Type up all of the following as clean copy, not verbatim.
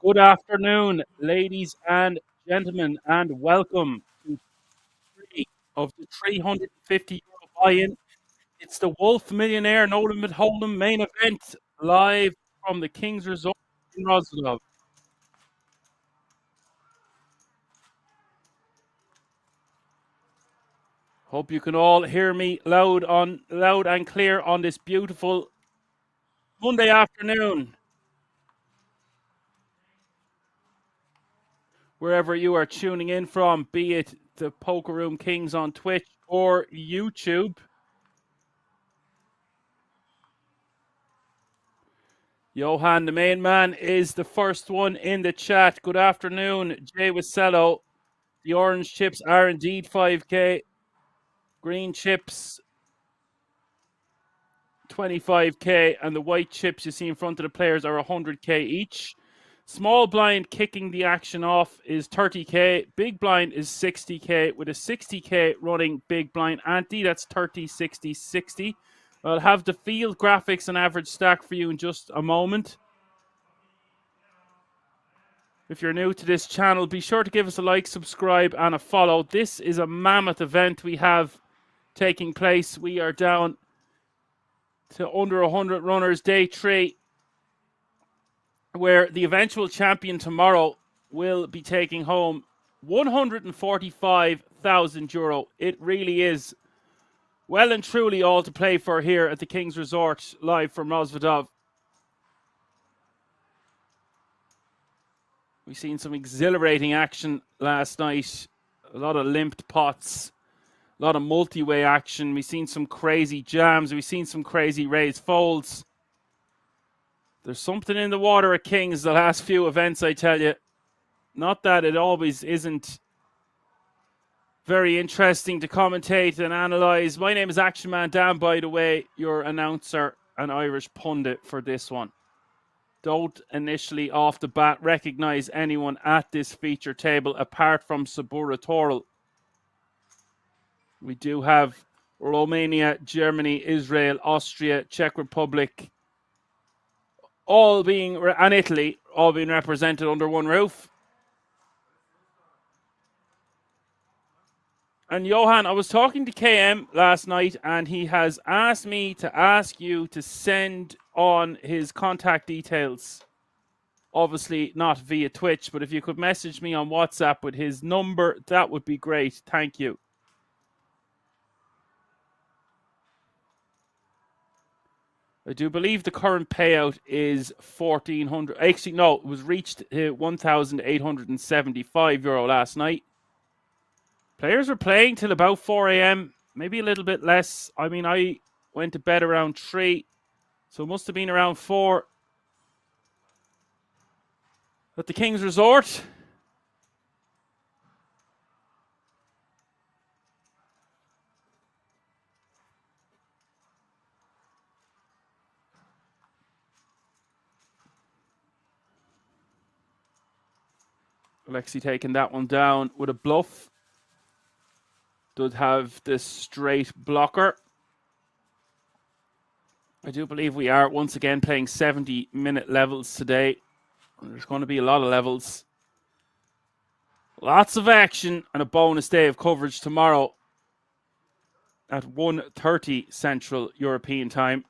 Good afternoon, ladies and gentlemen, and welcome to three of the 350 euro buy-in. It's the Wolf Millionaire No Limit Hold'em main event live from the King's Resort in Roswell. Hope you can all hear me loud and clear on this beautiful Monday afternoon. Wherever you are tuning in from, be it the Poker Room Kings on Twitch or YouTube. Johan, the main man, is the first one in the chat. Good afternoon, Jay Wasello. The orange chips are indeed 5k. Green chips, 25k. And the white chips you see in front of the players are 100k each. Small blind kicking the action off is 30k. Big blind is 60k with a 60k running big blind ante. That's 30, 60, 60. I'll have the field graphics and average stack for you in just a moment. If you're new to this channel, be sure to give us a like, subscribe, and a follow. This is a mammoth event we have taking place. We are down to under 100 runners, day 3, where the eventual champion tomorrow will be taking home 145,000 euro. It really is well and truly all to play for here at the King's Resort, live from Rosvadov. We've seen some exhilarating action last night. A lot of limped pots, a lot of multi-way action. We've seen some crazy jams. We've seen some crazy raised folds. There's something in the water at Kings the last few events, I tell you. Not that it always isn't very interesting to commentate and analyse. My name is Action Man Dan, by the way, your announcer and Irish pundit for this one. Don't initially off the bat recognise anyone at this feature table apart from Sabura Toral. We do have Romania, Germany, Israel, Austria, Czech Republic, and Italy, all being represented under one roof. And Johan, I was talking to KM last night, and he has asked me to ask you to send on his contact details. Obviously not via Twitch, but if you could message me on WhatsApp with his number, that would be great. Thank you. I do believe the current payout is 1,400. Actually, no, it was reached 1,875 euro last night. Players were playing till about 4 a.m., maybe a little bit less. I mean, I went to bed around 3, so it must have been around 4 at the King's Resort. Alexi taking that one down with a bluff. Does have this straight blocker. I do believe we are once again playing 70-minute levels today. There's going to be a lot of levels. Lots of action and a bonus day of coverage tomorrow at 1:30 Central European Time.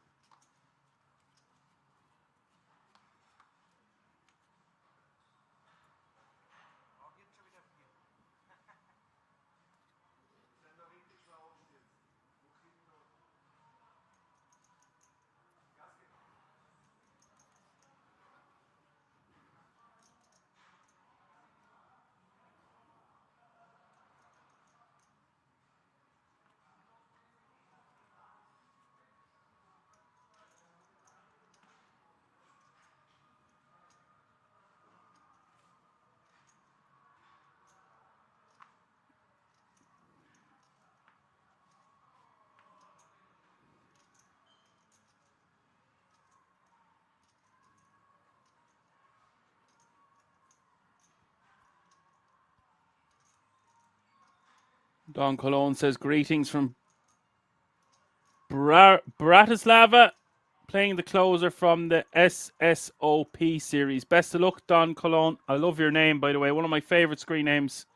Don Cologne says greetings from Bratislava. playing the closer from the SSOP series. Best of luck, Don Colon. I love your name, by the way. One of my favorite screen names.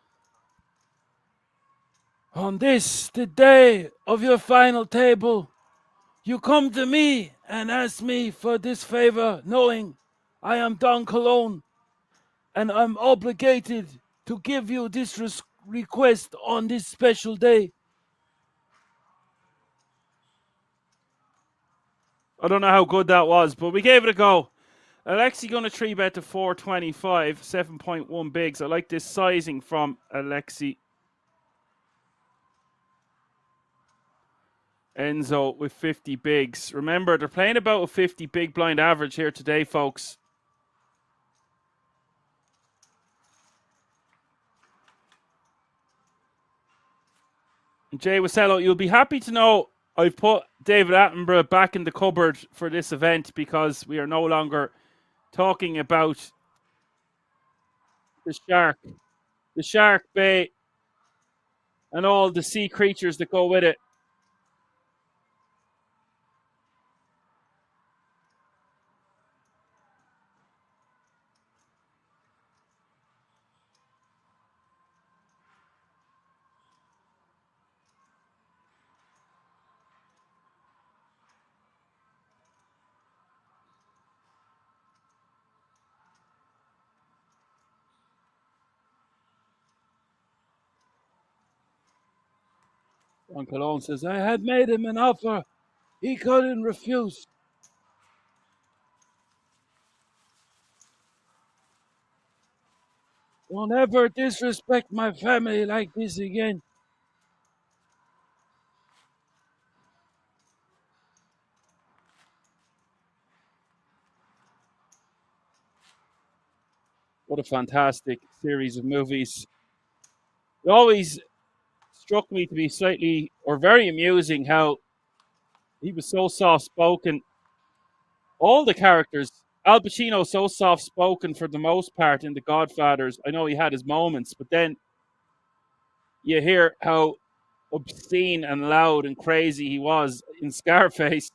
On this, the day of your final table, you come to me and ask me for this favor, knowing I am Don Colon, and I'm obligated to give you this request on this special day. I don't know how good that was, but we gave it a go. Alexi going to 3-bet to 425, 7.1 bigs. I like this sizing from Alexi. Enzo with 50 bigs. Remember, they're playing about a 50 big blind average here today, folks. Jay Wasello, you'll be happy to know I've put David Attenborough back in the cupboard for this event because we are no longer talking about the shark bait, and all the sea creatures that go with it. Uncle Cologne says, I had made him an offer he couldn't refuse. Don't ever disrespect my family like this again. What a fantastic series of movies. It always struck me to be slightly or very amusing how he was so soft spoken. All the characters, Al Pacino, so soft spoken for the most part in The Godfathers. I know he had his moments, but then you hear how obscene and loud and crazy he was in Scarface.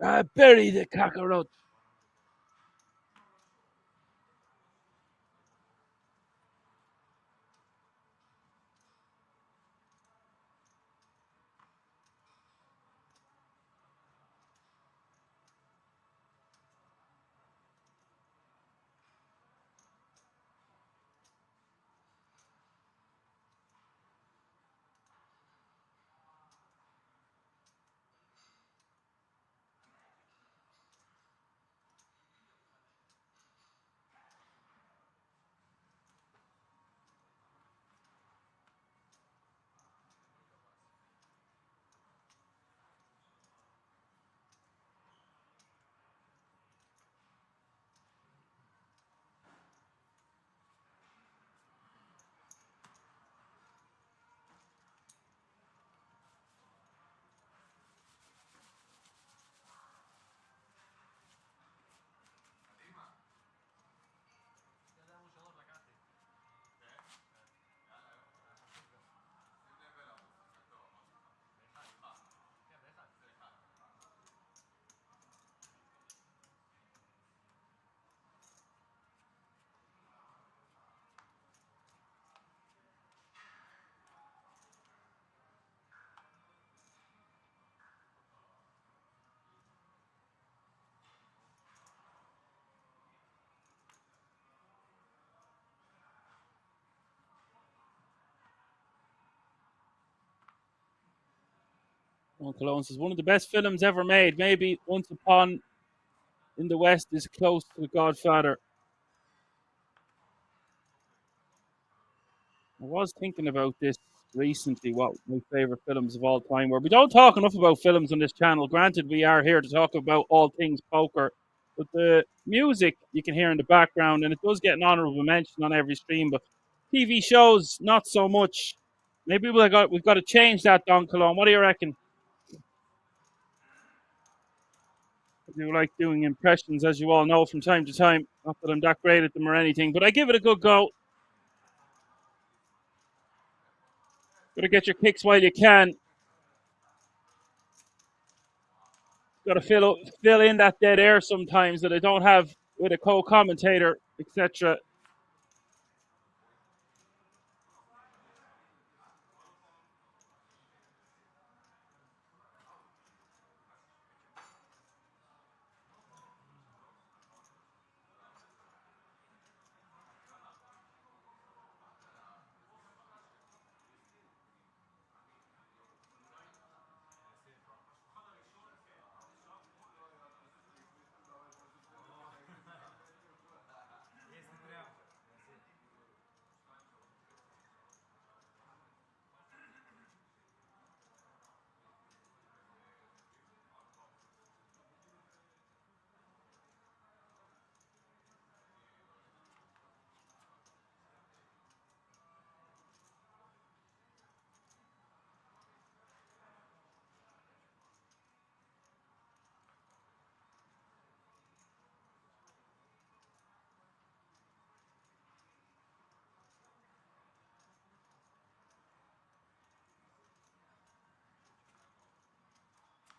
I bury the cockroach. Uncle Owen says, one of the best films ever made. Maybe Once Upon in the West is close to The Godfather. I was thinking about this recently, what my favorite films of all time were. We don't talk enough about films on this channel. Granted, we are here to talk about all things poker, but the music you can hear in the background, and it does get an honorable mention on every stream, but TV shows, not so much. Maybe we've got to change that, Don Cologne. What do you reckon? I do like doing impressions, as you all know, from time to time. Not that I'm that great at them or anything, but I give it a good go. Got to get your kicks while you can. Got to fill in that dead air sometimes that I don't have with a co-commentator, etc.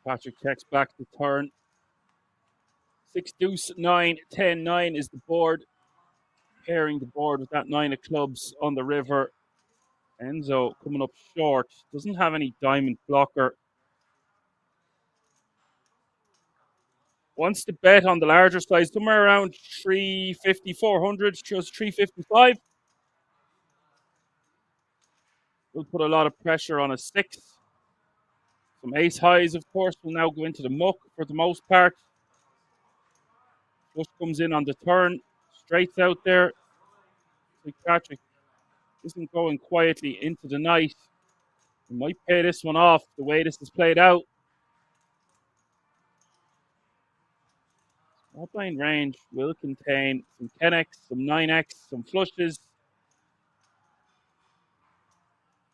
Patrick checks back the turn. 6 deuce 9 10 9 is the board. Pairing the board with that 9 of clubs on the river. Enzo coming up short. Doesn't have any diamond blocker. Wants to bet on the larger side, somewhere around 350, 400, just 355. Will put a lot of pressure on a 6. Some ace highs, of course, will now go into the muck for the most part. Flush comes in on the turn. Straights out there. Like Patrick isn't going quietly into the night. He might pay this one off the way this is played out. Small blind range will contain some 10x, some 9x, some flushes.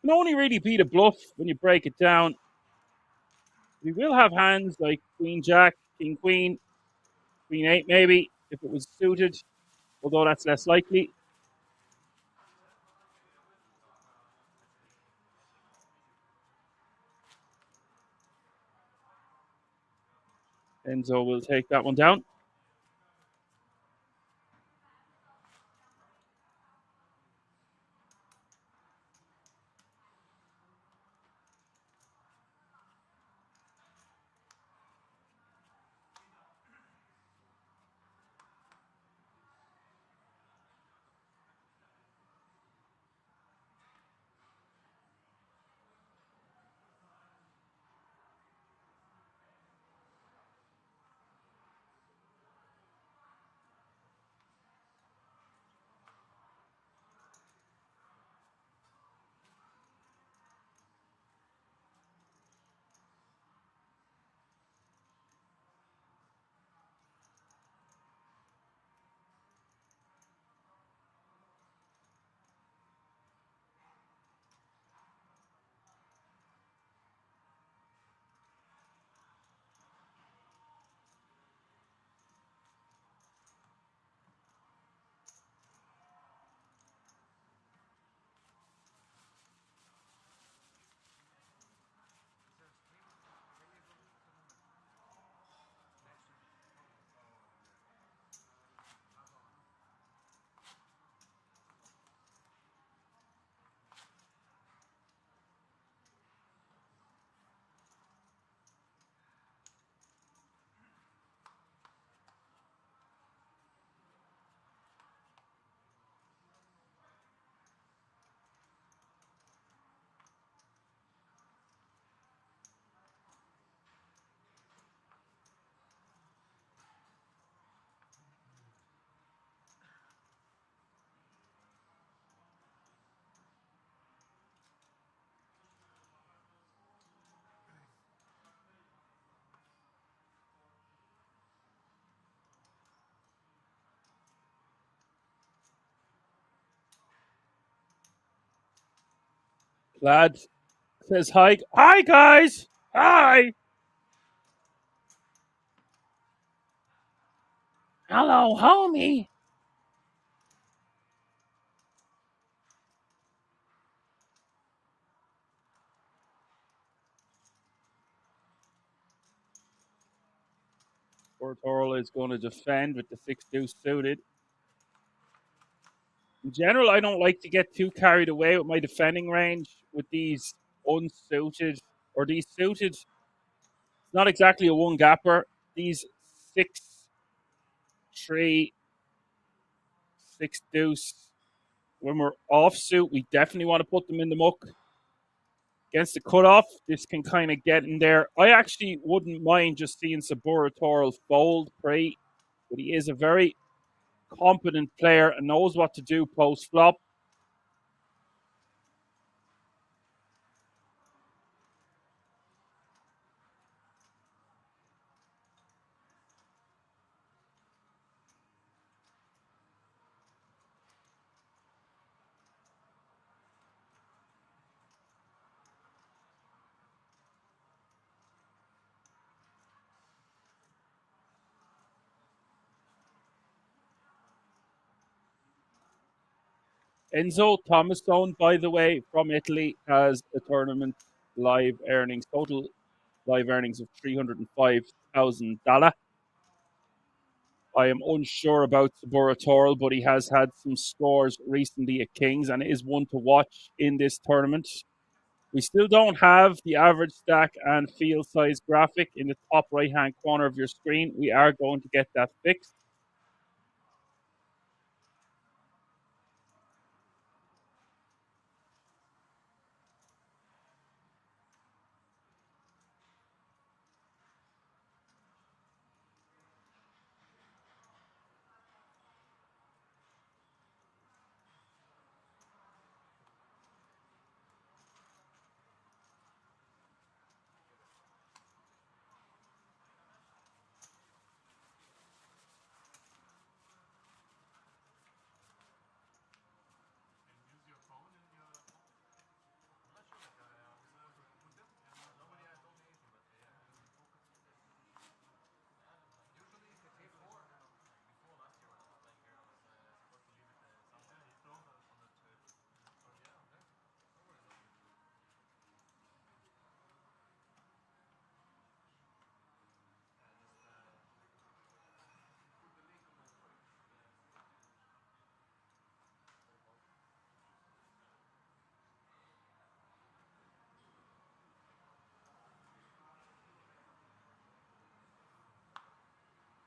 Can only really beat a bluff when you break it down. We will have hands like Queen Jack, King Queen, Queen 8 maybe, if it was suited, although that's less likely. Enzo will take that one down. Lad says hi. Hi, guys. Hi. Hello, homie. Bortoro is going to defend with the 6-2 suited. In general, I don't like to get too carried away with my defending range with these unsuited or these suited. It's not exactly a one gapper. These 6-3, 6 deuce. When we're off suit, we definitely want to put them in the muck. Against the cutoff, this can kind of get in there. I actually wouldn't mind just seeing Sabura Toral fold pre, but he is a very competent player and knows what to do post flop. Enzo Thomasone, by the way, from Italy, has a tournament live earnings, total live earnings of $305,000. I am unsure about Sabura Toral, but he has had some scores recently at Kings and is one to watch in this tournament. We still don't have the average stack and field size graphic in the top right hand corner of your screen. We are going to get that fixed.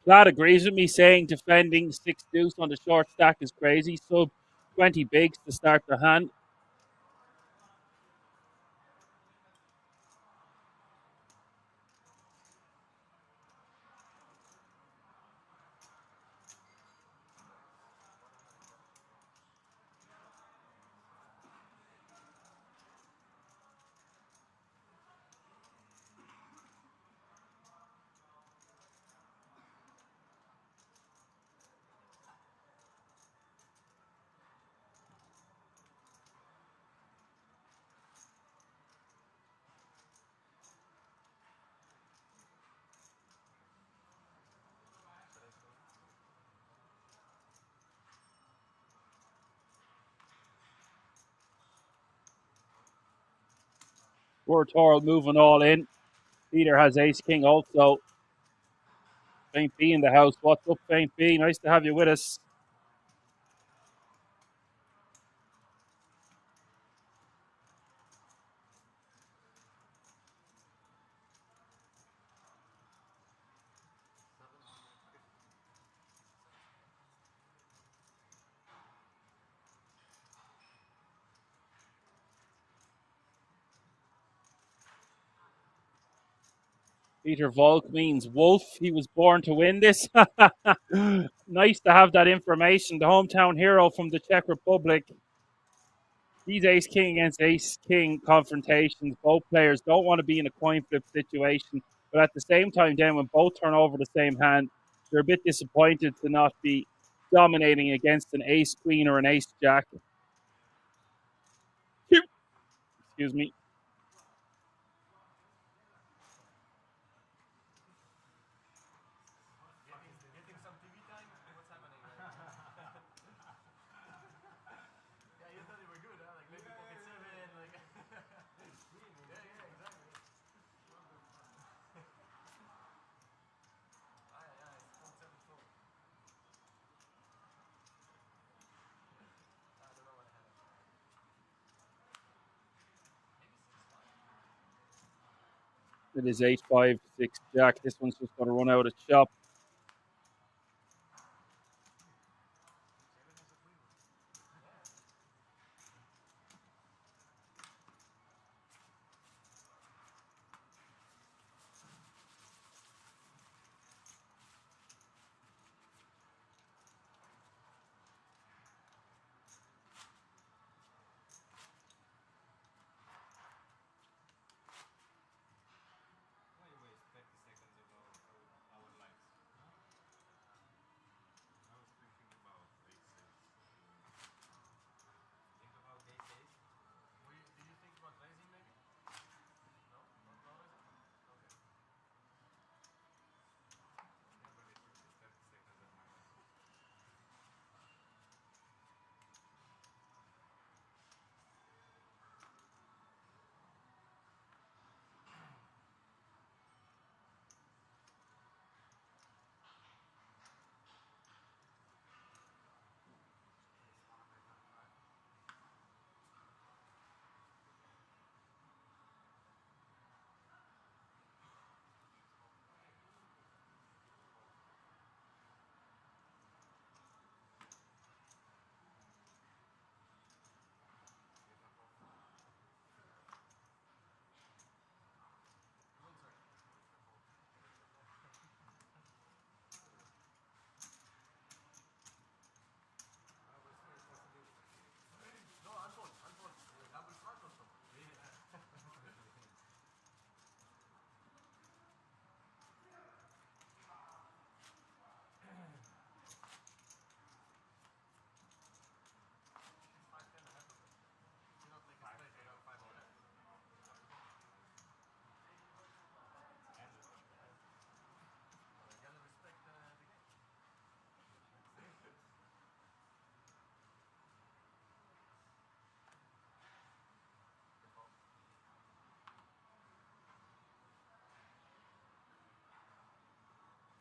Vlad agrees with me, saying defending 6 deuce on the short stack is crazy. Sub 20 bigs to start the hand. Toral moving all in. Peter has ace king also. Faint B in the house. What's up, Faint B? Nice to have you with us. Peter Volk means wolf. He was born to win this. Nice to have that information. The hometown hero from the Czech Republic. These ace king against ace king confrontations, both players don't want to be in a coin flip situation. But at the same time, then when both turn over the same hand, they're a bit disappointed to not be dominating against an ace queen or an ace jack. Excuse me. It is 8-5, 6 Jack. This one's just going to run out of chop.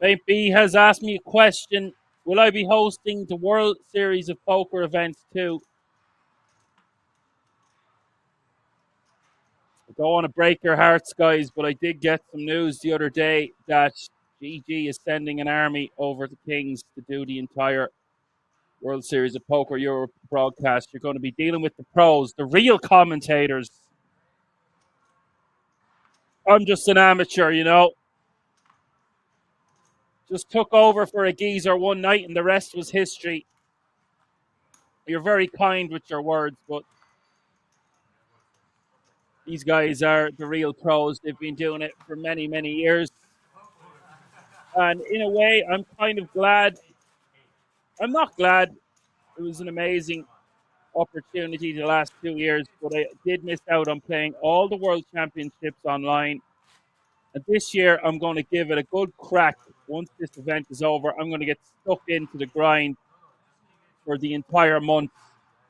Faith B has asked me a question. Will I be hosting the World Series of Poker events too? I don't want to break your hearts, guys, but I did get some news the other day that GG is sending an army over to Kings to do the entire World Series of Poker Europe broadcast. You're going to be dealing with the pros, the real commentators. I'm just an amateur, you know. Just took over for a geezer one night and the rest was history. You're very kind with your words, but these guys are the real pros. They've been doing it for many, many years. And in a way, I'm kind of glad. I'm not glad. It was an amazing opportunity the last 2 years, but I did miss out on playing all the World Championships online. And this year, I'm going to give it a good crack. Once this event is over, I'm going to get stuck into the grind for the entire month.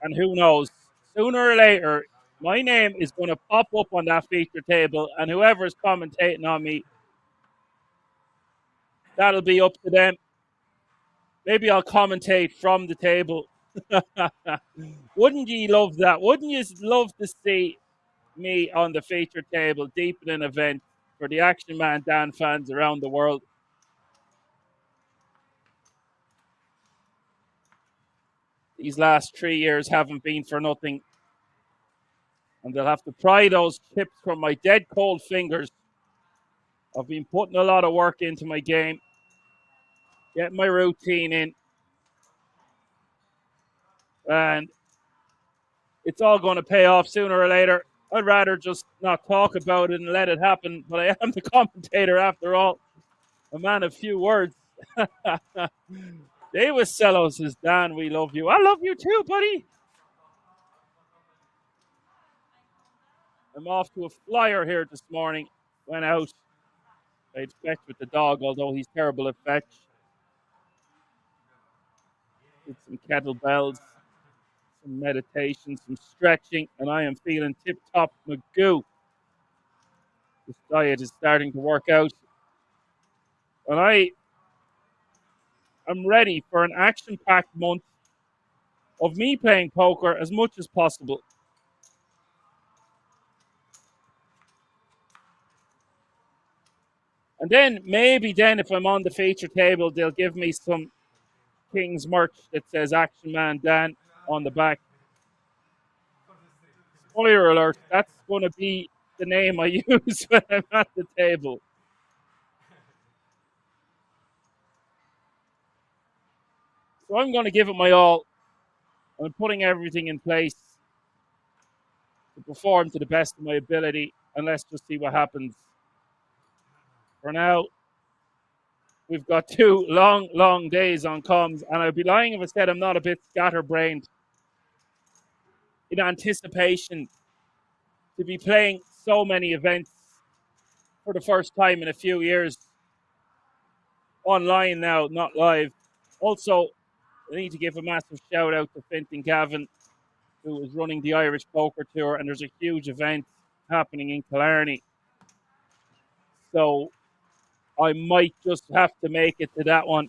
And who knows, sooner or later, my name is going to pop up on that feature table, and whoever is commentating on me, that'll be up to them. Maybe I'll commentate from the table. Wouldn't you love that? Wouldn't you love to see me on the feature table deep in an event for the Action Man Dan fans around the world? These last 3 years haven't been for nothing, and they'll have to pry those chips from my dead cold fingers. I've been putting a lot of work into my game, getting my routine in, and it's all going to pay off sooner or later. I'd rather just not talk about it and let it happen, but I am the commentator after all, a man of few words. WSOP says, Dan, we love you. I love you too, buddy. I'm off to a flyer here this morning. Went out. Played fetch with the dog, although he's terrible at fetch. Did some kettlebells, some meditation, some stretching, and I am feeling tip-top Magoo. This diet is starting to work out. And I'm ready for an action-packed month of me playing poker as much as possible. And then maybe then if I'm on the feature table, they'll give me some King's merch that says Action Man Dan on the back. Spoiler alert, that's going to be the name I use when I'm at the table. So I'm going to give it my all. I'm putting everything in place to perform to the best of my ability, and let's just see what happens. For now, we've got 2 long, long days on comms, and I'd be lying if I said I'm not a bit scatterbrained in anticipation to be playing so many events for the first time in a few years online now, not live. Also, I need to give a massive shout out to Fintan Gavin, who is running the Irish Poker Tour, and there's a huge event happening in Killarney. So I might just have to make it to that one.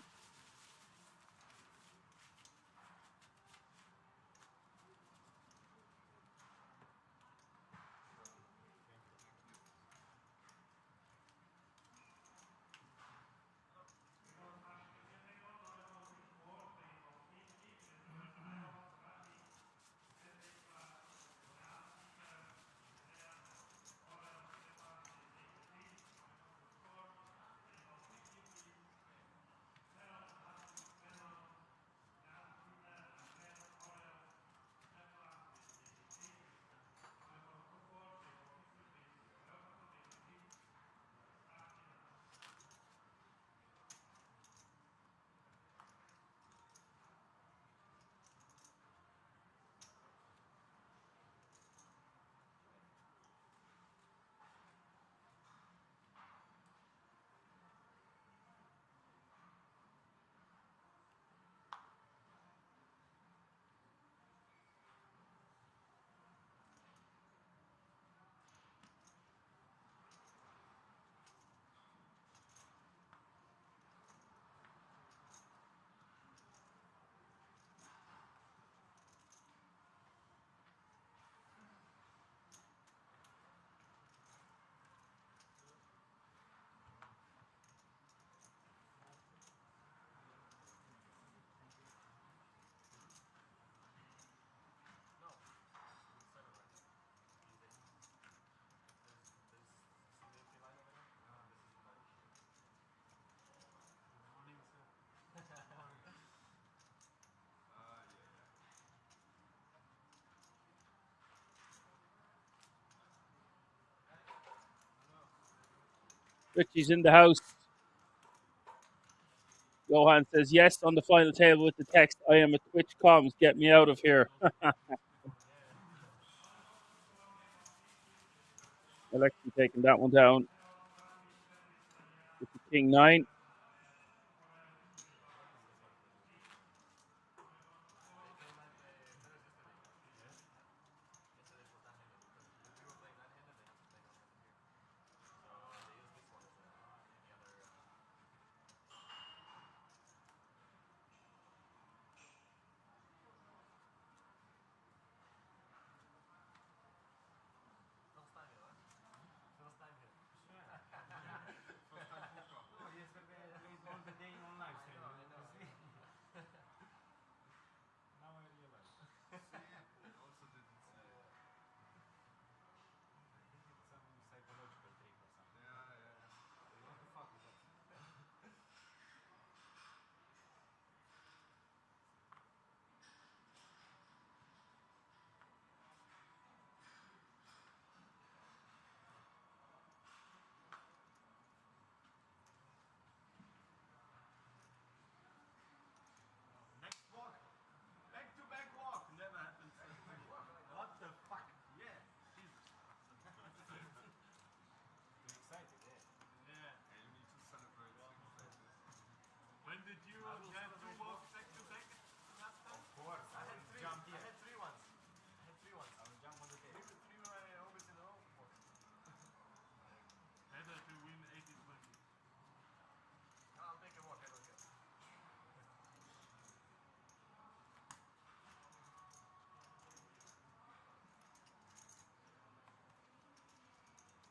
Richie's in the house. Johan says, yes, on the final table with the text, I am a Twitch comms, get me out of here. Alexa taking that one down with the King 9.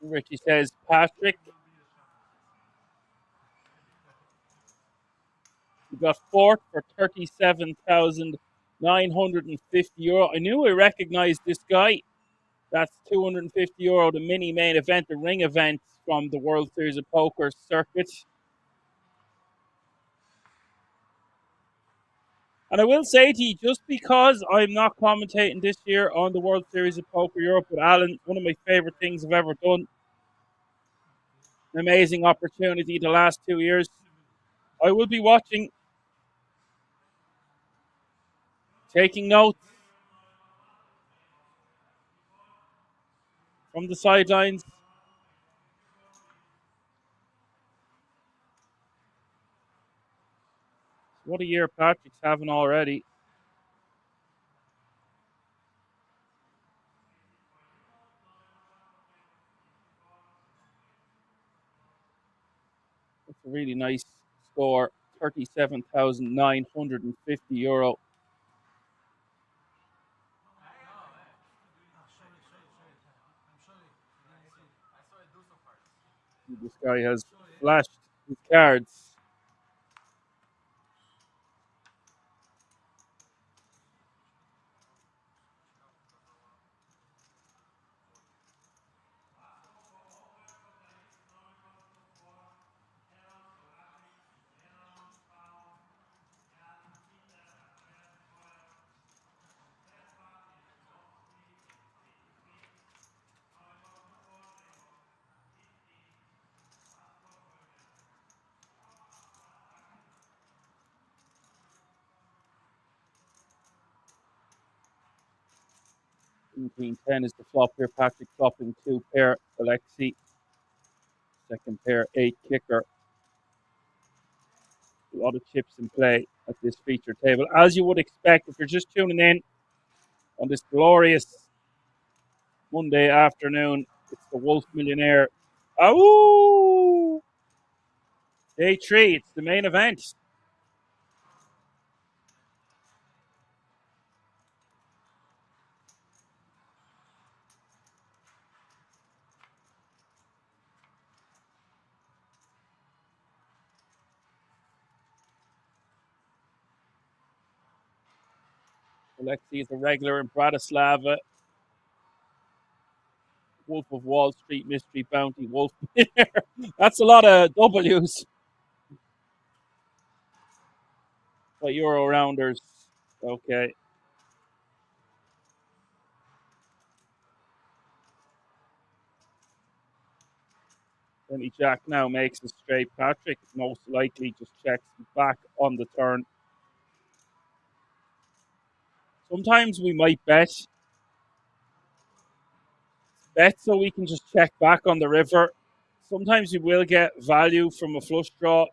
Richie says, Patrick, We got fourth for €37,950. I knew I recognized this guy. That's €250, the mini main event, the ring event from the World Series of Poker circuit. And I will say to you, just because I'm not commentating this year on the World Series of Poker Europe with Alan, one of my favorite things I've ever done, an amazing opportunity the last 2 years. I will be watching, taking notes from the sidelines. What a year Patrick's having already. That's a really nice score. €37,950. This guy has flashed his cards. Queen 10 is the flop here. Patrick flopping 2 pair. Alexi, second pair, 8 kicker. A lot of chips in play at this feature table. As you would expect, if you're just tuning in on this glorious Monday afternoon, it's the Wolf Millionaire. Oh, day 3. It's the main event. Alexi is a regular in Bratislava. Wolf of Wall Street, Mystery Bounty, Wolf. That's a lot of W's by Euro rounders. Okay. Penny Jack now makes a straight. Patrick most likely just checks back on the turn. Sometimes we might bet so we can just check back on the river. Sometimes you will get value from a flush draw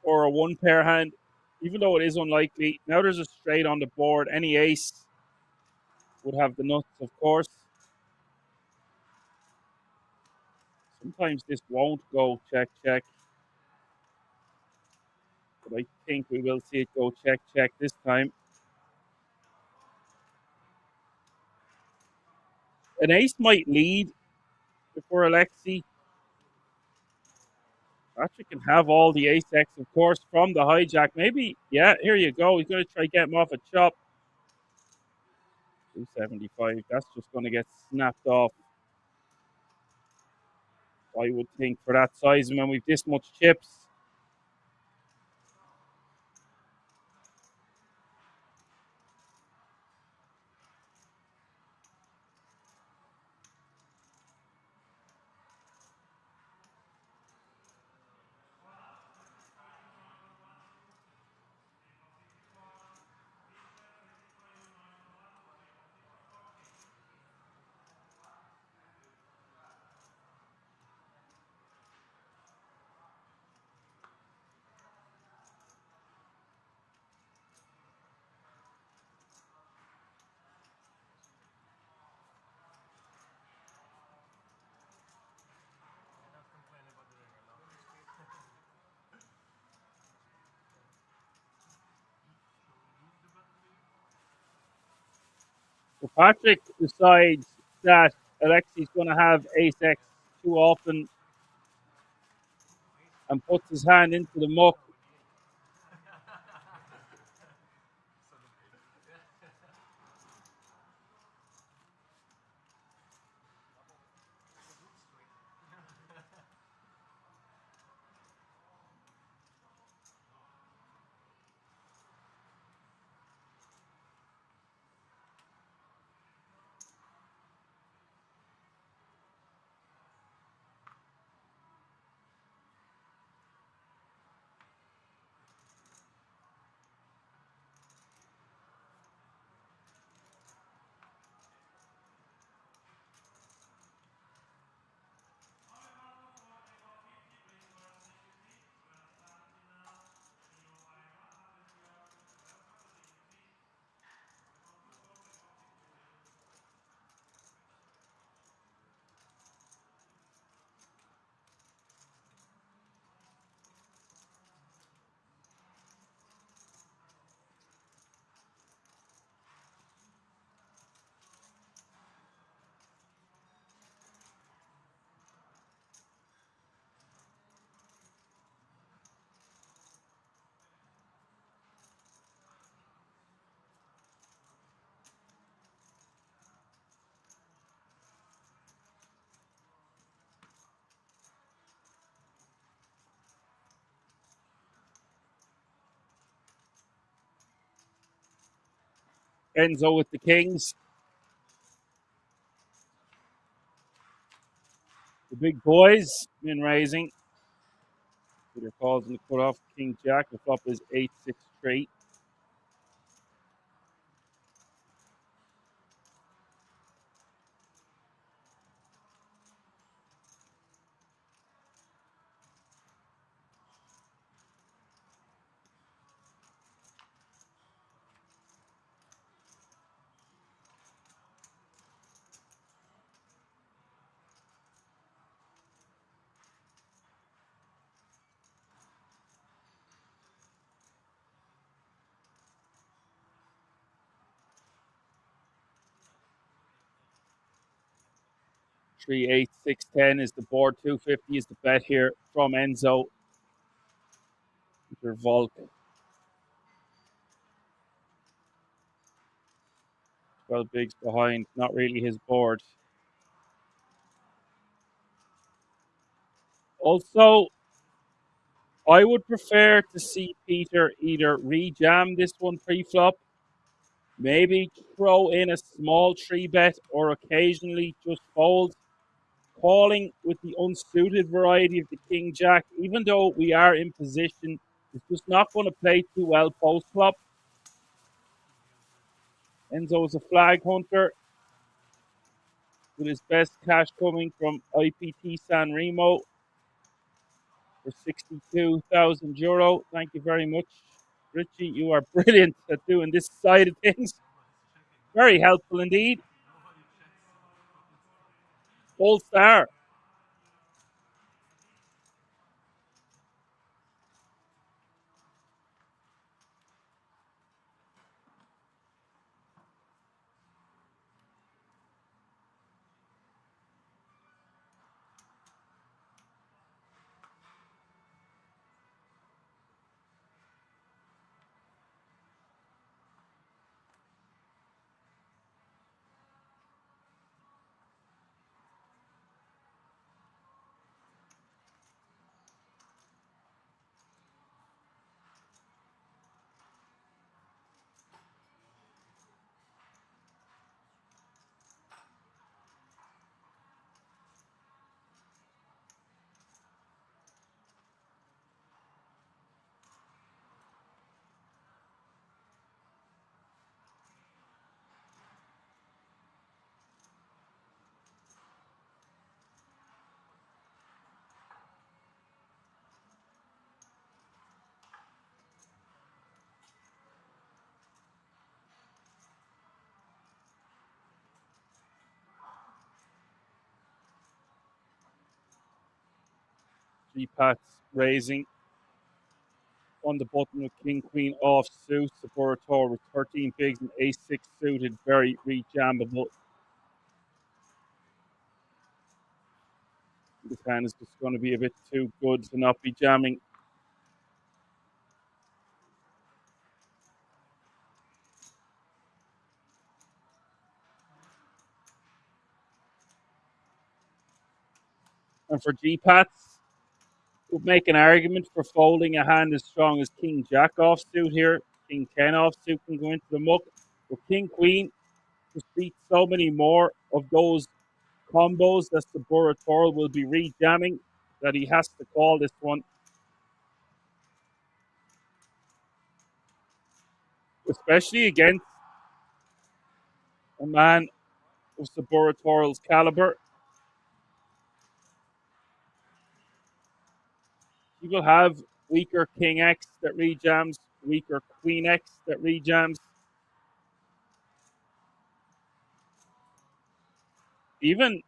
or a one pair hand, even though it is unlikely. Now there's a straight on the board. Any ace would have the nuts, of course. Sometimes this won't go check, check. But I think we will see it go check, check this time. An ace might lead before Alexi. Patrick can have all the ace X, of course, from the hijack. Maybe, yeah, here you go. He's going to try to get him off a chop. 275. That's just going to get snapped off, I would think, for that size. And when we've this much chips, if Patrick decides that Alexi's going to have ace X too often and puts his hand into the muck, Enzo with the kings. The big boys in raising. Peter calls in the cutoff. King Jack. The flop is 8-6-3. 3-8-6-10 is the board. 250 is the bet here from Enzo. Peter Volk. 12 bigs behind. Not really his board. Also, I would prefer to see Peter either rejam this one pre-flop, maybe throw in a small 3-bet, or occasionally just fold. Calling with the unsuited variety of the King Jack, even though we are in position, it's just not going to play too well post-flop. Enzo is a flag hunter with his best cash coming from IPT San Remo for €62,000. Thank you very much, Richie. You are brilliant at doing this side of things. Very helpful indeed. Full star. Three pats raising on the button with King Queen off suit. Supportor with 13 bigs and ace 6 suited. Very rejammable. This hand is just going to be a bit too good to not be jamming. And for G-Pats, would make an argument for folding a hand as strong as King Jack offsuit here. King 10 offsuit can go into the muck. But King Queen just beats so many more of those combos that the Burator will be rejamming that he has to call this one. Especially against a man of Saburator's caliber. He will have weaker King X that rejams, weaker Queen X that rejams. Even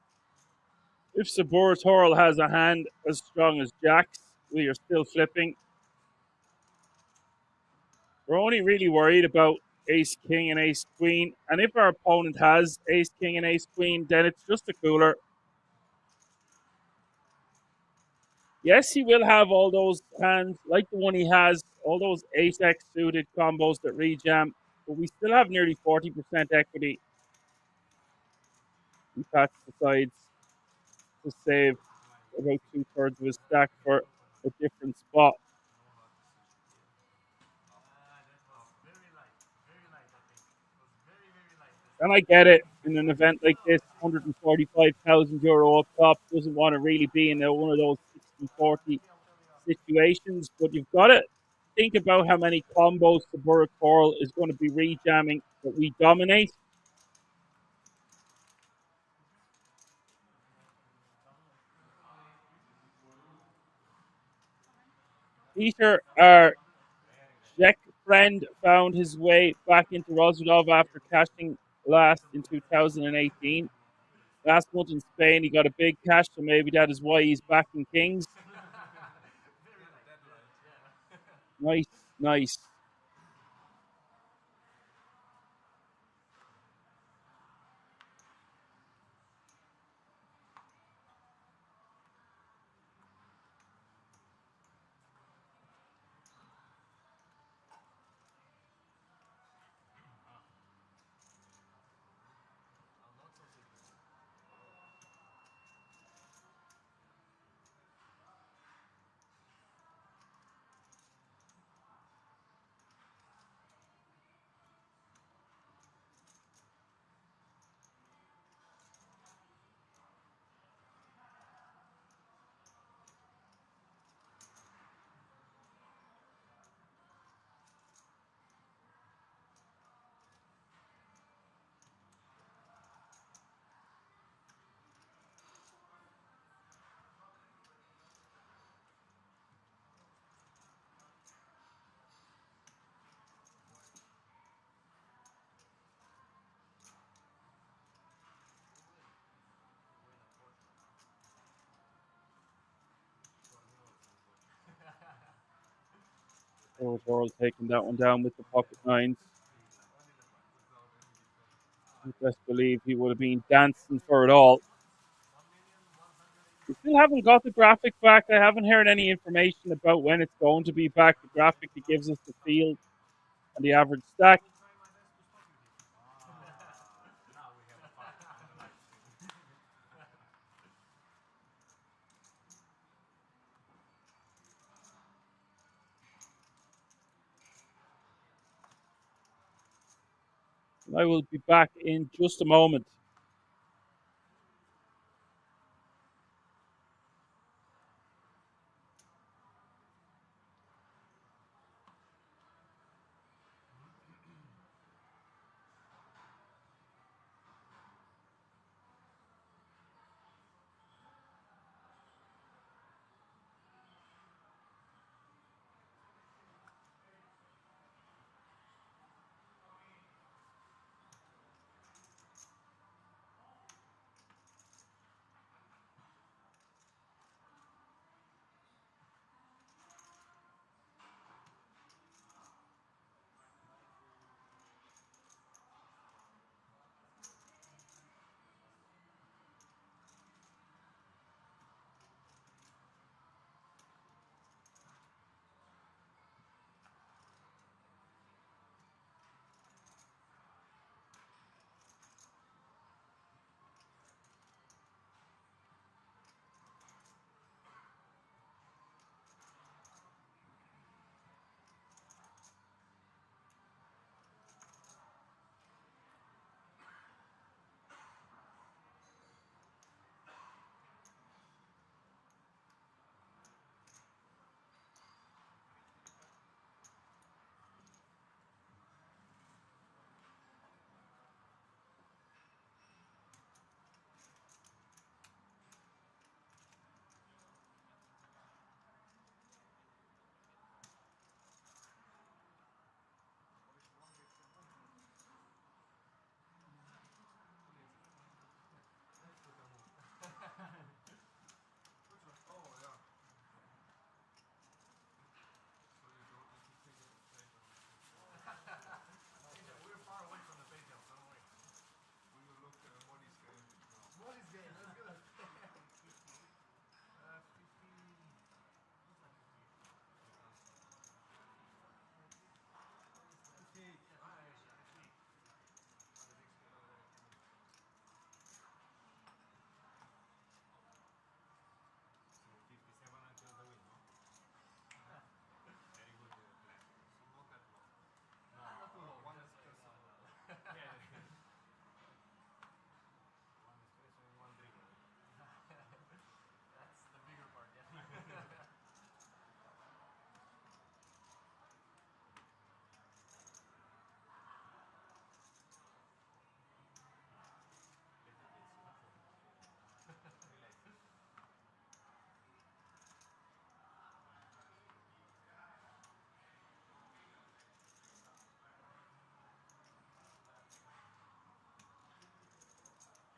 if Saburator has a hand as strong as Jack's, we are still flipping. We're only really worried about Ace King and Ace Queen. And if our opponent has Ace King and Ace Queen, then it's just a cooler. Yes, he will have all those hands, like the one he has, all those Ace X suited combos that rejam, but we still have nearly 40% equity. He Pat decides to save about 2/3 of his stack for a different spot. And I get it in an event like this, €145,000 up top, doesn't want to really be in one of those 60-40 situations, but you've got to think about how many combos Sabura Coral is going to be rejamming that we dominate. Peter, our Czech friend, found his way back into Rozvadov after cashing last in 2018. Last month in Spain, he got a big cash, so maybe that is why he's back in Kings. Nice, nice. Old World taking that one down with the pocket nines. I best believe he would have been dancing for it all. We still haven't got the graphic back. I haven't heard any information about when it's going to be back. The graphic that gives us the field and the average stack. I will be back in just a moment.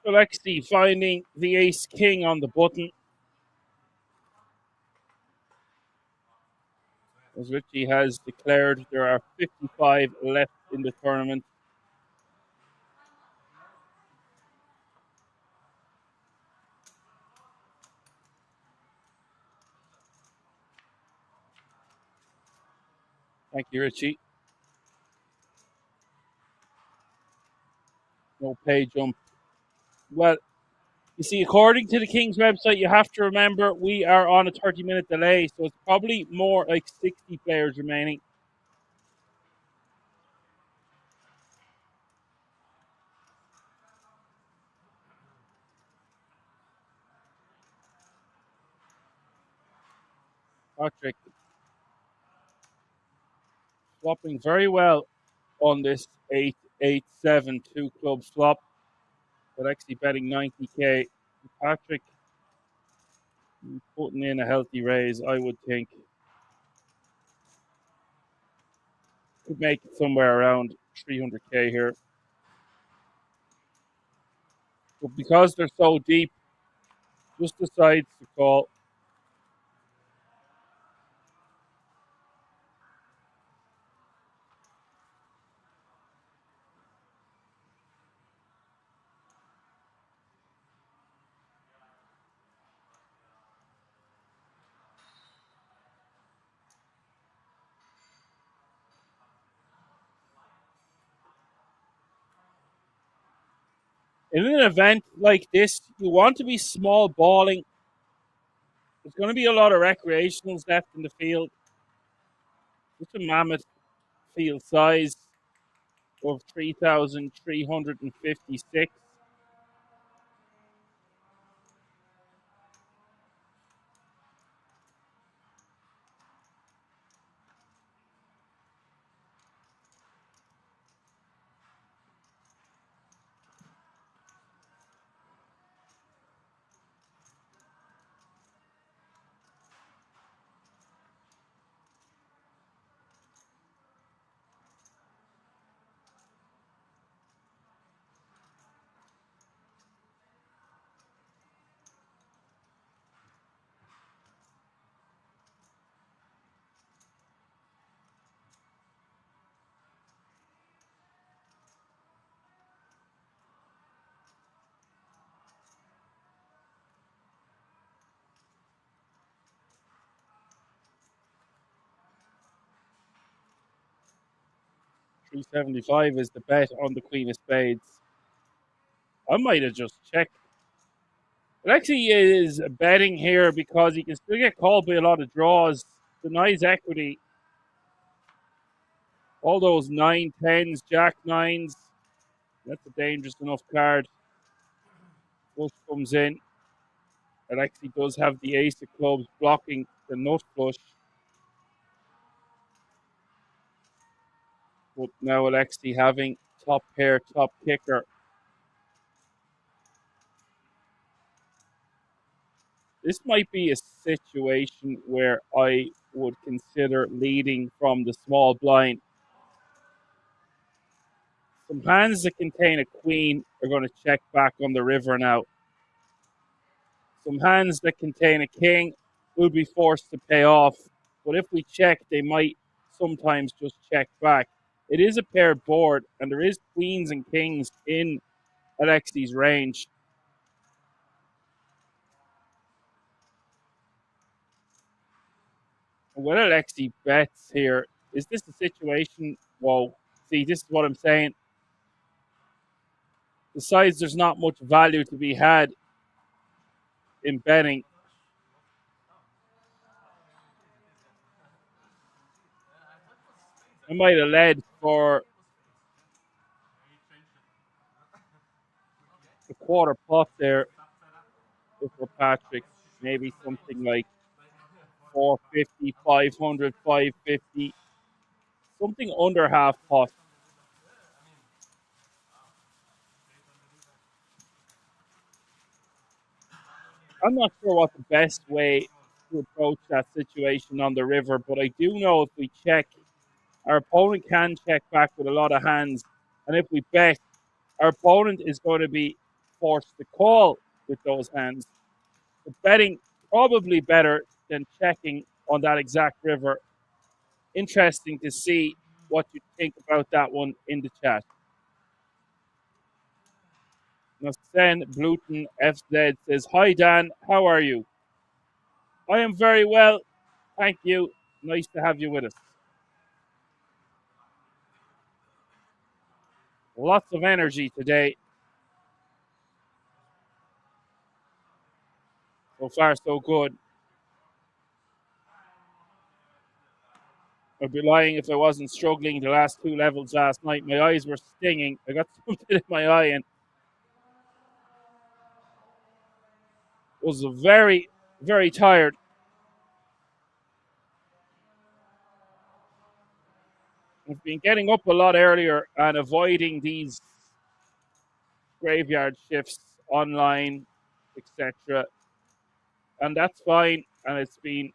Alexi finding the ace-king on the button. As Richie has declared, there are 55 left in the tournament. Thank you, Richie. No pay jump. Well, you see, according to the King's website, you have to remember we are on a 30-minute delay, so it's probably more like 60 players remaining. Patrick flopping very well on this 8-8-7 two club flop, but actually betting 90k. Patrick putting in a healthy raise, I would think. Could make it somewhere around 300k here. But because they're so deep, just decides to call. In an event like this, you want to be small balling. There's going to be a lot of recreationals left in the field. It's a mammoth field size of 3,356. $375 is the bet on the Queen of Spades. I might have just checked. It actually is betting here because he can still get called by a lot of draws. Denies equity. All those 9-10s, Jack-9s. That's a dangerous enough card. Flush comes in. It actually does have the ace of clubs blocking the nut flush. But now Alexi having top pair, top kicker. This might be a situation where I would consider leading from the small blind. Some hands that contain a queen are going to check back on the river now. Some hands that contain a king will be forced to pay off. But if we check, they might sometimes just check back. It is a paired board, and there is queens and kings in Alexi's range. And when Alexi bets here, is this a situation? Whoa, see, this is what I'm saying. Besides, there's not much value to be had in betting. I might have led for the quarter pot there if we're Patrick. Maybe something like 450, 500, 550. Something under half pot. I'm not sure what the best way to approach that situation on the river, but I do know if we check, our opponent can check back with a lot of hands. And if we bet, our opponent is going to be force the call with those hands. But betting probably better than checking on that exact river. Interesting to see what you think about that one in the chat. Now, Sen Bluton FZ says, "Hi Dan, how are you? I am very well, thank you. Nice to have you with us." Lots of energy today. So far, so good. I'd be lying if I wasn't struggling the last two levels last night. My eyes were stinging. I got something in my eye and was very, very tired. I've been getting up a lot earlier and avoiding these graveyard shifts online, etc. And that's fine. And it's been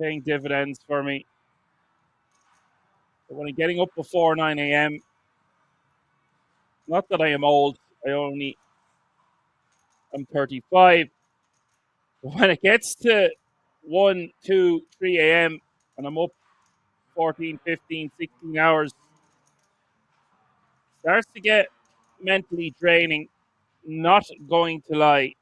paying dividends for me. But when I'm getting up before 9 a.m., not that I am old, I'm 35. But when it gets to 1, 2, 3 a.m. and I'm up 14, 15, 16 hours, starts to get mentally draining. Not going to lie.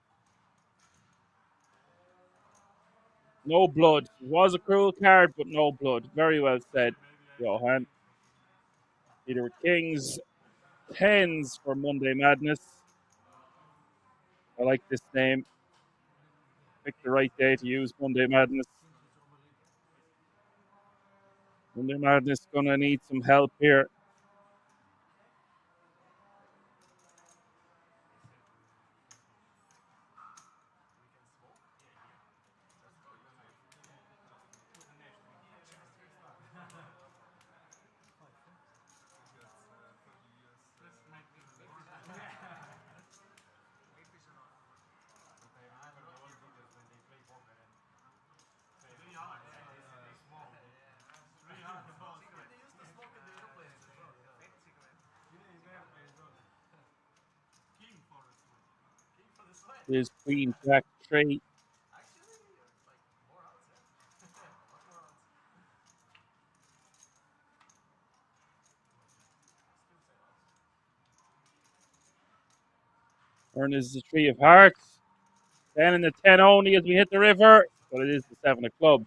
No blood. It was a cruel card, but no blood. Very well said, Johan. Either with kings, tens for Monday Madness. I like this name. Pick the right day to use Monday Madness. Monday Madness gonna need some help here. There's Queen Jack 3. Turn is the 3 of Hearts. 10 and the 10 only as we hit the river, but it is the 7 of Clubs.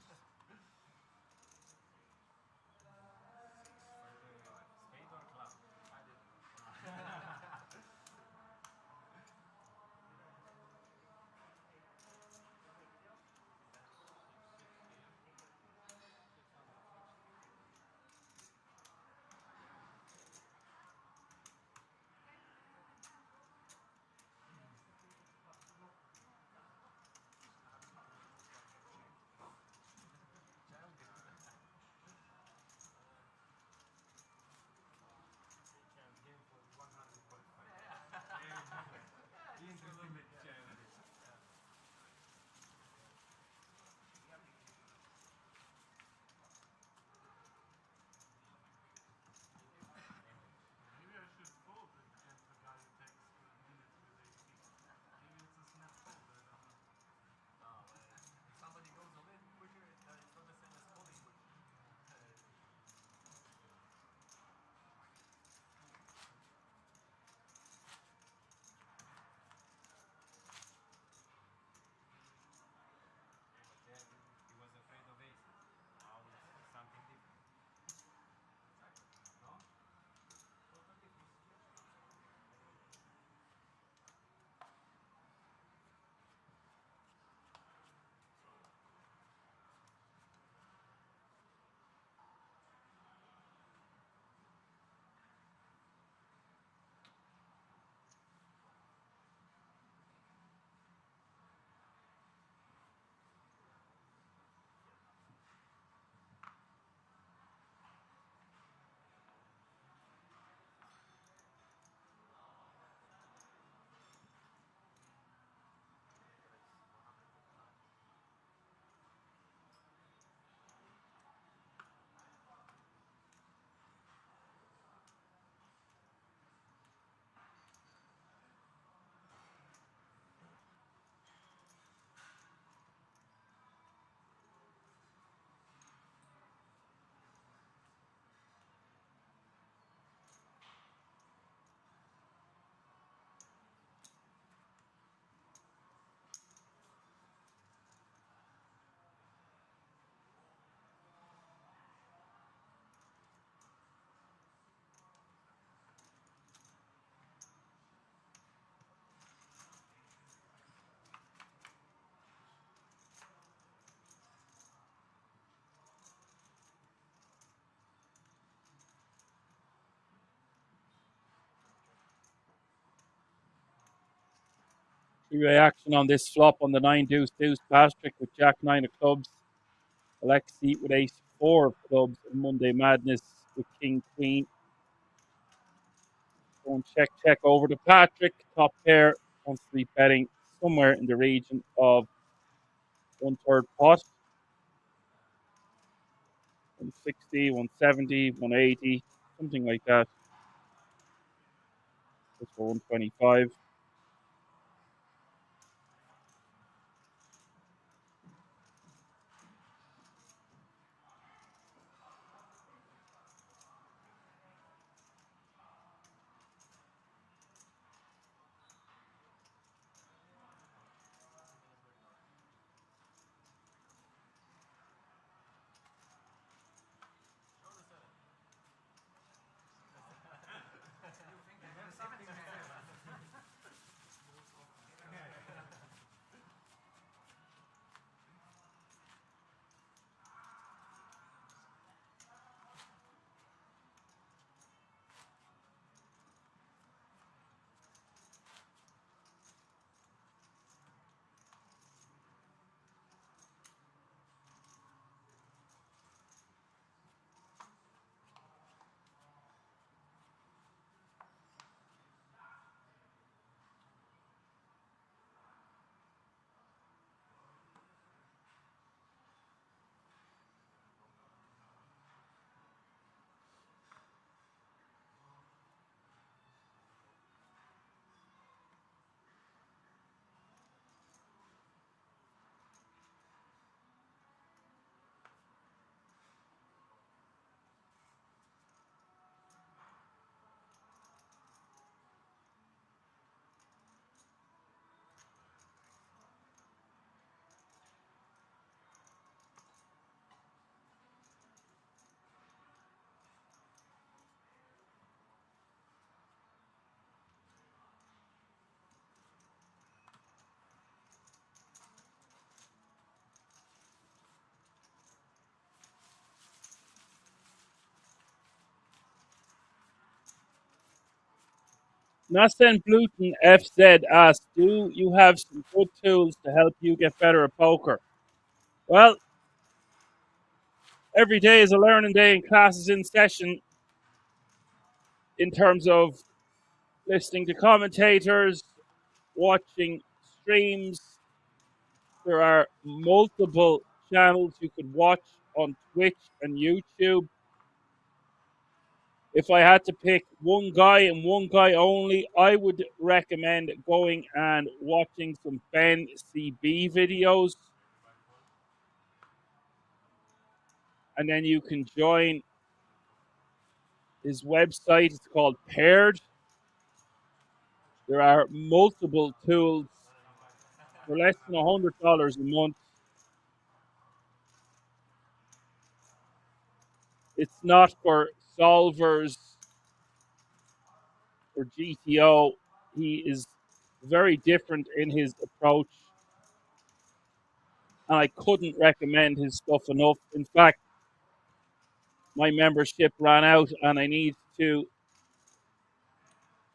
Three-way action on this flop on the 9 deuce deuce. Patrick with Jack 9 of clubs. Alexi with ace 4 of clubs. And Monday Madness with King Queen. Going check over to Patrick. Top pair wants to be betting somewhere in the region of 1/3 pot. 160, 170, 180, something like that. Just for 125. Nasen Bluten FZ asks, do you have some good tools to help you get better at poker? Well, every day is a learning day and classes in session in terms of listening to commentators, watching streams. There are multiple channels you could watch on Twitch and YouTube. If I had to pick one guy and one guy only, I would recommend going and watching some Ben CB videos. And then you can join his website. It's called Paired. There are multiple tools for less than $100 a month. It's not for solvers or GTO. He is very different in his approach. And I couldn't recommend his stuff enough. In fact, my membership ran out and I need to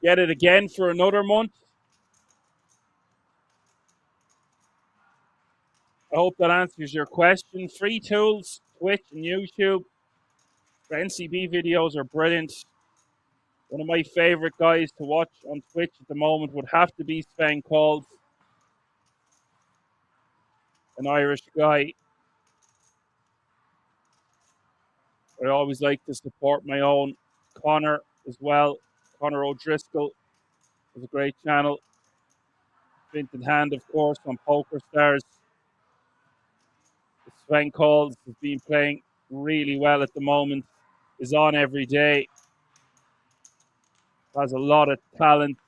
get it again for another month. I hope that answers your question. Free tools, Twitch and YouTube. The NCB videos are brilliant. One of my favorite guys to watch on Twitch at the moment would have to be Sven Calls, an Irish guy. I always like to support my own Connor as well. Connor O'Driscoll is a great channel. Vinted Hand, of course, on Poker Stars. Sven Calls has been playing really well at the moment. Is on every day. Has a lot of talent.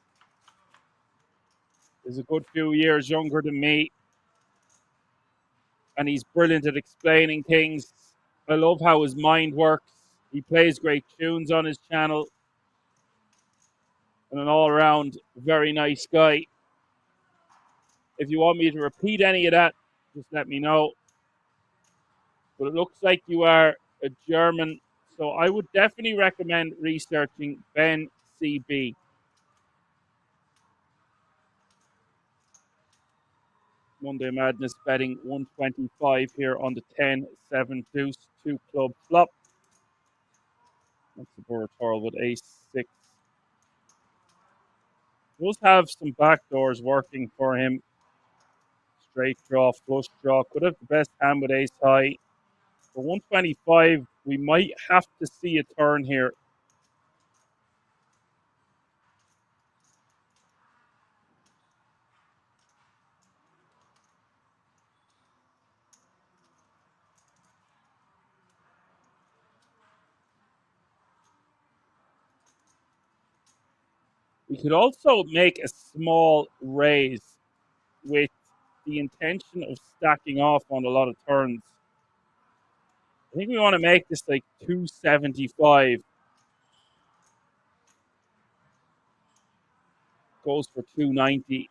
Is a good few years younger than me. And he's brilliant at explaining things. I love how his mind works. He plays great tunes on his channel. And an all-around very nice guy. If you want me to repeat any of that, just let me know. But it looks like you are a German, so I would definitely recommend researching Ben CB. Monday Madness betting 125 here on the 10-7 deuce 2 club flop. That's the Buratoril with ace 6. Does have some backdoors working for him. Straight draw, flush draw. Could have the best hand with ace high. For 125, we might have to see a turn here. We could also make a small raise with the intention of stacking off on a lot of turns. I think we want to make this like 275. Goes for 290.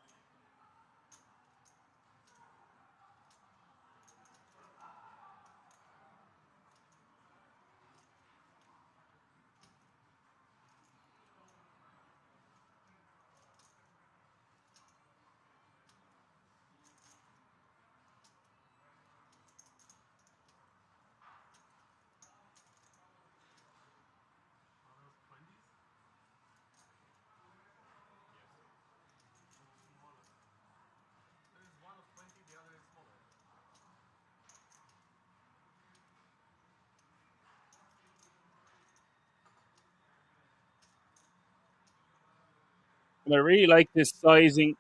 And I really like this sizing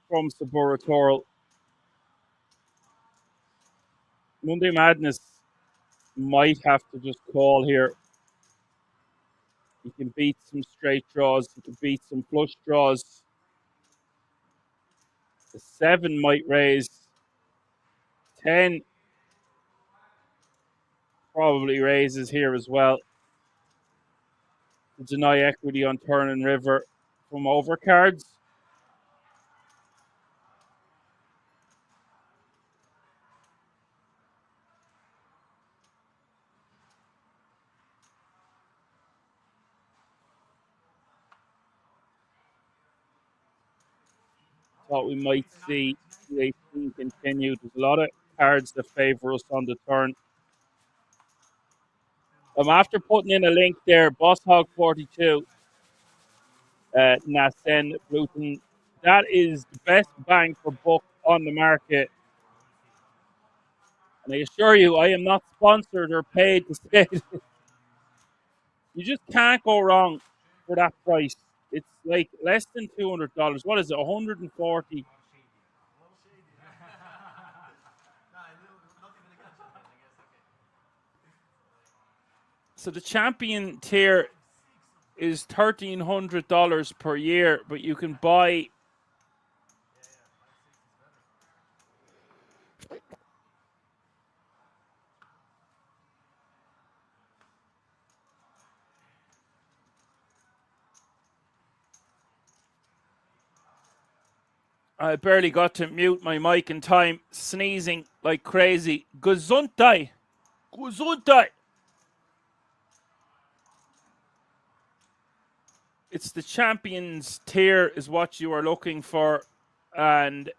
from Saburatoril. Monday Madness might have to just call here. He can beat some straight draws. He can beat some flush draws. The 7 might raise. 10 probably raises here as well. To deny equity on turn and river from overcards. Thought we might see the 18 continue. There's a lot of cards that favour us on the turn. I'm after putting in a link there, Boss Hog 42, Nasen Bruton. That is the best bang for buck on the market. And I assure you, I am not sponsored or paid to say this. You just can't go wrong for that price. It's like less than $200. What is it? 140. So the champion tier is $1,300 per year, but you can buy I barely got to mute my mic in time, sneezing like crazy. Gesundheit. Gesundheit. It's the champions tier is what you are looking for, and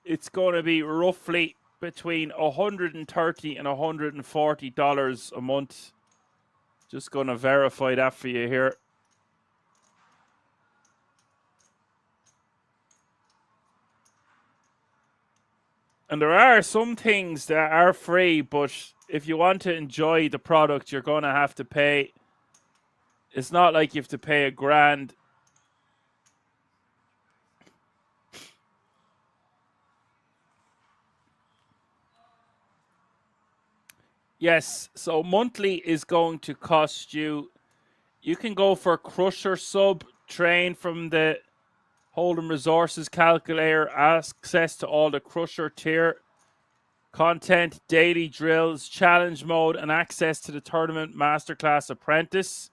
it's going to be roughly between $130 and $140 a month. Just going to verify that for you here. And there are some things that are free, but if you want to enjoy the product, you're going to have to pay. It's not like you have to pay $1,000. Yes, so monthly is going to cost you. You can go for Crusher Sub, train from the Hold'em Resources calculator, access to all the Crusher tier content, daily drills, challenge mode, and access to the tournament masterclass apprentice.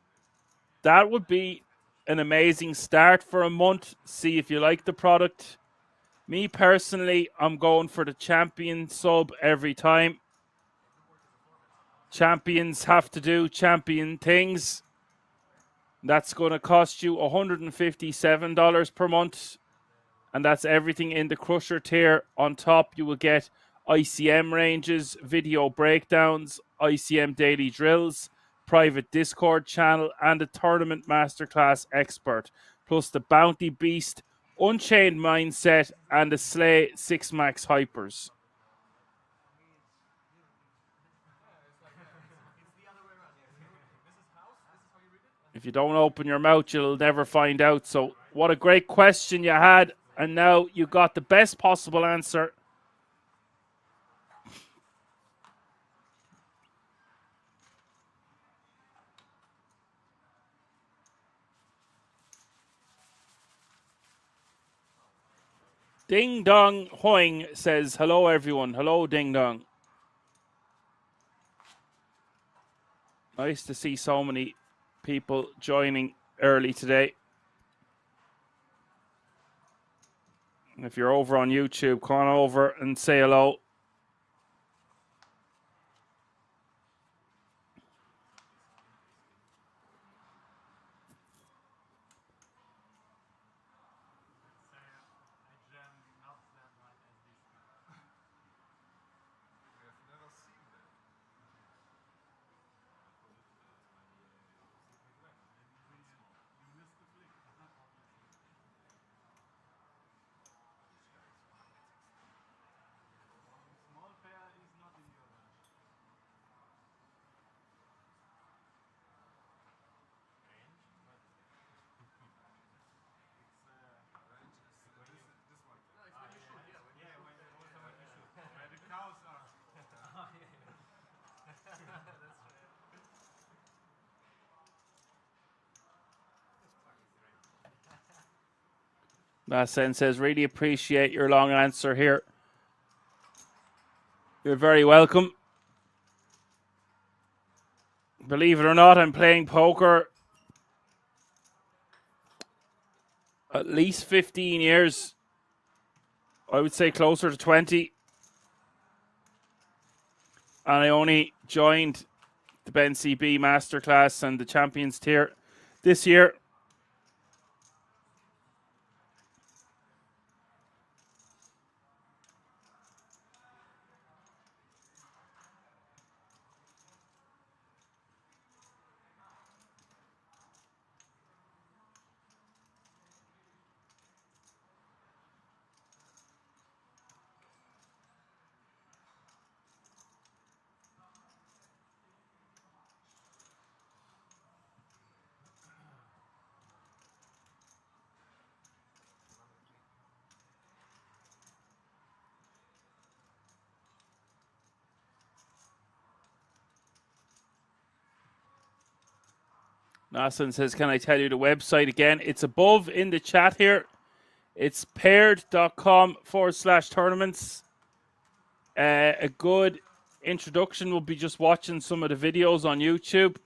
That would be an amazing start for a month. See if you like the product. Me personally, I'm going for the champion sub every time. Champions have to do champion things. That's going to cost you $157 per month. And that's everything in the Crusher tier. On top, you will get ICM ranges, video breakdowns, ICM daily drills, private Discord channel, and a tournament masterclass expert, plus the Bounty Beast, Unchained Mindset, and the Slay 6 Max Hypers. If you don't open your mouth, you'll never find out. So, what a great question you had. And now you got the best possible answer. Ding Dong Hoing says, hello, everyone. Hello, Ding Dong. Nice to see so many people joining early today. If you're over on YouTube, come on over and say hello. Sen says, really appreciate your long answer here. You're very welcome. Believe it or not, I'm playing poker at least 15 years. I would say closer to 20. And I only joined the Ben CB Masterclass and the Champions tier this year. Nassan says, can I tell you the website again? It's above in the chat here. It's paired.com/tournaments. A good introduction will be just watching some of the videos on YouTube.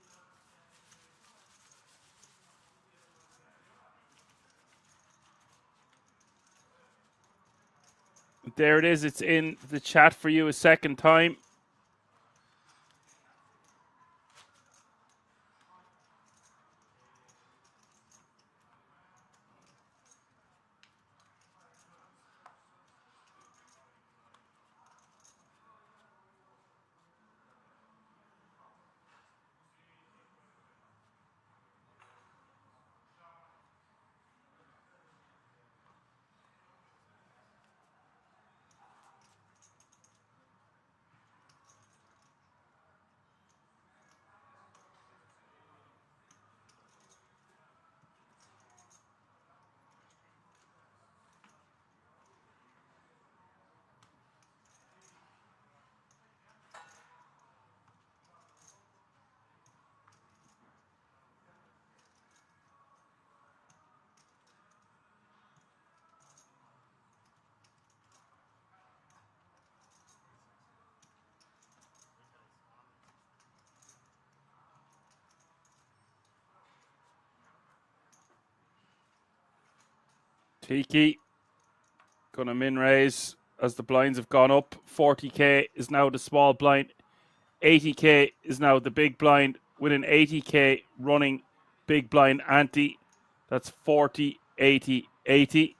There it is. It's in the chat for you a second time. Tiki gonna min raise as the blinds have gone up. 40k is now the small blind. 80k is now the big blind with an 80k running big blind ante. That's 40, 80, 80.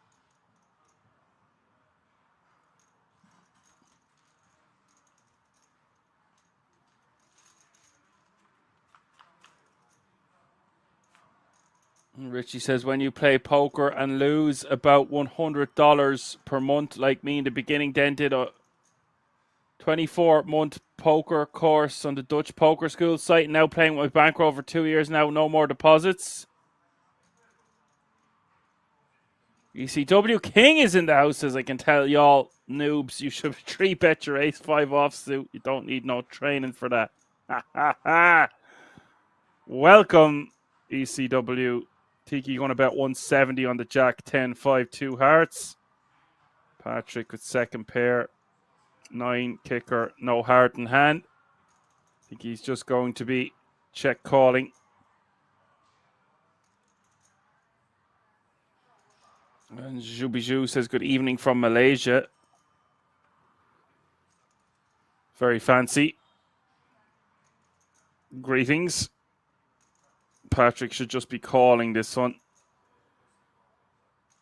Richie says, when you play poker and lose about $100 per month, like me in the beginning, then did a 24-month poker course on the Dutch Poker School site, and now playing with my bankroll for 2 years now, no more deposits. ECW King is in the house, as I can tell y'all noobs. You should 3-bet your ace-5 offsuit. You don't need no training for that. Ha ha ha. Welcome, ECW. Tiki going to bet 170 on the Jack 10, 5, 2 hearts. Patrick with second pair. 9 kicker, no heart in hand. I think he's just going to be check calling. And Zhubiju says, good evening from Malaysia. Very fancy. Greetings. Patrick should just be calling this one.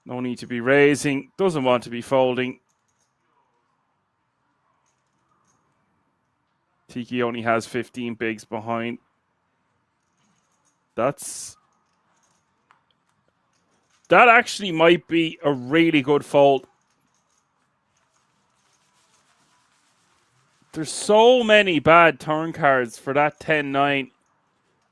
No need to be raising. Doesn't want to be folding. Tiki only has 15 bigs behind. That actually might be a really good fold. There's so many bad turn cards for that 10-9.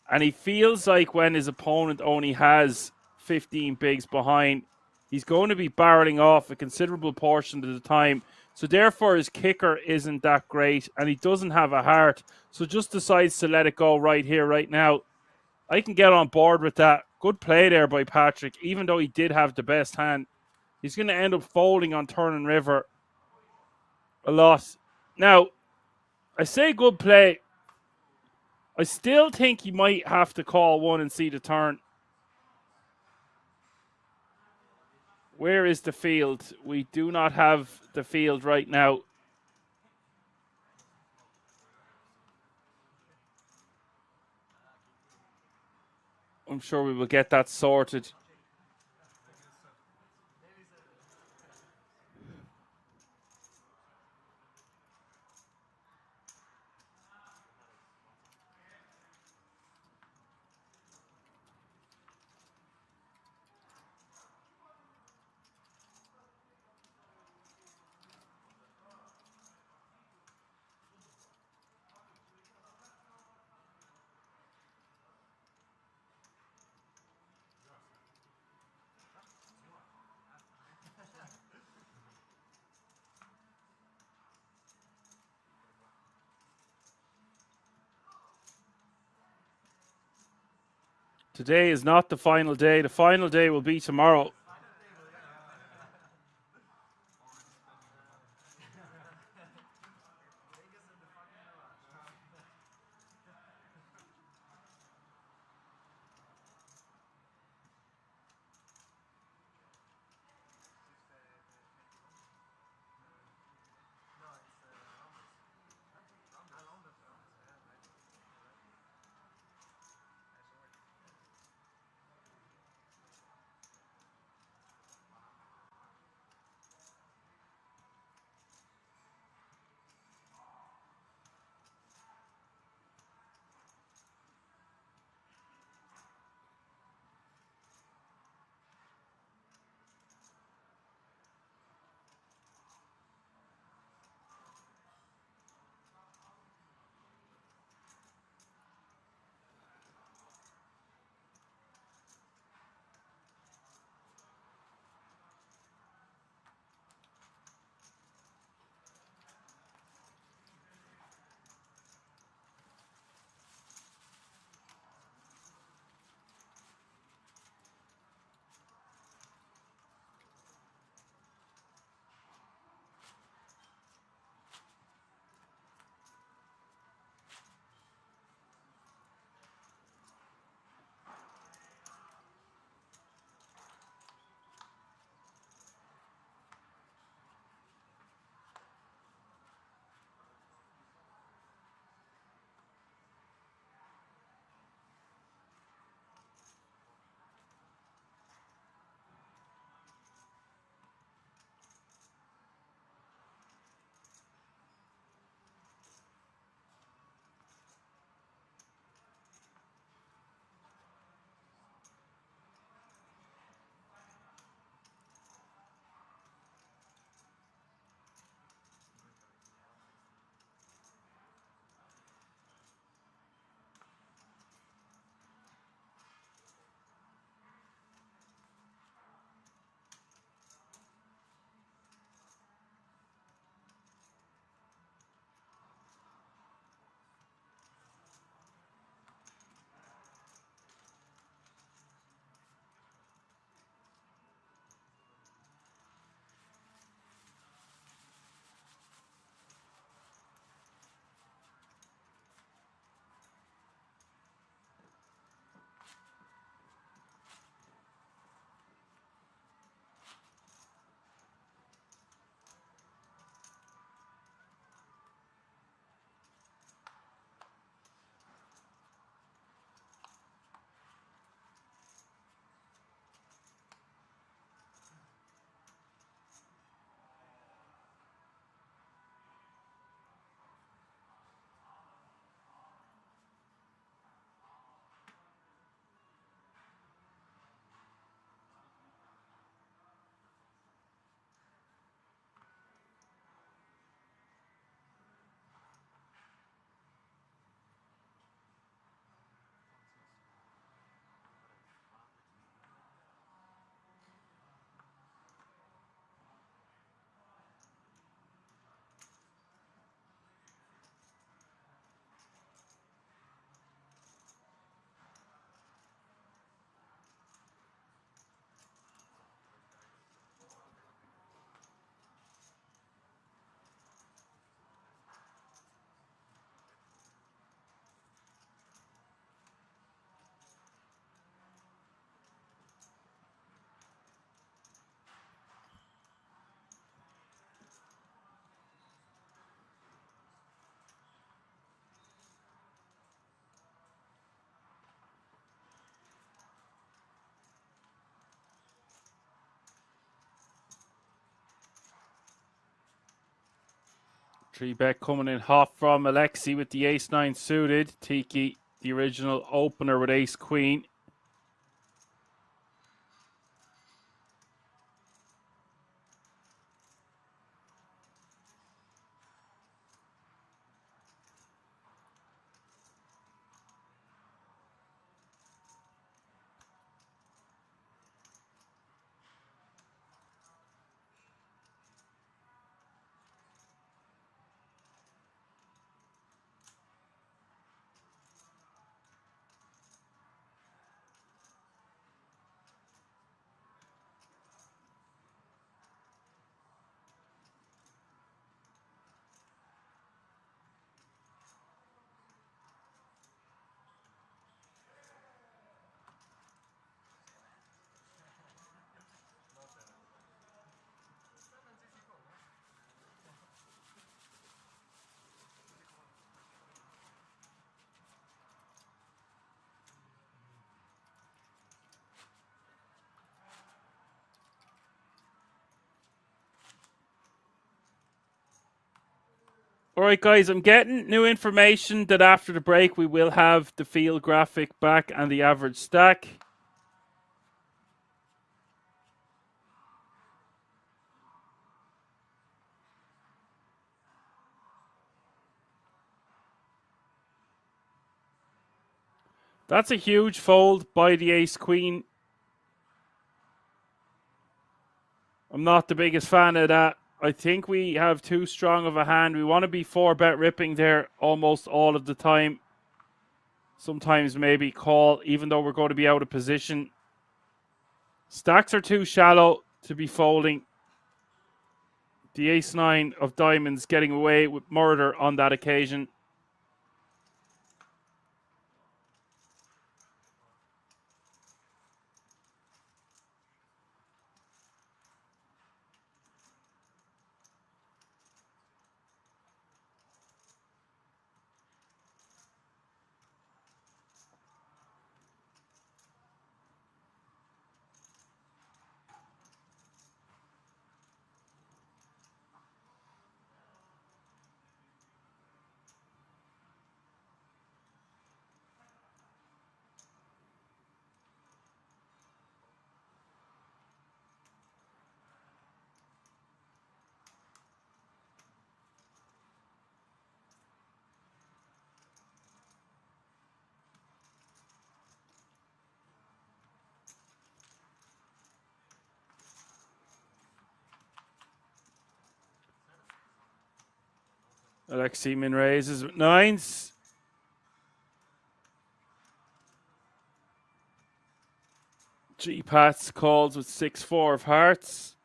And he feels like when his opponent only has 15 bigs behind, he's going to be barreling off a considerable portion of the time. So therefore his kicker isn't that great, and he doesn't have a heart. So just decides to let it go right here, right now. I can get on board with that. Good play there by Patrick, even though he did have the best hand. He's going to end up folding on turn and river a lot. Now, I say good play. I still think he might have to call one and see the turn. Where is the field? We do not have the field right now. I'm sure we will get that sorted. Today is not the final day. The final day will be tomorrow. Three bet coming in hot from Alexi with the ace-9 suited. Tiki, the original opener with ace-queen. All right, guys, I'm getting new information that after the break we will have the field graphic back and the average stack. That's a huge fold by the ace-queen. I'm not the biggest fan of that. I think we have too strong of a hand. We want to be 4-bet ripping there almost all of the time. Sometimes maybe call, even though we're going to be out of position. Stacks are too shallow to be folding. The ace-9 of diamonds getting away with murder on that occasion. Alexi min raises with 9s. G-Pats calls with 6-4 of hearts.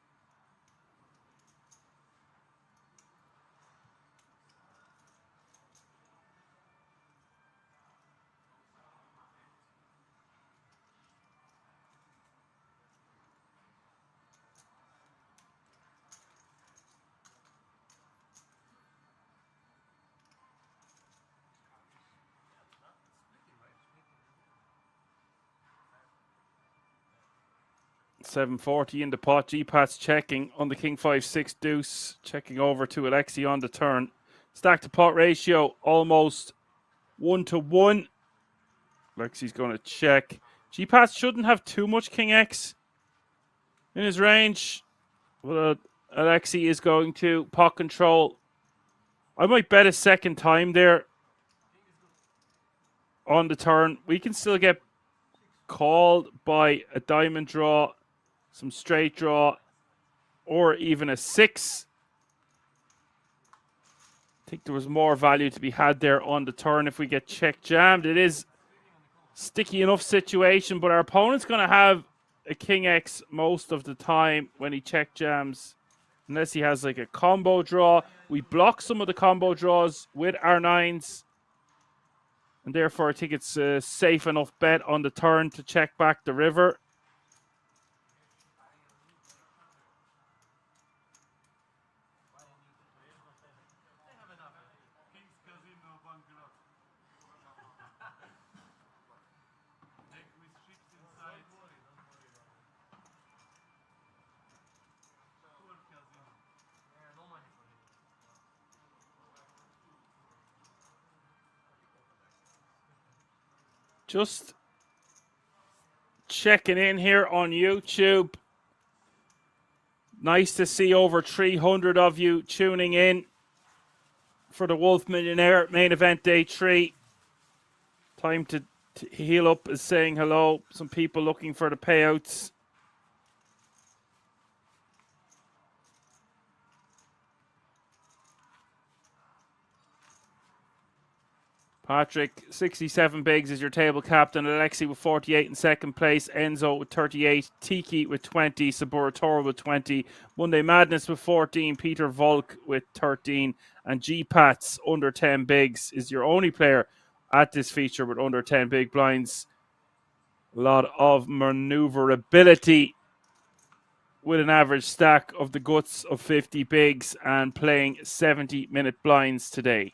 $740 in the pot. G-Pats checking on the king 5-6 deuce. Checking over to Alexi on the turn. Stack to pot ratio almost 1-1. Alexi's going to check. G-Pats shouldn't have too much king X in his range. But Alexi is going to pot control. I might bet a second time there on the turn. We can still get called by a diamond draw, some straight draw, or even a 6. I think there was more value to be had there on the turn if we get check jammed. It is sticky enough situation, but our opponent's going to have a king X most of the time when he check jams. Unless he has like a combo draw. We block some of the combo draws with our 9s. And therefore I think it's a safe enough bet on the turn to check back the river. Just checking in here on YouTube. Nice to see over 300 of you tuning in for the Wolf Millionaire main event day 3. Time to heal up is saying hello. Some people looking for the payouts. Patrick, 67 bigs is your table captain. Alexi with 48 in second place. Enzo with 38. Tiki with 20. Sabura with 20. Monday Madness with 14. Peter Volk with 13. And G-Pats under 10 bigs is your only player at this feature with under 10 big blinds. A lot of maneuverability with an average stack of the guts of 50 bigs and playing 70-minute blinds today.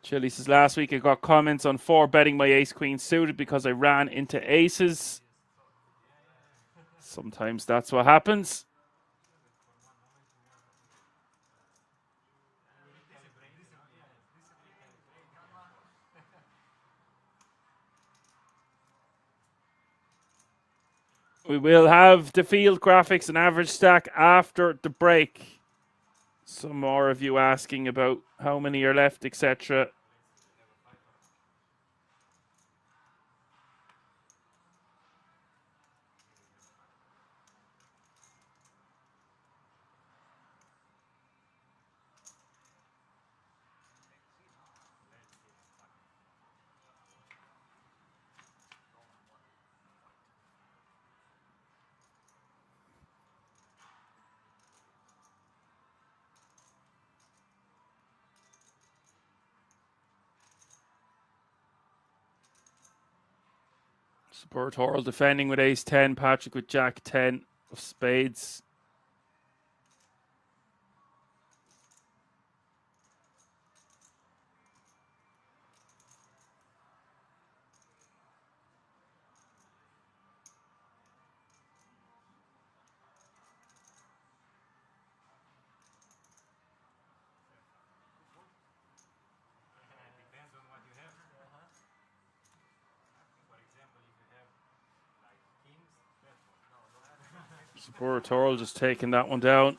Chili says, last week I got comments on 4 betting my ace-queen suited because I ran into aces. Sometimes that's what happens. We will have the field graphics and average stack after the break. Some more of you asking about how many are left, etc. Support Horrell defending with ace 10. Patrick with jack 10 of spades. Support Horrell just taking that one down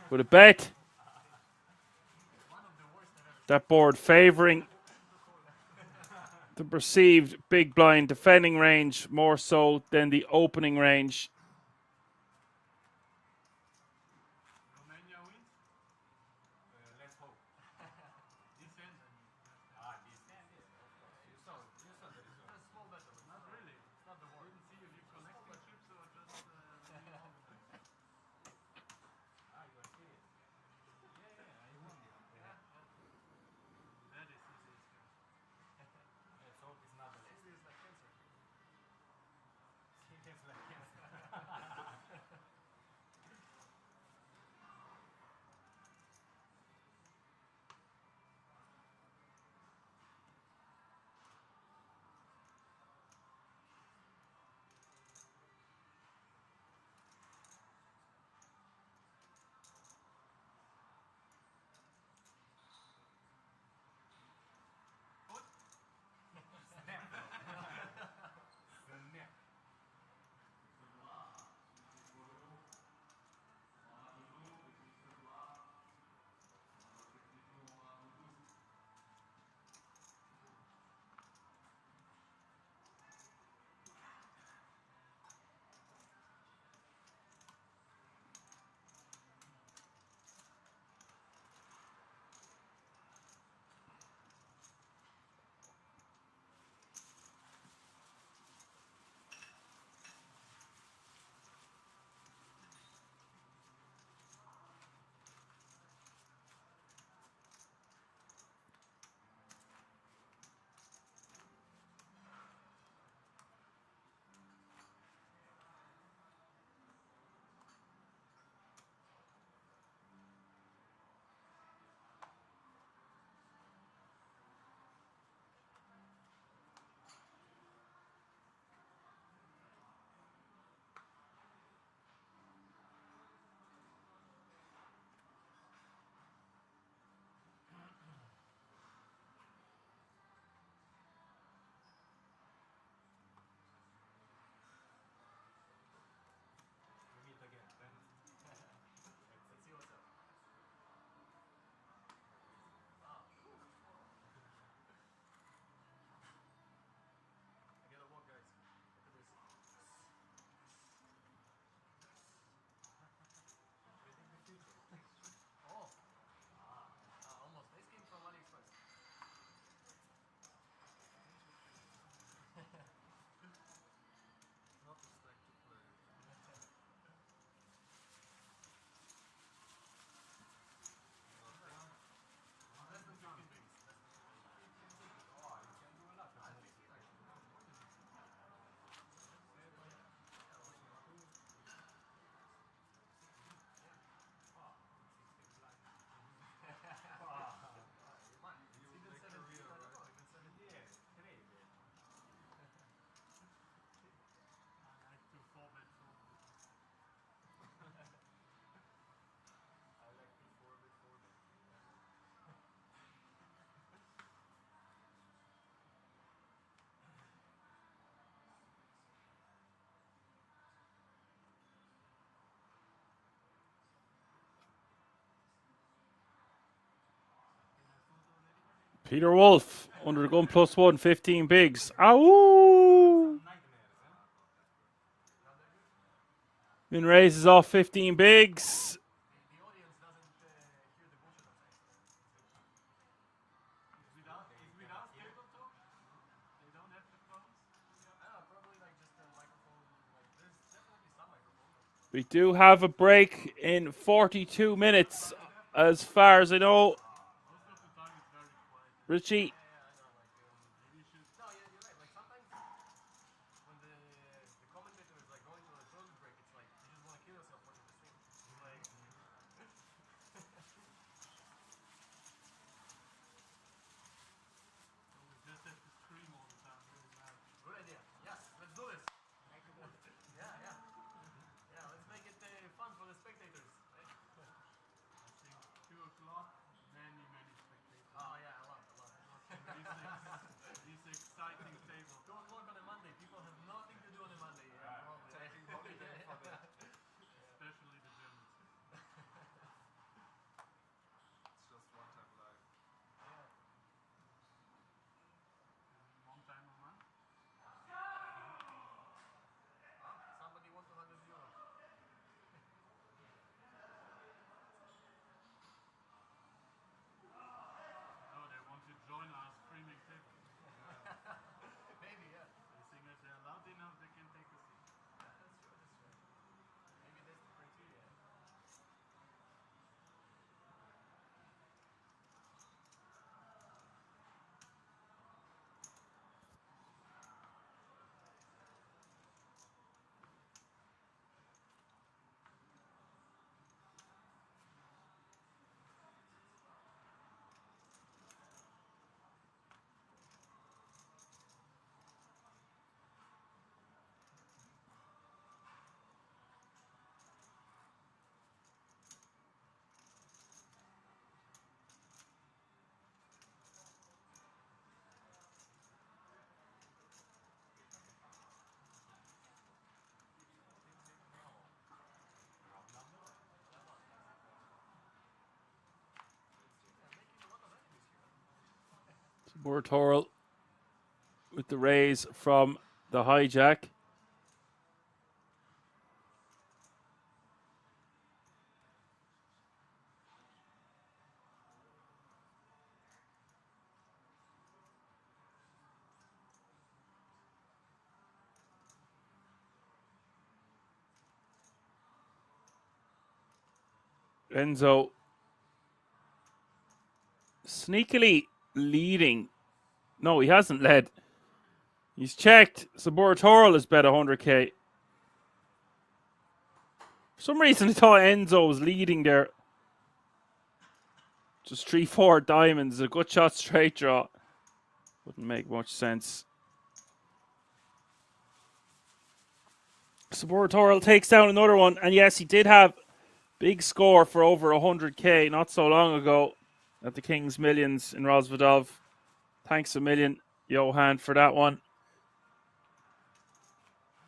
with a bet. That board favouring the perceived big blind defending range more so than the opening range. Peter Wolf under the gun +1, 15 bigs. Ow! Min raises off 15 bigs. We do have a break in 42 minutes, as far as I know. Richie. Bortoril with the raise from the hijack. Enzo sneakily leading. No, he hasn't led. He's checked. Saboratoril has bet 100k. For some reason, I thought Enzo was leading there. Just 3-4 diamonds. A good shot straight draw. Wouldn't make much sense. Saboratoril takes down another one. And yes, he did have big score for over 100k not so long ago at the King's Millions in Rosvadov. Thanks a million, Johan, for that one.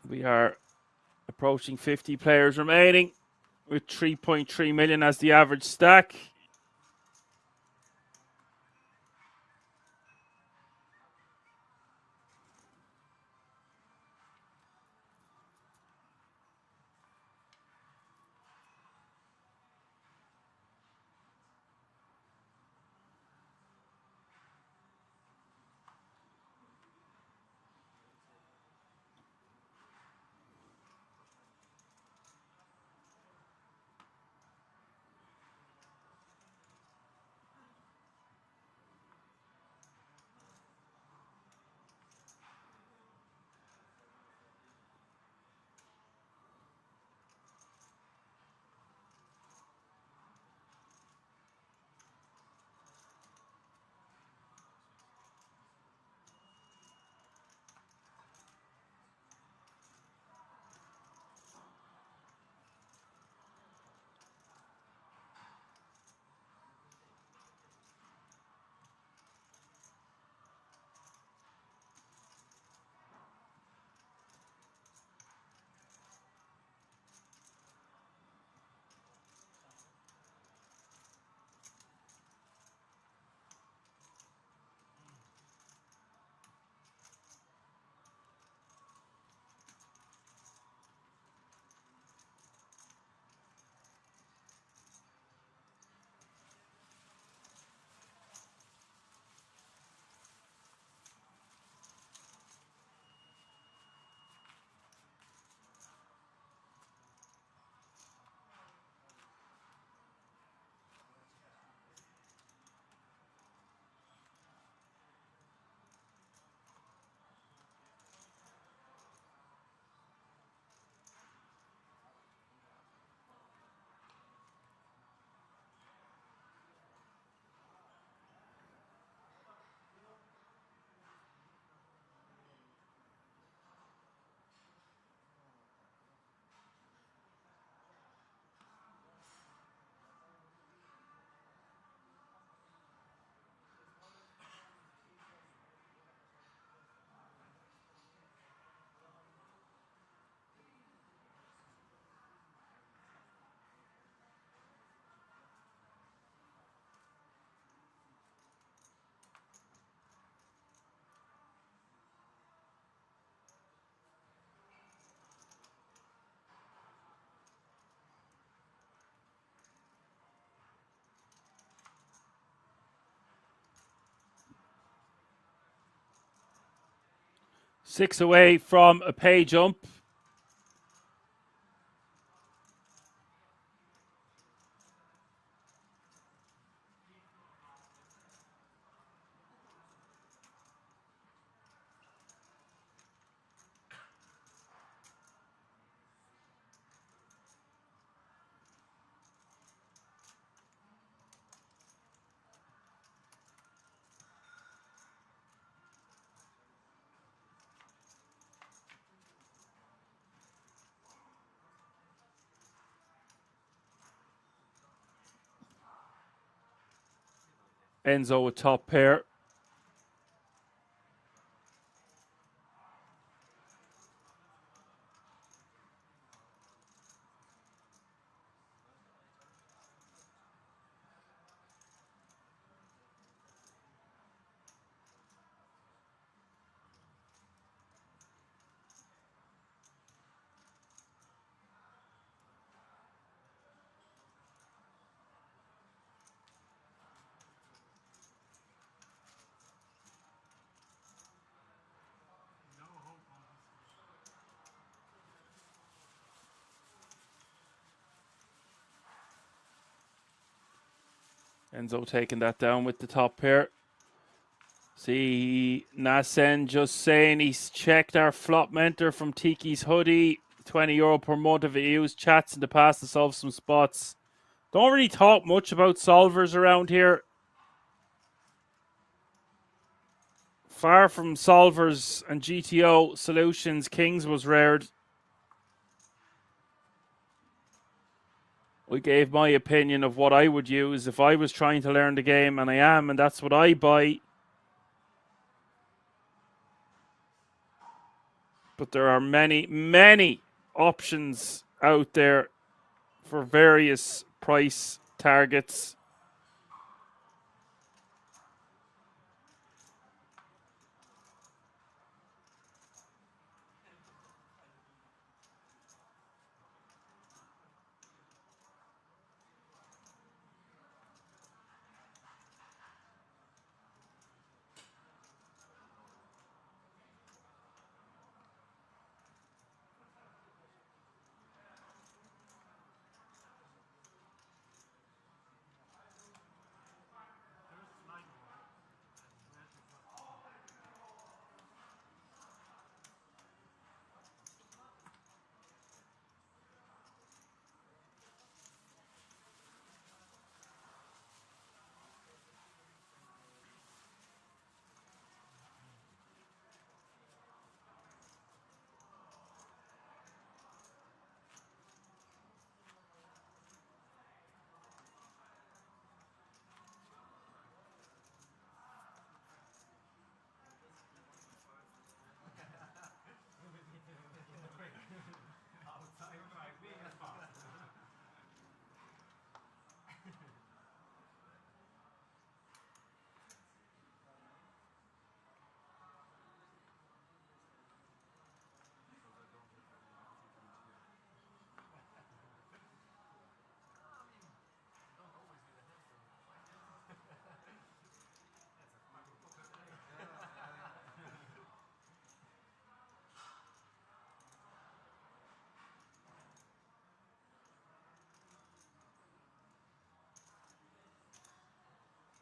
We are approaching 50 players remaining with 3.3 million as the average stack. 6 away from a pay jump. Enzo with top pair. Enzo taking that down with the top pair. See, Nasen just saying he's checked our flop mentor from Tiki's hoodie. €20 per month if he used chats in the past to solve some spots. Don't really talk much about solvers around here. Far from solvers and GTO solutions, Kings was rared. I gave my opinion of what I would use if I was trying to learn the game, and I am, and that's what I buy. But there are many, many options out there for various price targets.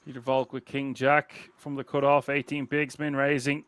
Peter Volk with King Jack from the cutoff, 18 bigs, min raising.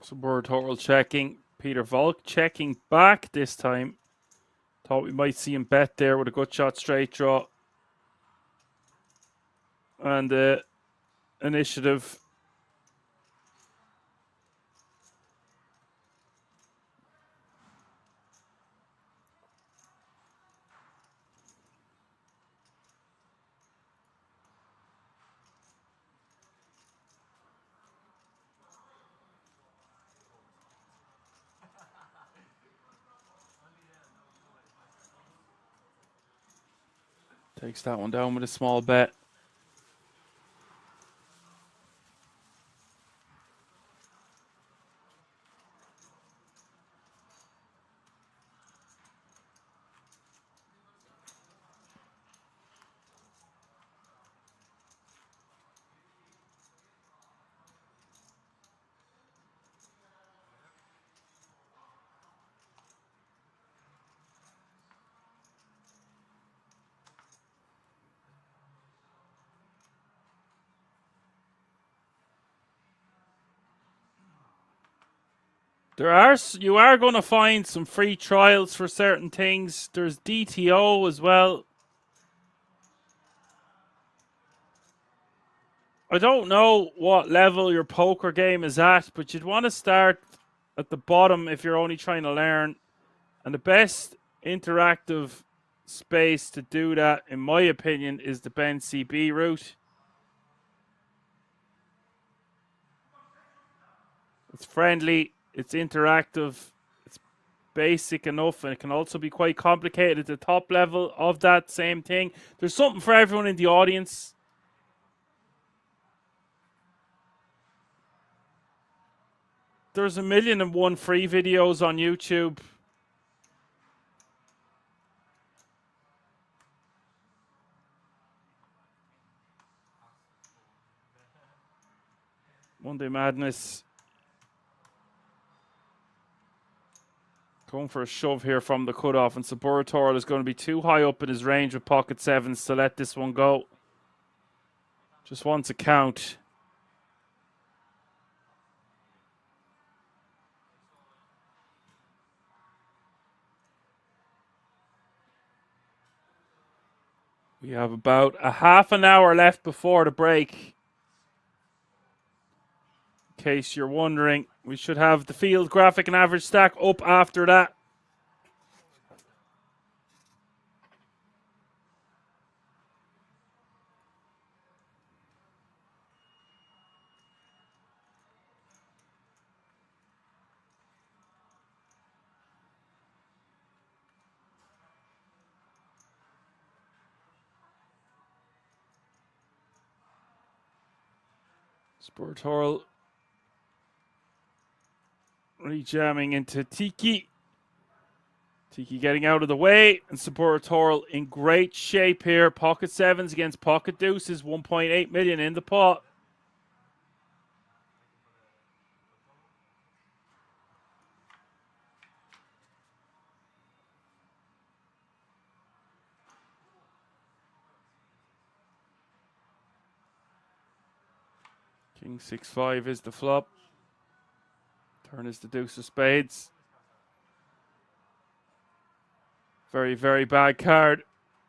So we're total checking. Peter Volk checking back this time. Thought we might see him bet there with a gut shot straight draw. And initiative. Takes that one down with a small bet. You are going to find some free trials for certain things. There's DTO as well. I don't know what level your poker game is at, but you'd want to start at the bottom if you're only trying to learn. And the best interactive space to do that, in my opinion, is the Ben CB route. It's friendly, it's interactive, it's basic enough, and it can also be quite complicated at the top level of that same thing. There's something for everyone in the audience. There's 1,000,001 free videos on YouTube. Monday Madness. Going for a shove here from the cutoff, and Saburator is going to be too high up in his range with pocket sevens to let this one go. Just wants a count. We have about a half an hour left before the break. In case you're wondering, we should have the field graphic and average stack up after that. Sportorial rejamming into Tiki. Tiki getting out of the way, and Saburatorial in great shape here. Pocket sevens against pocket deuces, 1.8 million in the pot. King 6-5 is the flop. Turn is the deuce of spades. Very, very bad card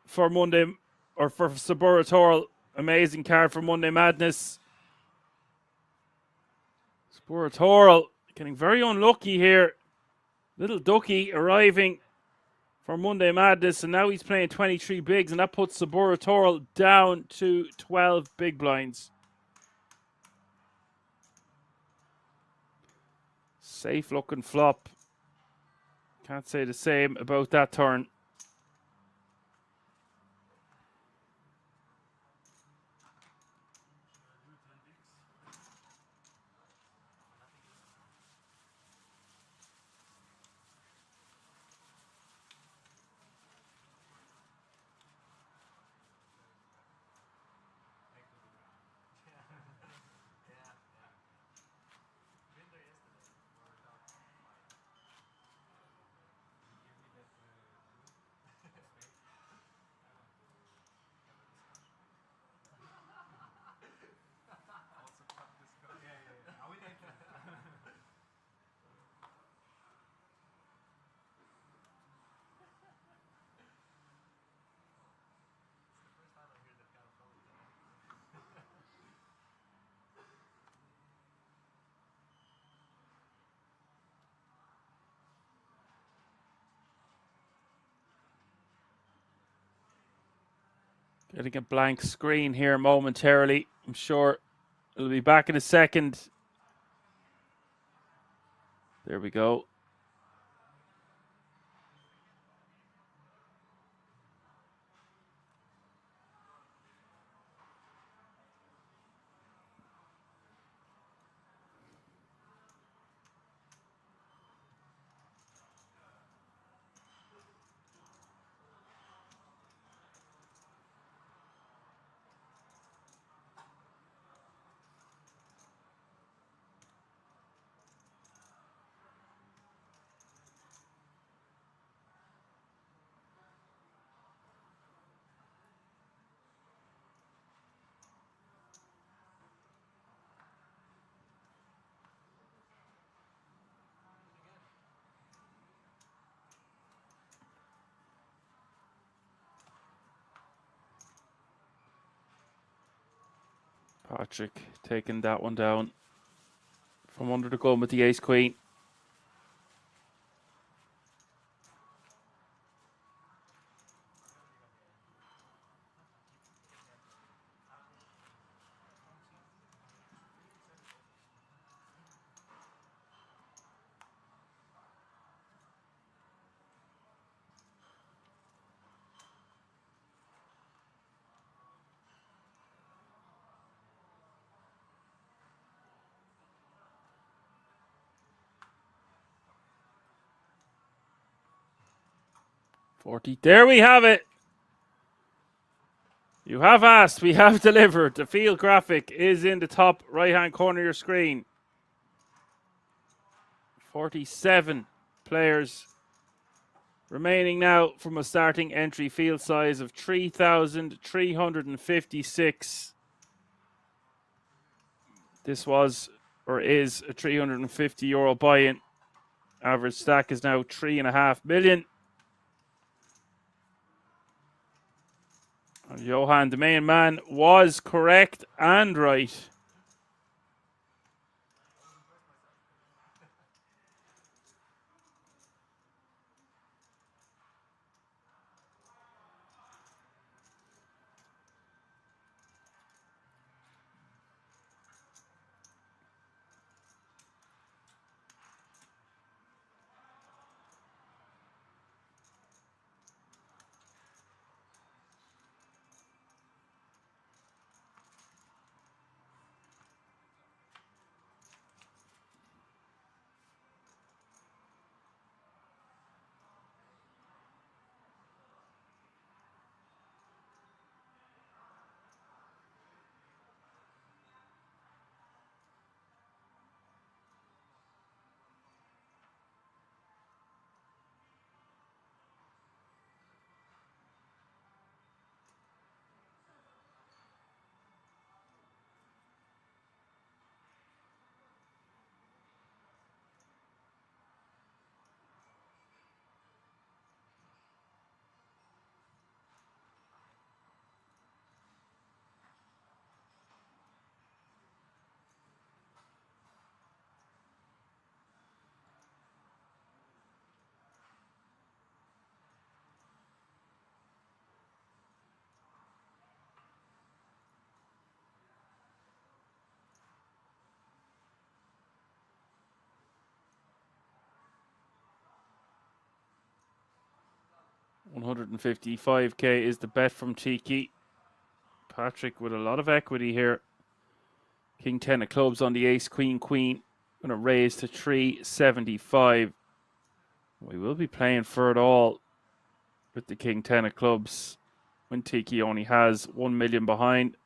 for Monday, or for Saburatorial. Amazing card for Monday Madness. Saburatorial getting very unlucky here. Little Ducky arriving for Monday Madness, and now he's playing 23 bigs, and that puts Saburatorial down to 12 big blinds. Safe looking flop. Can't say the same about that turn. Getting a blank screen here momentarily. I'm sure it'll be back in a second. There we go. Patrick taking that one down from under the gun with the ace queen. There we have it. You have asked, we have delivered. The field graphic is in the top right-hand corner of your screen. 47 players remaining now from a starting entry field size of 3,356. This was, or is, a €350 buy-in. Average stack is now 3.5 million. And Johan, the main man, was correct and right. $155K is the bet from Tiki. Patrick with a lot of equity here. King 10 of clubs on the ace, queen, queen. Going to raise to 375. We will be playing for it all with the King 10 of clubs when Tiki only has 1 million behind.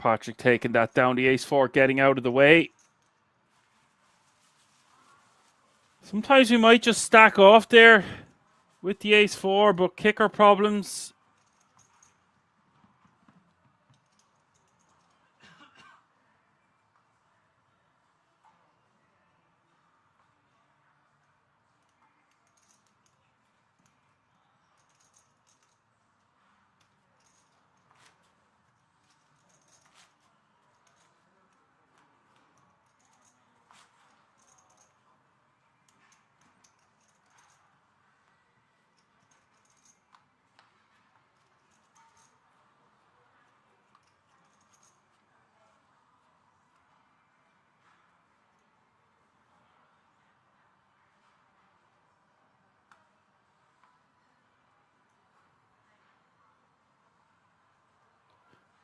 Patrick taking that down. The ace-4 getting out of the way. Sometimes we might just stack off there with the ace-4, but kicker problems.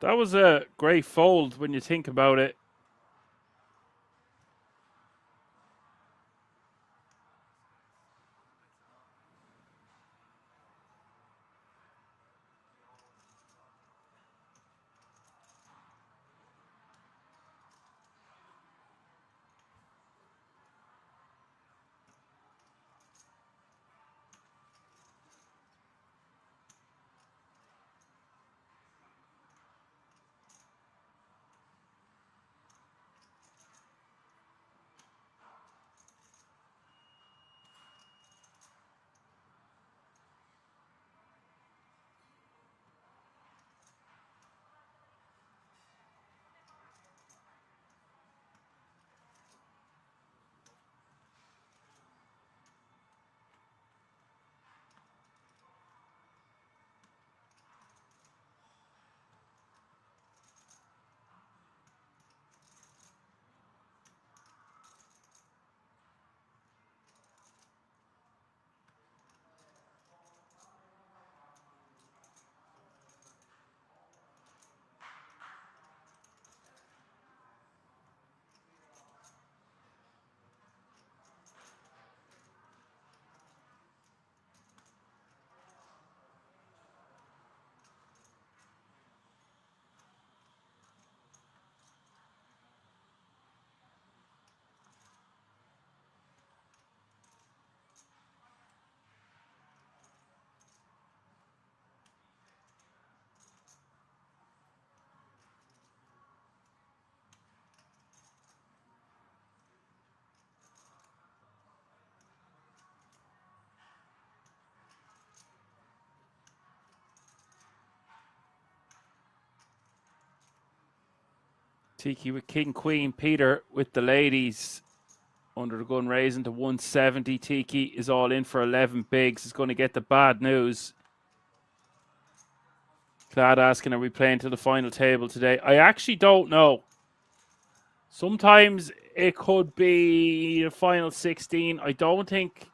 That was a great fold when you think about it. Tiki with King Queen. Peter with the ladies. Under the gun raising to 170. Tiki is all in for 11 bigs. Is going to get the bad news. Clad asking, are we playing to the final table today? I actually don't know. Sometimes it could be the final 16. I don't think.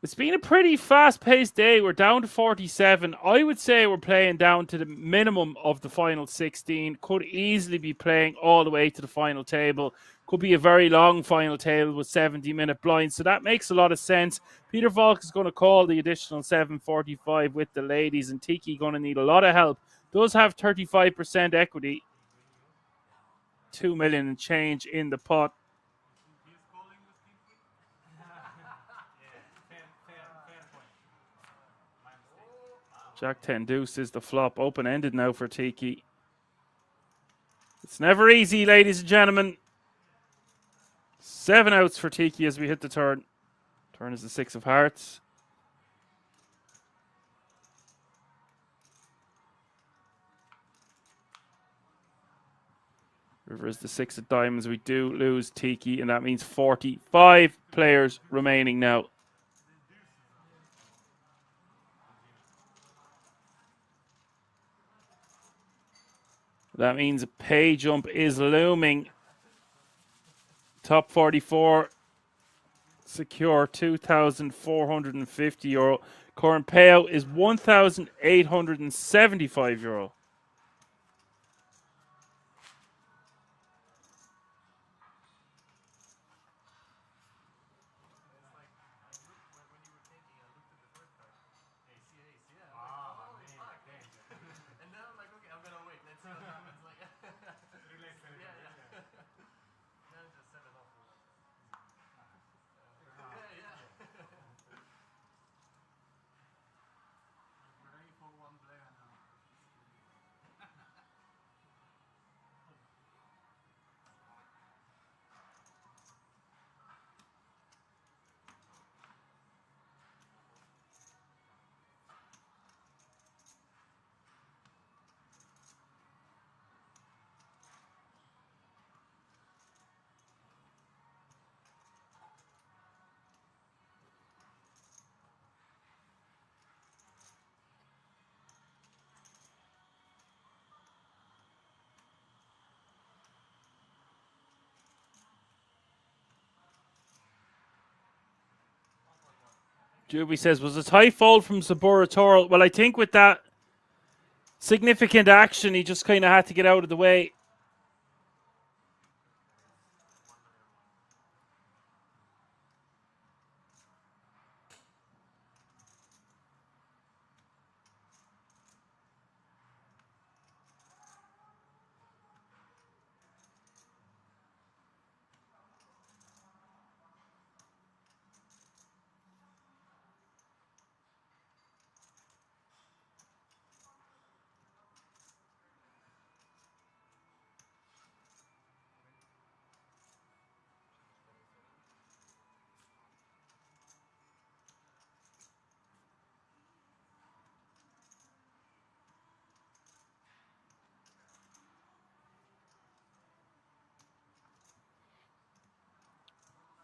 It's been a pretty fast-paced day. We're down to 47. I would say we're playing down to the minimum of the final 16. Could easily be playing all the way to the final table. Could be a very long final table with 70-minute blinds. So that makes a lot of sense. Peter Falk is going to call the additional 745 with the ladies. And Tiki going to need a lot of help. Does have 35% equity. 2 million and change in the pot. Jack 10 deuce is the flop. Open-ended now for Tiki. It's never easy, ladies and gentlemen. 7 outs for Tiki as we hit the turn. Turn is the 6 of hearts. River is the 6 of diamonds. We do lose Tiki, and that means 45 players remaining now. That means a pay jump is looming. Top 44 secure €2,450. Current payout is €1,875. Juby says, was a tie fold from Sabura Toro? Well, I think with that significant action, he just kind of had to get out of the way.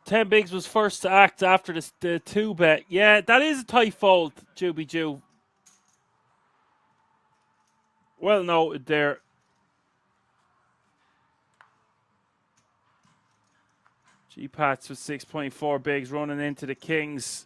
Ten Bigs was first to act after the 2-bet. Yeah, that is a tight fold, Juby Jew. Well noted there. G-Pats with 6.4 bigs running into the Kings.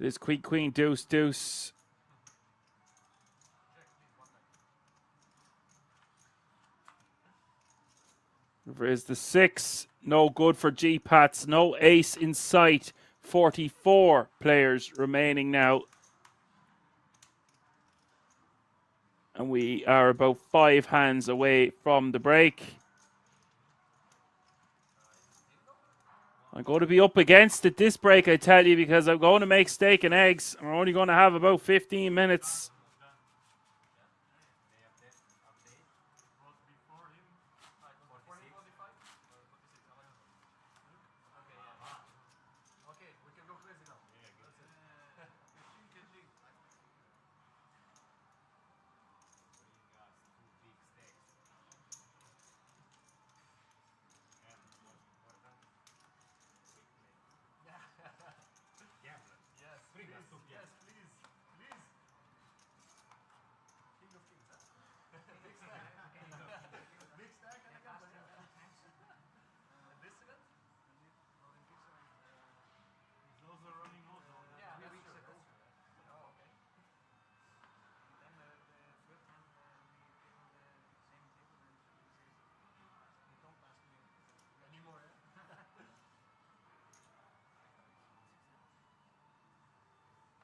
It is Queen, Queen, Deuce, Deuce. There is the 6. No good for G-Pats. No ace in sight. 44 players remaining now. And we are about 5 hands away from the break. I'm going to be up against it this break, I tell you, because I'm going to make steak and eggs. I'm only going to have about 15 minutes.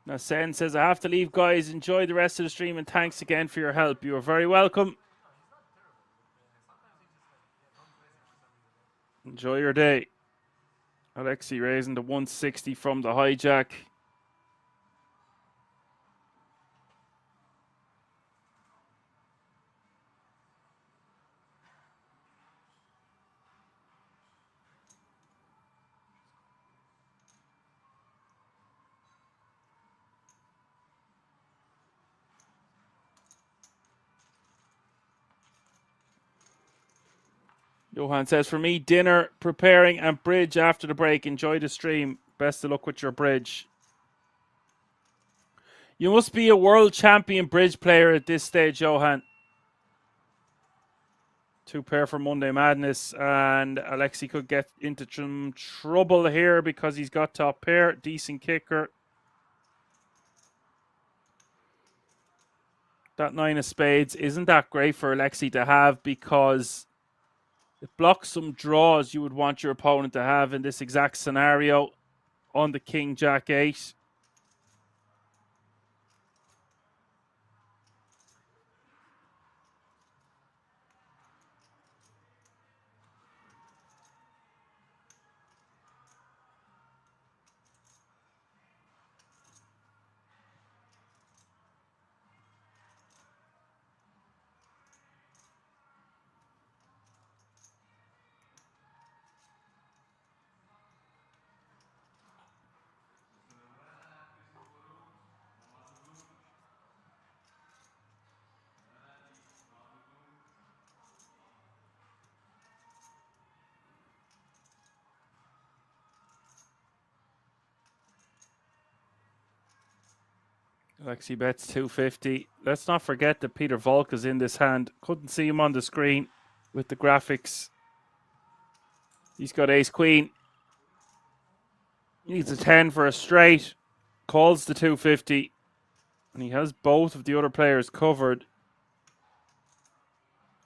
Now, Sen says, I have to leave, guys. Enjoy the rest of the stream, and thanks again for your help. You are very welcome. Enjoy your day. Alexi raising the 160 from the hijack. Johan says, for me, dinner, preparing, and bridge after the break. Enjoy the stream. Best of luck with your bridge. You must be a world champion bridge player at this stage, Johan. 2 pair for Monday Madness. And Alexi could get into some trouble here because he's got top pair. Decent kicker. That 9 of spades isn't that great for Alexi to have because it blocks some draws you would want your opponent to have in this exact scenario on the King Jack 8. Alexi bets 250. Let's not forget that Peter Volk is in this hand. Couldn't see him on the screen with the graphics. He's got ace queen. Needs a 10 for a straight. Calls the 250. And he has both of the other players covered.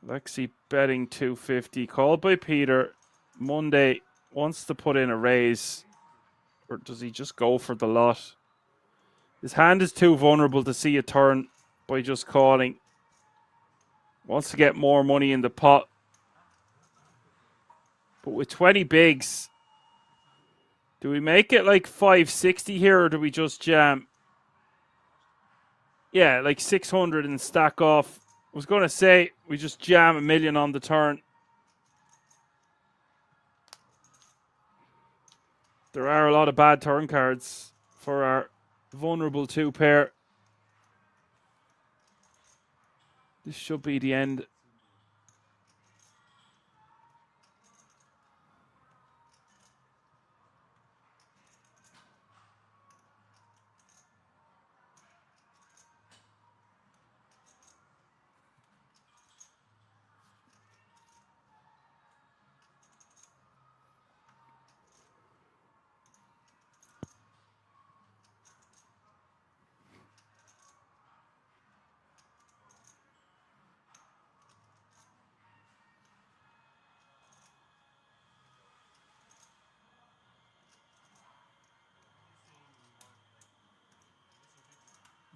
Alexi betting 250. Called by Peter. Monday wants to put in a raise. Or does he just go for the lot? His hand is too vulnerable to see a turn by just calling. Wants to get more money in the pot. But with 20 bigs, do we make it like 560 here or do we just jam? Yeah, like 600 and stack off. I was going to say we just jam a million on the turn. There are a lot of bad turn cards for our vulnerable two pair. This should be the end.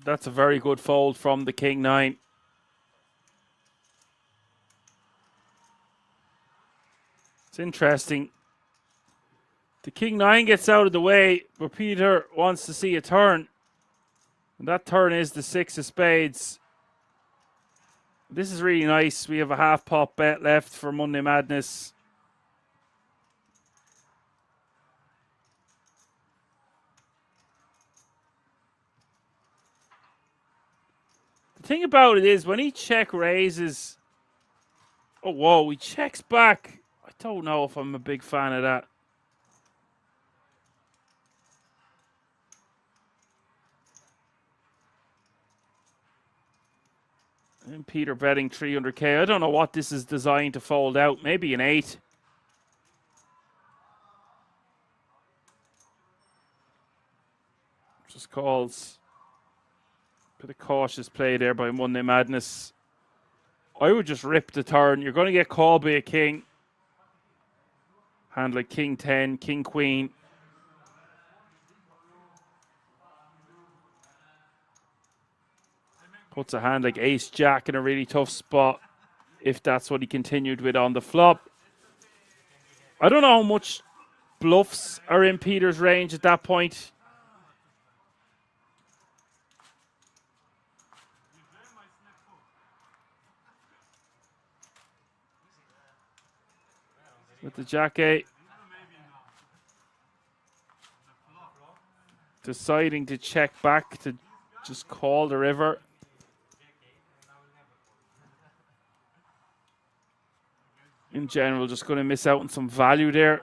That's a very good fold from the King 9. It's interesting. The King 9 gets out of the way, but Peter wants to see a turn. And that turn is the 6 of spades. This is really nice. We have a half pot bet left for Monday Madness. The thing about it is when he check raises. Oh, whoa, he checks back. I don't know if I'm a big fan of that. And Peter betting 300k. I don't know what this is designed to fold out. Maybe an 8. Just calls. Bit of cautious play there by Monday Madness. I would just rip the turn. You're going to get called by a king. Hand like King 10, King Queen. Puts a hand like Ace Jack in a really tough spot if that's what he continued with on the flop. I don't know how much bluffs are in Peter's range at that point. With the Jack 8. Deciding to check back to just call the river. In general, just going to miss out on some value there.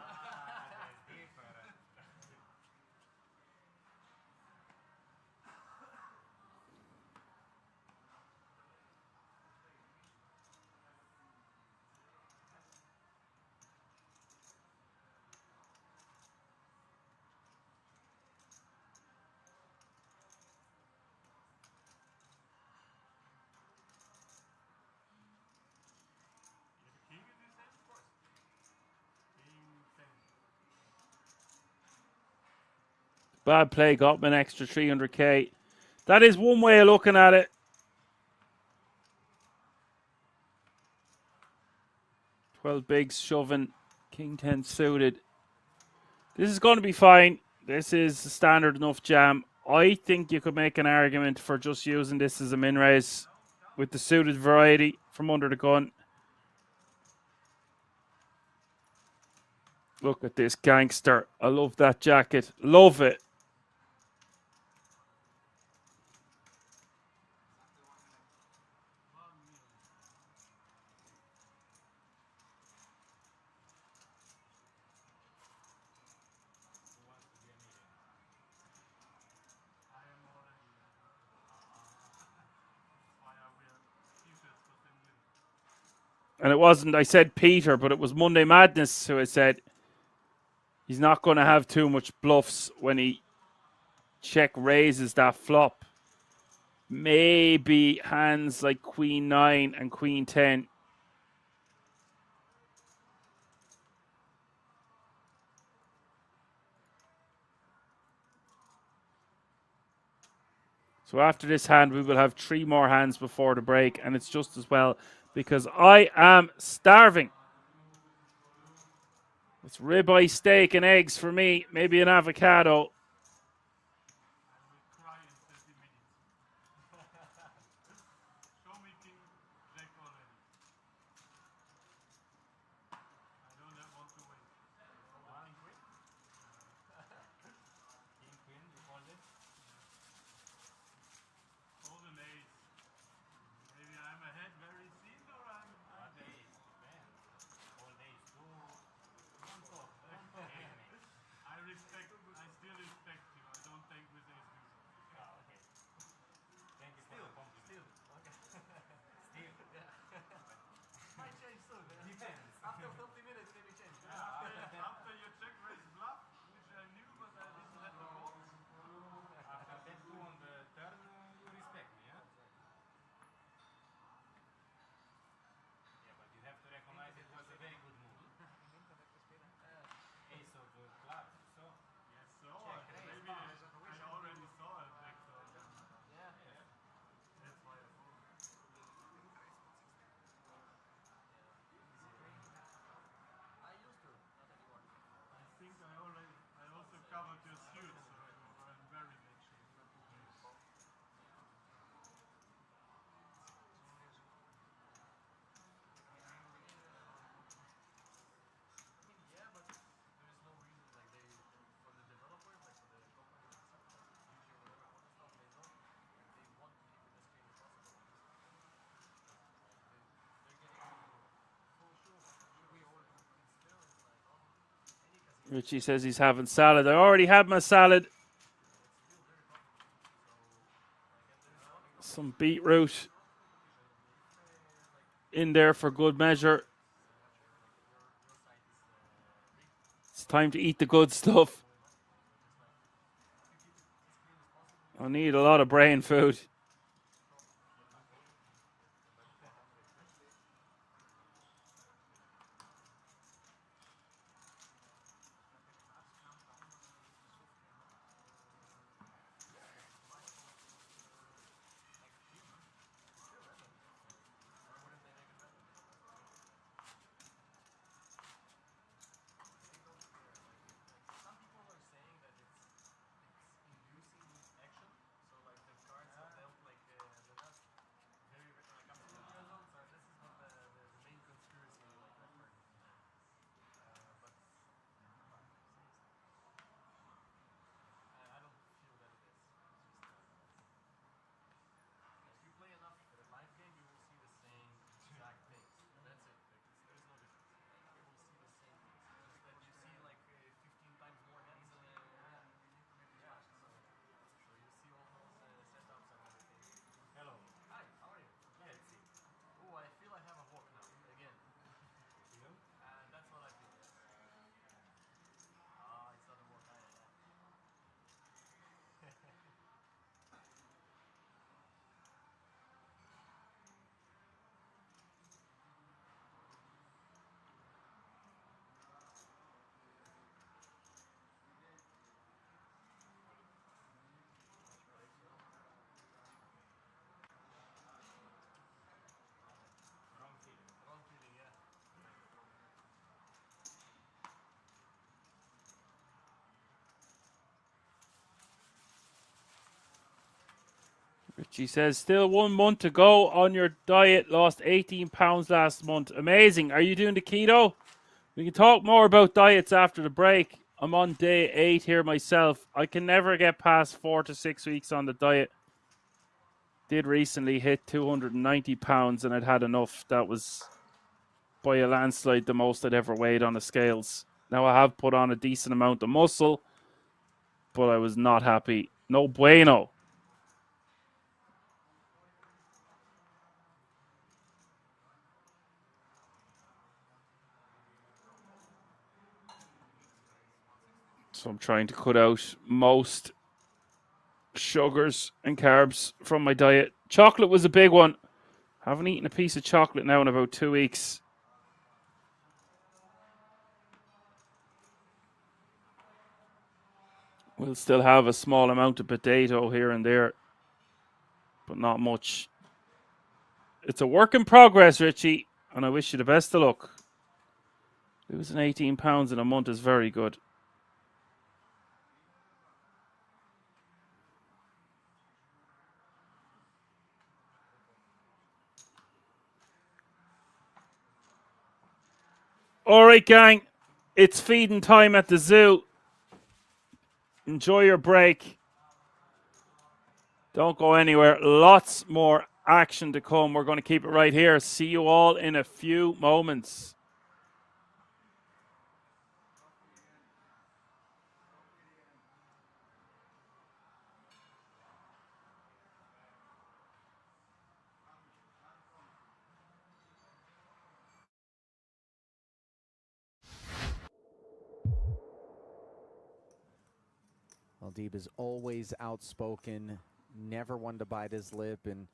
Bad play got me an extra 300k. That is one way of looking at it. Twelve bigs shoving, King 10 suited. This is going to be fine. This is a standard enough jam. I think you could make an argument for just using this as a min raise with the suited variety from under the gun. Look at this gangster. I love that jacket. Love it. And it wasn't, I said Peter, but it was Monday Madness who I said he's not going to have too much bluffs when he check raises that flop. Maybe hands like Queen 9 and Queen 10. So after this hand, we will have 3 more hands before the break, and it's just as well because I am starving. It's ribeye steak and eggs for me, maybe an avocado. Richie says he's having salad. I already had my salad. Some beetroot in there for good measure. It's time to eat the good stuff. I need a lot of brain food. Richie says, still 1 month to go on your diet. Lost 18 pounds last month. Amazing. Are you doing the keto? We can talk more about diets after the break. I'm on day 8 here myself. I can never get past 4 to 6 weeks on the diet. Did recently hit 290 pounds and I'd had enough. That was by a landslide the most I'd ever weighed on the scales. Now I have put on a decent amount of muscle, but I was not happy. No bueno. So I'm trying to cut out most sugars and carbs from my diet. Chocolate was a big one. Haven't eaten a piece of chocolate now in about 2 weeks. We'll still have a small amount of potato here and there, but not much. It's a work in progress, Richie, and I wish you the best of luck. Losing 18 pounds in a month is very good. All right, gang. It's feeding time at the zoo. Enjoy your break. Don't go anywhere. Lots more action to come. We're going to keep it right here. See you all in a few moments. Deeb is always outspoken, never one to bite his lip, and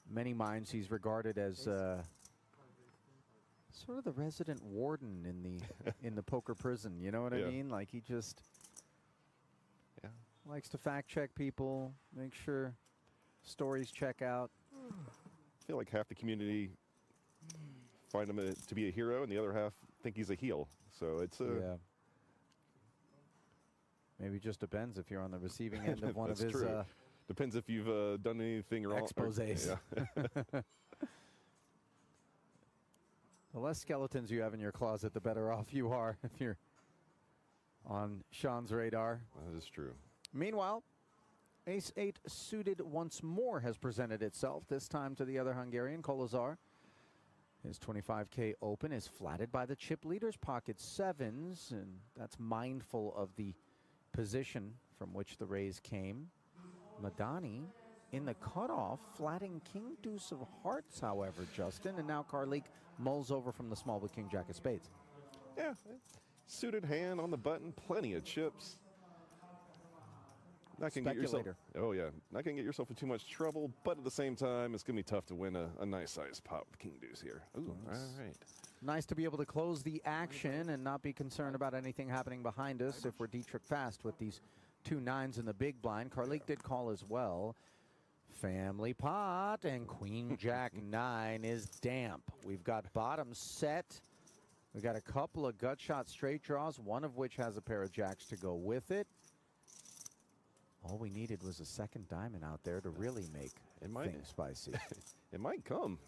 many minds he's regarded as sort of the resident warden in the poker prison. You know what I mean? Like he just likes to fact check people, make sure stories check out. I feel like half the community find him to be a hero, and the other half think he's a heel. So it's maybe it just depends if you're on the receiving end of one of his. Depends if you've done anything wrong. Exposés. The less skeletons you have in your closet, the better off you are if you're on Sean's radar. That is true. Meanwhile, Ace-8 suited once more has presented itself, this time to the other Hungarian, Kolozar. His 25K open is flatted by the chip leaders, pocket sevens, and that's mindful of the position from which the raise came. Madani in the cutoff, flatting King Deuce of Hearts, however, Justin, and now Karlik mulls over from the small with King Jack of Spades. Yeah, suited hand on the button, plenty of chips. Not gonna get yourself. Oh yeah, not gonna get yourself in too much trouble, but at the same time, it's gonna be tough to win a nice sized pot with King Deuce here. Ooh, all right. Nice to be able to close the action and not be concerned about anything happening behind us if we're Dietrich fast with these 2 9s in the big blind. Karlik did call as well. Family pot, and Queen Jack 9 is damp. We've got bottom set. We've got a couple of gut shot straight draws, one of which has a pair of jacks to go with it. All we needed was a second diamond out there to really make things spicy. It might come.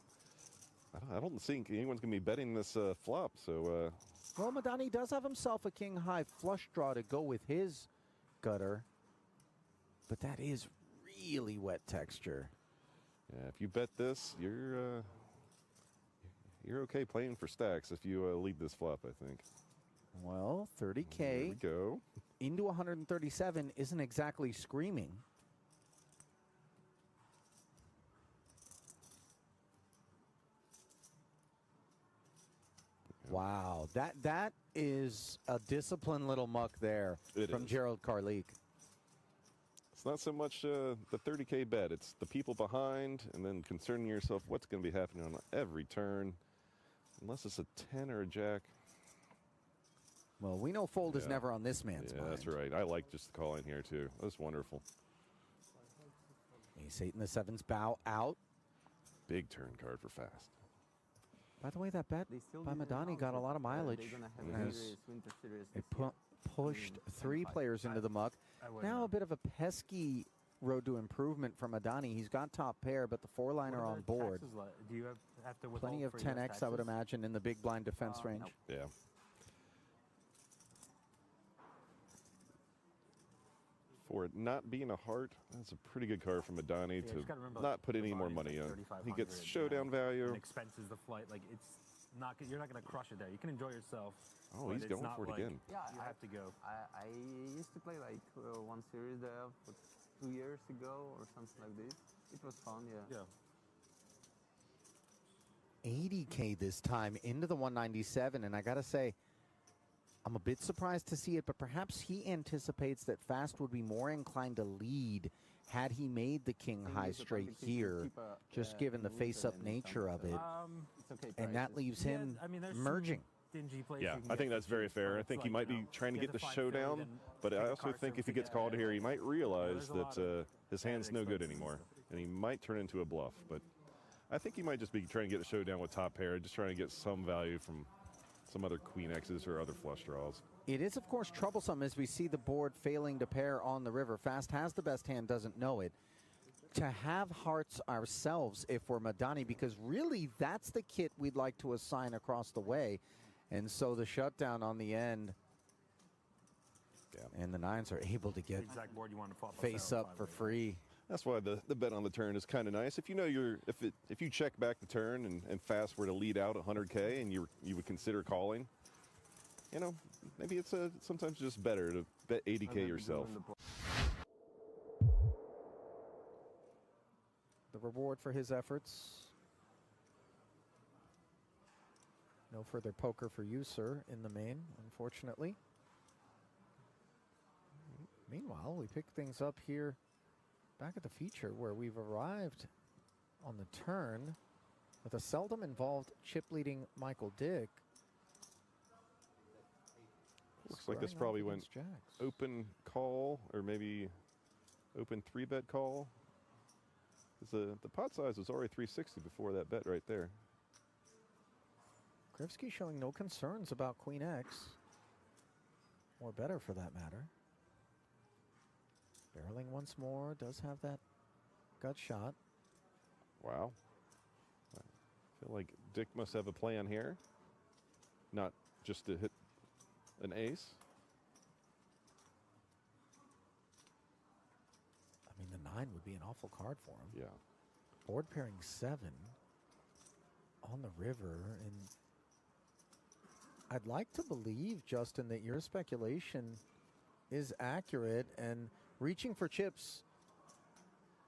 I don't think anyone's going to be betting this flop, so... Well, Madani does have himself a king-high flush draw to go with his gutter, but that is really wet texture. Yeah, if you bet this, you're okay playing for stacks if you lead this flop, I think. Well, 30K there we go. Into 137 isn't exactly screaming. Wow, that is a disciplined little muck there from Gerald Karlik. It's not so much the 30K bet, it's the people behind, and then concerning yourself what's going to be happening on every turn. Unless it's a 10 or a jack. Well, we know fold is never on this man's mind. Yeah, that's right. I like just the call in here, too. That's wonderful. Ace-8 and the 7s bow out. Big turn card for fast. By the way, that bet by Madani got a lot of mileage. It pushed 3 players into the muck. Now a bit of a pesky road to improvement from Madani. He's got top pair, but the 4-liner on board. Do you have to Plenty of 10x, I would imagine, in the big blind defense range. Yeah. For it not being a heart, that's a pretty good card from Madani to not put any more money on. He gets showdown value. And expenses the flight. Like it's not. You're not going to crush it there. You can enjoy yourself. Oh, he's going for it again. Yeah, you have to go. I used to play like one series there 2 years ago or something like this. It was fun, yeah. 80K this time into the 197, and I gotta say, I'm a bit surprised to see it, but perhaps he anticipates that Fast would be more inclined to lead had he made the king high straight here, just given the face-up nature of it. And that leaves him merging. Yeah, I think that's very fair. I think he might be trying to get the showdown, but I also think if he gets called here, he might realize that his hand's no good anymore, and he might turn into a bluff. But I think he might just be trying to get the showdown with top pair, just trying to get some value from some other queen X's or other flush draws. It is, of course, troublesome as we see the board failing to pair on the river. Fast has the best hand, doesn't know it. To have hearts ourselves if we're Madani, because really that's the kit we'd like to assign across the way. And so the shutdown on the end, and the nines are able to get face up for free. That's why the bet on the turn is kind of nice. If you know if you check back the turn and Fast were to lead out 100K and you would consider calling, you know, maybe it's sometimes just better to bet 80K yourself. The reward for his efforts. No further poker for you, sir, in the main, unfortunately. Meanwhile, we pick things up here back at the feature where we've arrived on the turn with a seldom involved chip leading Michael Dick. Looks like this probably went open call or maybe open 3-bet call. The pot size was already 360 before that bet right there. Krivsky showing no concerns about Queen X, or better for that matter. Barreling once more, does have that gut shot. Wow. I feel like Dick must have a plan here. Not just to hit an ace. I mean, the 9 would be an awful card for him. Yeah. Board pairing 7 on the river, and I'd like to believe, Justin, that your speculation is accurate, and reaching for chips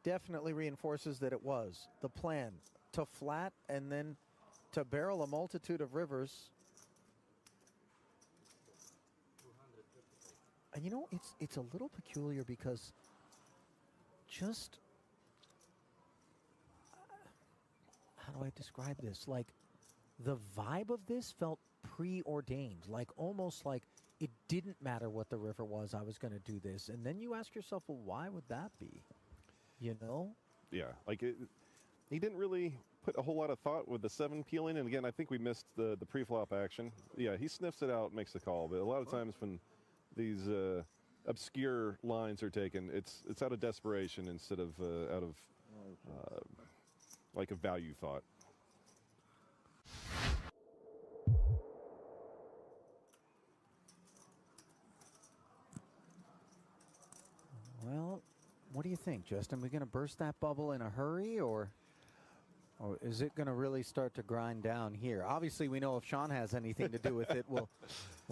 definitely reinforces that it was the plan to flat and then to barrel a multitude of rivers. And you know, it's a little peculiar because just, how do I describe this? Like, the vibe of this felt preordained, like almost like it didn't matter what the river was, I was going to do this. And then you ask yourself, well, why would that be? You know? Yeah, like he didn't really put a whole lot of thought with the 7 peeling. And again, I think we missed the pre-flop action. Yeah, he sniffs it out, makes the call. But a lot of times when these obscure lines are taken, it's out of desperation instead of out of like a value thought. Well, what do you think, Justin? Are we going to burst that bubble in a hurry, or is it going to really start to grind down here? Obviously, we know if Sean has anything to do with it, we'll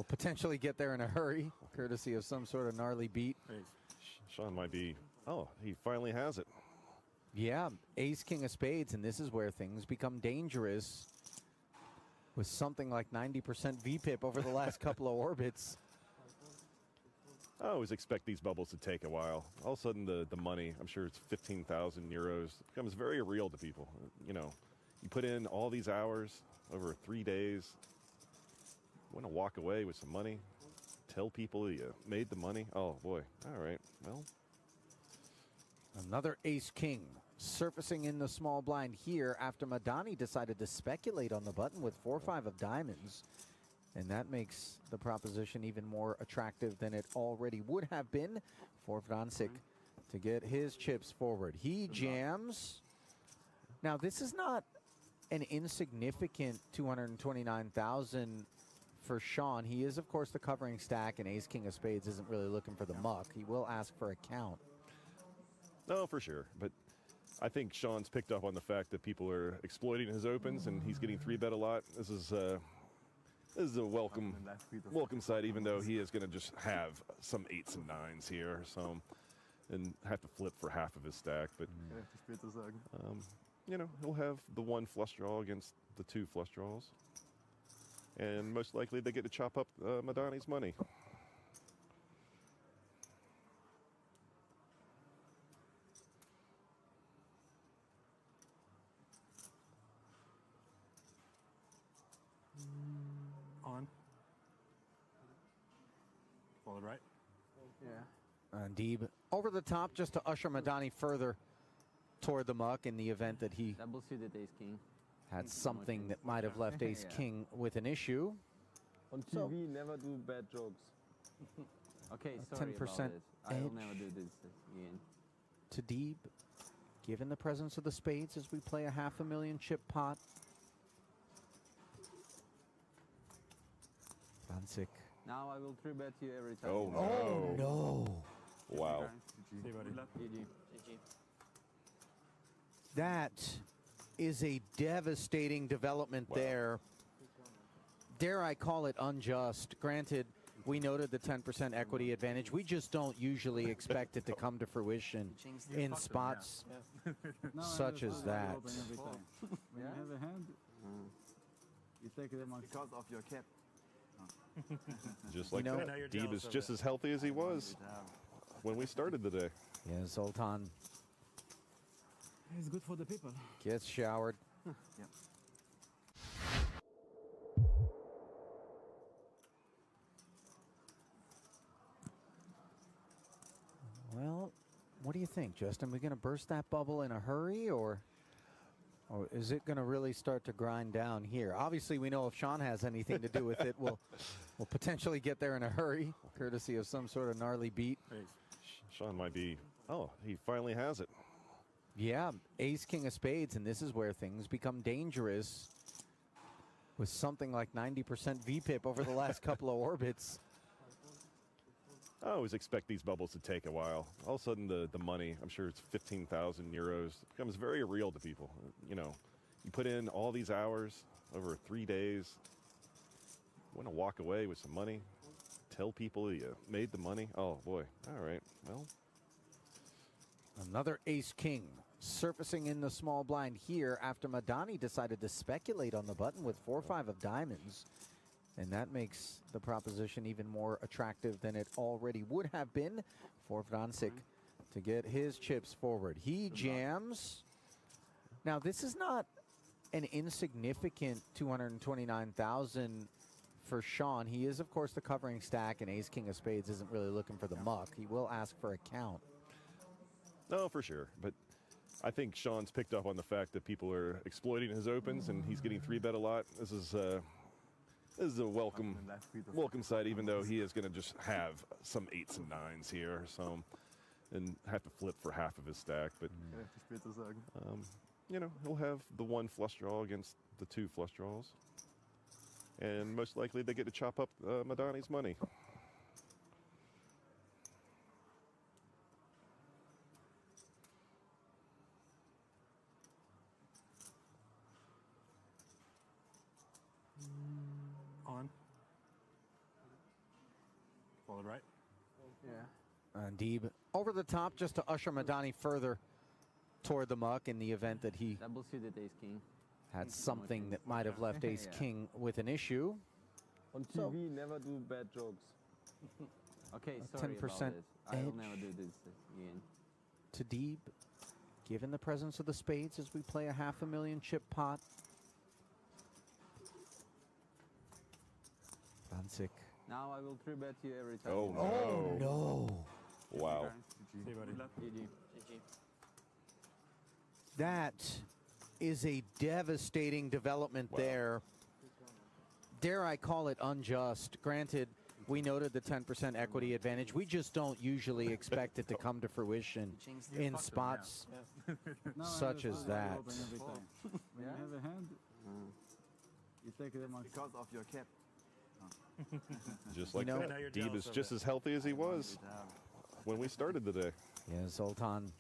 potentially get there in a hurry, courtesy of some sort of gnarly beat. Sean might be, oh, he finally has it. Yeah, ace, king of spades, and this is where things become dangerous with something like 90% VPIP over the last couple of orbits. I always expect these bubbles to take a while. All of a sudden, the money, I'm sure it's 15,000 euros, becomes very real to people. You know, you put in all these hours over 3 days, want to walk away with some money, tell people you made the money. Oh, boy. All right, well. Another ace-king surfacing in the small blind here after Madani decided to speculate on the button with 4-5 of diamonds. And that makes the proposition even more attractive than it already would have been for Vrancic to get his chips forward. He jams. Now, this is not an insignificant 229,000 for Sean. He is, of course, the covering stack, and ace, king of spades isn't really looking for the muck. He will ask for a count. No, for sure. But I think Sean's picked up on the fact that people are exploiting his opens, and he's getting 3-bet a lot. This is a welcome side, even though he is going to just have some 8s and 9s here, so, and have to flip for half of his stack. But you know, he'll have the 1 flush draw against the 2 flush draws, And most likely they get to chop up Madani's money. On. Followed right. Yeah. And Deeb over the top just to usher Madani further toward the muck in the event that he Double suited ace king. had something that might have left ace king with an issue. On TV, So- never do bad jokes. Okay, A sorry 10% about it. I will edge. never do this again. To Deeb, given the presence of the spades as we play a $500,000 chip pot. Franzik. Now I will 3-bet you every time. Oh, you no. No. Wow. See you, buddy. GG. That is a devastating development Wow. there. Dare I call it unjust? Granted, we noted the 10% equity advantage. We just don't usually expect it to come to fruition in spots such as that. When you have a hand, you take it amongst. Because of your cap. Just like You know- that. Now you're Deeb jealous is of just it. as healthy as he was when we started the day. Yeah, Zoltan It's good for the people. gets showered. Well, what do you think, Justin? We going to burst that bubble in a hurry, or is it going to really start to grind down here? Obviously, we know if Sean has anything to do with it, we'll potentially get there in a hurry, courtesy of some sort of gnarly beat. Sean might be. Oh, he finally has it. Yeah, ace, king of spades, and this is where things become dangerous with something like 90% VPIP over the last couple of orbits. I always expect these bubbles to take a while. All of a sudden, the money, I'm sure it's 15,000 euros, becomes very real to people. You know, you put in all these hours over 3 days, want to walk away with some money, tell people you made the money. Oh, boy. All right. Well, Another ace king surfacing in the small blind here after Madani decided to speculate on the button with 4-5 of diamonds. And that makes the proposition even more attractive than it already would have been for Franzik to get his chips forward. He jams. Now, this is not an insignificant 229,000 for Sean. He is, of course, the covering stack, and ace king of spades isn't really looking for the muck. He will ask for a count. no, for sure. But I think Sean's picked up on the fact that people are exploiting his opens, and he's getting 3-bet a lot. This is a welcome sight, even though he is going to just have some 8s and 9s here, so and have to flip for half of his stack. But you know, he'll have the 1 flush draw against the 2 flush draws, and most likely they get to chop up Madani's money. On. Followed right. Yeah. And Deeb over the top just to usher Madani further toward the muck in the event that he Double suited ace king. had something that might have left ace king with an issue. On TV, So- never do bad jokes. Okay, A sorry 10% about it. I will edge. never do this again. To Deeb, given the presence of the spades as we play a $500,000 chip pot. Franzik. Now I will 3-bet you every time. Oh, you no. No. Wow. See you, buddy. GG. That is a devastating development Wow. there. Dare I call it unjust? Granted, we noted the 10% equity advantage. We just don't usually expect it to come to fruition in spots such as that. When you have a hand, you take it amongst. Because of your cap. Just like know- that. Now you're Deeb jealous is of just it. as healthy as he was when we started the day. Yeah, Zoltan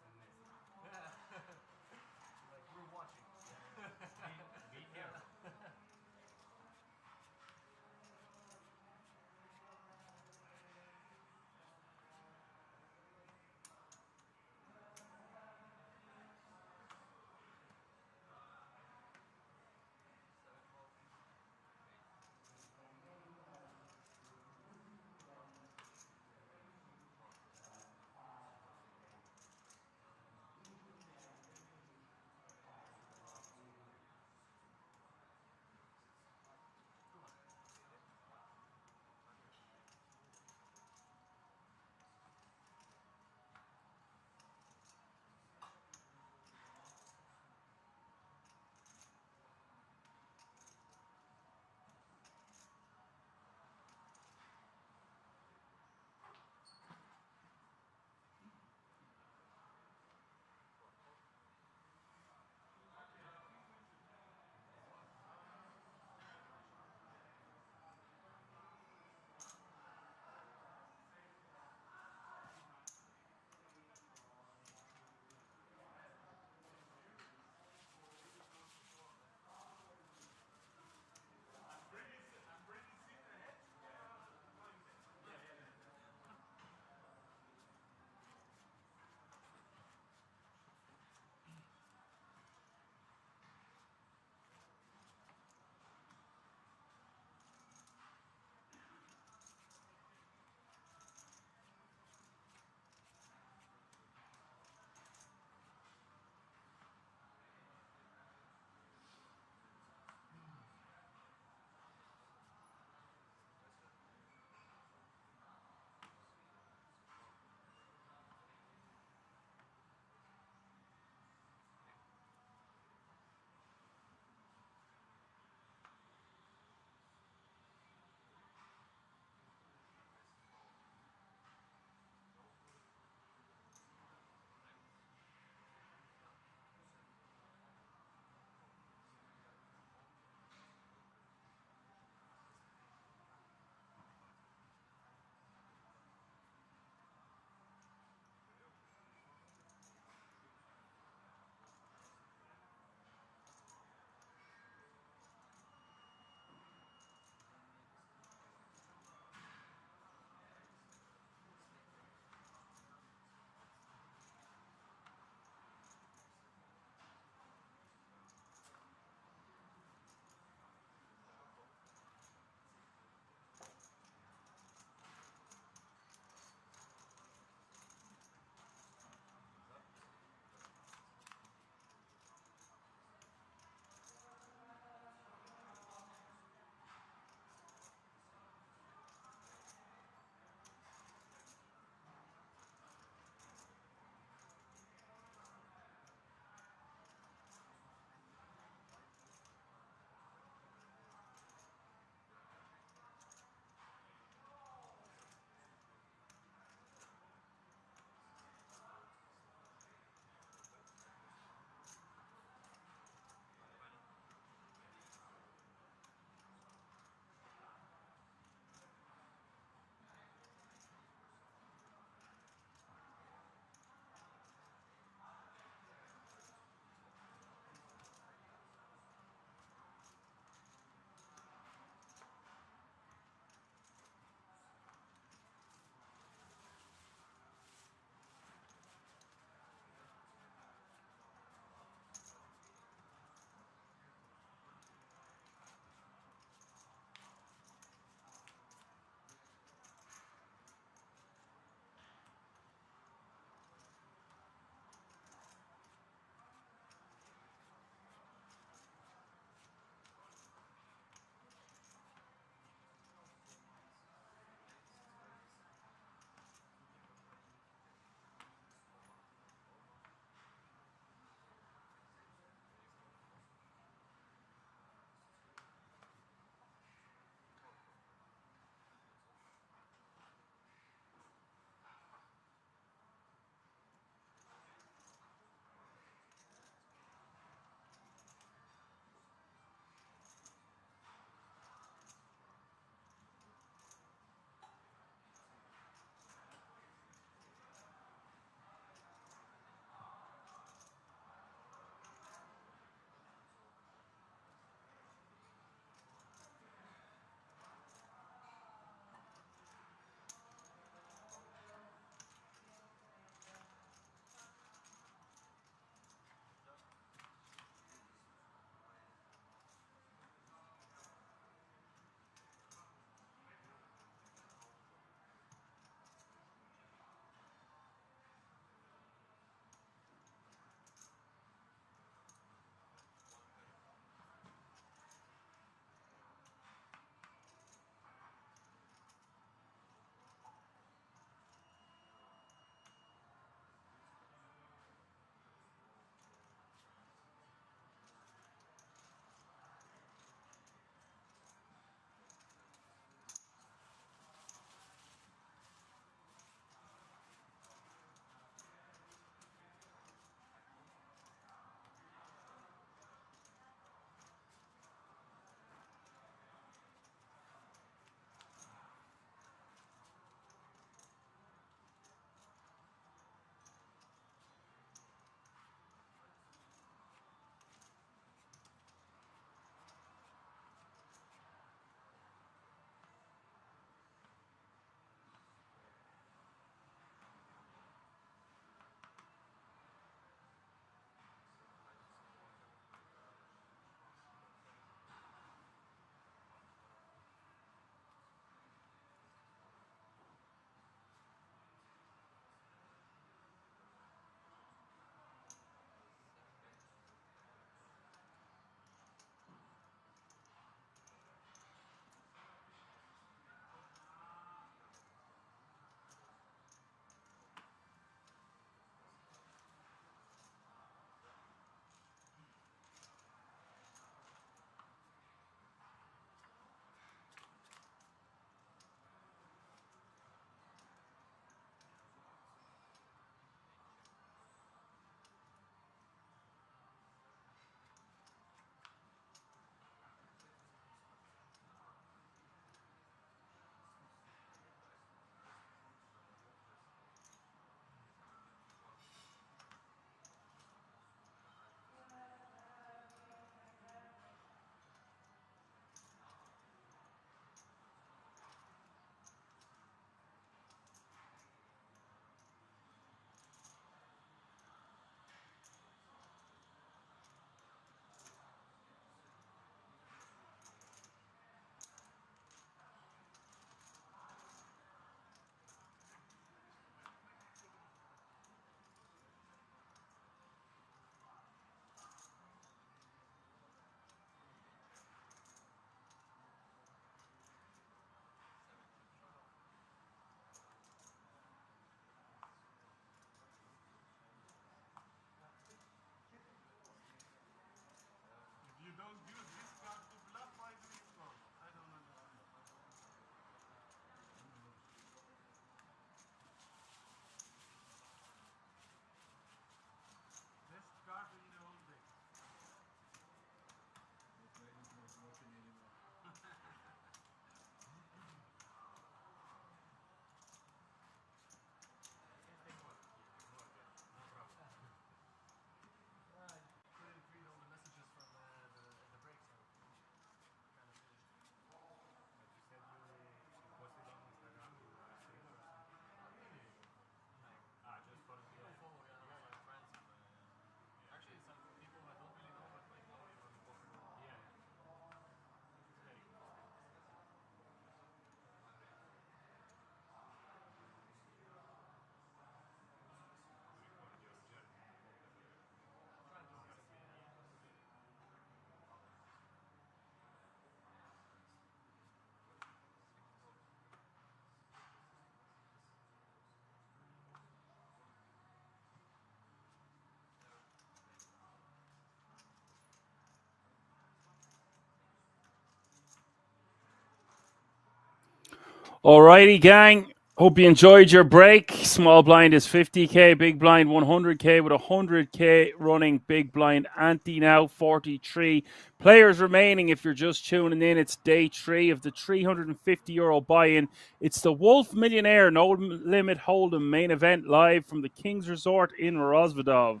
Alrighty, gang. Hope you enjoyed your break. Small blind is 50k, big blind 100k with 100k running. Big blind ante now 43 players remaining. If you're just tuning in, it's day 3 of the €350 buy-in. It's the Wolf Millionaire No Limit Hold'em main event live from the King's Resort in Rozvadov.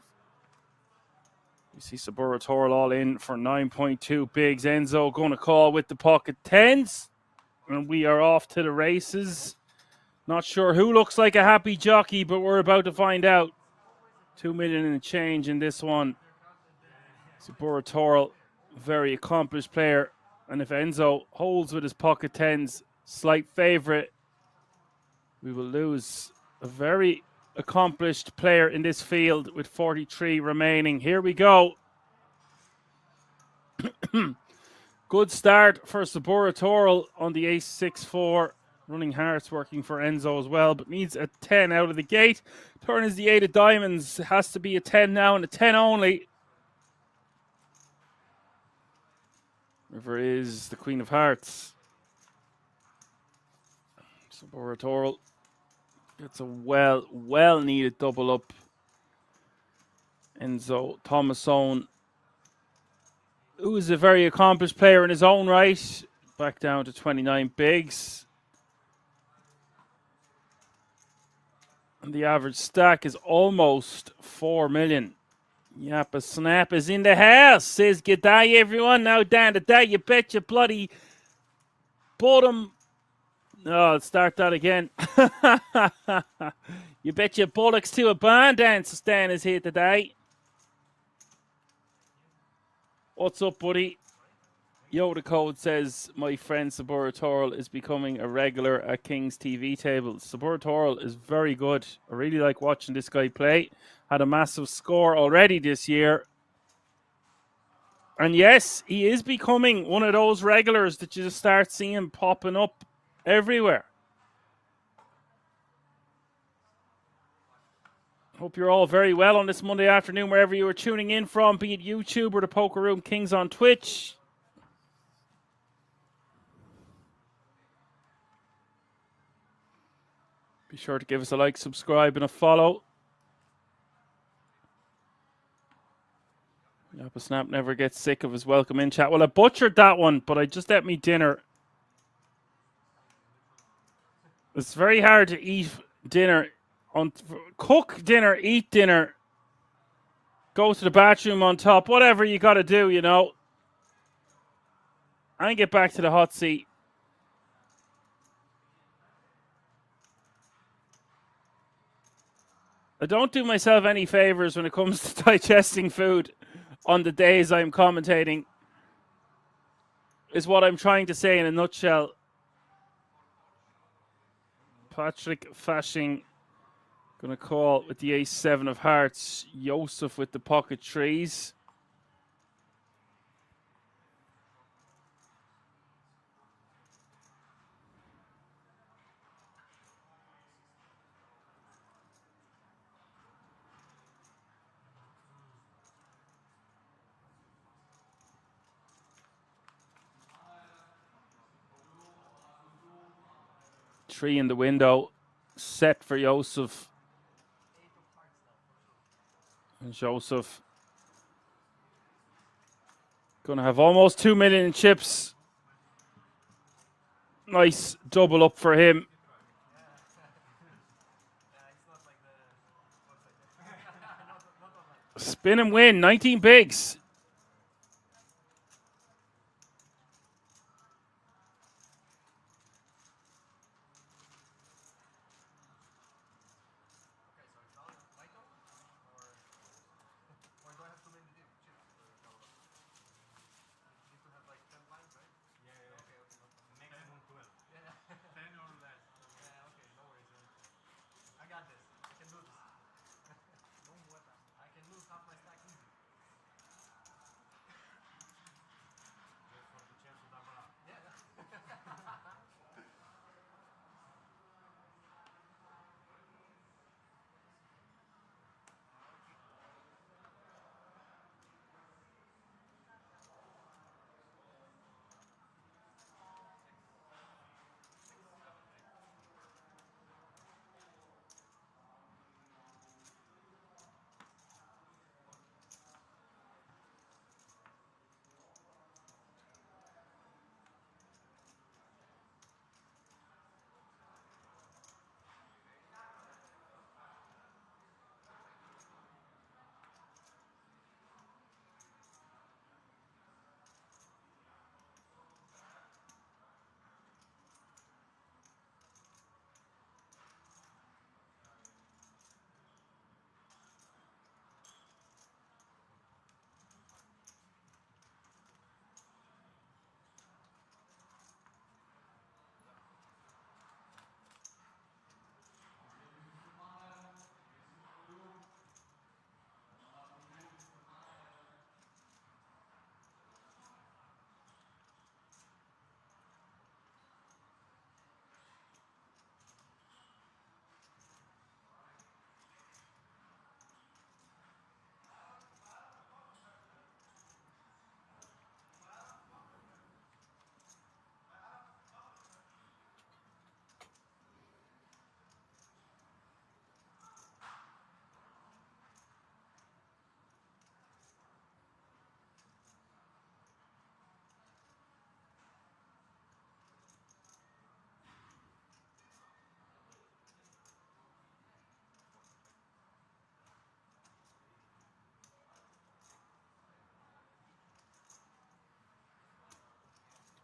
You see Sabura Toral all in for 9.2 bigs. Enzo going to call with the pocket tens. And we are off to the races. Not sure who looks like a happy jockey, but we're about to find out. 2 million in change in this one. Sabura Toral, very accomplished player. And if Enzo holds with his pocket tens, slight favourite, we will lose a very accomplished player in this field with 43 remaining. Here we go. Good start for Sabura Toral on the ace 6-4. Running hearts working for Enzo as well, but needs a 10 out of the gate. Turn is the 8 of diamonds. It has to be a 10 now and a 10 only. River is the Queen of Hearts. Sabura Toral gets a well needed double up. Enzo Thomasone, who is a very accomplished player in his own right, back down to 29 bigs. And the average stack is almost 4 million. Yappa Snap is in the house. Says, g'day everyone. Now down to that. You bet your bloody bottom. No, let's start that again. You bet your bollocks to a barn dance. Stan is here today. What's up, buddy? Yoda Code says, my friend Sabura Toral is becoming a regular at King's TV tables. Sabura Toral is very good. I really like watching this guy play. Had a massive score already this year. And yes, he is becoming one of those regulars that you just start seeing popping up everywhere. Hope you're all very well on this Monday afternoon, wherever you are tuning in from, be it YouTube or the Poker Room Kings on Twitch. Be sure to give us a like, subscribe, and a follow. Yappa Snap never gets sick of his welcome in chat. Well, I butchered that one, but I just ate me dinner. It's very hard to eat dinner, cook dinner, eat dinner, go to the bathroom on top, whatever you got to do, you know. And get back to the hot seat. I don't do myself any favors when it comes to digesting food on the days I'm commentating, is what I'm trying to say in a nutshell. Patrick Fashing going to call with the ace-7 of hearts. Joseph with the pocket trees. Three in the window, set for Joseph. And Joseph going to have almost 2 million in chips. Nice double up for him. Spin and win, 19 bigs.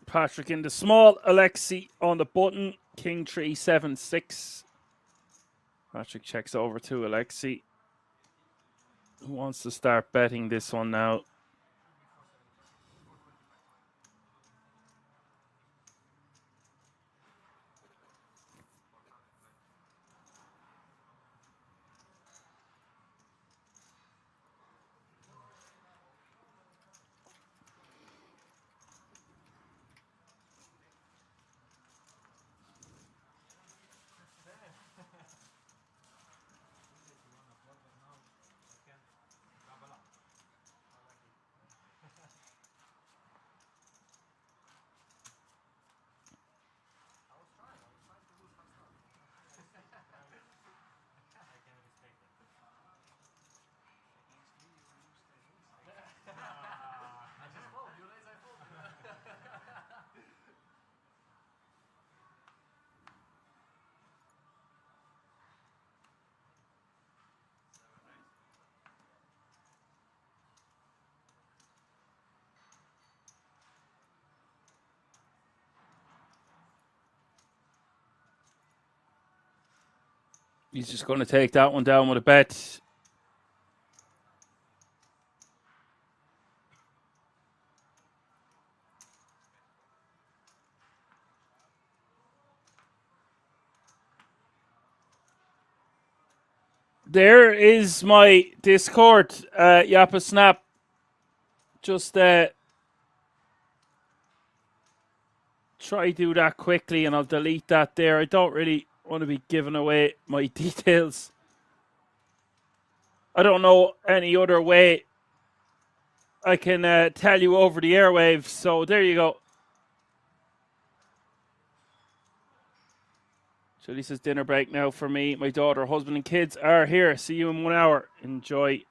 Patrick in the small. Alexi on the button. King 3-7-6. Patrick checks over to Alexi, who wants to start betting this one now. He's just going to take that one down with a bet. There is my Discord, Yappa Snap. Just try do that quickly and I'll delete that there. I don't really want to be giving away my details. I don't know any other way I can tell you over the airwaves. So there you go. Julie says dinner break now for me. My daughter, husband and kids are here. See you in 1 hour. Enjoy.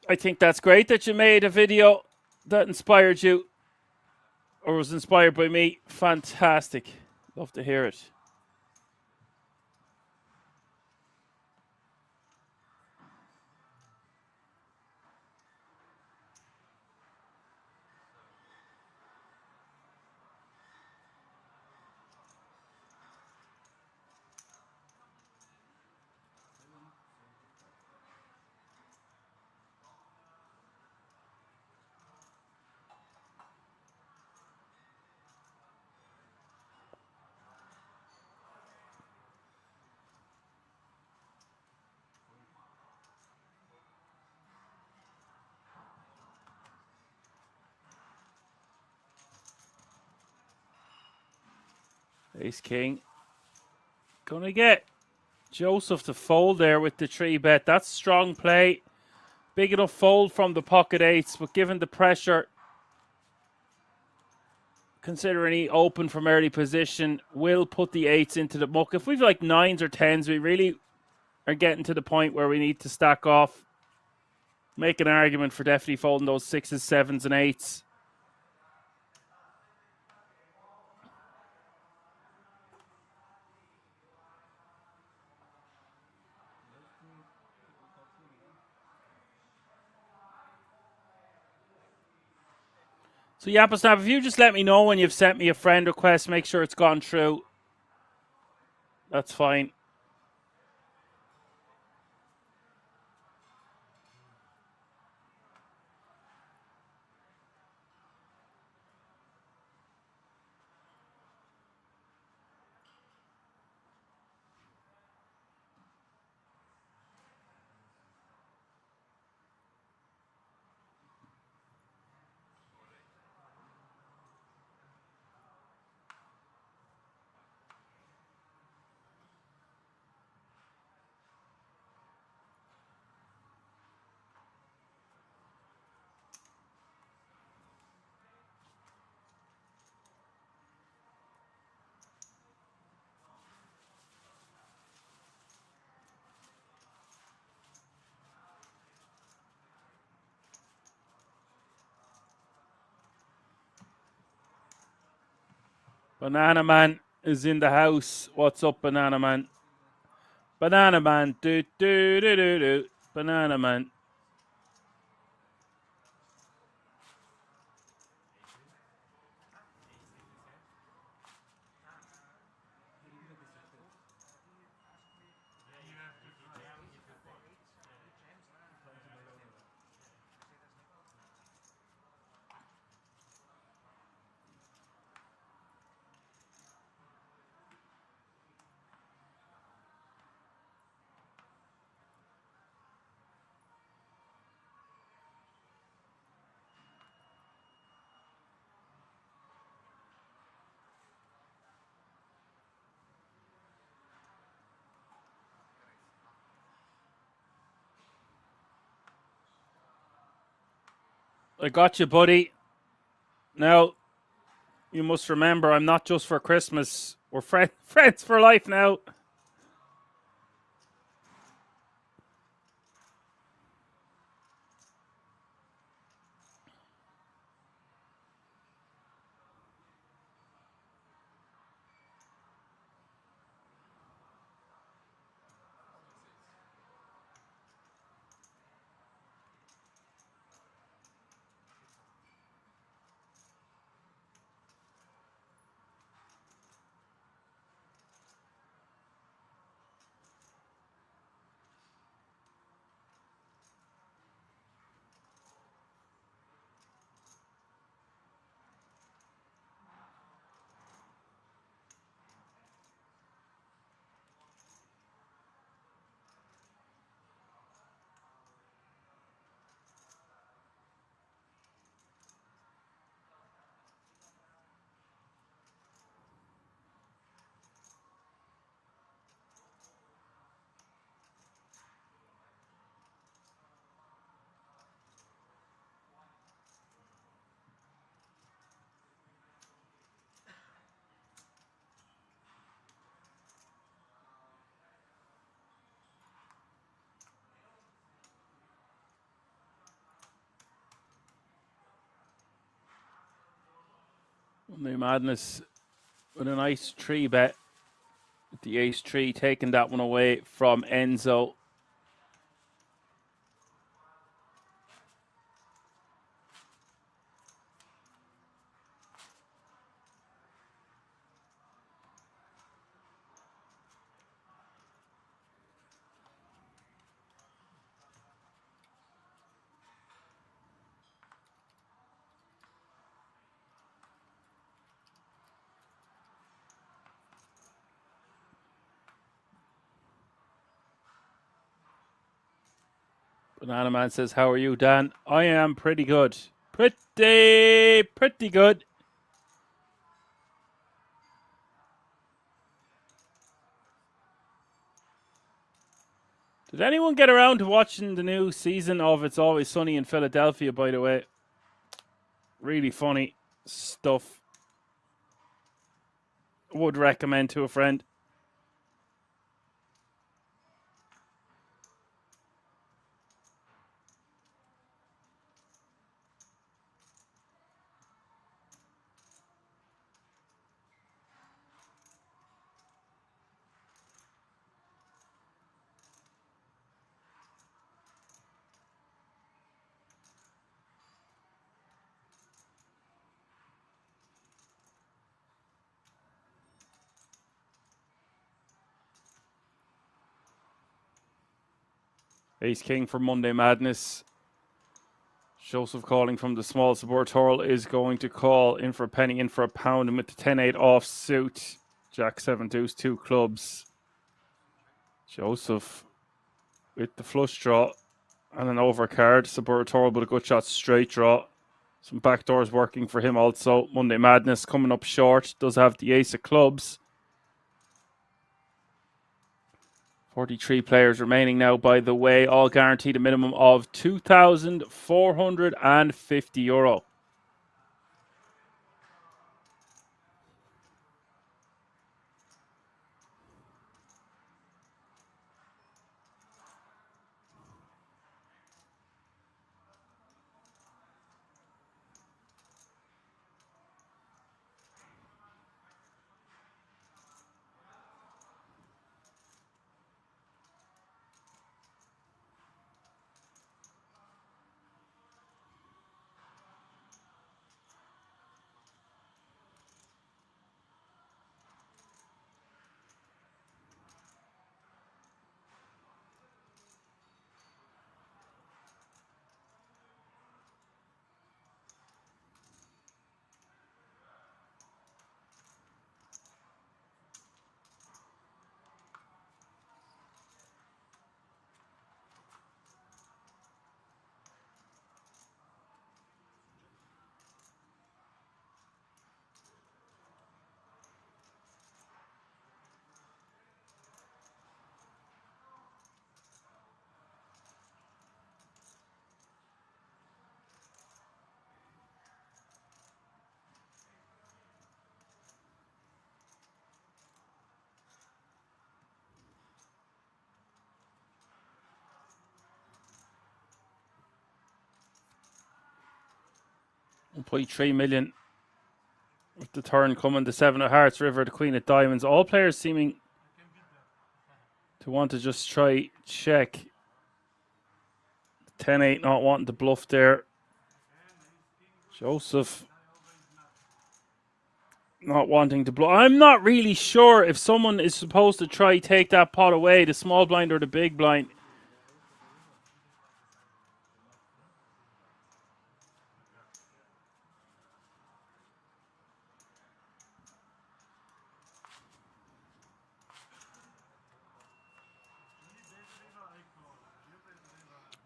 I think that's great that you made a video that inspired you or was inspired by me. Fantastic. Love to hear it. Ace King. Gonna get Joseph to fold there with the 3-bet. That's strong play. Big enough fold from the pocket eights, but given the pressure, considering he opened from early position, will put the eights into the muck. If we've like 9s or 10s, we really are getting to the point where we need to stack off. Make an argument for definitely folding those 6s, 7s, and 8s. So Yapasnap, if you just let me know when you've sent me a friend request, make sure it's gone through. That's fine. Banana Man is in the house. What's up, Banana Man? Banana Man. Do, do, do, do, do. Banana Man. I got you, buddy. Now, you must remember, I'm not just for Christmas. We're friends for life now. Monday Madness with a nice 3 bet. With the ace 3 taking that one away from Enzo. Banana Man says, how are you, Dan? I am pretty good. Pretty good. Did anyone get around to watching the new season of It's Always Sunny in Philadelphia, by the way? Really funny stuff. Would recommend to a friend. Ace King for Monday Madness. Joseph calling from the small Subortoral is going to call in for a penny, in for a pound, and with the 10-8 off suit. Jack 7 deuce, 2 clubs. Joseph with the flush draw and an overcard. Subortoral with a good shot, straight draw. Some backdoors working for him also. Monday Madness coming up short. Does have the ace of clubs. 43 players remaining now, by the way. All guaranteed a minimum of €2,450. 1.3 million. With the turn coming, the 7 of hearts, river, the queen of diamonds. All players seeming to want to just try check. 10-8 not wanting to bluff there. Joseph not wanting to bluff. I'm not really sure if someone is supposed to try take that pot away, the small blind or the big blind.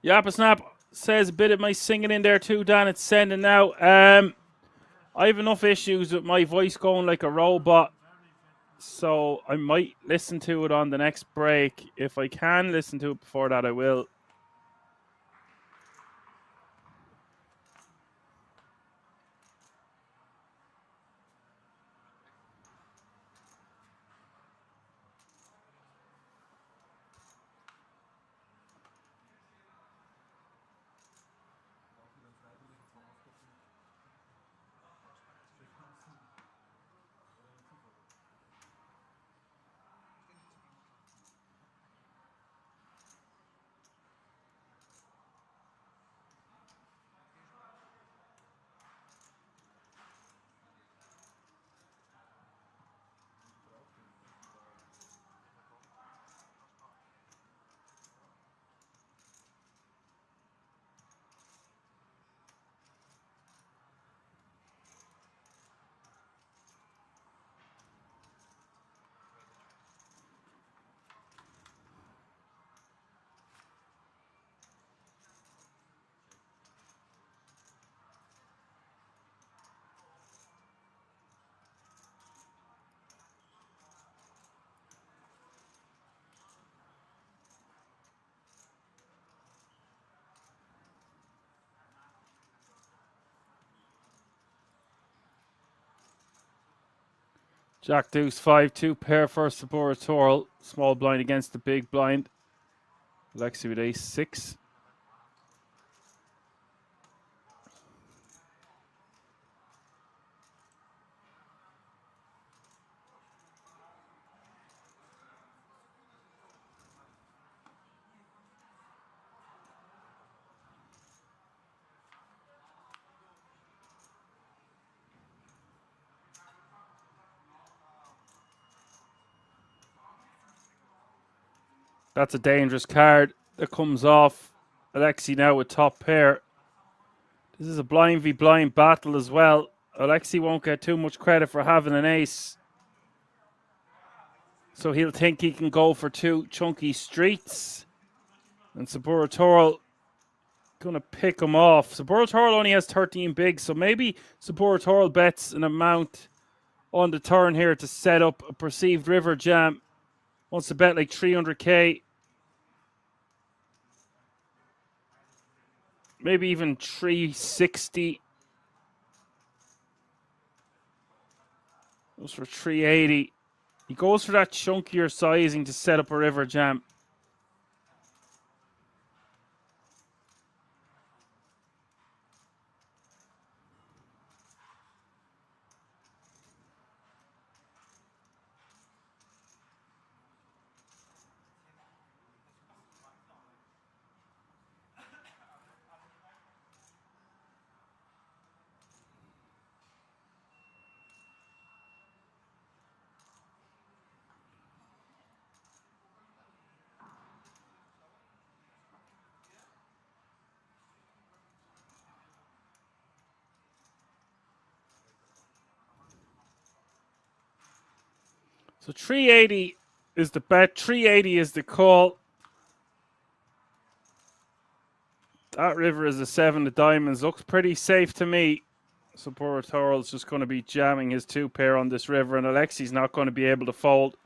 Yappa Snap says a bit of my singing in there too, Dan. It's sending now. I have enough issues with my voice going like a robot, so I might listen to it on the next break. If I can listen to it before that, I will. Jack Deuce 5-2 pair for Sabora small blind against the big blind. Alexi with ace 6. That's a dangerous card that comes off. Alexi now with top pair. This is a blind v blind battle as well. Alexi won't get too much credit for having an ace. So he'll think he can go for 2 chunky streets. And Sabura Toral going to pick him off. Sabura Toral only has 13 bigs, so maybe Sabura Toral bets an amount on the turn here to set up a perceived river jam. Wants to bet like 300k. Maybe even 360. Goes for 380. He goes for that chunkier sizing to set up a river jam. So 380 is the bet. 380 is the call. That river is a 7 of diamonds. Looks pretty safe to me. So Boratoral's just going to be jamming his 2 pair on this river, and Alexi's not going to be able to fold.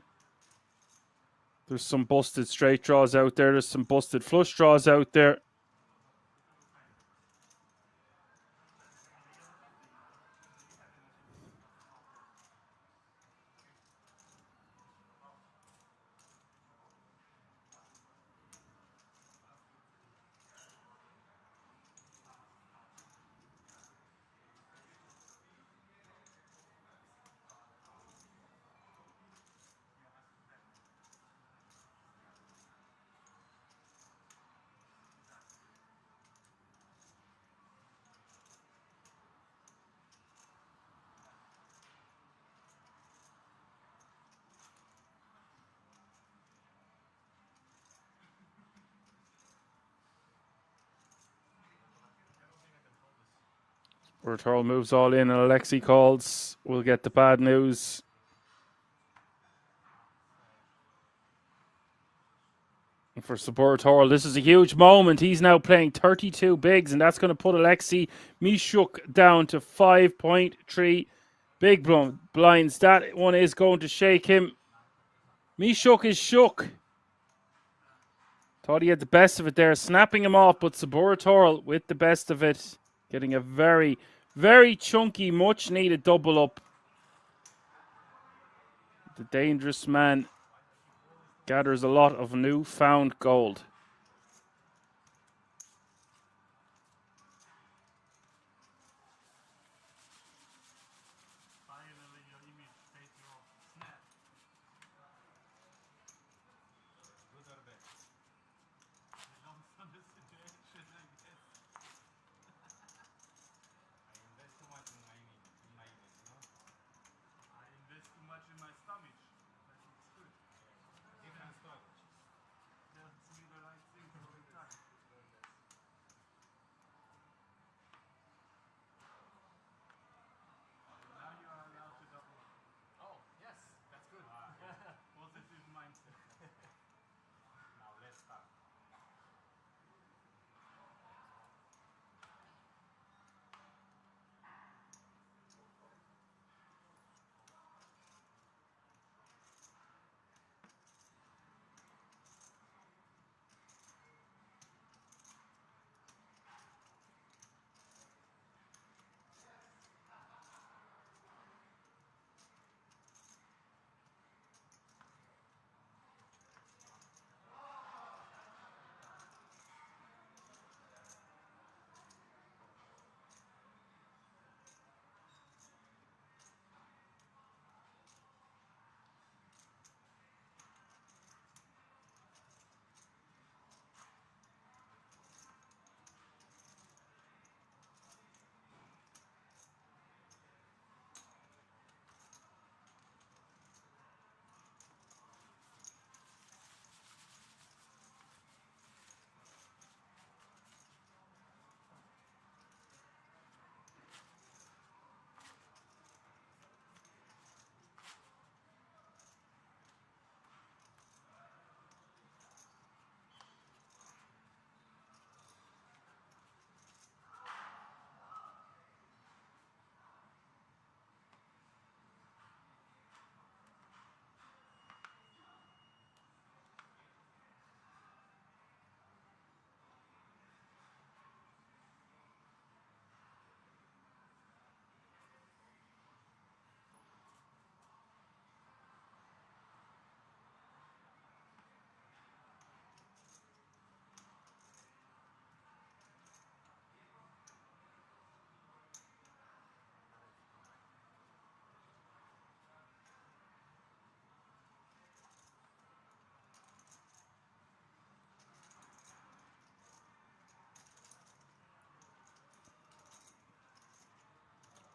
There's some busted straight draws out there. There's some busted flush draws out there. Bertol moves all in and Alexi calls. We'll get the bad news. And for Saboratorl, this is a huge moment. He's now playing 32 bigs, and that's going to put Alexi Mishuk down to 5.3 big blinds. That one is going to shake him. Mishuk is shook. Thought he had the best of it there, snapping him off, but Saboratorl with the best of it. Getting a very, very chunky, much needed double up. The dangerous man gathers a lot of newfound gold.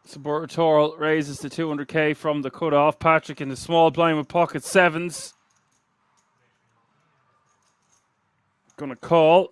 Saboratorl raises to 200k from the cutoff. Patrick in the small blind with pocket sevens. Gonna call.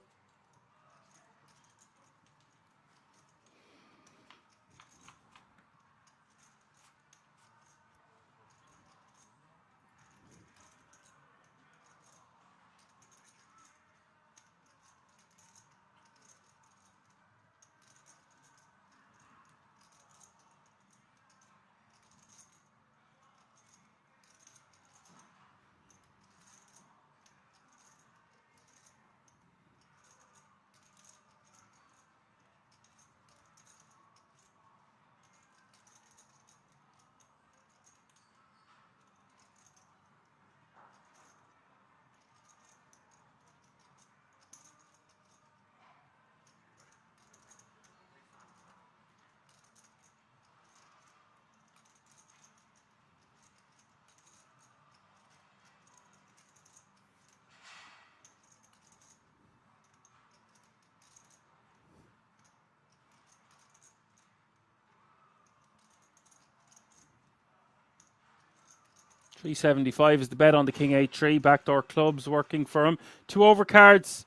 $375 is the bet on the King 8-3. Backdoor clubs working for him. 2 overcards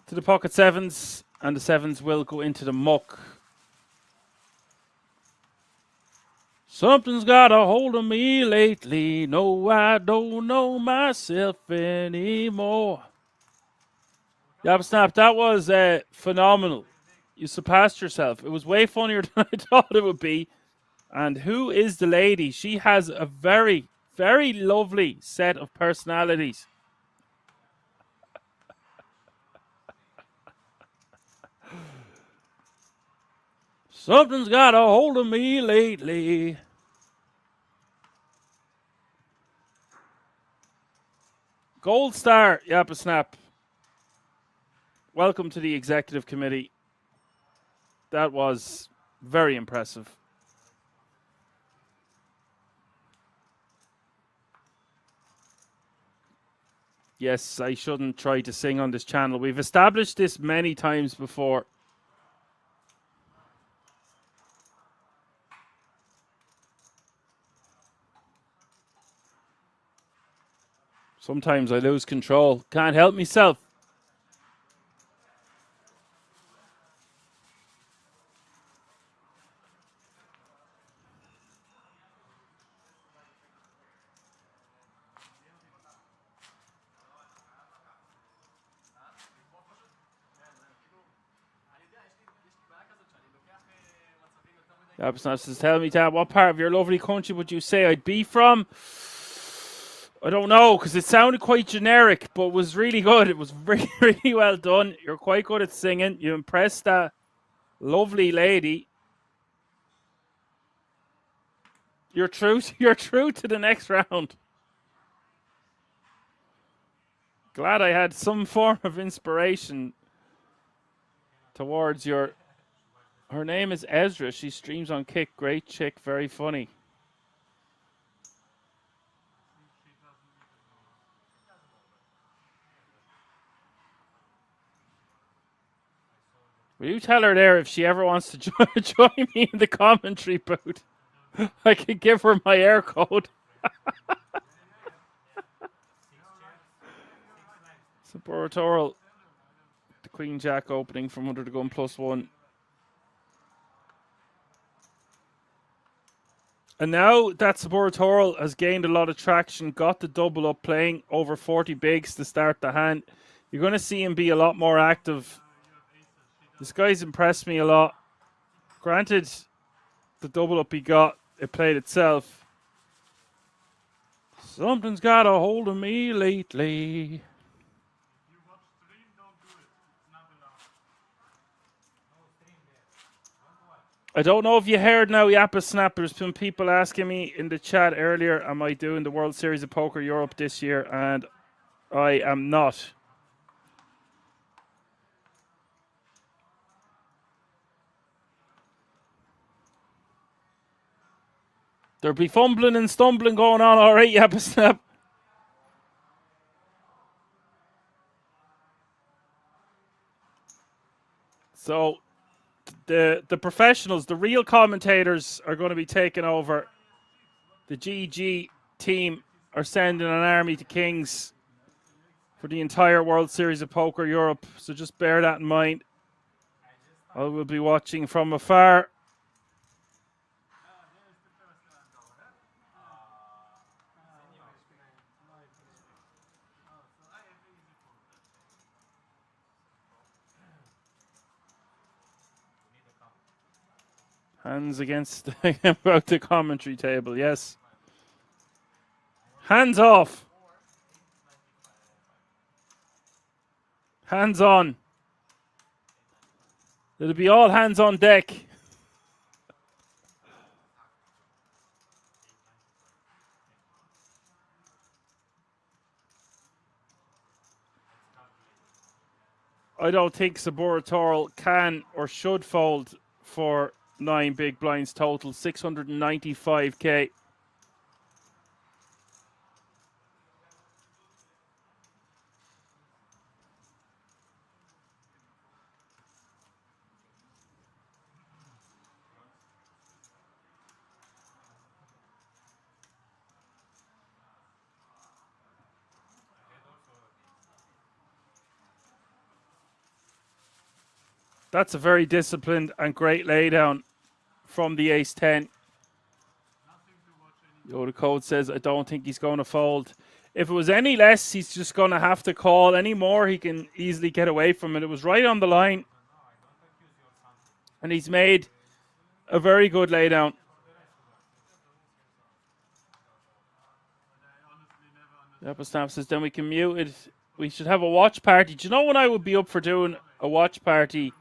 to the pocket sevens, and the sevens will go into the muck. Something's got a hold of me lately. No, I don't know myself anymore. Yap Snap, that was phenomenal. You surpassed yourself. It was way funnier than I thought it would be. And who is the lady? She has a very, very lovely set of personalities. Something's got a hold of me lately. Gold star, Yappa Snap. Welcome to the executive committee. That was very impressive. Yes, I shouldn't try to sing on this channel. We've established this many times before. Sometimes I lose control. Can't help myself. Yapsnap says, tell me, Dad, what part of your lovely country would you say I'd be from? I don't know, because it sounded quite generic, but was really good. It was really, really well done. You're quite good at singing. You impressed that lovely lady. You're through to the next round. Glad I had some form of inspiration towards your... Her name is Ezra. She streams on Kick. Great chick. Very funny. Will you tell her there if she ever wants to join me in the commentary booth? I could give her my air code. Supportorial. The Queen Jack opening from under the gun +1. And now that Supportorial has gained a lot of traction, got the double up, playing over 40 bigs to start the hand. You're going to see him be a lot more active. This guy's impressed me a lot. Granted, the double up he got, it played itself. Something's got a hold of me lately. I don't know if you heard now, Yappa Snap. There's been people asking me in the chat earlier, am I doing the World Series of Poker Europe this year? And I am not. There'll be fumbling and stumbling going on, all right, Yappa Snap. So the professionals, the real commentators are going to be taking over. The GG team are sending an army to Kings for the entire World Series of Poker Europe. So just bear that in mind. I will be watching from afar. Hands against about the commentary table, yes. Hands off. Hands on. It'll be all hands on deck. I don't think Saburatorial can or should fold for 9 big blinds total, 695k. That's a very disciplined and great laydown from the ace-10. Yoda Code says, I don't think he's going to fold. If it was any less, he's just going to have to call. Any more, he can easily get away from it. It was right on the line. And he's made a very good laydown. Snap says, then we can mute it. We should have a watch party. Do you know when I would be up for doing a watch party?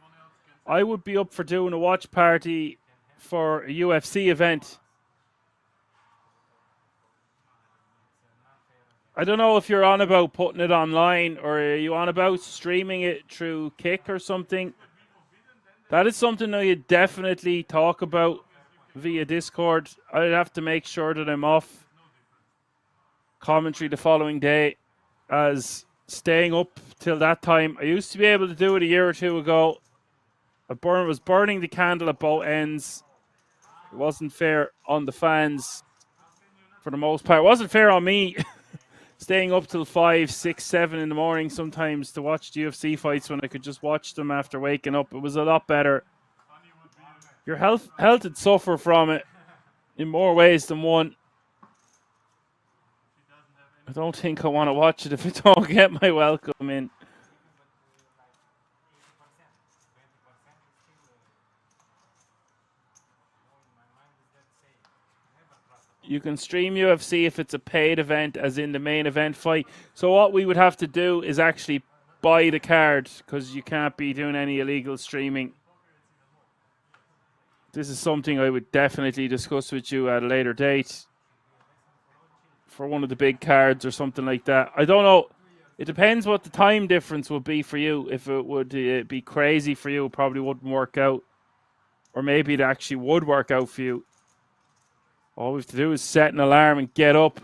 I would be up for doing a watch party for a UFC event. I don't know if you're on about putting it online or are you on about streaming it through Kick or something. That is something I would definitely talk about via Discord. I'd have to make sure that I'm off commentary the following day, as staying up till that time. I used to be able to do it a year or two ago. I was burning the candle at both ends. It wasn't fair on the fans for the most part. It wasn't fair on me. Staying up till 5, 6, 7 in the morning sometimes to watch the UFC fights when I could just watch them after waking up. It was a lot better. Your health would suffer from it in more ways than one. I don't think I want to watch it if I don't get my welcome in. You can stream UFC if it's a paid event, as in the main event fight. So what we would have to do is actually buy the card, because you can't be doing any illegal streaming. This is something I would definitely discuss with you at a later date for one of the big cards or something like that. I don't know. It depends what the time difference would be for you. If it would be crazy for you, it probably wouldn't work out. Or maybe it actually would work out for you. All we have to do is set an alarm and get up.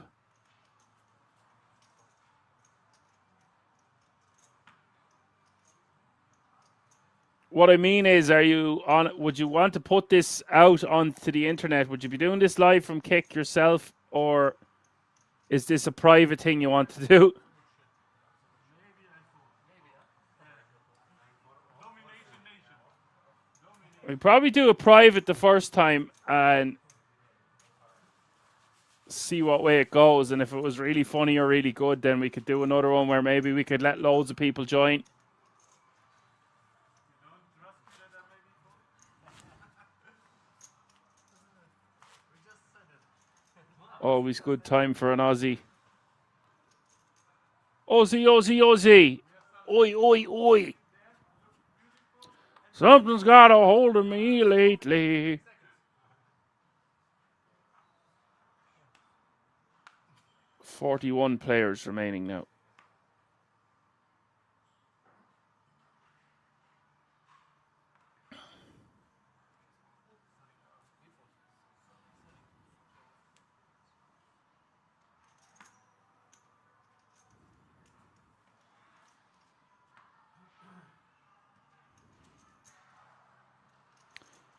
What I mean is, are you on? Would you want to put this out onto the internet? Would you be doing this live from Kick yourself, or is this a private thing you want to do? We probably do a private the first time and see what way it goes. And if it was really funny or really good, then we could do another one where maybe we could let loads of people join. Always good time for an Aussie. Aussie, Aussie, Aussie. Oi, oi, oi. Something's got a hold of me lately. .41 players remaining now.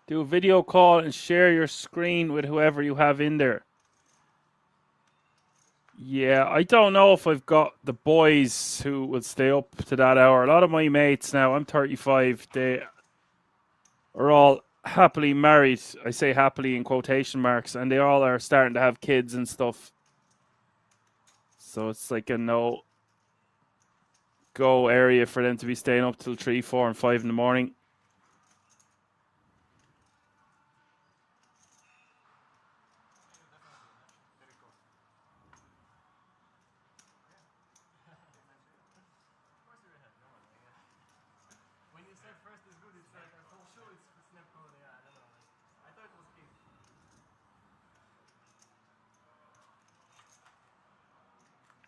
Do a video call and share your screen with whoever you have in there. Yeah, I don't know if I've got the boys who will stay up to that hour. A lot of my mates now, I'm 35, they are all happily married. I say happily in quotation marks, and they all are starting to have kids and stuff. So it's like a no-go area for them to be staying up till 3, 4, and 5 in the morning.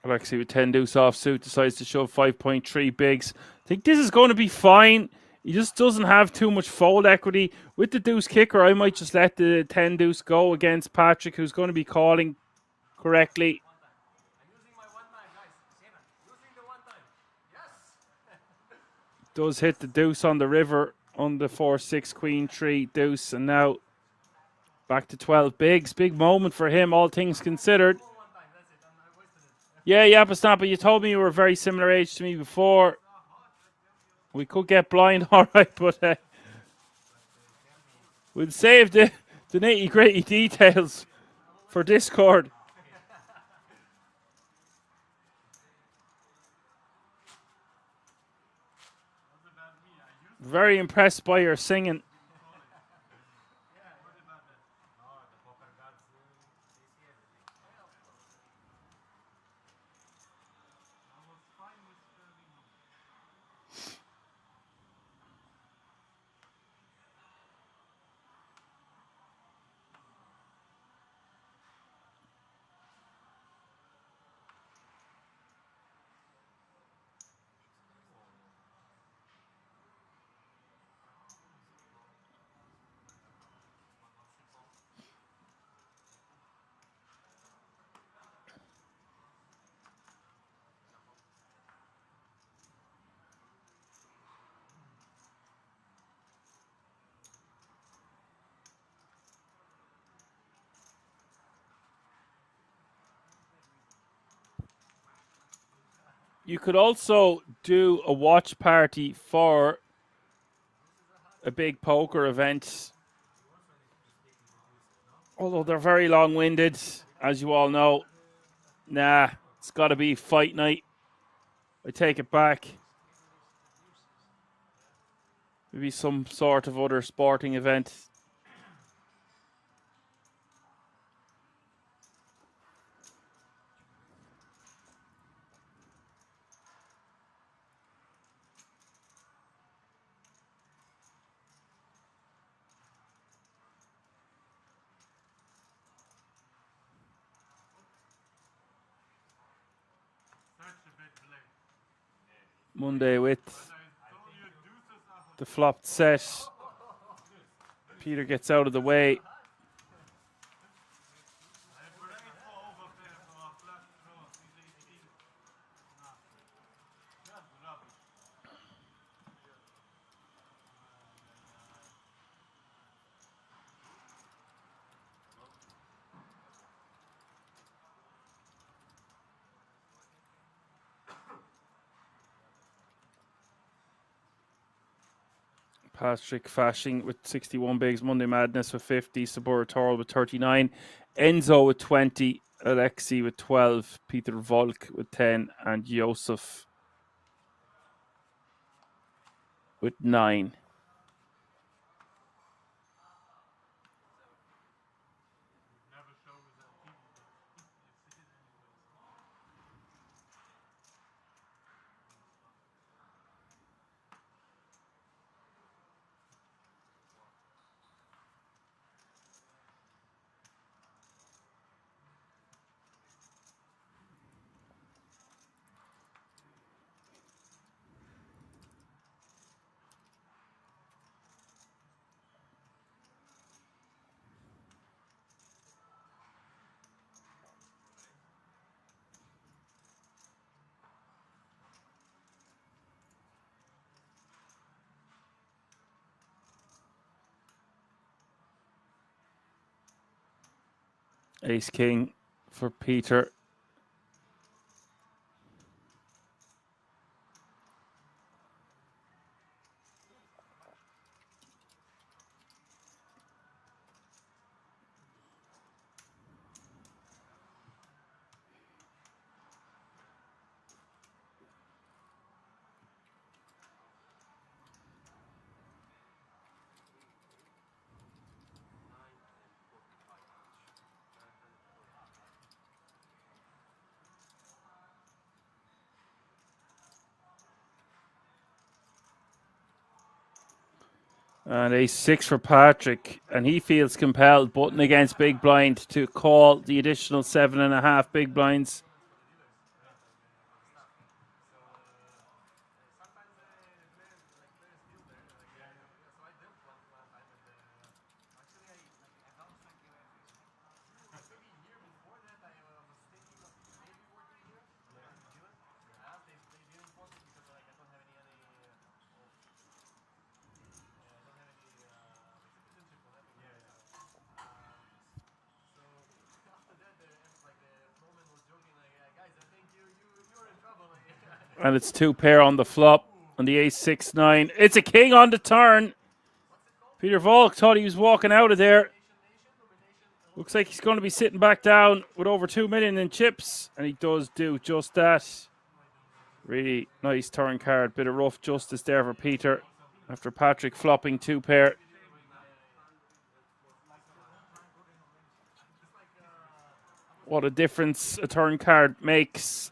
Alexi with 10 deuce offsuit decides to shove 5.3 bigs. I think this is going to be fine. He just doesn't have too much fold equity. With the deuce kicker, I might just let the 10 deuce go against Patrick, who's going to be calling correctly. Does hit the deuce on the river on the 4-6 queen 3 deuce, and now back to 12 bigs. Big moment for him, all things considered. Yeah, Yapastampa, you told me you were a very similar age to me before. We could get blind, all right, but we'll save the nitty-gritty details for Discord. Very impressed by your singing. You could also do a watch party for a big poker event. Although they're very long-winded, as you all know. Nah, it's got to be fight night. I take it back. Maybe some sort of other sporting event. Monday with the flopped set. Peter gets out of the way. Patrick Fashing with 61 bigs, Monday Madness with 50, Sabura Torl with 39, Enzo with 20, Alexi with 12, Peter Volk with 10, and Josef with 9. Ace King for Peter. And a 6 for Patrick, and he feels compelled, button against big blind, to call the additional 7.5 big blinds. And it's 2 pair on the flop on the ace 6-9. It's a king on the turn. Peter Volk thought he was walking out of there. Looks like he's going to be sitting back down with over 2 million in chips, and he does do just that. Really nice turn card. Bit of rough justice there for Peter after Patrick flopping 2 pair. What a difference a turn card makes.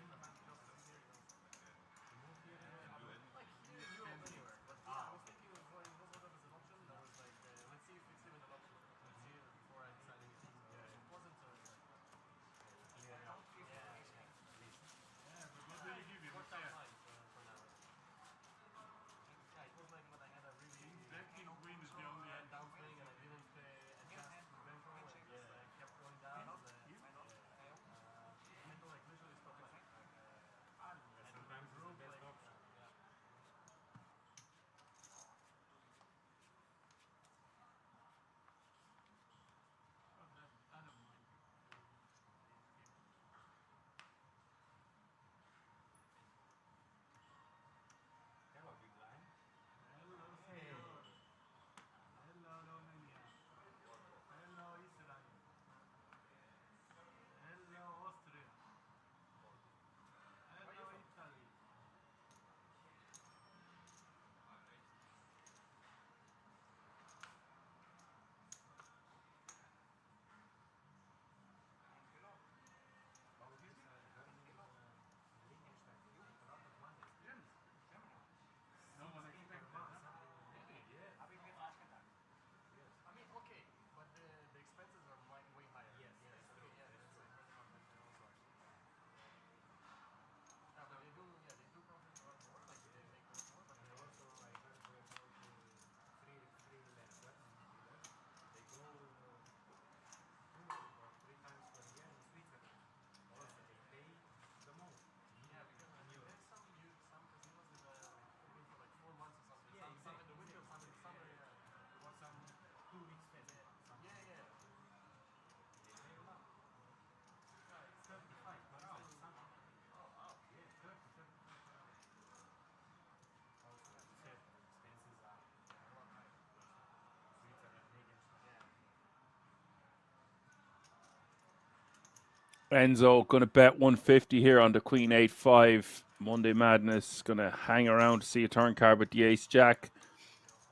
Enzo going to bet 150 here on the Queen 8-5. Monday Madness going to hang around to see a turn card with the Ace Jack.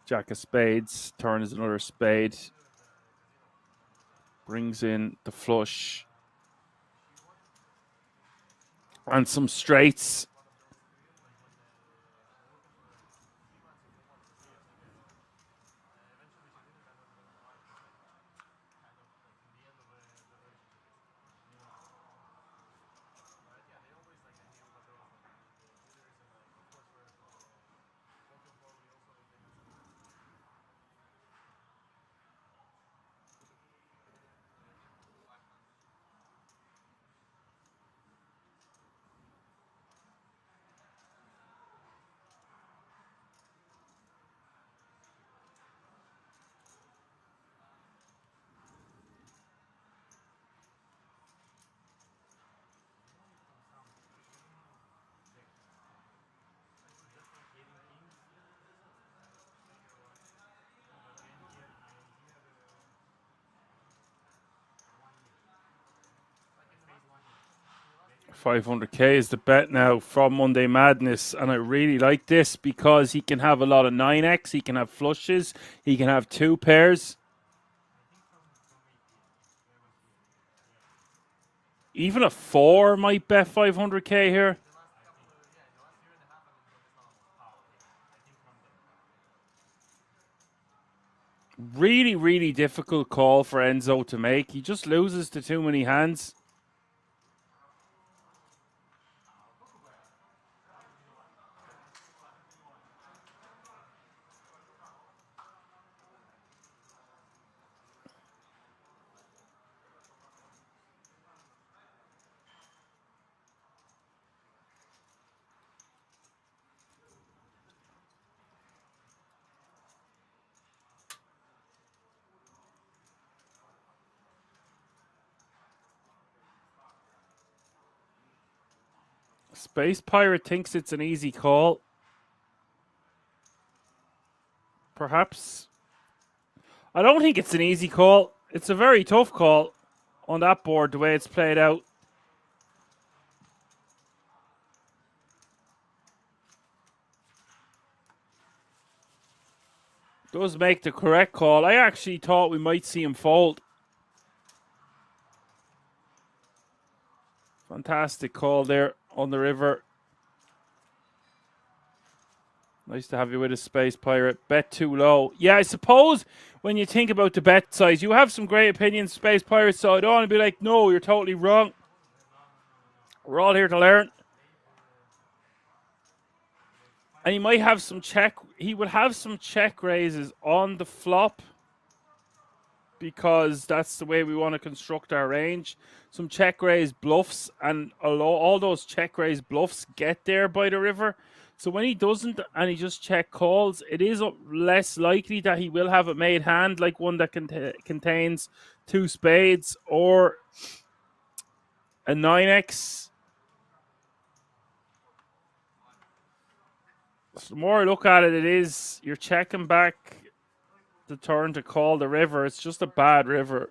Jack of spades. Turn is another spade. Brings in the flush. And some straights. $500K is the bet now from Monday Madness, and I really like this because he can have a lot of 9x, he can have flushes, he can have 2 pairs. Even a 4 might bet 500K here. Really, really difficult call for Enzo to make. He just loses to too many hands. Space Pirate thinks it's an easy call. Perhaps. I don't think it's an easy call. It's a very tough call. on that board the way it's played out. Does make the correct call. I actually thought we might see him fold. Fantastic call there on the river. Nice to have you with us, Space Pirate. Bet too low. Yeah, I suppose when you think about the bet size, you have some great opinions, Space Pirate, so I don't want to be like, no, you're totally wrong. We're all here to learn. And he might have some check. He will have some check raises on the flop because that's the way we want to construct our range. Some check raise bluffs, and all those check raise bluffs get there by the river. So when he doesn't and he just check calls, it is less likely that he will have a made hand like one that contains 2 spades or a 9x. So the more I look at it, it is you're checking back the turn to call the river. It's just a bad river.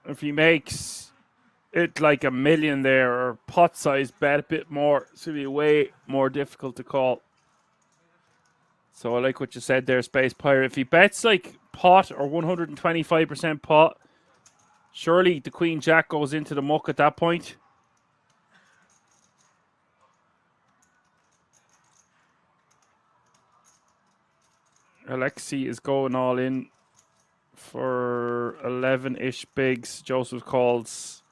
If he makes it like a million there or pot size bet a bit more, it's going to be way more difficult to call. So I like what you said there, Space Pirate. If he bets like pot or 125% pot, surely the Queen Jack goes into the muck at that point. Alexi is going all in for 11-ish bigs. Joseph calls.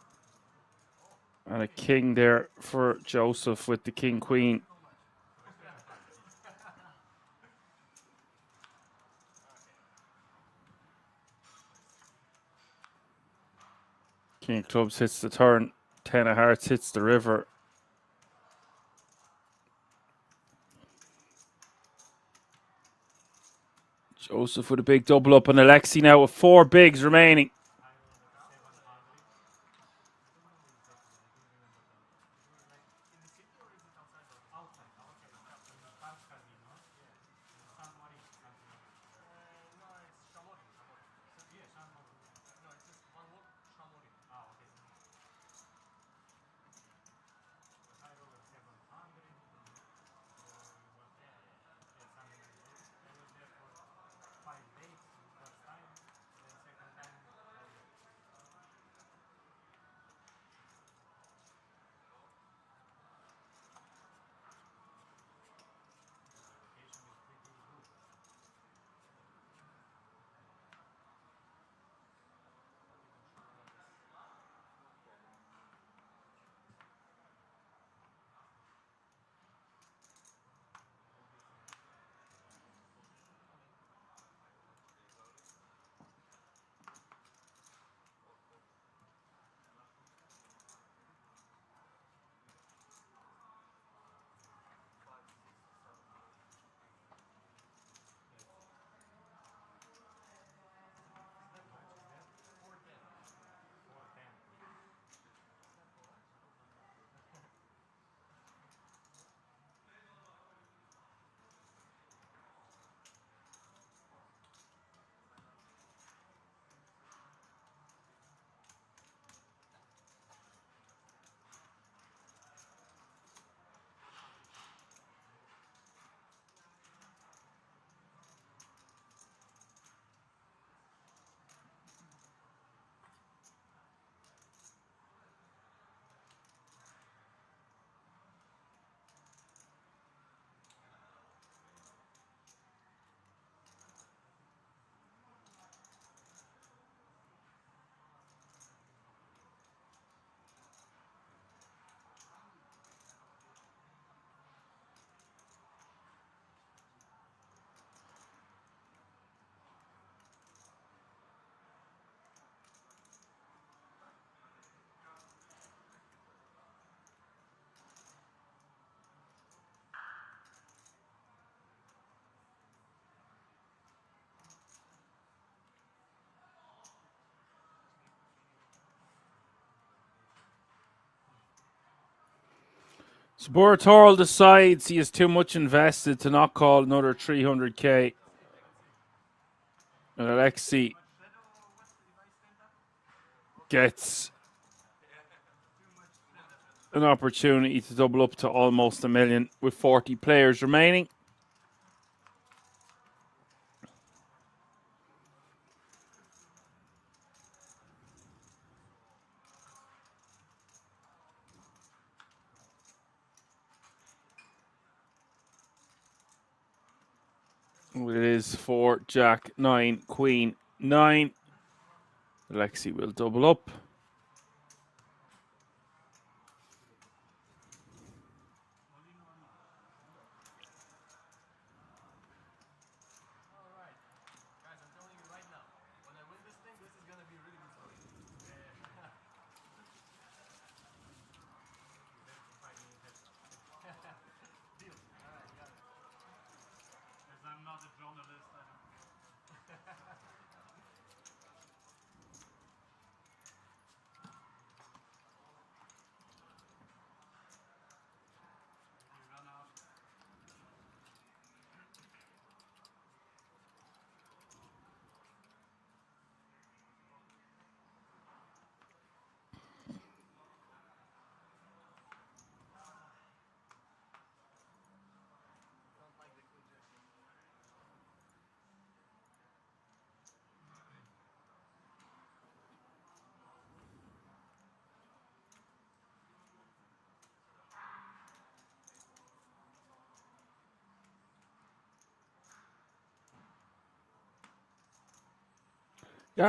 And a king there for Joseph with the king queen. King of clubs hits the turn. 10 of hearts hits the river. Joseph with a big double up, and Alexi now with 4 bigs remaining. Sportorl decides he is too much invested to not call another 300k. And Alexei gets an opportunity to double up to almost 1 million with 40 players remaining. It is for Jack 9, Queen 9. Alexei will double up.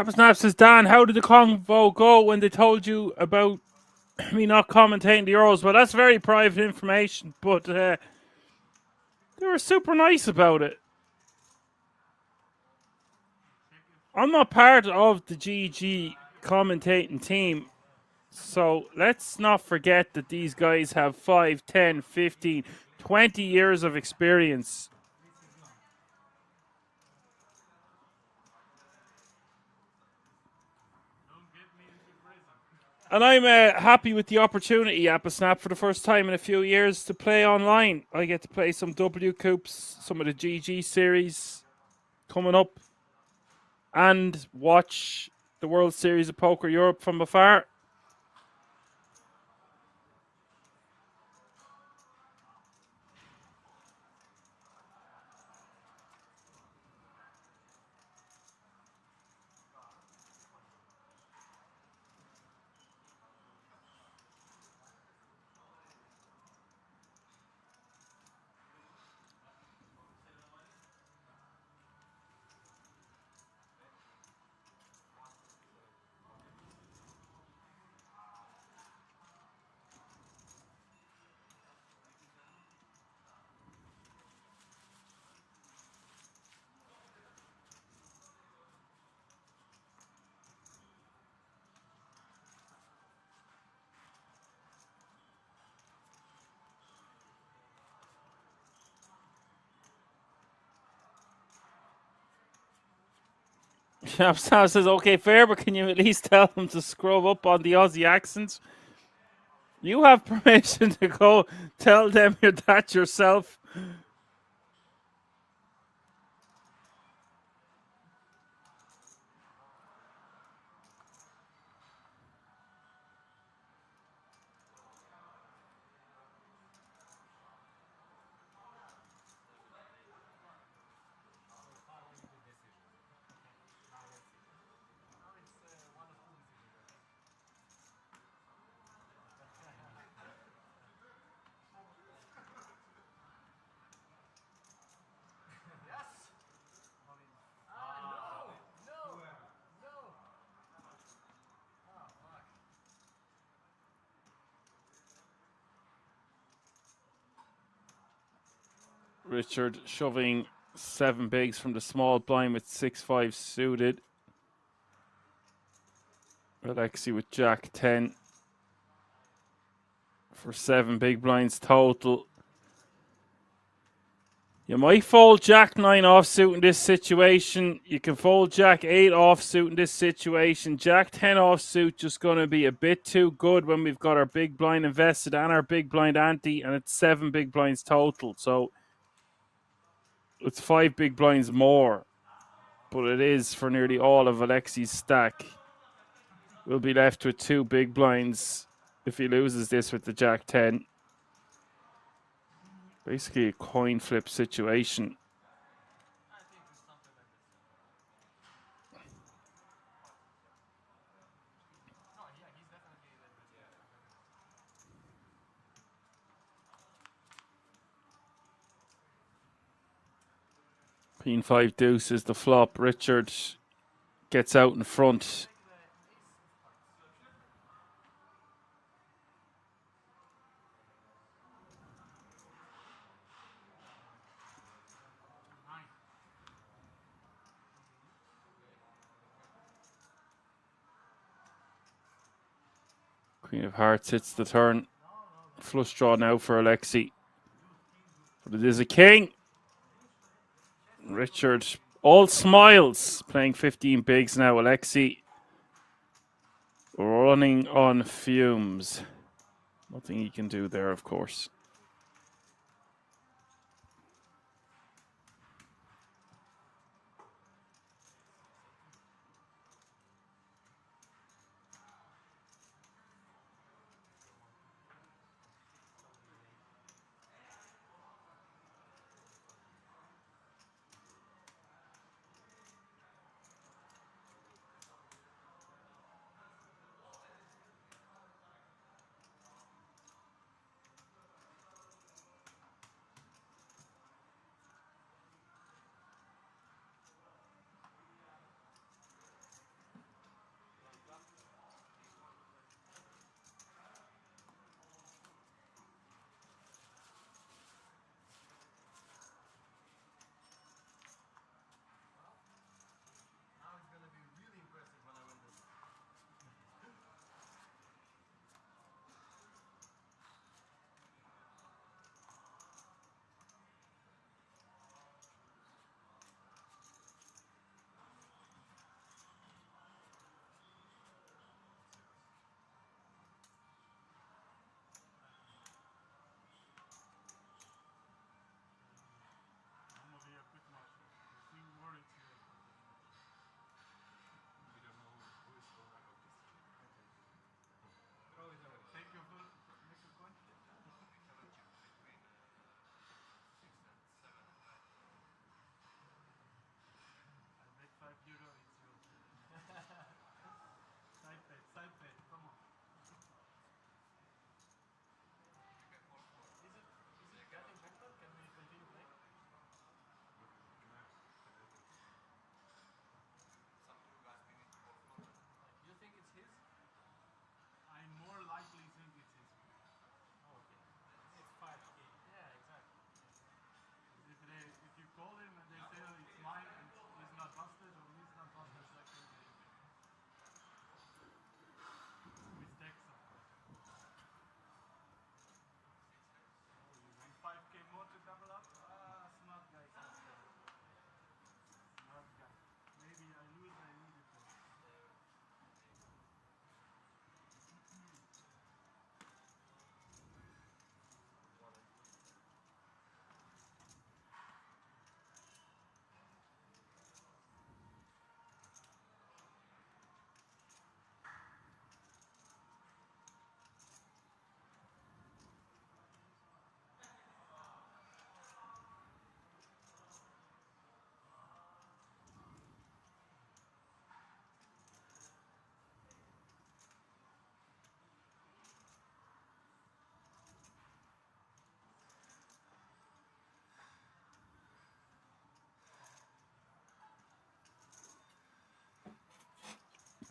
Snap says, Dan, how did the convo go when they told you about me not commentating the Euros? Well, that's very private information, but they were super nice about it. I'm not part of the GG commentating team, so let's not forget that these guys have 5, 10, 15, 20 years of experience. And I'm happy with the opportunity, Snap, for the first time in a few years to play online. I get to play some W Coops, some of the GG series coming up, and watch the World Series of Poker Europe from afar. Sam says, okay, fair, but can you at least tell them to scrub up on the Aussie accents? You have permission to go tell them you're that yourself. Richard shoving 7 bigs from the small blind with 6-5 suited. Alexei with Jack 10 for 7 big blinds total. You might fold Jack 9 offsuit in this situation. You can fold Jack 8 offsuit in this situation. Jack 10 offsuit just going to be a bit too good when we've got our big blind invested and our big blind ante, and it's 7 big blinds total. So it's 5 big blinds more, but it is for nearly all of Alexi's stack. We'll be left with 2 big blinds if he loses this with the Jack 10. Basically a coin flip situation. Queen 5 deuce is the flop. Richard gets out in front. Queen of hearts hits the turn. Flush draw now for Alexi. But it is a king. Richard all smiles, playing 15 bigs now. Alexi running on fumes. Nothing he can do there, of course.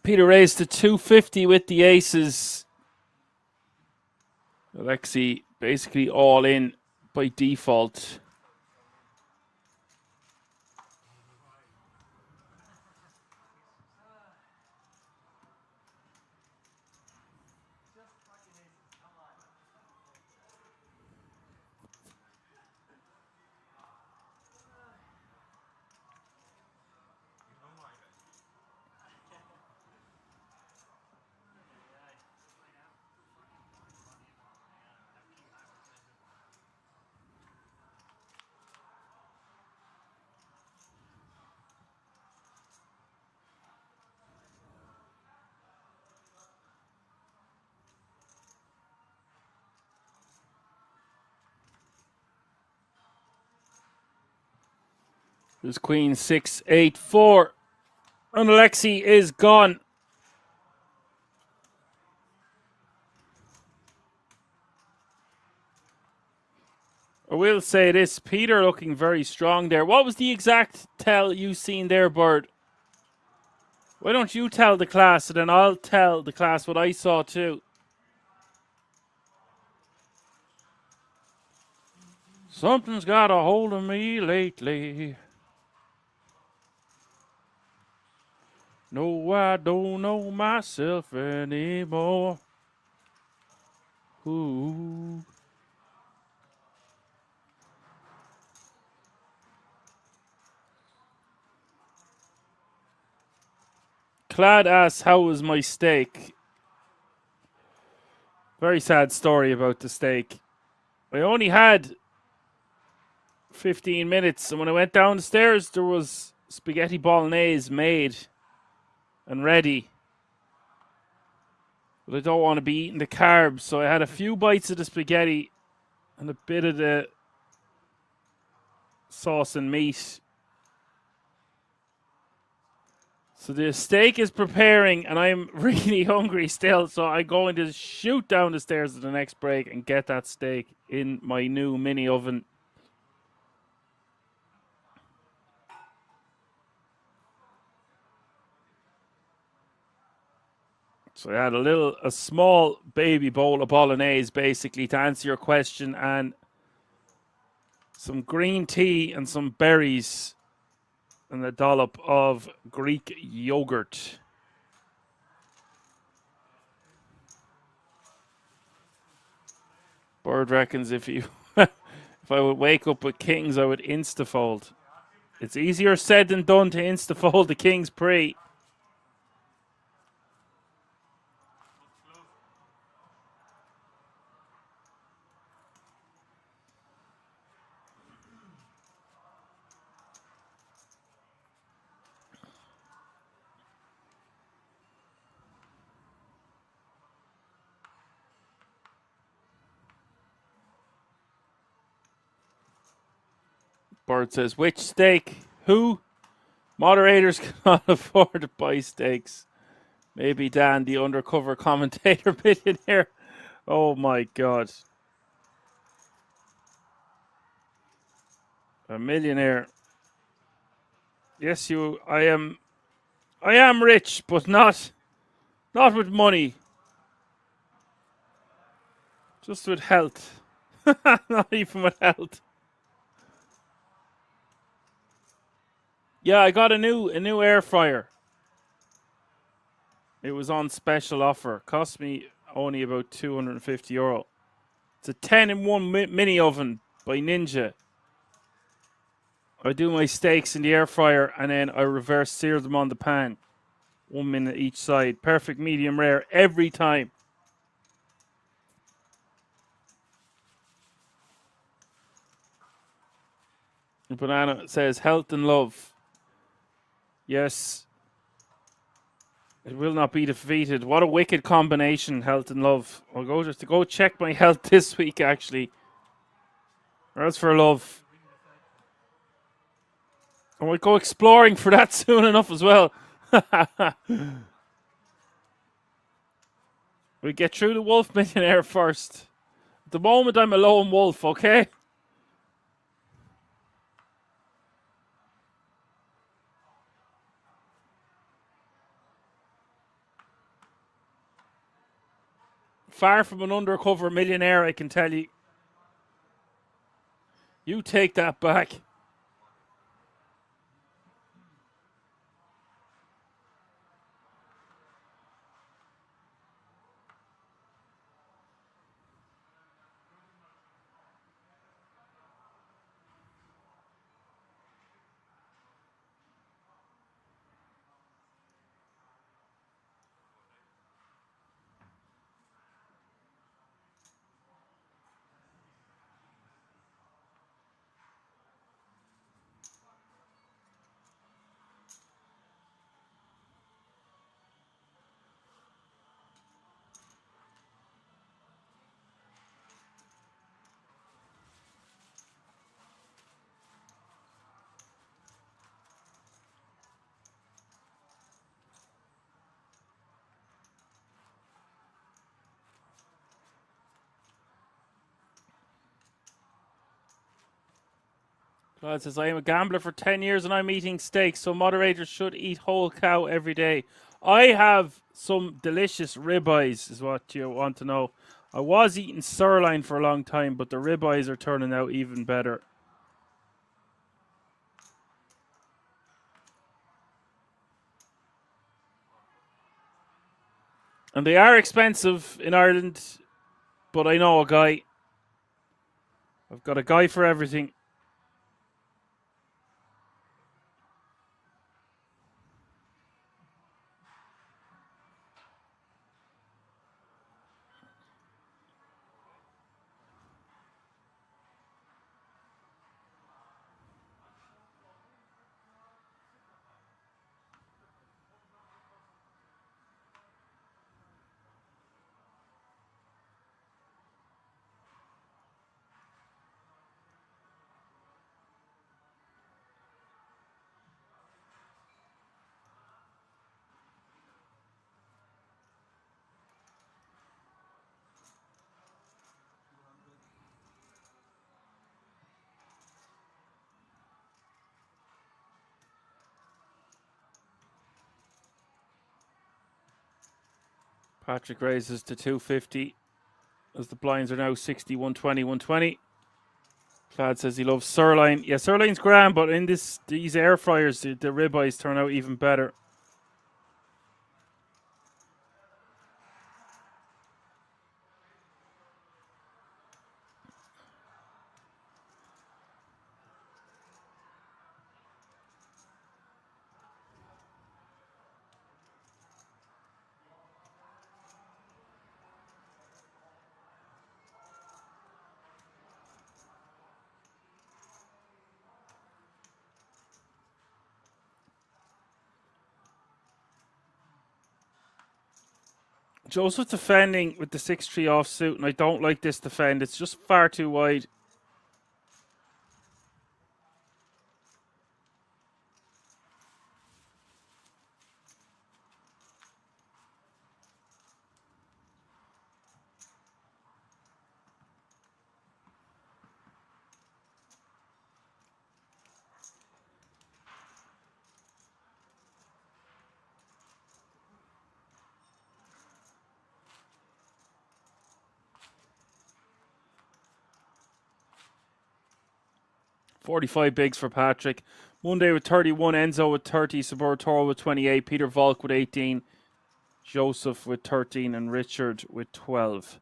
Peter raised to 250 with the aces. Alexi basically all in by default. There's queen 6, 8, 4. And Alexei is gone. I will say this, Peter looking very strong there. What was the exact tell you seen there, Bird? Why don't you tell the class and then I'll tell the class what I saw too. Something's got a hold of me lately. No, I don't know myself anymore. Ooh. Clad asks, how was my steak? Very sad story about the steak. I only had 15 minutes, and when I went down the stairs, there was spaghetti bolognese made and ready. But I don't want to be eating the carbs, so I had a few bites of the spaghetti and a bit of the sauce and meat. So the steak is preparing, and I'm really hungry still, so I'm going to shoot down the stairs at the next break and get that steak in my new mini oven. So I had a small baby bowl of bolognese, basically, to answer your question, and some green tea and some berries and a dollop of Greek yogurt. Bird reckons if I would wake up with kings, I would instafold. It's easier said than done to instafold the king's pre. Bird says, which steak? Who? Moderators cannot afford to buy steaks. Maybe Dan, the undercover commentator millionaire. Oh my God. A millionaire. Yes, I am rich, but not with money. Just with health. Not even with health. Yeah, I got a new air fryer. It was on special offer. Cost me only about €250. It's a 10-in-1 mini oven by Ninja. I do my steaks in the air fryer and then I reverse sear them on the pan. 1 minute each side. Perfect medium rare every time. Banana says health and love. Yes. It will not be defeated. What a wicked combination, health and love. I'll go just to go check my health this week, actually. Or else for love. I might go exploring for that soon enough as well. We get through the wolf millionaire first. At the moment, I'm a lone wolf, okay? Far from an undercover millionaire, I can tell you. You take that back. Claude says, I am a gambler for 10 years and I'm eating steak, so moderators should eat whole cow every day. I have some delicious ribeyes, is what you want to know. I was eating sirloin for a long time, but the ribeyes are turning out even better. And they are expensive in Ireland, but I know a guy. I've got a guy for everything. Patrick raises to 250 as the blinds are now 60, 120, 120. Clad says he loves sirloin. Yeah, sirloin's grand, but in these air fryers, the ribeyes turn out even better. Joseph defending with the 6-3 offsuit, and I don't like this defend. It's just far too wide. $45 bigs for Patrick. Monday with 31, Enzo with 30, Saboratoro with 28, Peter Volk with 18, Joseph with 13, and Richard with 12.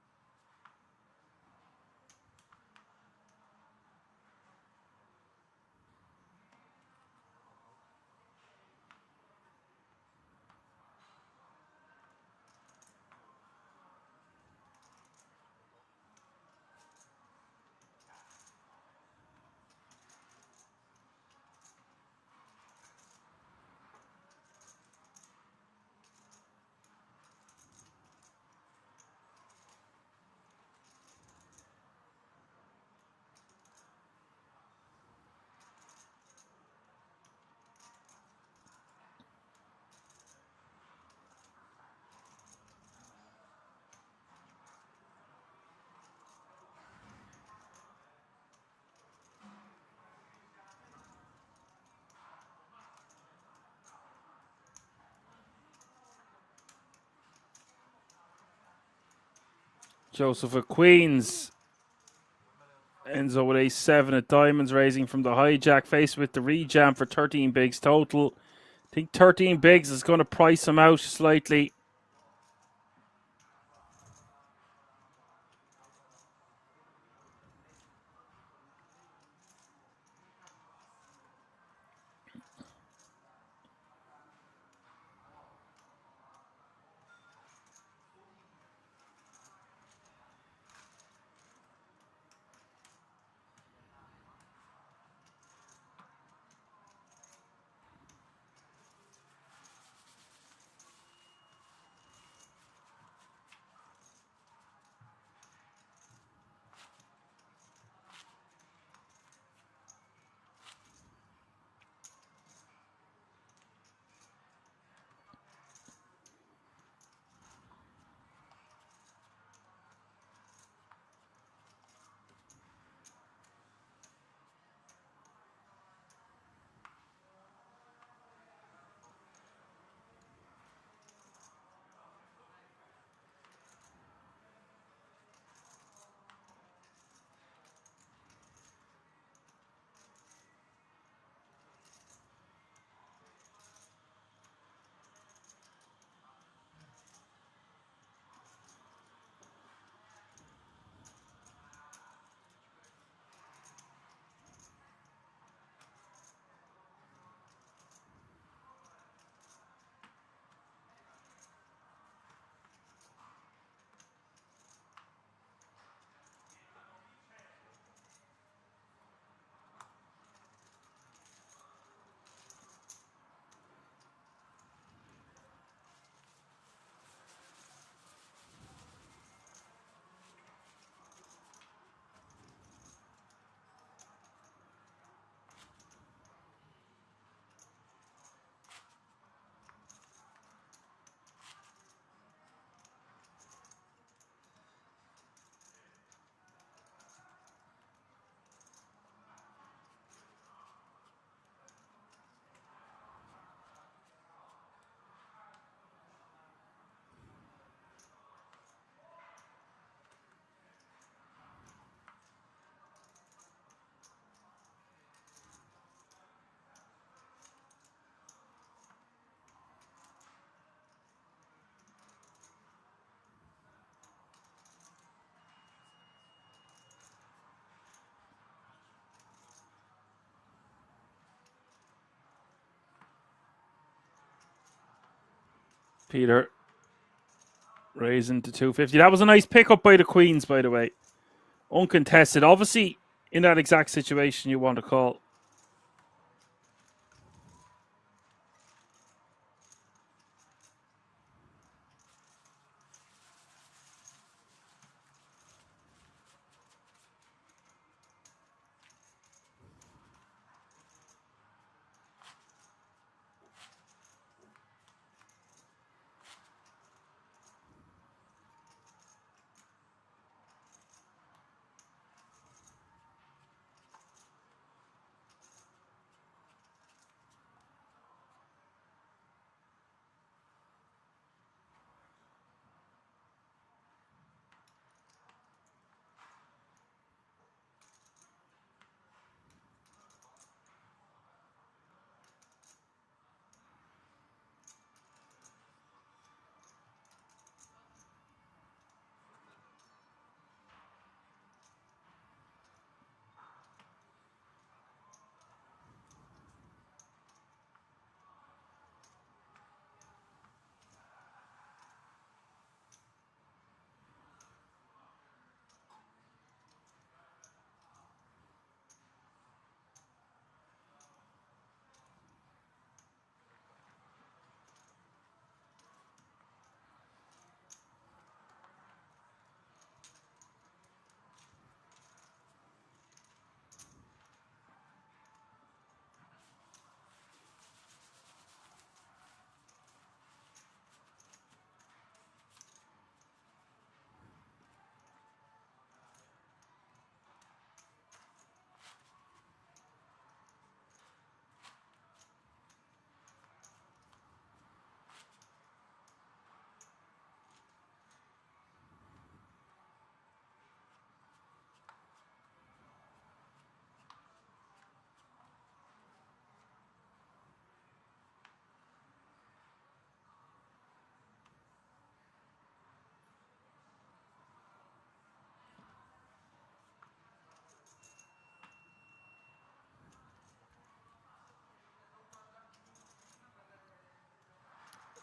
Joseph with Queens. Enzo with ace-7 at diamonds, raising from the hijack, faced with the rejam for 13 bigs total. I think 13 bigs is going to price him out slightly. Peter raising to 250. That was a nice pickup by the Queens, by the way. Uncontested. Obviously, in that exact situation, you want to call.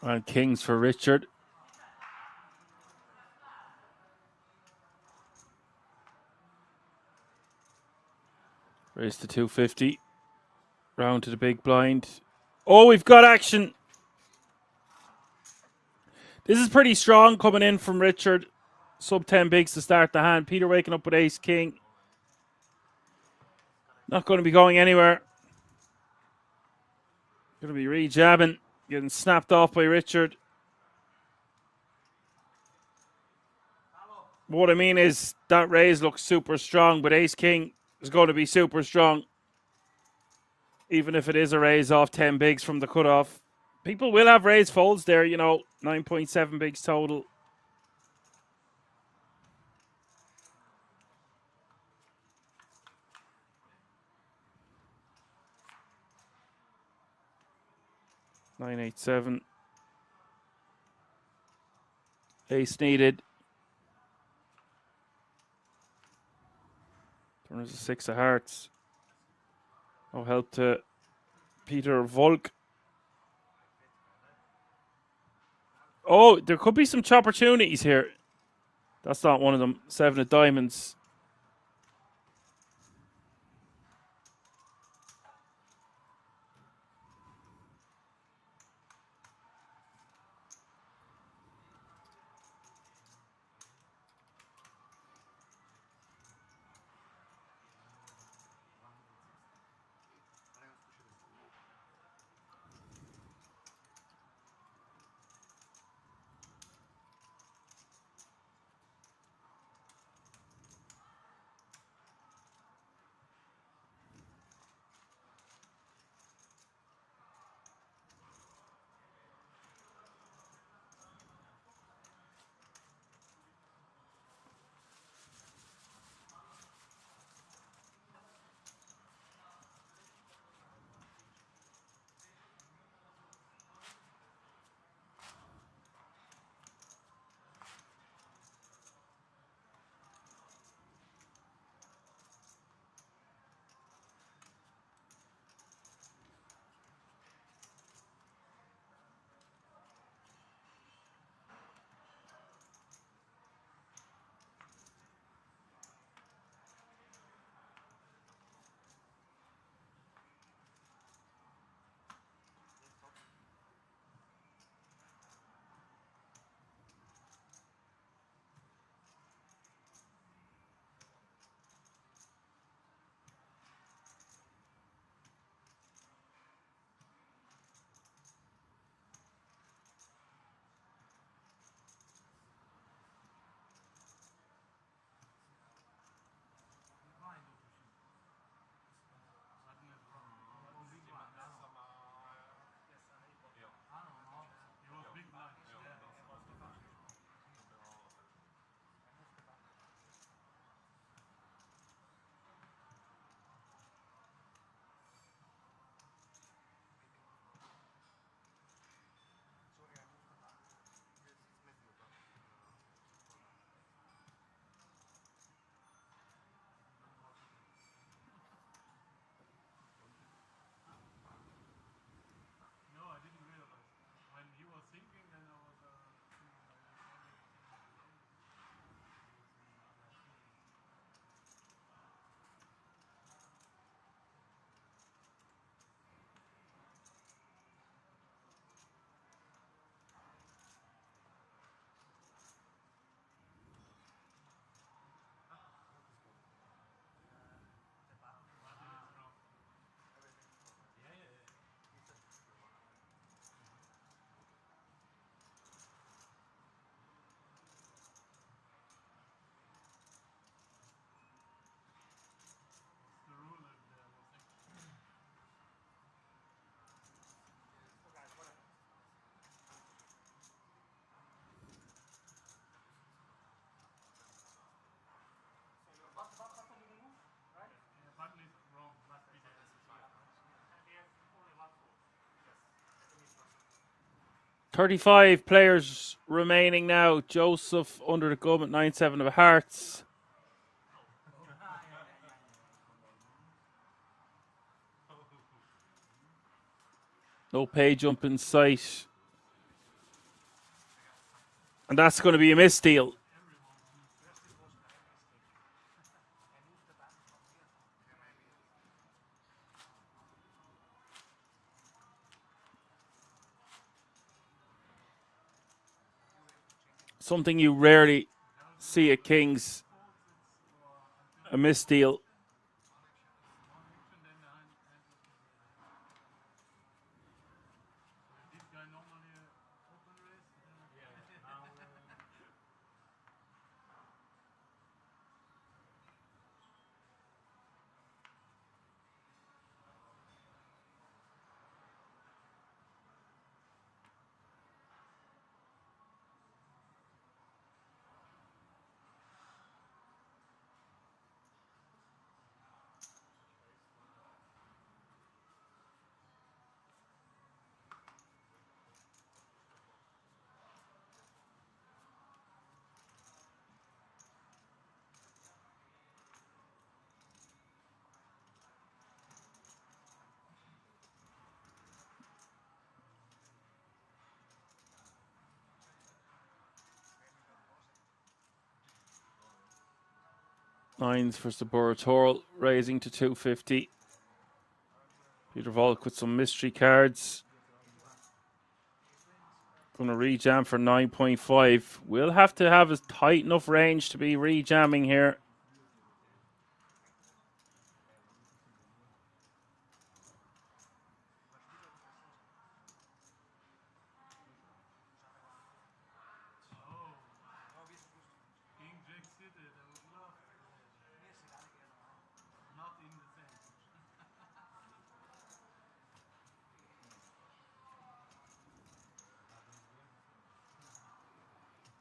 And Kings for Richard. Raise to 250. Round to the big blind. Oh, we've got action. This is pretty strong coming in from Richard. Sub 10 bigs to start the hand. Peter waking up with ace king. Not going to be going anywhere. Going to be re-jabbing. Getting snapped off by Richard. What I mean is that raise looks super strong, but ace king is going to be super strong. Even if it is a raise off 10 bigs from the cutoff. People will have raise folds there, you know. 9.7 bigs total. Nine, 8, 7. Ace needed. There's a 6 of hearts. No help to Peter Volk. Oh, there could be some opportunities here. That's not one of them. 7 of diamonds. 35 players remaining now. Joseph under the gun at 9-7 of hearts. No pay jump in sight. And that's going to be a misdeal. Something you rarely see at Kings. A misdeal. Nines for Saborator, raising to 250. Peter Volk with some mystery cards. Going to rejam for 9.5. We'll have to have a tight enough range to be rejamming here.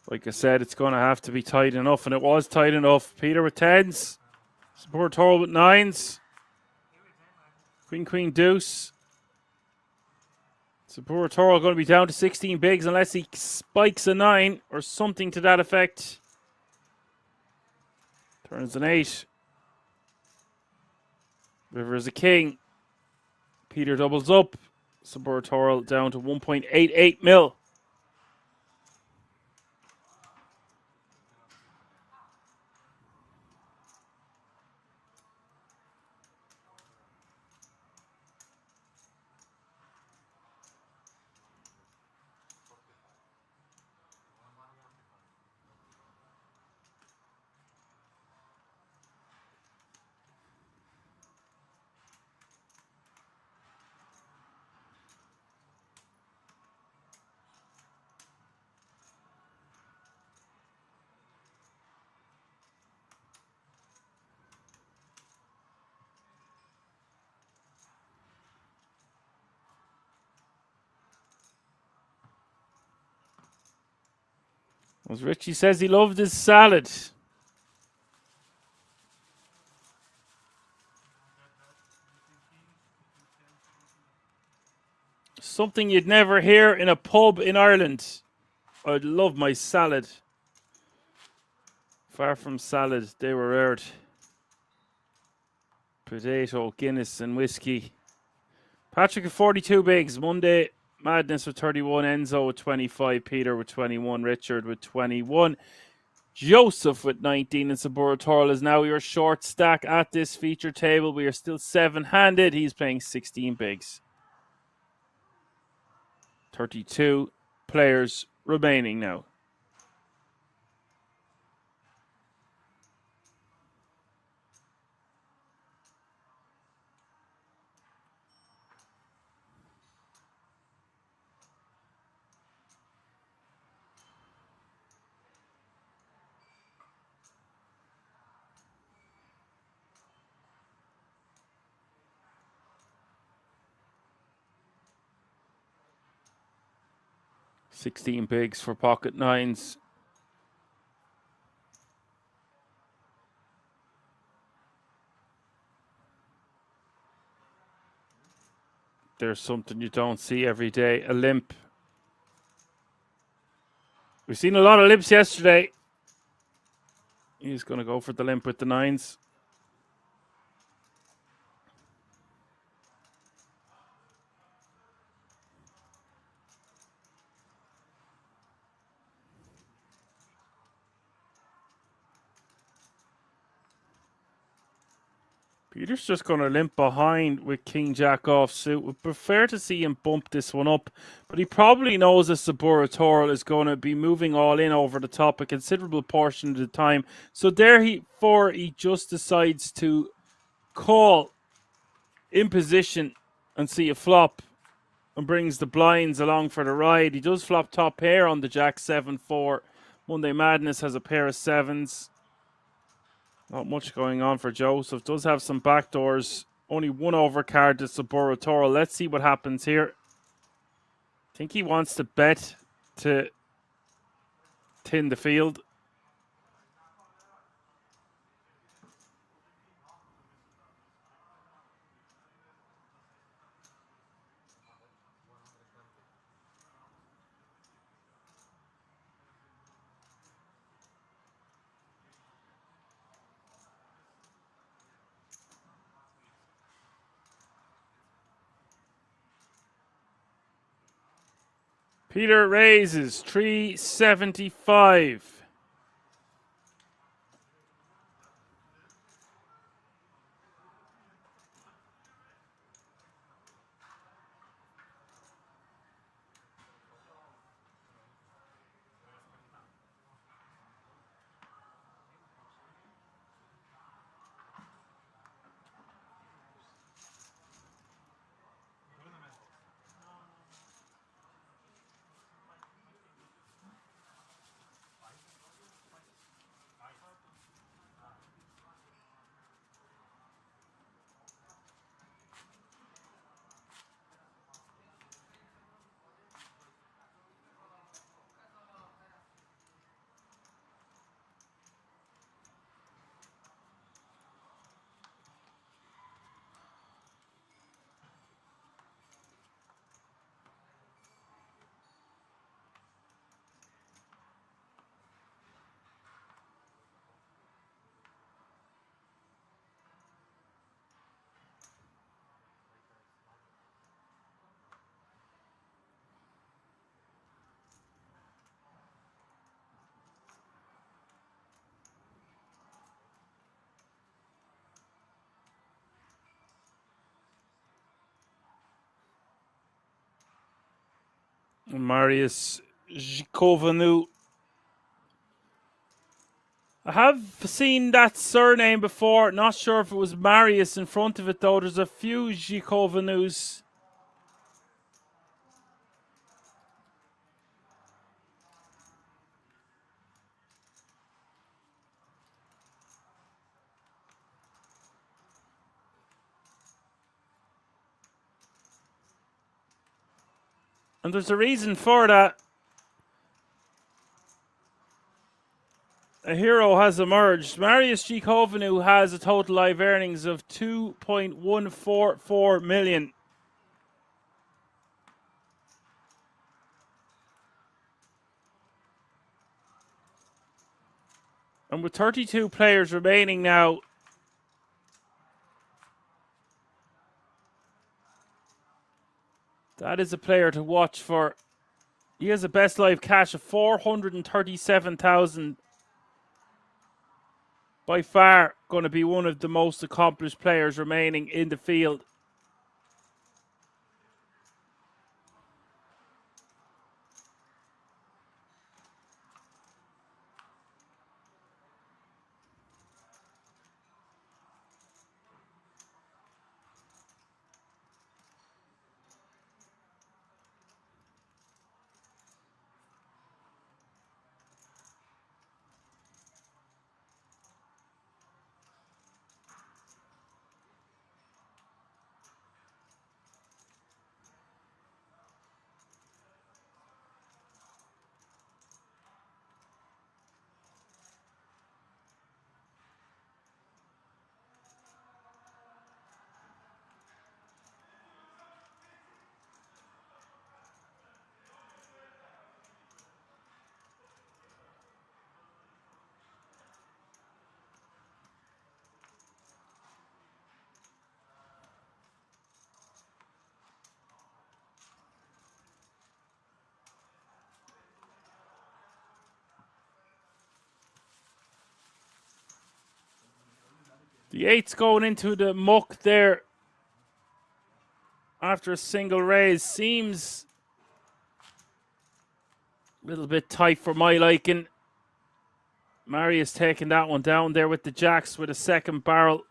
Like I said, it's going to have to be tight enough, and it was tight enough. Peter with 10s. Saborator with 9s. Queen, Queen, Deuce. Saborator going to be down to 16 bigs unless he spikes a 9 or something to that effect. Turns an 8. River is a king. Peter doubles up. Saborator down to 1.88 mil. As Richie says, he loved his salad. Something you'd never hear in a pub in Ireland. I'd love my salad. Far from salad, they were aired. Potato, Guinness, and whiskey. Patrick at 42 bigs. Monday, Madness with 31. Enzo with 25. Peter with 21. Richard with 21. Joseph with 19. And Saborator is now your short stack at this feature table. We are still 7-handed. He's playing 16 bigs. 32 players remaining now. $16 bigs for pocket nines. There's something you don't see every day. A limp. We've seen a lot of limps yesterday. He's going to go for the limp with the 9s. Peter's just going to limp behind with King Jack offsuit. Would prefer to see him bump this one up, but he probably knows that Saburatorial is going to be moving all in over the top a considerable portion of the time. So therefore, he just decides to call in position and see a flop and brings the blinds along for the ride. He does flop top pair on the Jack 7-4. Monday Madness has a pair of 7s. Not much going on for Joseph. Does have some backdoors. Only one overcard to Saburatorial. Let's see what happens here. I think he wants to bet to tin the field. Peter raises 375. Marius Zhikovanu. I have seen that surname before. Not sure if it was Marius in front of it, though. There's a few Zhikovanus. And there's a reason for that. A hero has emerged. Marius Zhikovanu has a total live earnings of 2.144 million. And with 32 players remaining now, that is a player to watch for. He has a best live cash of 437,000. By far going to be one of the most accomplished players remaining in the field. The 8's going into the muck there after a single raise. Seems a little bit tight for my liking. Marius taking that one down there with the jacks with a second barrel.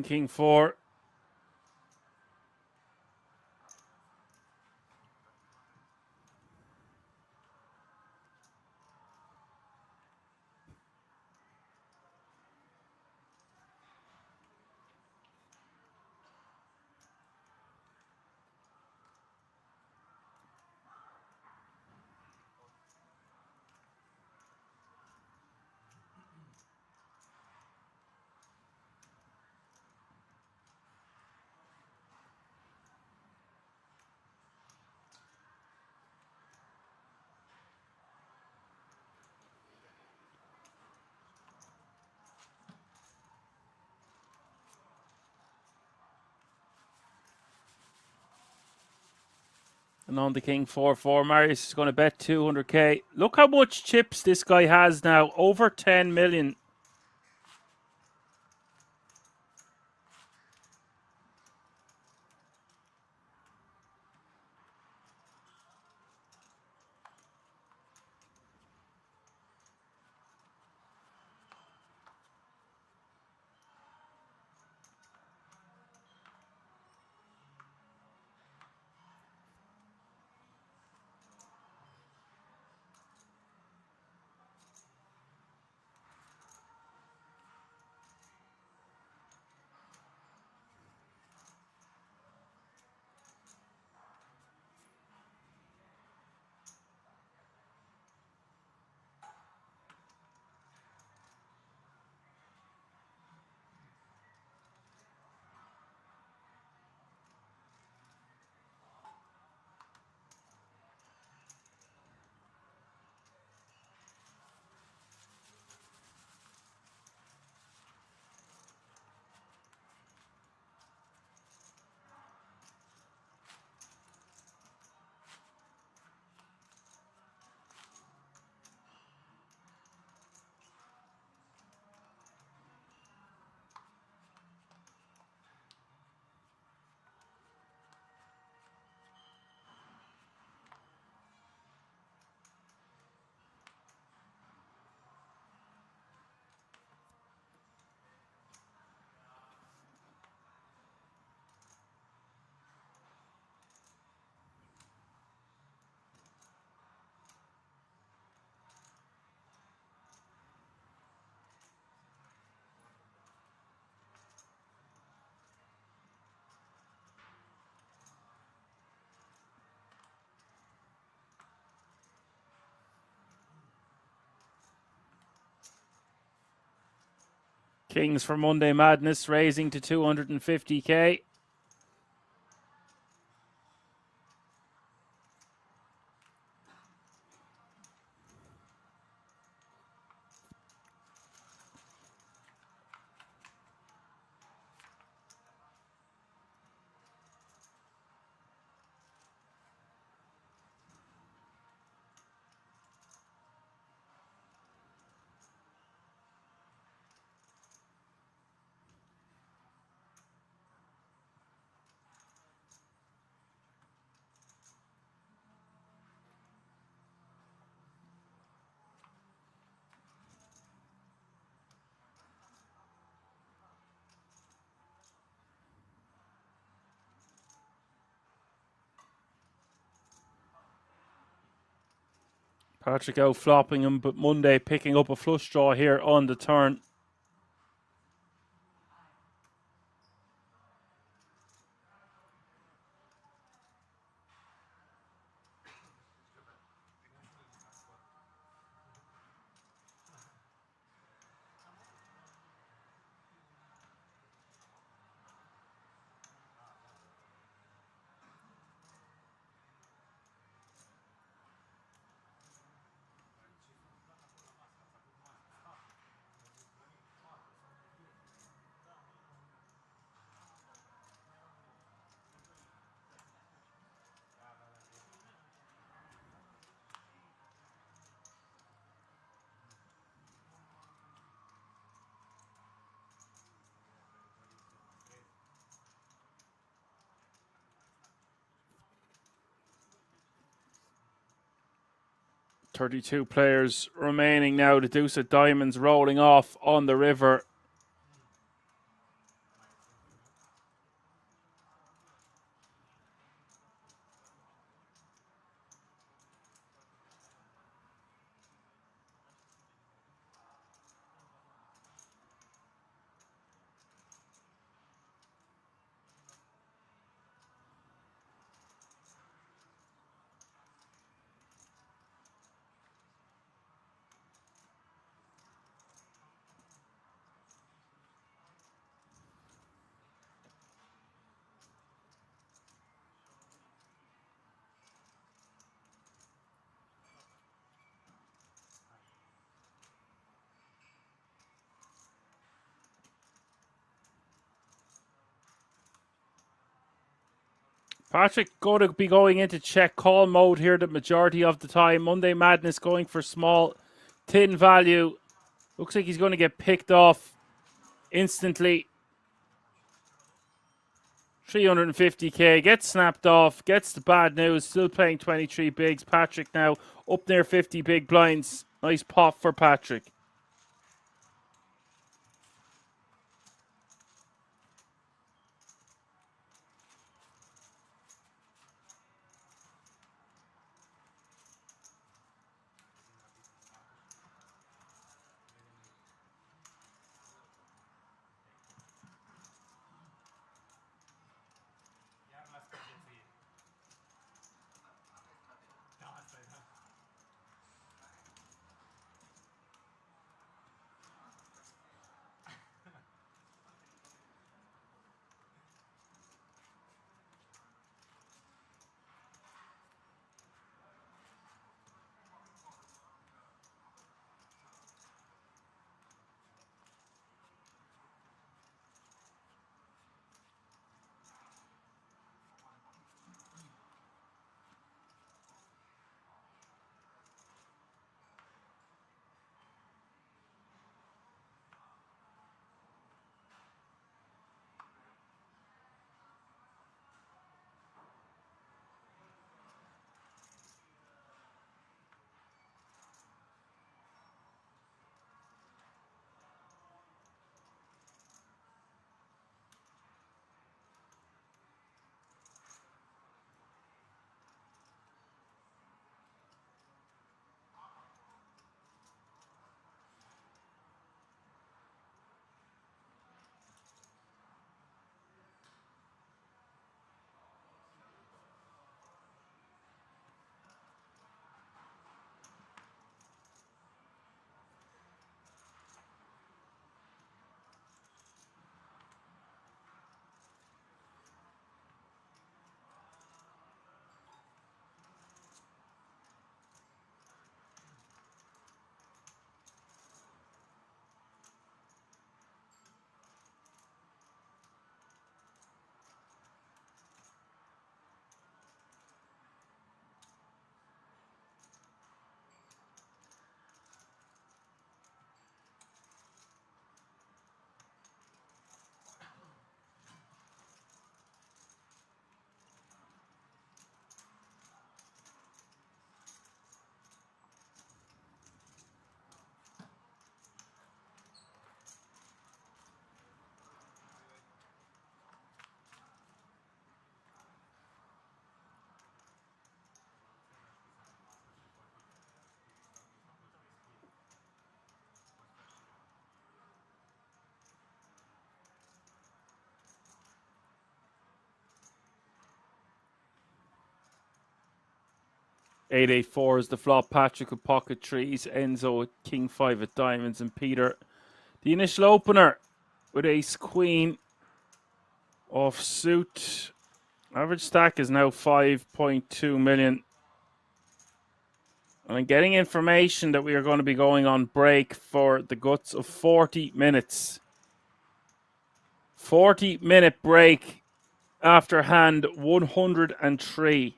King 4. And on the King 4-4, Marius is going to bet 200k. Look how much chips this guy has now. Over 10 million. Kings for Monday Madness raising to 250k. Patrick out flopping him, but Monday picking up a flush draw here on the turn. Thirty-two players remaining now. The deuce of diamonds rolling off on the river. Patrick going to be going into check call mode here the majority of the time. Monday Madness going for small, thin value. Looks like he's going to get picked off instantly. 350k, gets snapped off, gets the bad news, still playing 23 bigs. Patrick now up near 50 big blinds. Nice pop for Patrick. 8-8-4 is the flop. Patrick with pocket threes. Enzo with king 5 at diamonds. And Peter, the initial opener with ace queen off suit. Average stack is now 5.2 million. And I'm getting information that we are going to be going on break for the guts of 40 minutes. 40-minute break after hand 103.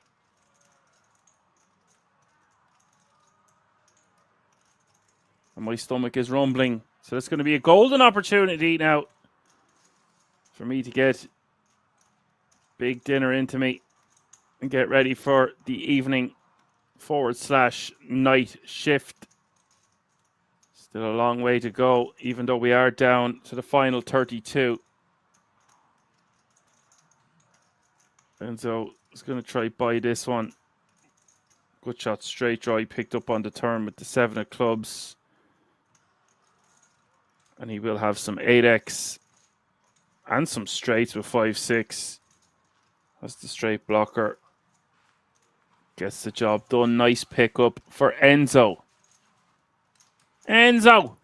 And my stomach is rumbling. So it's going to be a golden opportunity now for me to get big dinner into me and get ready for the evening / night shift. Still a long way to go, even though we are down to the final 32. And so I was going to try buy this one. Good shot, straight draw. He picked up on the turn with the 7 of clubs. And he will have some 8x and some straights with 5-6. That's the straight blocker. Gets the job done. Nice pickup for Enzo. Enzo!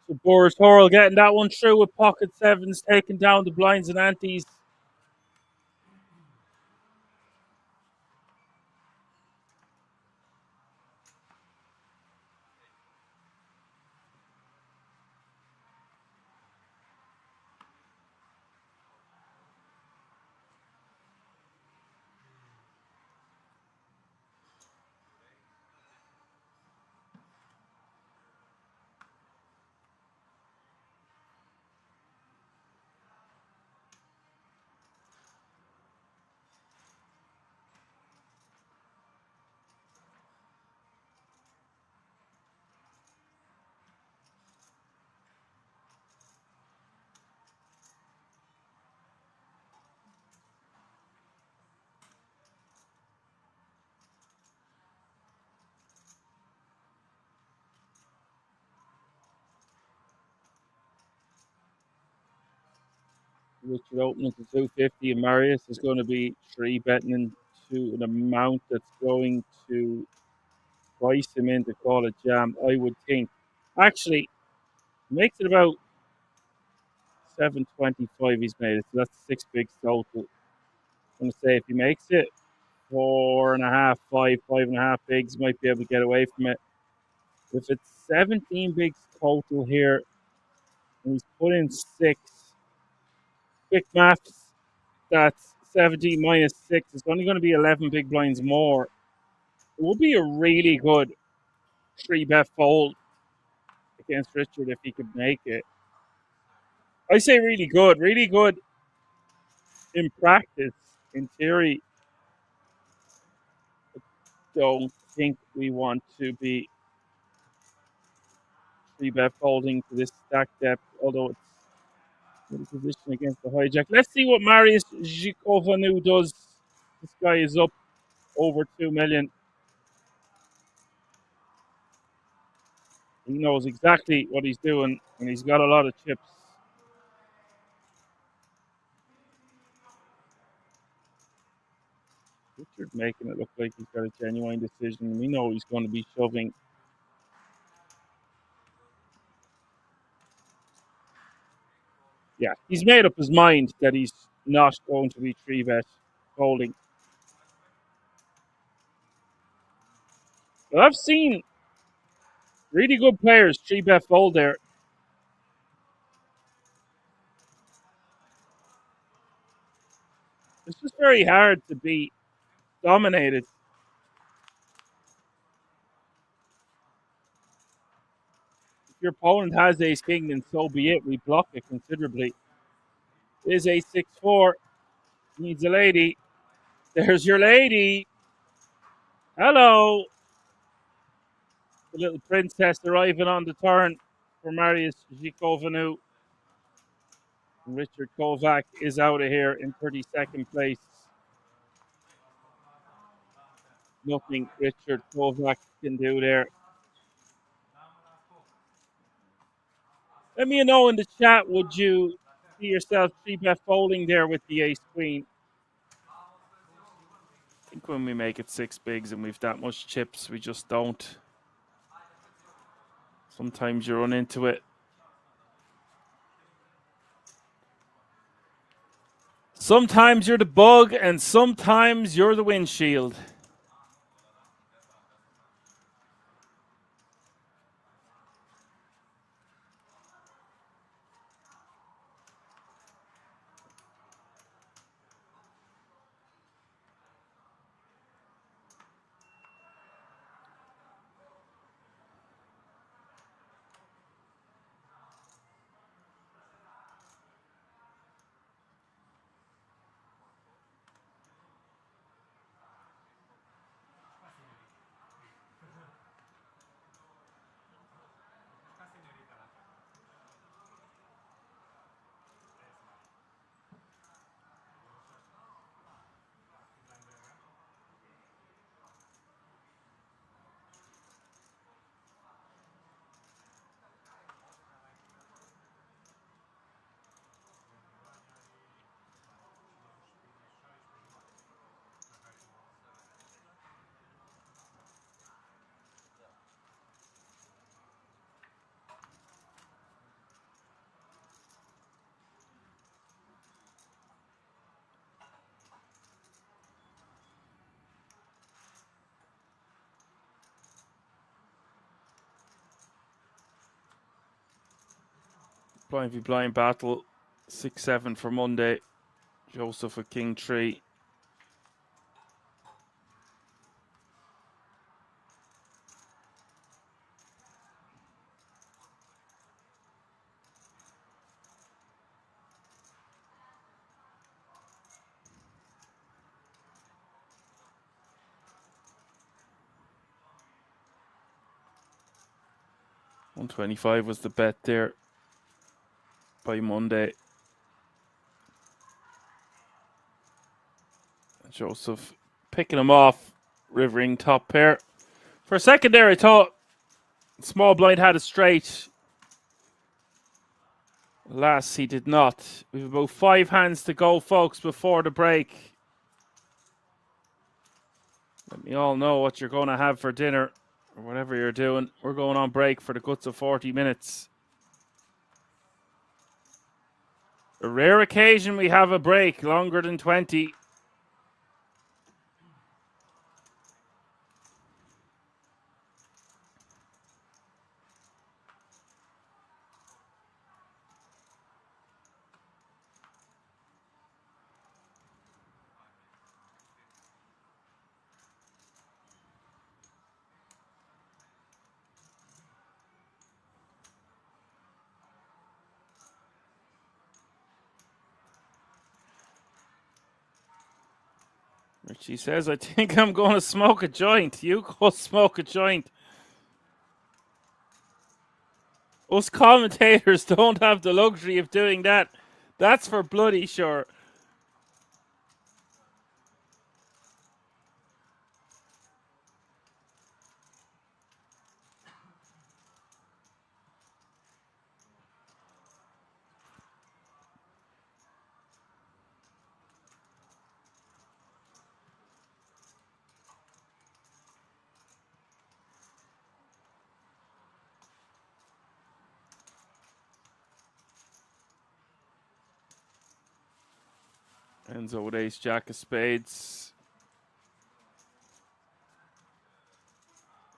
So Boris Horrell getting that one through with pocket 7s, taking down the blinds and antes. Richard opening to 250, and Marius is going to be 3-betting into an amount that's going to price him in to call it jam, I would think. Actually, makes it about 725 he's made it, so that's 6 bigs total. I'm going to say if he makes it 4.5, 5.5 bigs, might be able to get away from it. If it's 17 bigs total here, and he's put in 6, quick maths, that's 17 minus 6. It's only going to be 11 big blinds more. It would be a really good 3-bet fold against Richard if he could make it. I say really good in practice. In theory, I don't think we want to be 3-bet folding to this stack depth, although it's in position against the hijack. Let's see what Marius Zhikovanu does. This guy is up over 2 million. He knows exactly what he's doing, and he's got a lot of chips. Richard making it look like he's got a genuine decision. We know he's going to be shoving. Yeah, he's made up his mind that he's not going to be 3-bet folding. But I've seen really good players 3-bet fold there. It's just very hard to be dominated. If your opponent has ace king, then so be it. We block it considerably. Is ace 6-4. Needs a lady. There's your lady. Hello. The little princess arriving on the turn for Marius Zhikovanu. Richard Kovac is out of here in 32nd place. Nothing Richard Kovac can do there. Let me know in the chat, would you see yourself 3-bet folding there with the ace queen? I think when we make it 6 bigs and we've that much chips, we just don't. Sometimes you run into it. Sometimes you're the bug and sometimes you're the windshield. Blind v blind battle, 6-7 for Monday. Joseph with King 3. $125 was the bet there by Monday. Joseph picking him off, rivering top pair. For a second there, I thought small blind had a straight. Alas, he did not. We've about 5 hands to go, folks, before the break. Let me all know what you're going to have for dinner or whatever you're doing. We're going on break for the guts of 40 minutes. A rare occasion we have a break longer than 20. Richie says, I think I'm going to smoke a joint. You go smoke a joint. Us commentators don't have the luxury of doing that. That's for bloody sure. Enzo with ace jack of spades.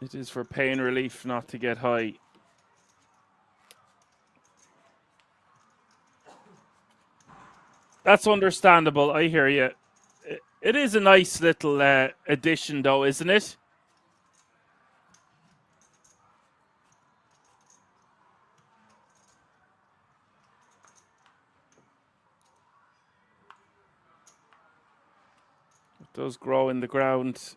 It is for pain relief not to get high. That's understandable. I hear you. It is a nice little addition, though, isn't it? It does grow in the ground.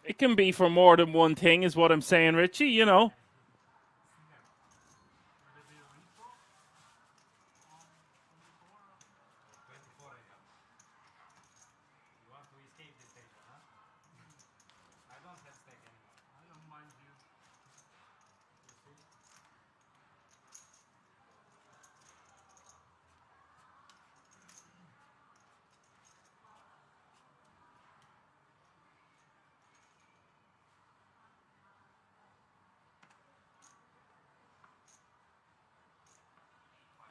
It can be for more than one thing, is what I'm saying, Richie, you know.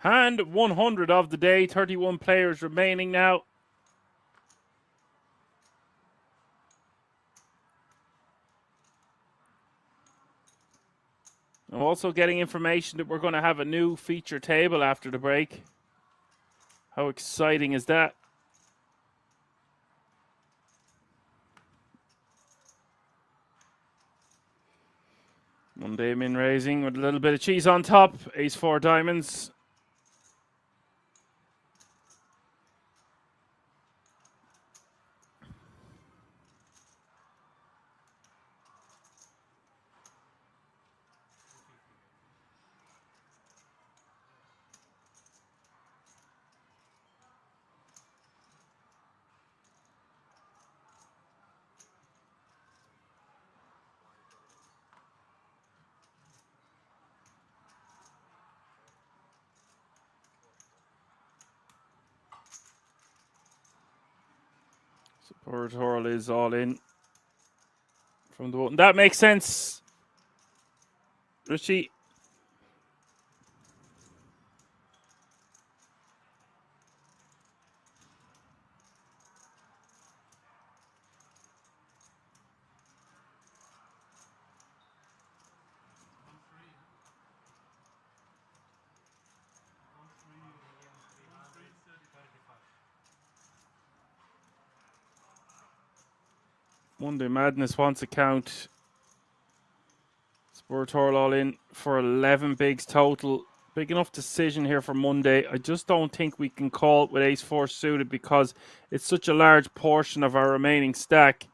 Hand 100 of the day, 31 players remaining now. I'm also getting information that we're going to have a new feature table after the break. How exciting is that? Monday min raising with a little bit of cheese on top. Ace 4 diamonds. Support is all in from the button. That makes sense, Richie. Monday Madness wants a count. Sportor all in for 11 bigs total. Big enough decision here for Monday. I just don't think we can call it with ace 4 suited because it's such a large portion of our remaining stack.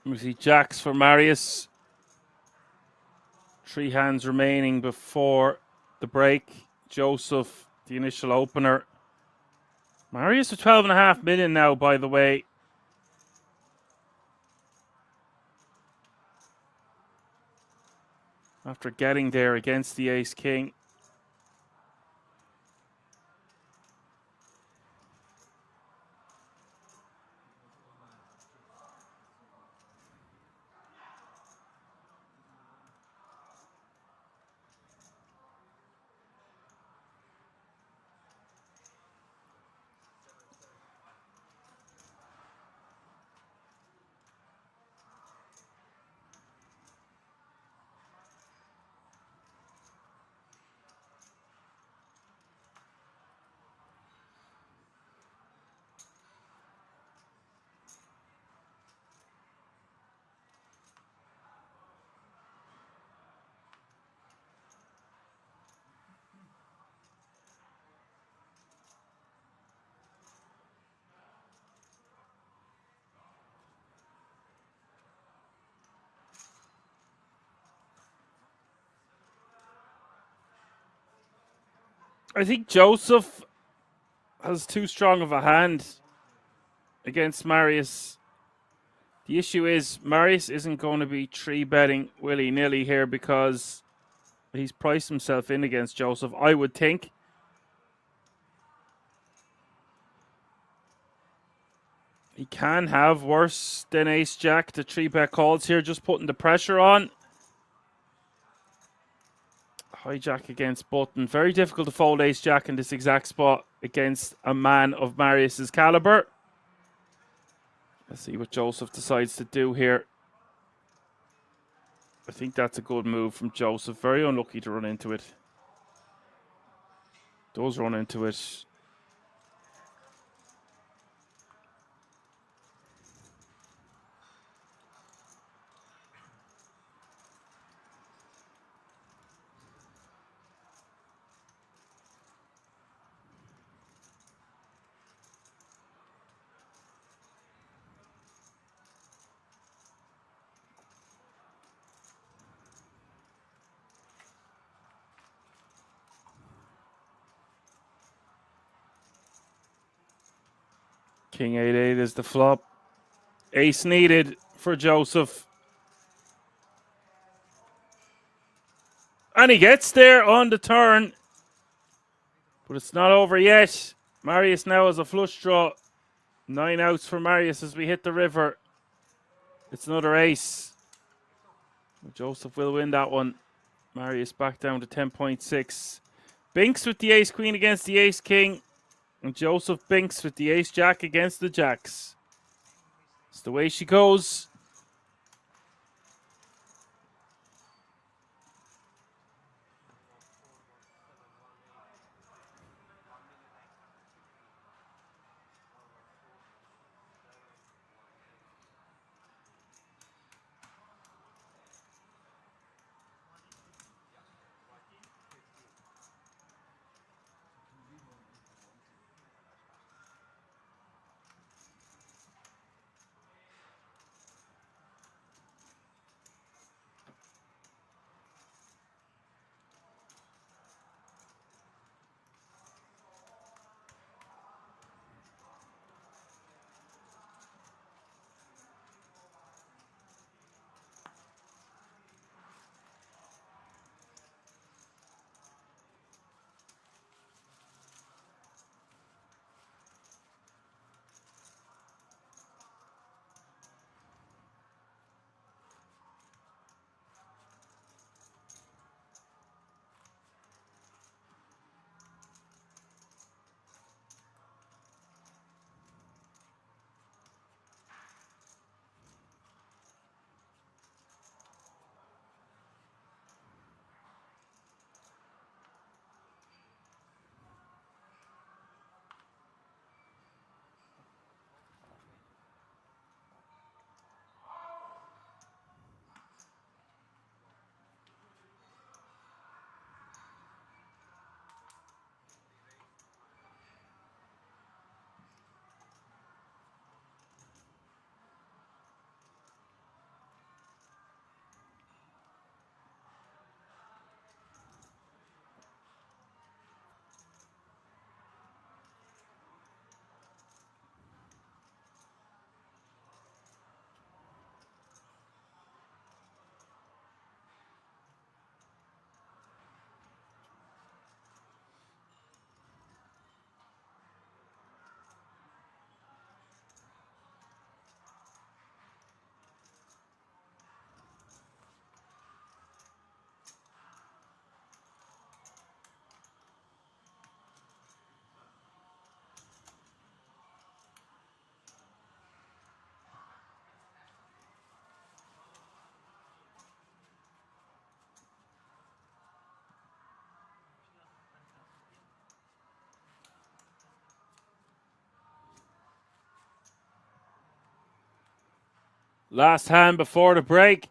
We see jacks for Marius. 3 hands remaining before the break. Joseph, the initial opener. Marius with 12.5 million now, by the way. After getting there against the Ace King. I think Joseph has too strong of a hand against Marius. The issue is Marius isn't going to be 3-betting willy-nilly here because he's priced himself in against Joseph, I would think. He can have worse than Ace-Jack. The 3-bet calls here, just putting the pressure on. Hijack against button. Very difficult to fold Ace-Jack in this exact spot against a man of Marius's caliber. Let's see what Joseph decides to do here. I think that's a good move from Joseph. Very unlucky to run into it. Does run into it. King 8-8 is the flop. Ace needed for Joseph. And he gets there on the turn. But it's not over yet. Marius now has a flush draw. 9 outs for Marius as we hit the river. It's another ace. Joseph will win that one. Marius back down to 10.6. Binks with the ace queen against the ace king. And Joseph Binks with the ace jack against the jacks. It's the way she goes. Last hand before the break.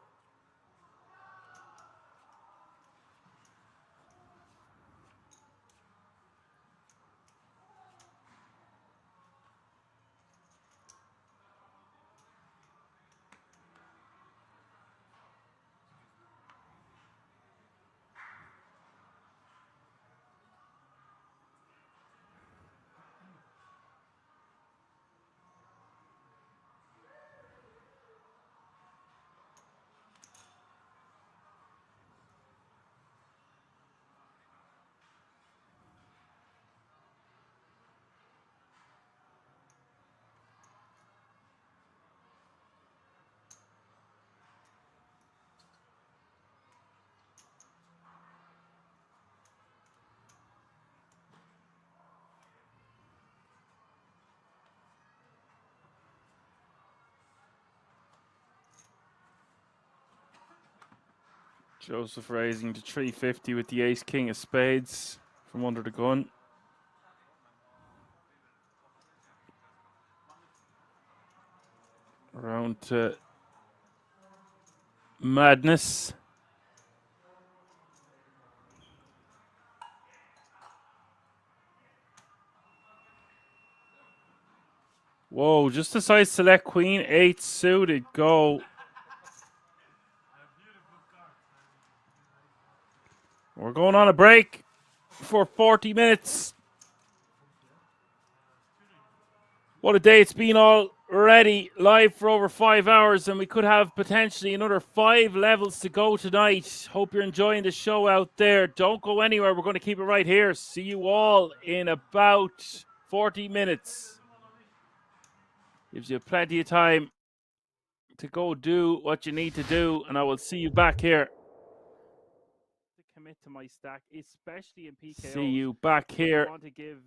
Joseph raising to 350 with the ace king of spades from under the gun. Around to madness. Whoa, just decides to select queen 8 suited. Go. We're going on a break for 40 minutes. What a day it's been already. Live for over 5 hours, and we could have potentially another 5 levels to go tonight. Hope you're enjoying the show out there. Don't go anywhere. We're going to keep it right here. See you all in about 40 minutes. Gives you plenty of time to go do what you need to do, and I will see you back here. Commit to my stack, especially in PKO. See you back here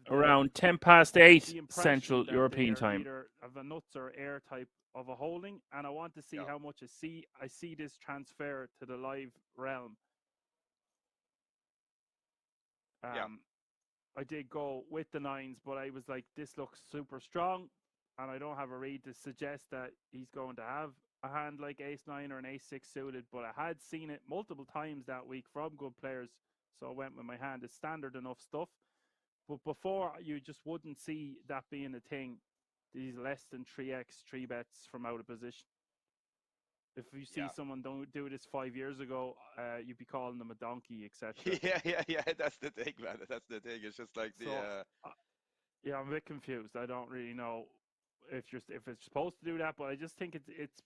around 8:10 Central European time. Either of a nuts or air type of a holding, and I want to see how much I see this transfer to the live realm. I did go with the 9s, but I was like, this looks super strong, and I don't have a read to suggest that he's going to have a hand like ace-9 or an ace-6 suited, but I had seen it multiple times that week from good players, so I went with my hand. It's standard enough stuff, but before you just wouldn't see that being a thing, these less than 3x 3 bets from out of position. If you see someone don't do this 5 years ago, you'd be calling them a donkey, etc. Yeah. That's the thing, man. That's the thing. It's just like yeah, I'm a bit confused. I don't really know if it's supposed to do that, but I just think it's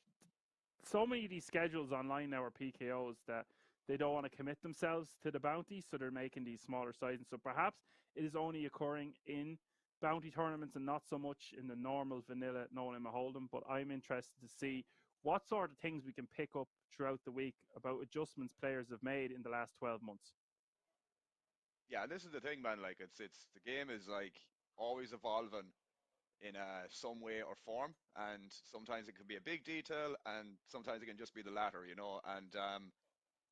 so many of these schedules online now are PKOs that they don't want to commit themselves to the bounty, so they're making these smaller sizes. So perhaps it is only occurring in bounty tournaments and not so much in the normal vanilla no limit hold'em. But I'm interested to see what sort of things we can pick up throughout the week about adjustments players have made in the last 12 months. Yeah, this is the thing, man. Like it's the game is like always evolving in some way or form, and sometimes it can be a big detail, and sometimes it can just be the latter, you know. And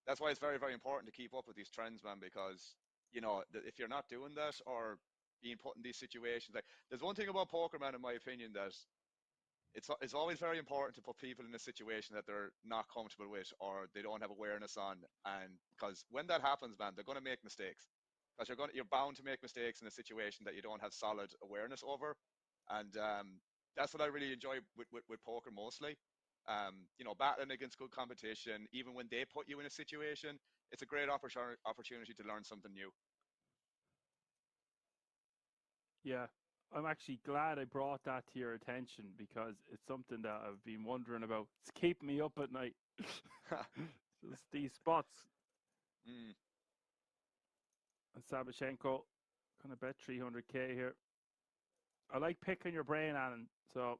that's why it's very, very important to keep up with these trends, man. Because you know, if you're not doing that or being put in these situations, like there's one thing about poker, man, in my opinion, that it's always very important to put people in a situation that they're not comfortable with or they don't have awareness on, and because when that happens, man, they're going to make mistakes because you're bound to make mistakes in a situation that you don't have solid awareness over, and that's what I really enjoy with poker mostly. You know, battling against good competition, even when they put you in a situation, it's a great opportunity to learn something new. Yeah, I'm actually glad I brought that to your attention because it's something that I've been wondering about. It's keeping me up at night. Just these spots. Mm. And Sabashenko, gonna bet 300k here. I like picking your brain, Alan. So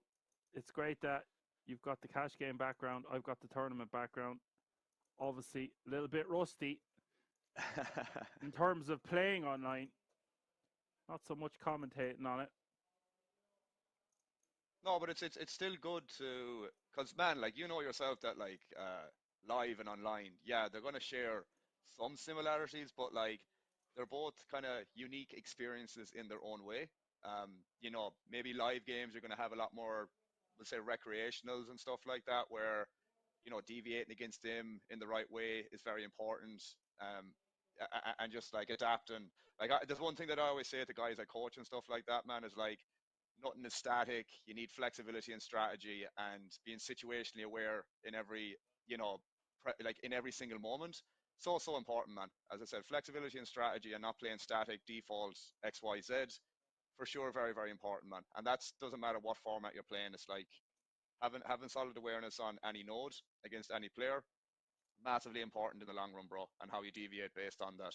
it's great that you've got the cash game background. I've got the tournament background. Obviously, a little bit rusty in terms of playing online. Not so much commentating on it. No, but it's still good to, cause man, like you know yourself that like live and online, yeah, they're gonna share some similarities, but like they're both kind of unique experiences in their own way. You know, maybe live games you're gonna have a lot more we'll say recreationals and stuff like that, where deviating against him in the right way is very important. And just like adapting. Like there's one thing that I always say to guys I coach and stuff like that, man, is like nothing is static. You need flexibility and strategy, and being situationally aware in every like in every single moment. So important, man. As I said, flexibility and strategy, and not playing static defaults X Y Z, for sure, very very important, man. And that's doesn't matter what format you're playing. It's like having solid awareness on any node against any player, massively important in the long run, bro, and how you deviate based on that.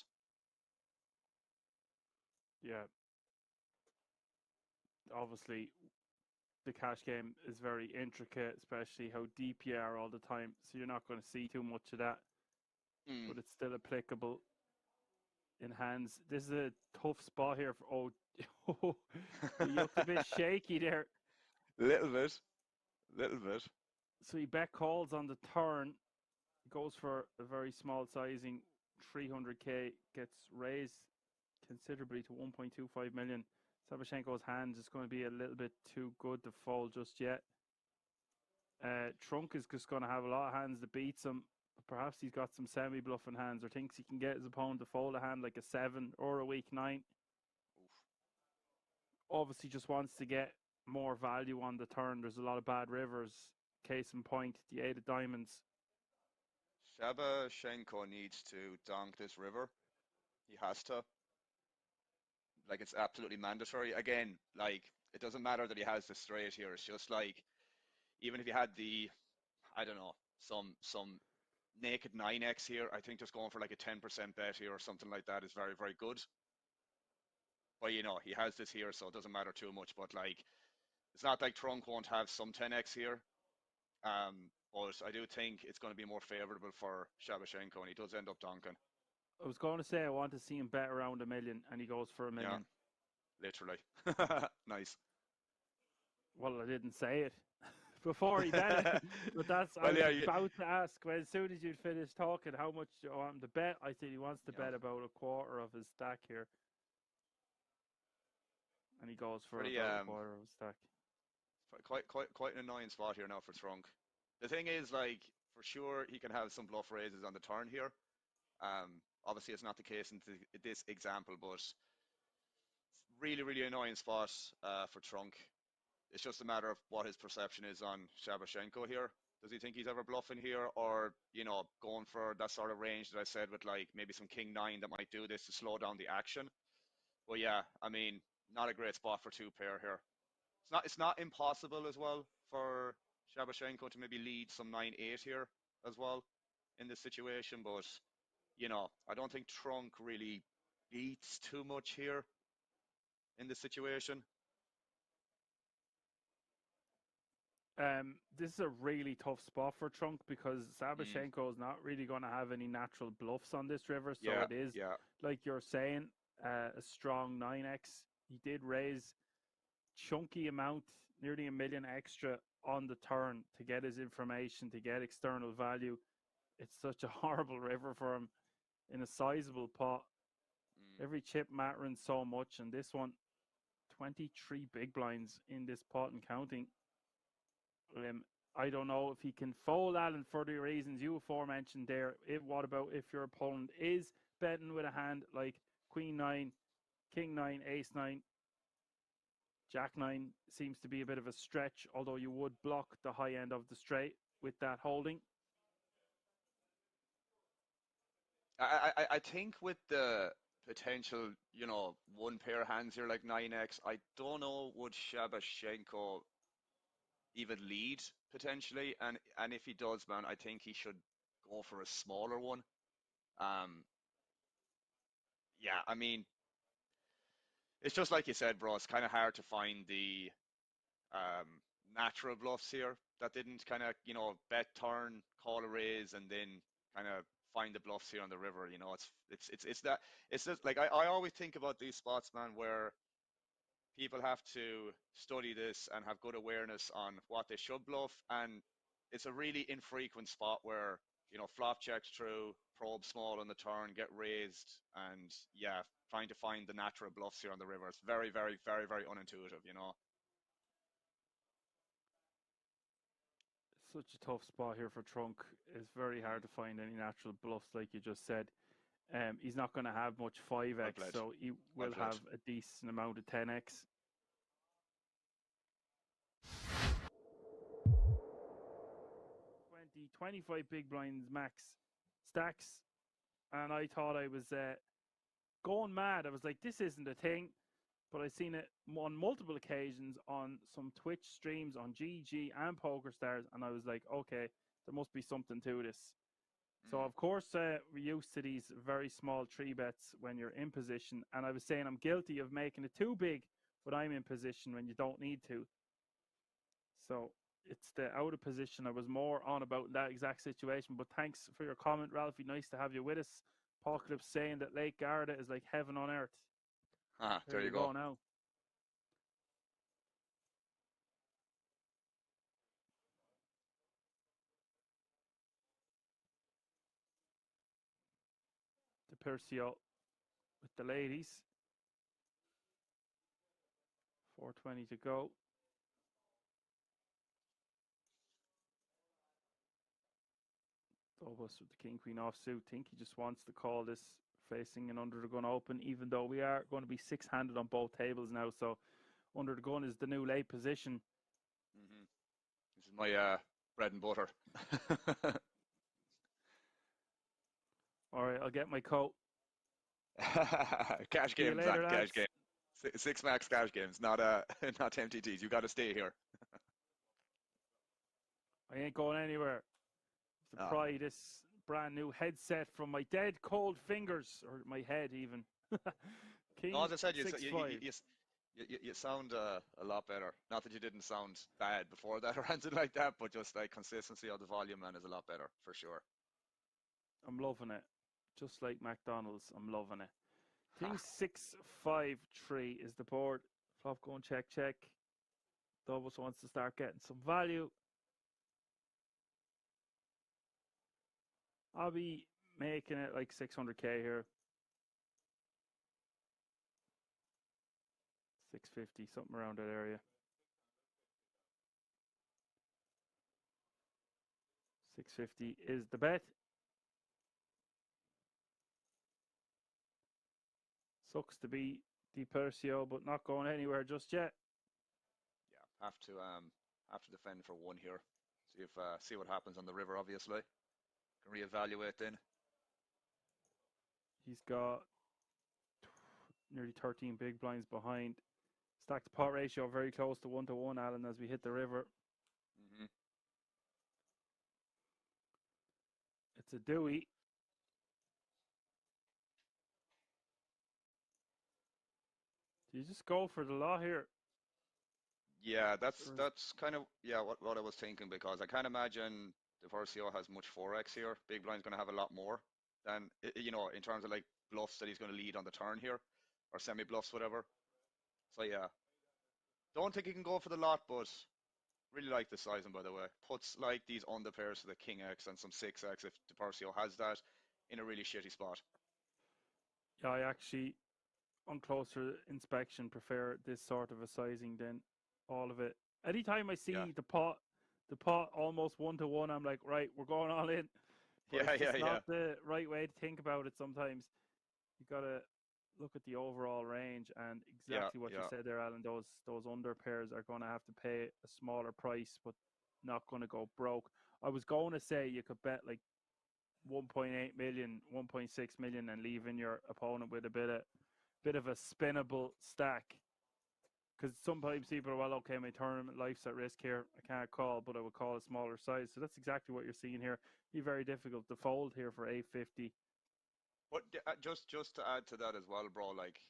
Yeah. Obviously, the cash game is very intricate, especially how deep you are all the time. So you're not going to see too much of that, but it's still applicable in hands. This is a tough spot here for he looked a bit shaky there. Little bit. So he bet calls on the turn, goes for a very small sizing, 300k, gets raised considerably to 1.25 million. Sabashenko's hands is going to be a little bit too good to fold just yet. Trunk is just going to have a lot of hands that beats him. Perhaps he's got some semi-bluffing hands, or thinks he can get his opponent to fold a hand like a 7 or a weak 9. Obviously just wants to get more value on the turn. There's a lot of bad rivers. Case in point, the 8 of diamonds. Shabashenko needs to donk this river. He has to. Like, it's absolutely mandatory. Again, like, it doesn't matter that he has the straight here. It's just like, even if he had the, I don't know, some naked 9x here, I think just going for like a 10% bet here or something like that is very, very good. But he has this here, so it doesn't matter too much. But like, it's not like Trunk won't have some 10x here. But I do think it's going to be more favorable for Shabashenko, and he does end up donking. I was going to say I want to see him bet around $1 million, and he goes for $1 million. Yeah, literally. Nice. Well, I didn't say it before he bet it, but that's Well, I was about to ask. When as soon as you'd finished talking, how much do you want him to bet? I said he wants to bet about a quarter of his stack here, and he goes for pretty, about a quarter of his stack. quite an annoying spot here now for Trunk. The thing is, like, for sure he can have some bluff raises on the turn here. Obviously it's not the case in this example, but really, really annoying spot for Trunk. It's just a matter of what his perception is on Shabashenko here. Does he think he's ever bluffing here, or going for that sort of range that I said with like maybe some King 9 that might do this to slow down the action? Well, yeah, I mean, not a great spot for 2-pair here. It's not impossible as well for Shabashenko to maybe lead some 9-8 here as well in this situation, but I don't think Trunk really beats too much here in this situation. This is a really tough spot for Trunk because Sabashenko is not really going to have any natural bluffs on this river, so it is like you're saying, a strong 9x. He did raise chunky amount, nearly $1 million extra on the turn to get his information, to get external value. It's such a horrible river for him in a sizable pot. Every chip mattering so much, and this one, 23 big blinds in this pot and counting. I don't know if he can fold that, and for the reasons you aforementioned there. What about if your opponent is betting with a hand like Queen 9, King 9, Ace 9, Jack 9 seems to be a bit of a stretch, although you would block the high end of the straight with that holding. I think with the potential, 1-pair hands here like 9x, I don't know, would Shabashenko even lead potentially? And if he does, man, I think he should go for a smaller one. Yeah, I mean, it's just like you said, bro. It's kind of hard to find the natural bluffs here that didn't kind of, bet turn, call a raise, and then kind of find the bluffs here on the river. It's just like I always think about these spots, man, where people have to study this and have good awareness on what they should bluff, and it's a really infrequent spot where flop checks through, probe small on the turn, get raised, and yeah, trying to find the natural bluffs here on the river. It's very, very, very, very unintuitive. Such a tough spot here for Trunk. It's very hard to find any natural bluffs, like you just said. He's not going to have much 5x, played. so he Well will played. have a decent amount of 10x. 25 big blinds max stacks, and I thought I was going mad. I was like, this isn't a thing, but I've seen it on multiple occasions on some Twitch streams, on GG and PokerStars, and I was like, okay, there must be something to this. So, of course, we're used to these very small 3-bets when you're in position, and I was saying I'm guilty of making it too big when I'm in position when you don't need to. So it's the out of position I was more on about that exact situation. But thanks for your comment, Ralphie. Nice to have you with us. Paul Clip saying that Lake Garda is like heaven on earth. There you go. Now. The Percio with the ladies. 4:20 to go. Dobos with the King Queen offsuit. Think he just wants to call this facing an under the gun open, even though we are going to be 6-handed on both tables now. So under the gun is the new late position. This is my bread and butter. All right, I'll get my coat. Cash See you games, later, cash lads. games. 6 max cash games, not not MTTs. You got to stay here. I ain't going anywhere. To pry this brand new headset from my dead cold fingers, or my head even. King No, as I said, you sound a lot better. Not that you didn't sound bad before that or anything like that, but just like consistency of the volume, man, is a lot better for sure. I'm loving it. Just like McDonald's, I'm loving it. King 6-5-3 is the board. Flop going check. Dobos wants to start getting some value. I'll be making it like 600k here. 650, something around that area. 650 is the bet. Sucks to be Di Percio, but not going anywhere just yet. Yeah, have to defend for one here. See what happens on the river. Obviously, can reevaluate then. He's got nearly 13 big blinds behind. Stack to pot ratio very close to 1-1, Alan, as we hit the river. It's a Dewey. Do you just go for the law here? Yeah, that's kind of what I was thinking, because I can't imagine the Versio has much 4x here. Big blind's going to have a lot more than, in terms of like bluffs that he's going to lead on the turn here, or semi bluffs, whatever. So yeah, don't think he can go for the lot, but really like the sizing, by the way. Puts like these under pairs to the King X and some 6x if the Versio has that in a really shitty spot. Yeah, I actually, on closer inspection, prefer this sort of a sizing than all of it. Anytime I see the pot almost 1-1, I'm like, right, we're going all in. But it's just not the right way to think about it sometimes. You got to look at the overall range, and exactly what you said there, Alan. Those under pairs are going to have to pay a smaller price, but not going to go broke. I was going to say you could bet like 1.8 million, 1.6 million, and leave in your opponent with a bit of a spinnable stack. Because sometimes people are, well, okay, my tournament life's at risk here. I can't call, but I would call a smaller size. So that's exactly what you're seeing here. Be very difficult to fold here for 850. But just to add to that as well, bro, like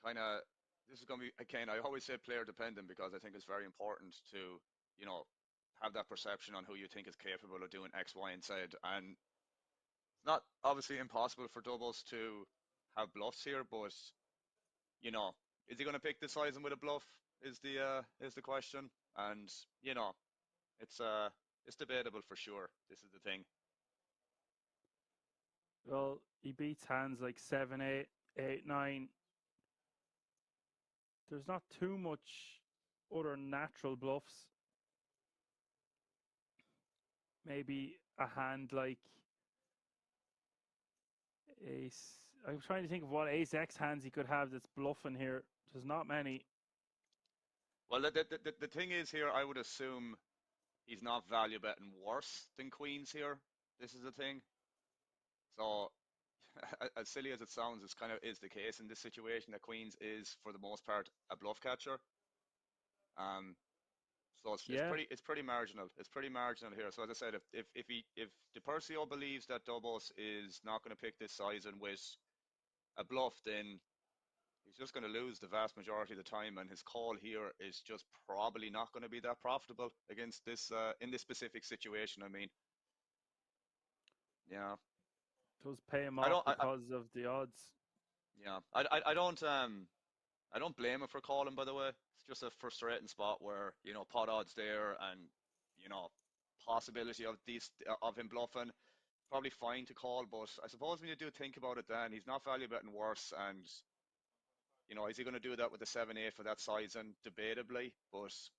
kind of this is going to be, again, I always say player dependent, because I think it's very important to, have that perception on who you think is capable of doing X, Y, and Z. And it's not obviously impossible for doubles to have bluffs here, but, is he going to pick the sizing with a bluff is the question. And, it's debatable for sure. This is the thing. Well, he beats hands like 7-8, 8-9. There's not too much other natural bluffs. maybe a hand like ace. I'm trying to think of what ace X hands he could have that's bluffing here. There's not many. Well, the thing is here, I would assume he's not value betting worse than queens here. This is the thing. So, as silly as it sounds, it's kind of is the case in this situation that queens is for the most part a bluff catcher. So Yeah, it's pretty marginal. It's pretty marginal here. So as I said, if DiPercio believes that Dobos is not going to pick this size and with a bluff, then he's just going to lose the vast majority of the time, and his call here is just probably not going to be that profitable against this in this specific situation. I mean, yeah, does pay him I off don't, because of the odds. yeah, I don't blame him for calling. By the way, it's just a frustrating spot where pot odds there, and you know possibility of him bluffing. Probably fine to call, but I suppose when you do think about it, then he's not value betting worse, and is he going to do that with the 7-8 for that size? And debatably, but it's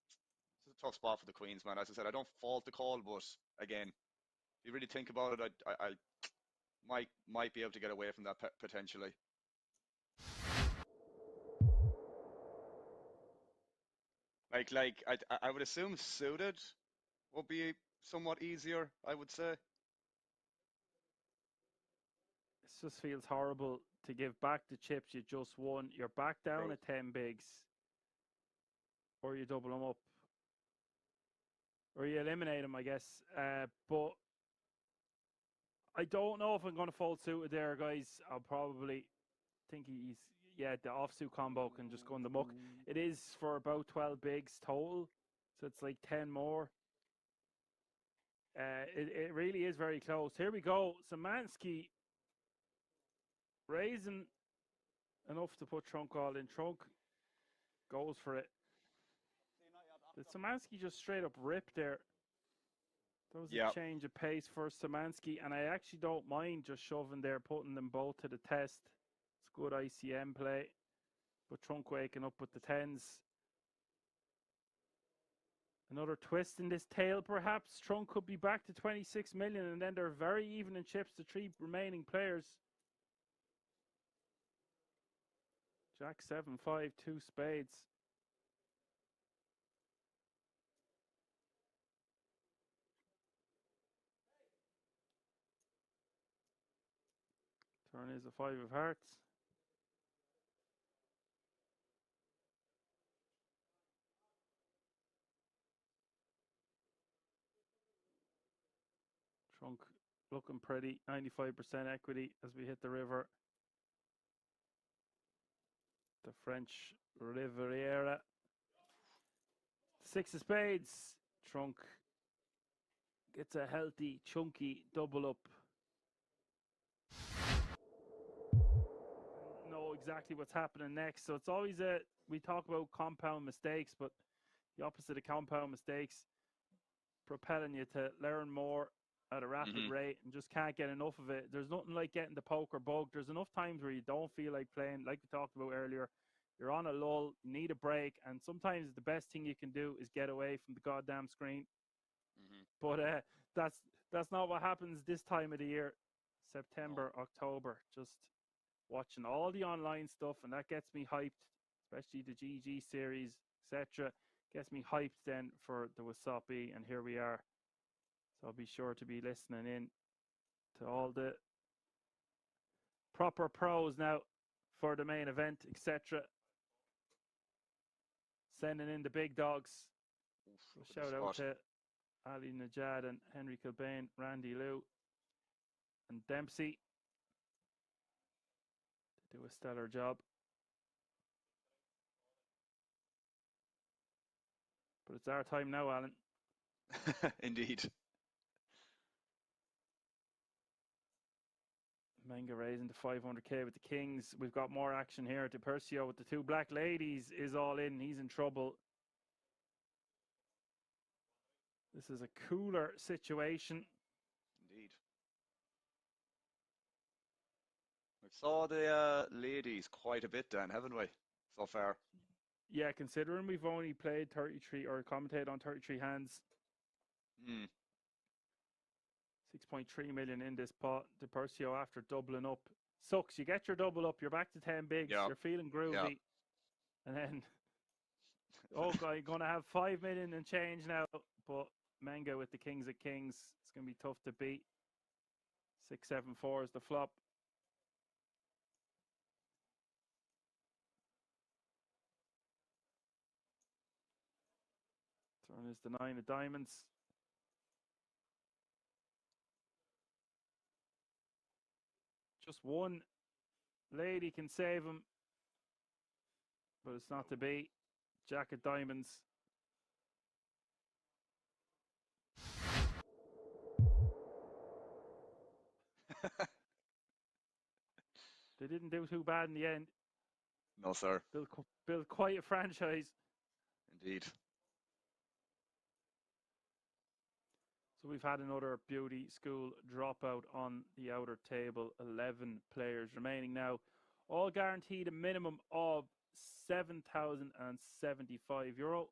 a tough spot for the Queens, man. As I said, I don't fault the call, but again, if you really think about it, I might be able to get away from that potentially. I would assume suited would be somewhat easier. I would say. It just feels horrible to give back the chips you just won. You're back down True. at 10 bigs, or you double them up, or you eliminate them, I guess. But I don't know if I'm going to fold suited there, guys. I'll probably think he's, yeah, the offsuit combo can just go in the muck. It is for about 12 bigs total, so it's like 10 more. It really is very close. Here we go. Szymanski raising enough to put Trunk all in. Trunk goes for it. Did Szymanski just straight up rip there? There was Yeah. a change of pace for Szymanski, and I actually don't mind just shoving there, putting them both to the test. It's good ICM play. But Trunk waking up with the 10s. Another twist in this tail, perhaps. Trunk could be back to 26 million, and then they're very even in chips, the three remaining players. Jack 7-5, 2 spades. Turn is a 5 of hearts. Trunk looking pretty, 95% equity as we hit the river. The French Riviera. 6 of spades. Trunk gets a healthy, chunky double up. Know exactly what's happening next. So it's always we talk about compound mistakes, but the opposite of compound mistakes, propelling you to learn more at a rapid rate and just can't get enough of it. There's nothing like getting the poker bug. There's enough times where you don't feel like playing, like we talked about earlier. You're on a lull, you need a break, and sometimes the best thing you can do is get away from the goddamn screen. But that's not what happens this time of the year. September, October, just watching all the online stuff, and that gets me hyped, especially the GG series, etc. Gets me hyped then for the WSOP, and here we are. So I'll be sure to be listening in to all the proper pros now for the main event, etc. Sending in the big dogs. Shout out to Ali Najad and Henry Kilbane, Randy Liu, and Dempsey. They do a stellar job. But it's our time now, Alan. Indeed. Menga raising to 500k with the Kings. We've got more action here. DiPercio with the 2 black ladies is all in. He's in trouble. This is a cooler situation. Indeed. We saw the ladies quite a bit then, haven't we, so far? Yeah, considering we've only played 33 or commentated on 33 hands. 6.3 million in this pot. DiPercio after doubling up. Sucks. You get your double up. You're back to 10 bigs. Yeah. You're feeling groovy. Yeah. And then, oh God, you're going to have 5 million and change now. But Menga with the kings of kings. It's going to be tough to beat. 6-7-4 is the flop. Turn is the 9 of diamonds. Just one lady can save him, but it's not to be. Jack of diamonds. They didn't do too bad in the end. No, sir. Built quite a franchise. Indeed. So we've had another beauty school dropout on the outer table. 11 players remaining now. All guaranteed a minimum of €7,075.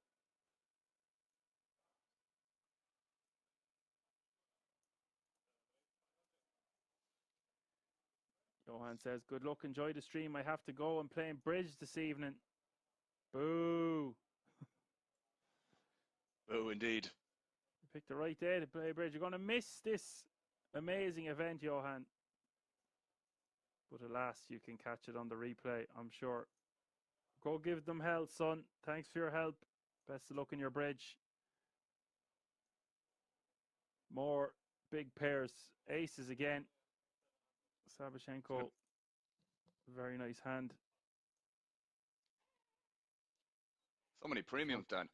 Johan says, good luck, enjoy the stream. I have to go. I'm playing bridge this evening. Boo. Oh, indeed. You picked the right day to play bridge. You're going to miss this amazing event, Johan. But alas, you can catch it on the replay, I'm sure. Go give them hell, son. Thanks for your help. Best of luck in your bridge. More big pairs. Aces again. Sabashenko. Very nice hand. So many premiums, Dan.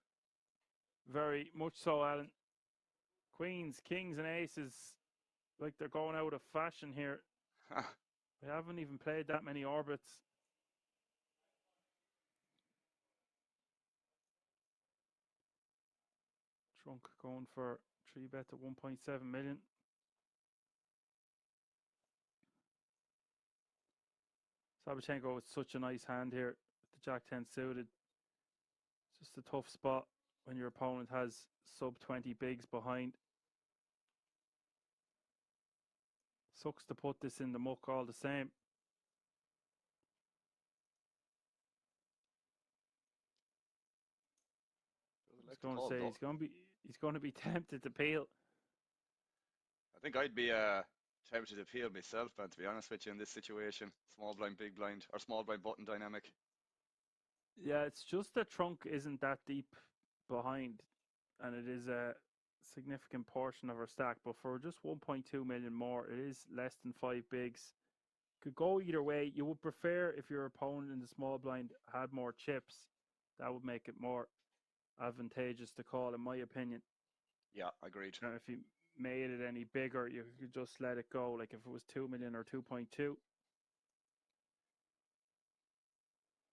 Very much so, Alan. Queens, kings, and aces. Like they're going out of fashion here. We haven't even played that many orbits. Trunk going for 3-bet to 1.7 million. Sabashenko with such a nice hand here. The Jack 10 suited. It's just a tough spot when your opponent has sub 20 bigs behind. Sucks to put this in the muck all the same. I was going to say he's going to be tempted to peel. I think I'd be tempted to peel myself, man, to be honest with you, in this situation. Small blind, big blind, or small blind button dynamic. Yeah, it's just the trunk isn't that deep behind, and it is a significant portion of our stack. But for just 1.2 million more, it is less than 5 bigs. Could go either way. You would prefer if your opponent in the small blind had more chips. That would make it more advantageous to call, in my opinion. Yeah, agreed. And if you made it any bigger, you could just let it go. Like if it was 2 million or 2.2.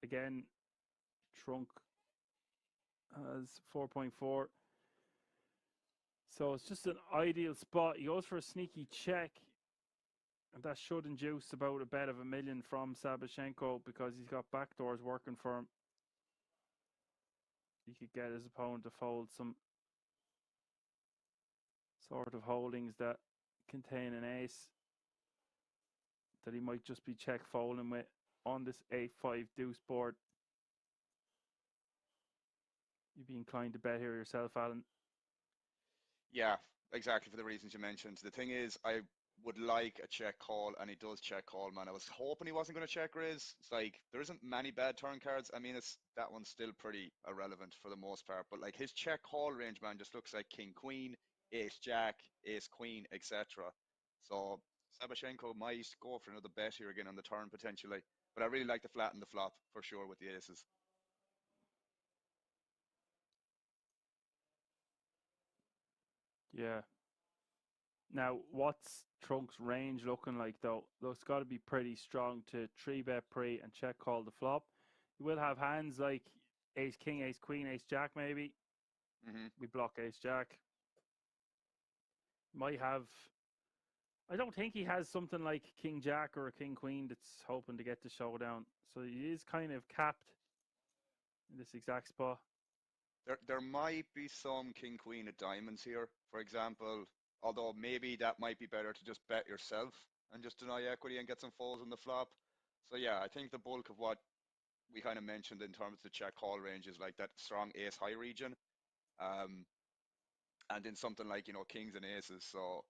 Again, trunk has 4.4. So it's just an ideal spot. He goes for a sneaky check. And that should induce about a bet of $1 million from Sabashenko because he's got backdoors working for him. He could get his opponent to fold some sort of holdings that contain an ace that he might just be check folding with on this 8-5 deuce board. You'd be inclined to bet here yourself, Alan. Yeah, exactly for the reasons you mentioned. The thing is, I would like a check call, and he does check call, man. I was hoping he wasn't going to check raise. It's like, there isn't many bad turn cards. I mean, that one's still pretty irrelevant for the most part. But like his check call range, man, just looks like king queen, ace jack, ace queen, etc. So Sabashenko might go for another bet here again on the turn potentially. But I really like the flat and the flop for sure with the aces. Yeah. Now, what's Trunk's range looking like, though? It's got to be pretty strong to 3-bet pre and check call the flop. You will have hands like ace king, ace queen, ace jack, maybe. We block ace jack. Might have. I don't think he has something like king jack or a king queen that's hoping to get the showdown. So he is kind of capped in this exact spot. There might be some king queen of diamonds here, for example. Although maybe that might be better to just bet yourself and just deny equity and get some folds on the flop. So yeah, I think the bulk of what we kind of mentioned in terms of the check call range is like that strong ace high region. And in something like, kings and aces. So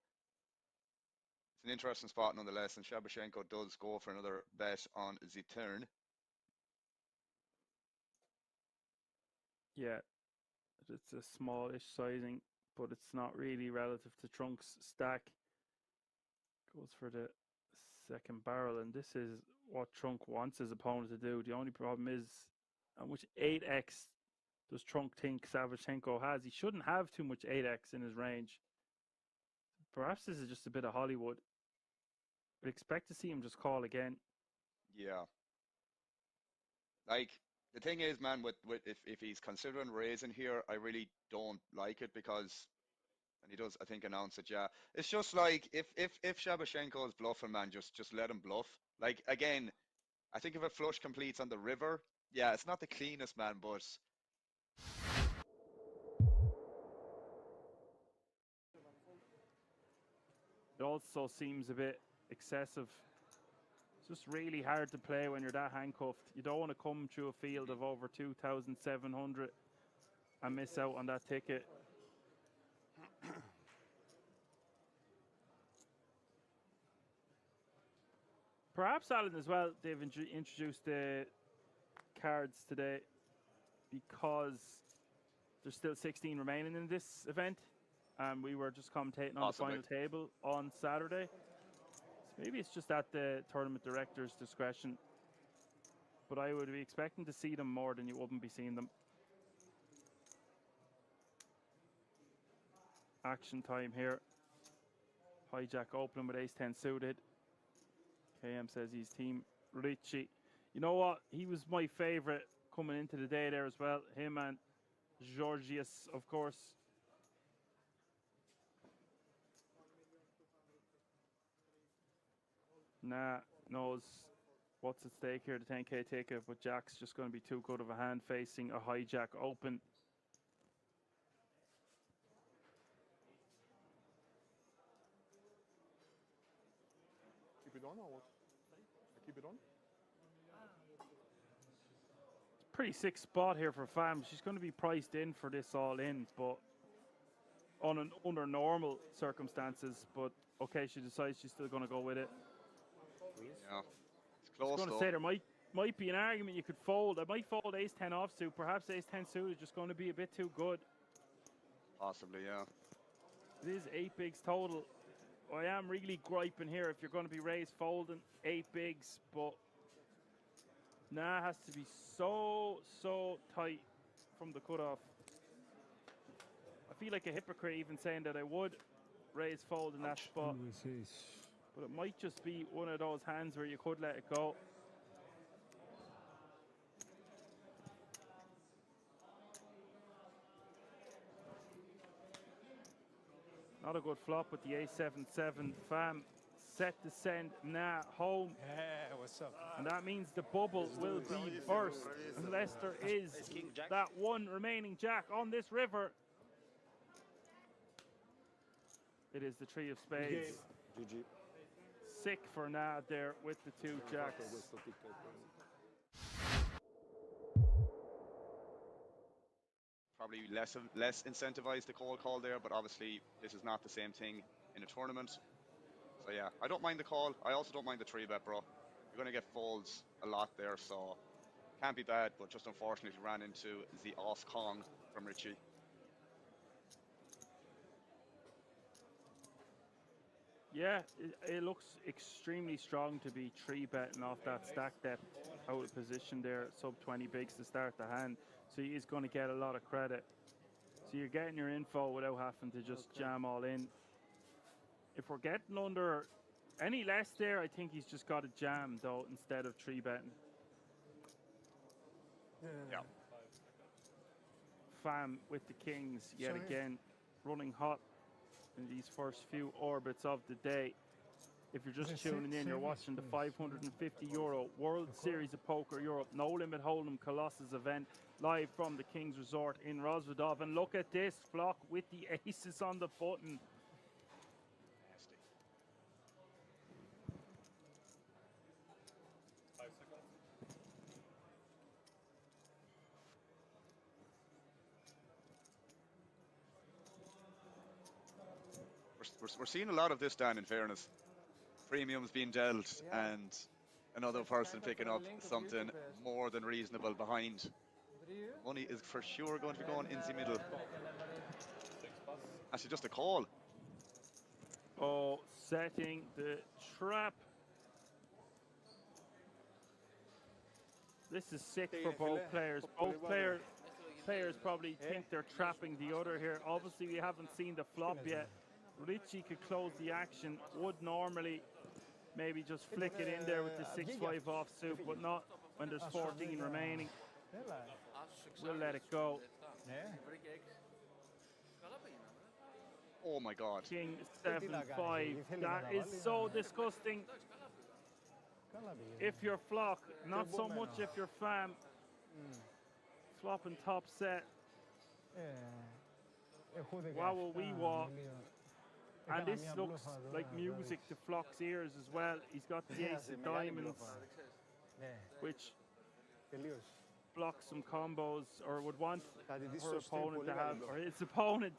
it's an interesting spot nonetheless. And Shabashenko does go for another bet on the turn. Yeah, it's a smallish sizing, but it's not really relative to Trunk's stack. Goes for the second barrel, and this is what Trunk wants his opponent to do. The only problem is how much 8x does Trunk think Savchenko has? He shouldn't have too much 8x in his range. Perhaps this is just a bit of Hollywood. But expect to see him just call again. Yeah. Like, the thing is, man, with if he's considering raising here, I really don't like it because, and he does, I think, announce it, yeah. It's just like, if Shabashenko is bluffing, man, just let him bluff. Like, again, I think if a flush completes on the river, yeah, it's not the cleanest, man, but It also seems a bit excessive. It's just really hard to play when you're that handcuffed. You don't want to come through a field of over 2,700 and miss out on that ticket. Perhaps, Alan, as well, they've introduced the cards today because there's still 16 remaining in this event. And we were just commentating on the final table on Saturday. So maybe it's just at the tournament director's discretion. But I would be expecting to see them more than you wouldn't be seeing them. Action time here. Hijack opening with ace-10 suited. KM says he's team Ricci. You know what? He was my favorite coming into the day there as well. Him and Georgius, of course. Knows what's at stake here, the 10k ticket, but Jack's just going to be too good of a hand facing a hijack open. Keep it on or what? Keep it on? It's a pretty sick spot here for Fam. She's going to be priced in for this all in, but under normal circumstances. But okay, she decides she's still going to go with it. yeah, it's close. I was going to say there might be an argument you could fold. I might fold ace-10 offsuit. Perhaps ace-10 suit is just going to be a bit too good. Possibly, yeah. It is 8 bigs total. I am really griping here if you're going to be raised folding 8 bigs, but it has to be so tight from the cutoff. I feel like a hypocrite even saying that I would raise fold in that spot. But it might just be one of those hands where you could let it go. Not a good flop with the ace-7-7. Fam set to send home. Yeah, what's up? And that means the bubble will be burst unless there is that one remaining jack on this river. It is the three of spades. GG. Sick for there with the 2 jacks. Probably less incentivized to call there, but obviously this is not the same thing in a tournament. So yeah, I don't mind the call. I also don't mind the 3-bet, bro. You're going to get folds a lot there, so can't be bad, but just unfortunately ran into the Os Kong from Richie. Yeah, it looks extremely strong to be 3-betting off that stack depth out of position there, sub 20 bigs to start the hand. So he is going to get a lot of credit. So you're getting your info without having to just jam all in. If we're getting under any less there, I think he's just got to jam though instead of 3-betting. Yeah. Fam with the kings yet again, running hot in these first few orbits of the day. If you're just tuning in, you're watching the €550 World Series of Poker Europe No Limit Hold'em Colossus event live from the King's Resort in Rosvedov. And look at this flock with the aces on the button. we're seeing a lot of this, Dan, in fairness. Premiums being dealt and another person picking up something more than reasonable behind. Money is for sure going to be going in the middle. Actually, just a call. Oh, setting the trap. This is sick for both players. Both players probably think they're trapping the other here. Obviously, we haven't seen the flop yet. Richie could close the action. Would normally maybe just flick it in there with the 6-5 offsuit, but not when there's 14 remaining. We'll let it go. Oh my God. King 7-5. That is so disgusting. If you're flock, not so much if you're fam. Flopping top set. Wow, will we walk? And this looks like music to Flock's ears as well. He's got the ace of diamonds, which blocks some combos, or would want her opponent to have, or his opponent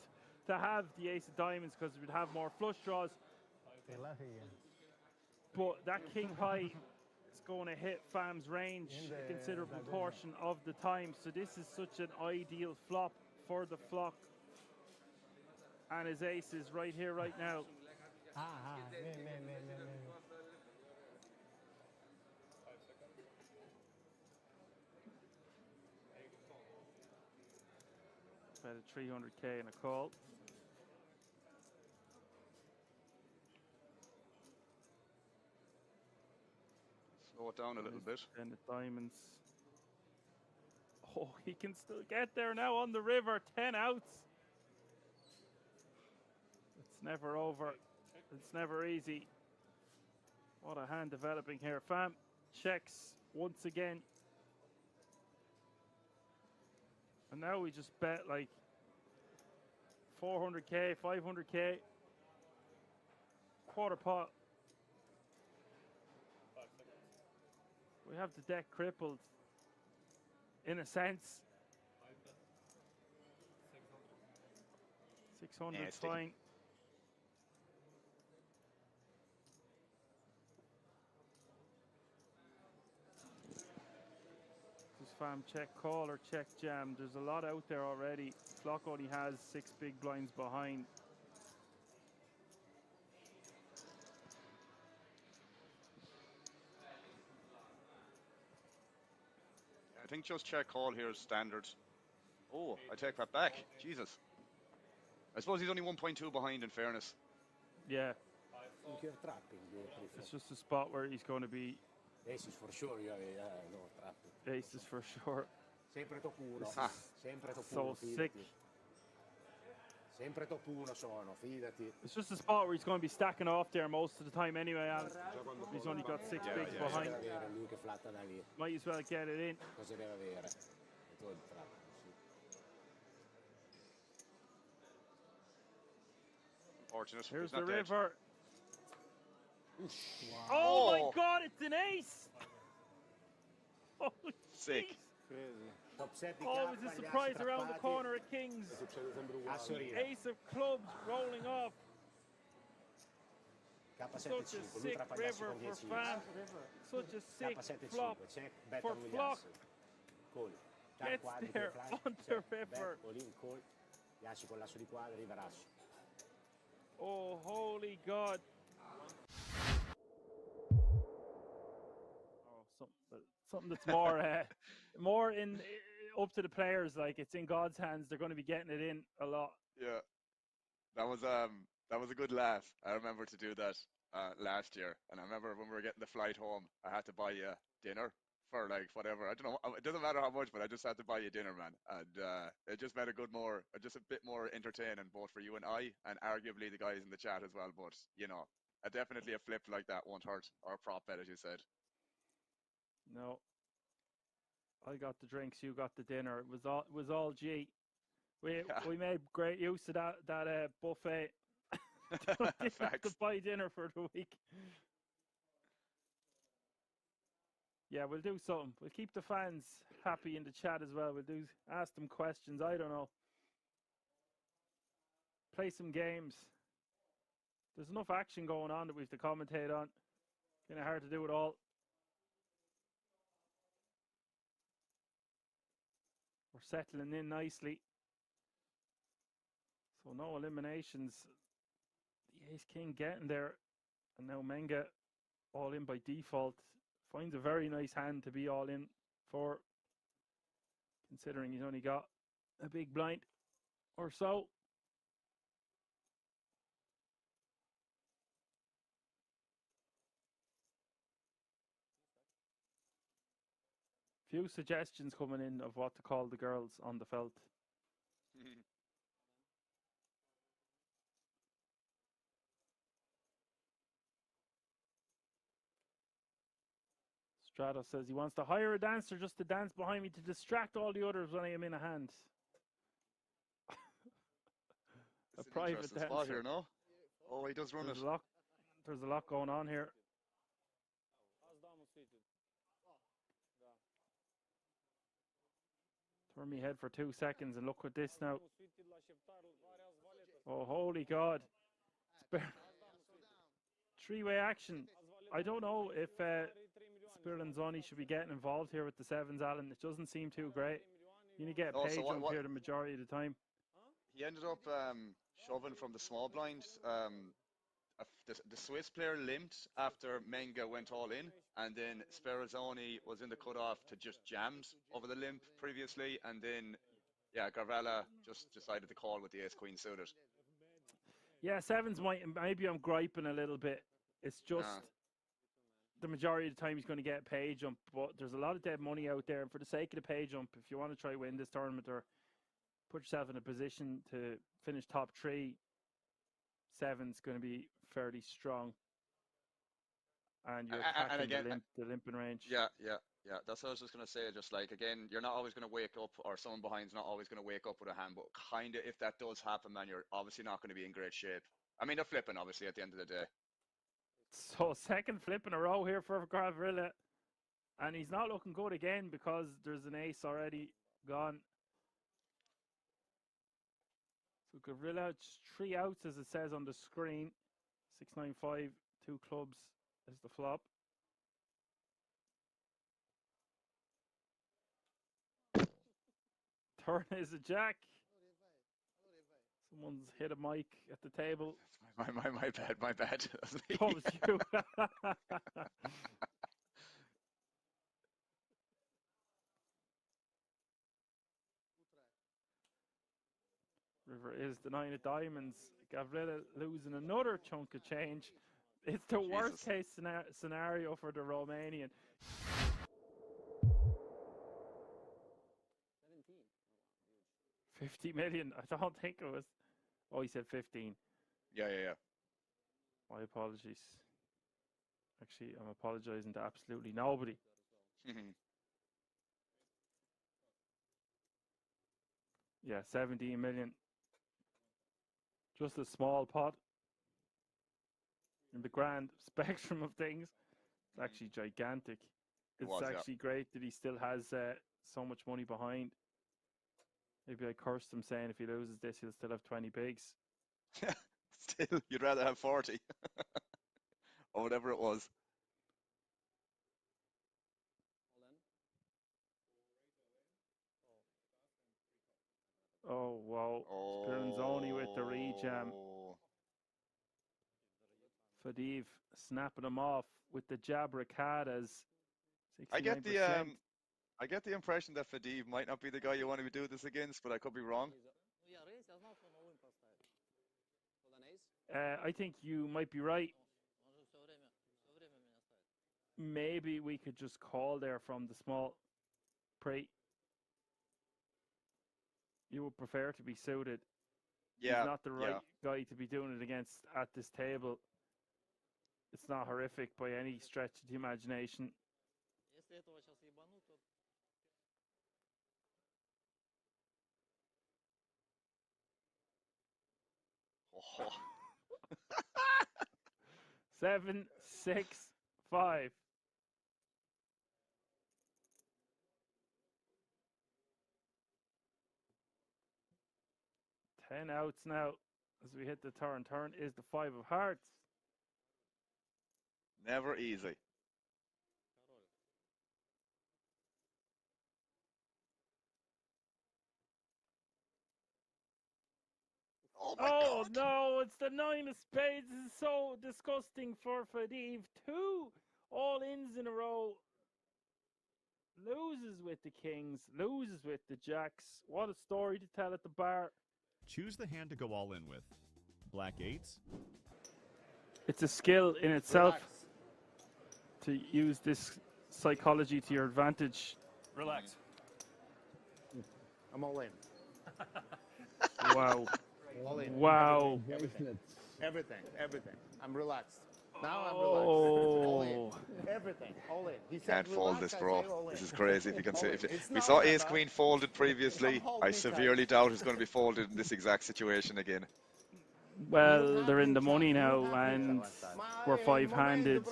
to have the ace of diamonds, because it would have more flush draws. But that king high is going to hit fam's range a considerable portion of the time. So this is such an ideal flop for the flock. And his ace is right here, right now. Bet a 300k and a call. Slow it down a little bit. And the diamonds. Oh, he can still get there now on the river. 10 outs. It's never over. It's never easy. What a hand developing here. Fam checks once again. And now we just bet like 400k, 500k. Quarter pot. We have the deck crippled. In a sense. 600 fine. Fam check call or check jam. There's a lot out there already. Flock only has 6 big blinds behind. I think just check call here is standard. Oh, I take that back. Jesus. I suppose he's only 1.2 behind, in fairness. Yeah. It's just a spot where he's going to be. Aces for sure, no trapping. Aces for sure. Sempre top 1. Sempre top 1. So sick. Sempre top 1 sono, fidati. It's just a spot where he's going to be stacking off there most of the time anyway, Alan. He's only got 6 bigs behind. Lui che flatta da lì. Might as well get it in. Cosa deve avere? Tutto il trap. Fortunate. Here's the river. Wow. Oh my God, it's an ace! Holy Sick. Top set di oh, it was a surprise around the corner at Kings. Ace of clubs rolling off. Such a sick river for fans. Such a sick flop for Flock. Gets there on the river. Oh, holy God. Something that's more in up to the players. Like, it's in God's hands. They're going to be getting it in a lot. Yeah, that was a good laugh. I remember to do that last year, and I remember when we were getting the flight home, I had to buy you dinner for like whatever. I don't know. It doesn't matter how much, but I just had to buy you dinner, man. And it just made just a bit more entertaining, both for you and I, and arguably the guys in the chat as well. But you know, definitely a flip like that won't hurt, or a prop bet, as you said. No, I got the drinks, you got the dinner. It was all G. We made great use of that buffet. Didn't to buy dinner for the week. Yeah, we'll do something. We'll keep the fans happy in the chat as well. We'll ask them questions. I don't know. Play some games. There's enough action going on that we have to commentate on. Kind of hard to do it all. We're settling in nicely. So no eliminations. The ace-king getting there. And now Menga all in by default. Finds a very nice hand to be all in for, considering he's only got a big blind or so. Few suggestions coming in of what to call the girls on the felt. Stratos says he wants to hire a dancer just to dance behind me to distract all the others when I am in a hand. A private dancer. Spot here, no? Oh, he does run There's it. There's a lot going on here. Turn me head for 2 seconds and look at this now. Oh, holy God. Three-way action. I don't know if Spirlanzoni should be getting involved here with the sevens, Alan. It doesn't seem too great. You need to get a page jump here the majority of the time. He ended up shoving from the small blind. The Swiss player limped after Menga went all in, and then Sperazzoni was in the cutoff to just jams over the limp previously, and then, yeah, Garvella just decided to call with the ace-queen suited. Yeah, sevens maybe I'm griping a little bit. It's just the majority of the time he's going to get a page jump, but there's a lot of dead money out there, and for the sake of the page jump, if you want to try win this tournament or put yourself in a position to finish top 3, seven's going to be fairly strong, and you're attacking again, the limping range. Yeah. That's what I was just going to say. Just like, again, you're not always going to wake up, or someone behind's not always going to wake up with a hand, but kind of, if that does happen, man, you're obviously not going to be in great shape. I mean, they're flipping, obviously, at the end of the day. So second flip in a row here for Gavrila, and he's not looking good again because there's an ace already gone. So Gavrila, 3 outs as it says on the screen. 6-9-5, 2 clubs is the flop. Turn is a jack. Someone's hit a mic at the table. My bad. That was you. River is the 9 of diamonds. Gavrila losing another chunk of change. It's the worst case scenario for the Romanian. 50 million. I don't think it was. Oh, he said 15. Yeah. My apologies. Actually, I'm apologizing to absolutely nobody. Yeah, 17 million. Just a small pot. In the grand spectrum of things, it's actually gigantic. It's actually great that he still has so much money behind. Maybe I cursed him saying if he loses this, he'll still have 20 bigs. Still, you'd rather have 40. Or whatever it was. Oh, wow. Spirlanzoni with the rejam. Fadiv snapping him off with the Jabracadas. I get the impression that Fadiv might not be the guy you want to do this against, but I could be wrong. I think you might be right. Maybe we could just call there from the small pre. You would prefer to be suited. Yeah. He's not the right guy to be doing it against at this table. It's not horrific by any stretch of the imagination. Oh. 7, 6, 5. Ten outs now. as we hit the turn. Turn is the 5 of hearts. Never easy. Oh my God. No, it's the 9 of spades. This is so disgusting for Fadiv. 2 all ins in a row. Loses with the kings, loses with the jacks. What a story to tell at the bar. Choose the hand to go all in with. Black 8s. It's a skill in itself to use this psychology to your advantage. Relax. I'm all in. Wow. All in. Wow. Everything. I'm relaxed. Now I'm relaxed. All in. Everything. All in. He said Can't fold relax, this, I bro. say all This in. is crazy. If you can All say, in. if It's we not saw that Ace bad. Queen folded previously, Hold I me severely tight. doubt it's going to be folded in this exact situation again. Well, they're in the money now, and we're 5-handed,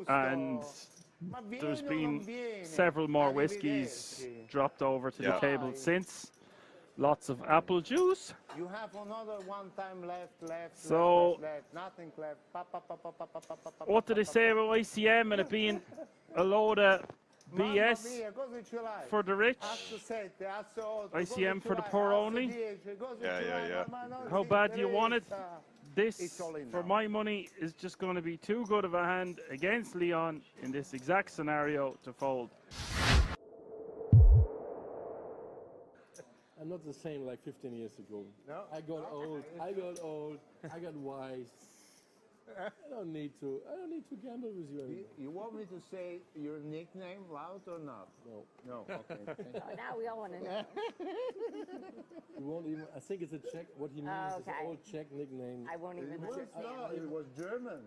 and there's been several more whiskies dropped over to the Yeah. table since. Lots of apple juice. You have another one time left. So, Nothing left. what did they say about ICM and it being a load of BS for the rich? ICM for the poor only? Yeah. How bad do you want it? This, for my money, is just going to be too good of a hand against Leon in this exact scenario to fold. I'm not the same like 15 years ago. No. I got old. I got wise. I don't need to gamble with you anymore. You want me to say your nickname loud or not? No. Okay. Now we all want to know. You won't even. I think it's a Czech. What he means is an old Czech nickname. I won't even understand. It was German.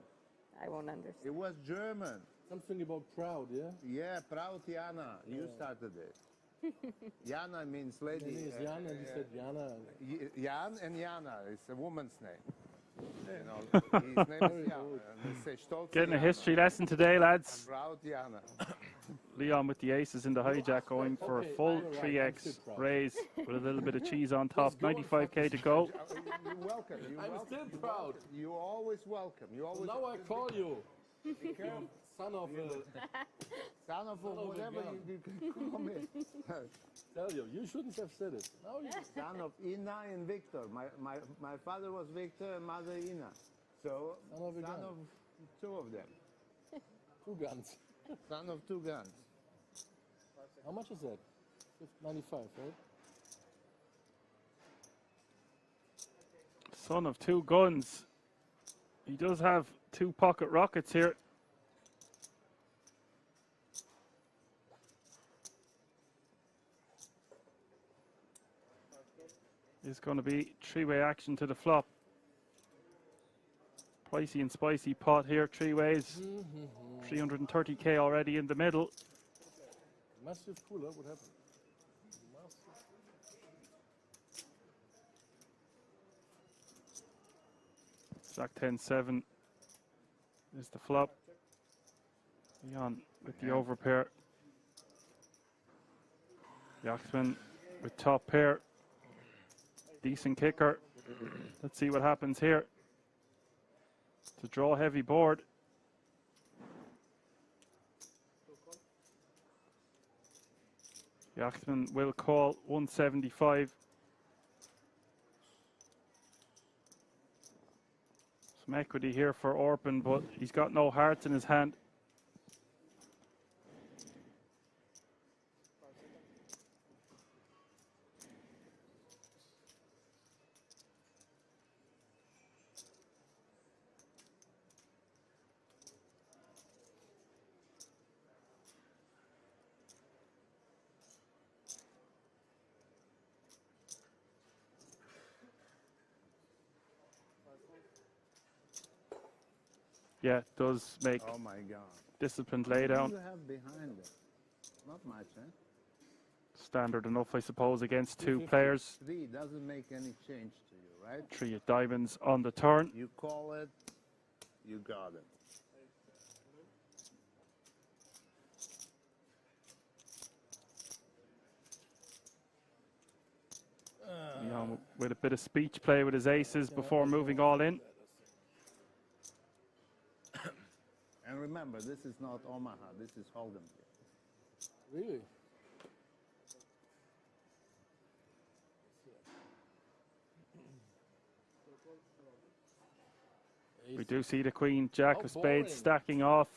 I won't understand. It was German. Something about proud, yeah? Yeah, proud Jana. You started it. Jana means lady. My name is Jan, and you said Jana. Jan and Jana. It's a woman's name. You know, his name is Jana. And they say, "Stolze Getting a Jana." history lesson today, lads. Proud Jana. Leon with the aces in the hijack going for a full 3x raise with a little bit of cheese on top. 95k to go. You're welcome. I'm still proud. You're always welcome. You always. Now I call you. Son of whatever you can call me. Tell you shouldn't have said it. Now you. Son of Ina and Victor. My father was Victor and mother Ina. So son of two of them. 2 guns. Son of 2 guns. How much is that? 95, right? Son of 2 guns. He does have 2 pocket rockets here. It's going to be 3-way action to the flop. Pricey and spicy pot here, 3 ways. 330k already in the middle. Massive cooler, what happened? Jack 10-7 is the flop. Leon with the overpair. Yaxman with top pair. Decent kicker. Let's see what happens here. To draw heavy board. Yaxman will call 175. Some equity here for Orpin, but he's got no hearts in his hand. Yeah, it does make Oh my God. disciplined laydown. What do you have behind it? Not much, eh? Standard enough, I suppose, against 2 players. 3 doesn't make any change to you, right? 3 of diamonds on the turn. You call it, you got it. with a bit of speech play with his aces before moving all in. And remember, this is not Omaha. This is Hold'em. Really? We do see the Queen Jack How of Spades boring. stacking off.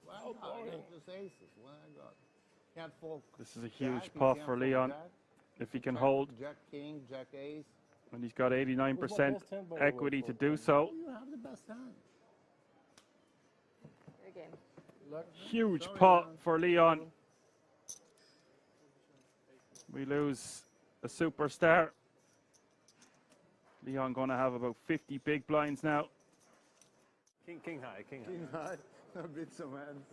Well, just aces. What I got? Can't fold. This is a Jack, huge you pot can't for fold Leon Jack. if he can Jack, hold. Jack King, Jack Ace. And he's got 89% Who's my best hand, by the way, equity for to do Queen? so. You have the best hand. Your game. Luck. Huge Sorry, pot Leon. for Leon. We lose a superstar. Leon going to have about 50 big blinds now. King high, king high. King high. A bit some hands.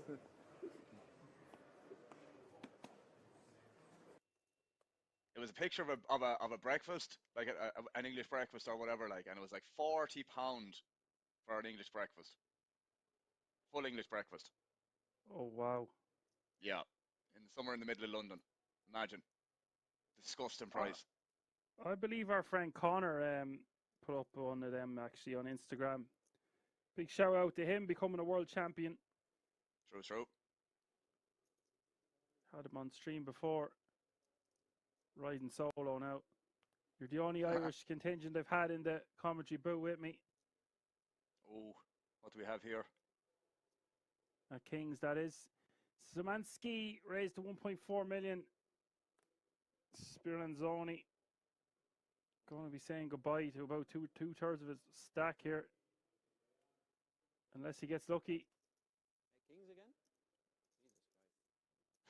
It was a picture of a breakfast, like an English breakfast or whatever, like, and it was like £40 for an English breakfast, full English breakfast. Oh, wow. Yeah, somewhere in the middle of London. Imagine, disgusting price. I believe our friend Connor put up one of them actually on Instagram. Big shout out to him becoming a world champion. True. Had him on stream before. Riding solo now. You're the only Irish contingent I've had in the commentary booth with me. Oh, what do we have here? At Kings, that is. Szymanski raised to 1.4 million. Spiranzoni going to be saying goodbye to about two-thirds of his stack here. Unless he gets lucky. Kings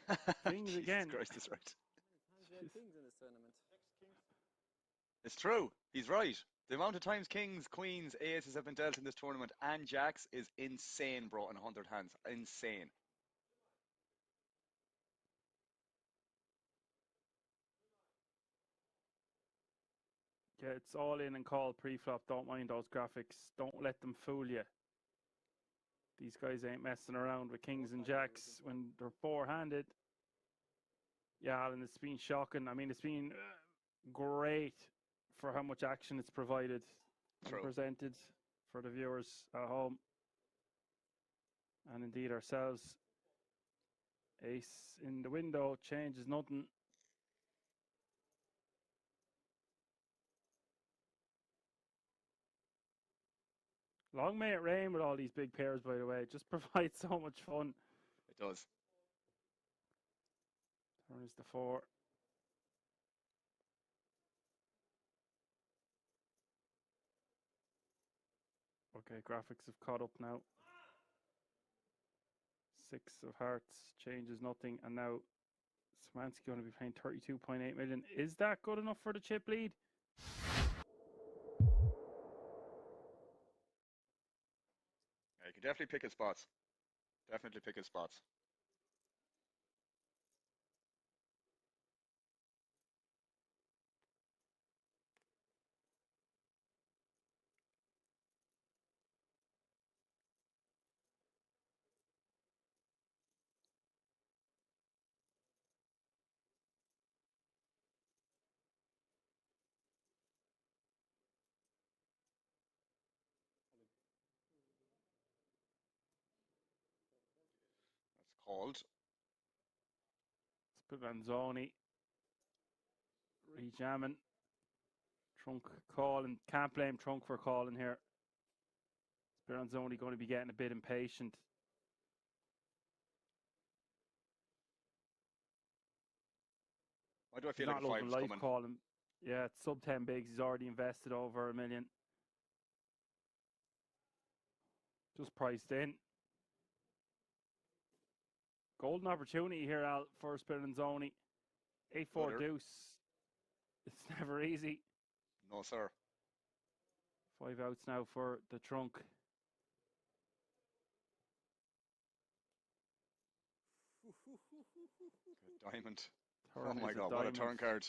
again? Kings Jesus again. Christ, is right. Times we had kings in this tournament. It's true. He's right. The amount of times kings, queens, aces have been dealt in this tournament and jacks is insane, bro, in 100 hands. Insane. Yeah, it's all in and call pre-flop. Don't mind those graphics. Don't let them fool you. These guys ain't messing around with kings and jacks when they're four-handed. Yeah, Alan, it's been shocking. I mean, it's been great for how much action it's provided and presented for the viewers at home. And indeed ourselves. Ace in the window changes nothing. Long may it rain with all these big pairs, by the way. It just provides so much fun. It does. Turns the 4. Okay, graphics have caught up now. 6 of hearts changes nothing, and now Szymanski going to be paying 32.8 million. Is that good enough for the chip lead? Yeah, you can definitely pick his spots. Definitely pick his spots. That's called. Spiranzoni rejamming. Trunk calling. Can't blame Trunk for calling here. Spiranzoni going to be getting a bit impatient. Why do I feel He's like not a loving five's life coming? calling. Yeah, it's sub 10 bigs. He's already invested over $1 million. Just priced in. Golden opportunity here, Al, for Spiranzoni. 8-4 deuce. It's never easy. No, sir. 5 outs now for the trunk. Good diamond. Turn Oh my is a God, what a diamond. turn card.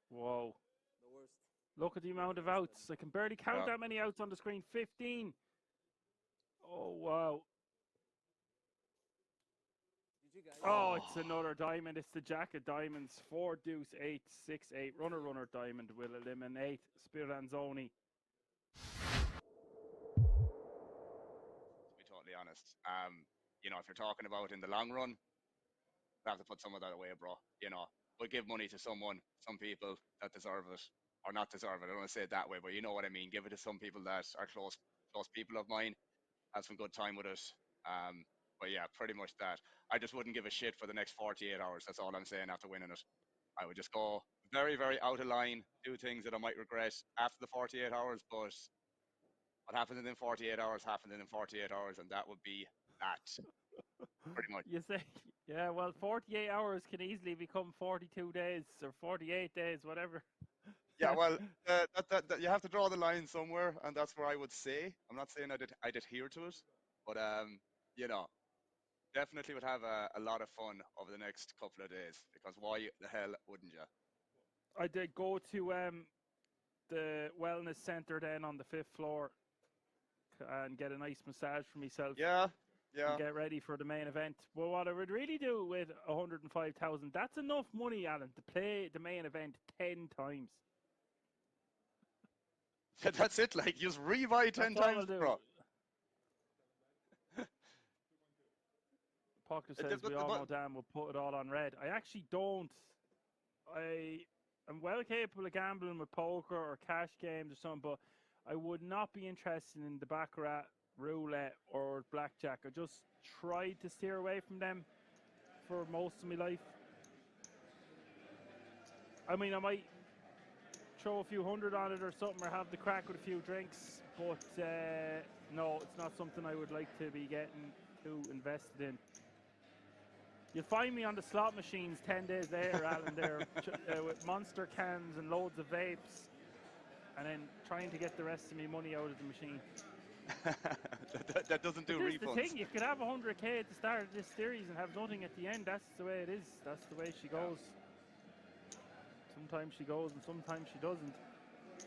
Whoa. The worst. Look at the amount of outs. I can barely count Yeah. that many outs on the screen. 15. Oh, wow. Oh, it's another diamond. It's the jack of diamonds. 4 deuce 8 6 8. Runner diamond will eliminate Speranzoni. To be totally honest, you know, if you're talking about in the long run, you have to put some of that away, bro. You know, but give money to some people that deserve it, or not deserve it. I don't want to say it that way, but you know what I mean. Give it to some people that are close people of mine. Have some good time with it. But yeah, pretty much that. I just wouldn't give a shit for the next 48 hours. That's all I'm saying after winning it. I would just go very, very out of line, do things that I might regret after the 48 hours. But what happens in 48 hours happens in 48 hours, and that would be that. Pretty much. You say, yeah, well, 48 hours can easily become 42 days or 48 days, whatever. Yeah, well, that you have to draw the line somewhere, and that's where I would say. I'm not saying I'd adhere to it, but you know, definitely would have a lot of fun over the next couple of days, because why the hell wouldn't you? I did go to the wellness center then on the 5th floor and get a nice massage for myself. Yeah. And get ready for the main event. But what I would really do with 105,000, that's enough money, Alan, to play the main event 10 times. That's it, like, just rebuy 10 times, bro. Pocket says we all know Dan will put it all on red. I actually don't. I am well capable of gambling with poker or cash games or something, but I would not be interested in the baccarat, roulette or blackjack. I just tried to steer away from them for most of my life. I mean, I might throw a few hundred on it or something, or have the crack with a few drinks, but no, it's not something I would like to be getting too invested in. You'll find me on the slot machines 10 days later, Alan, there with monster cans and loads of vapes, and then trying to get the rest of my money out of the machine. that doesn't do refunds. The thing, you could have 100k at the start of this series and have nothing at the end. That's the way it is. That's the way she goes. Sometimes she goes and sometimes she doesn't.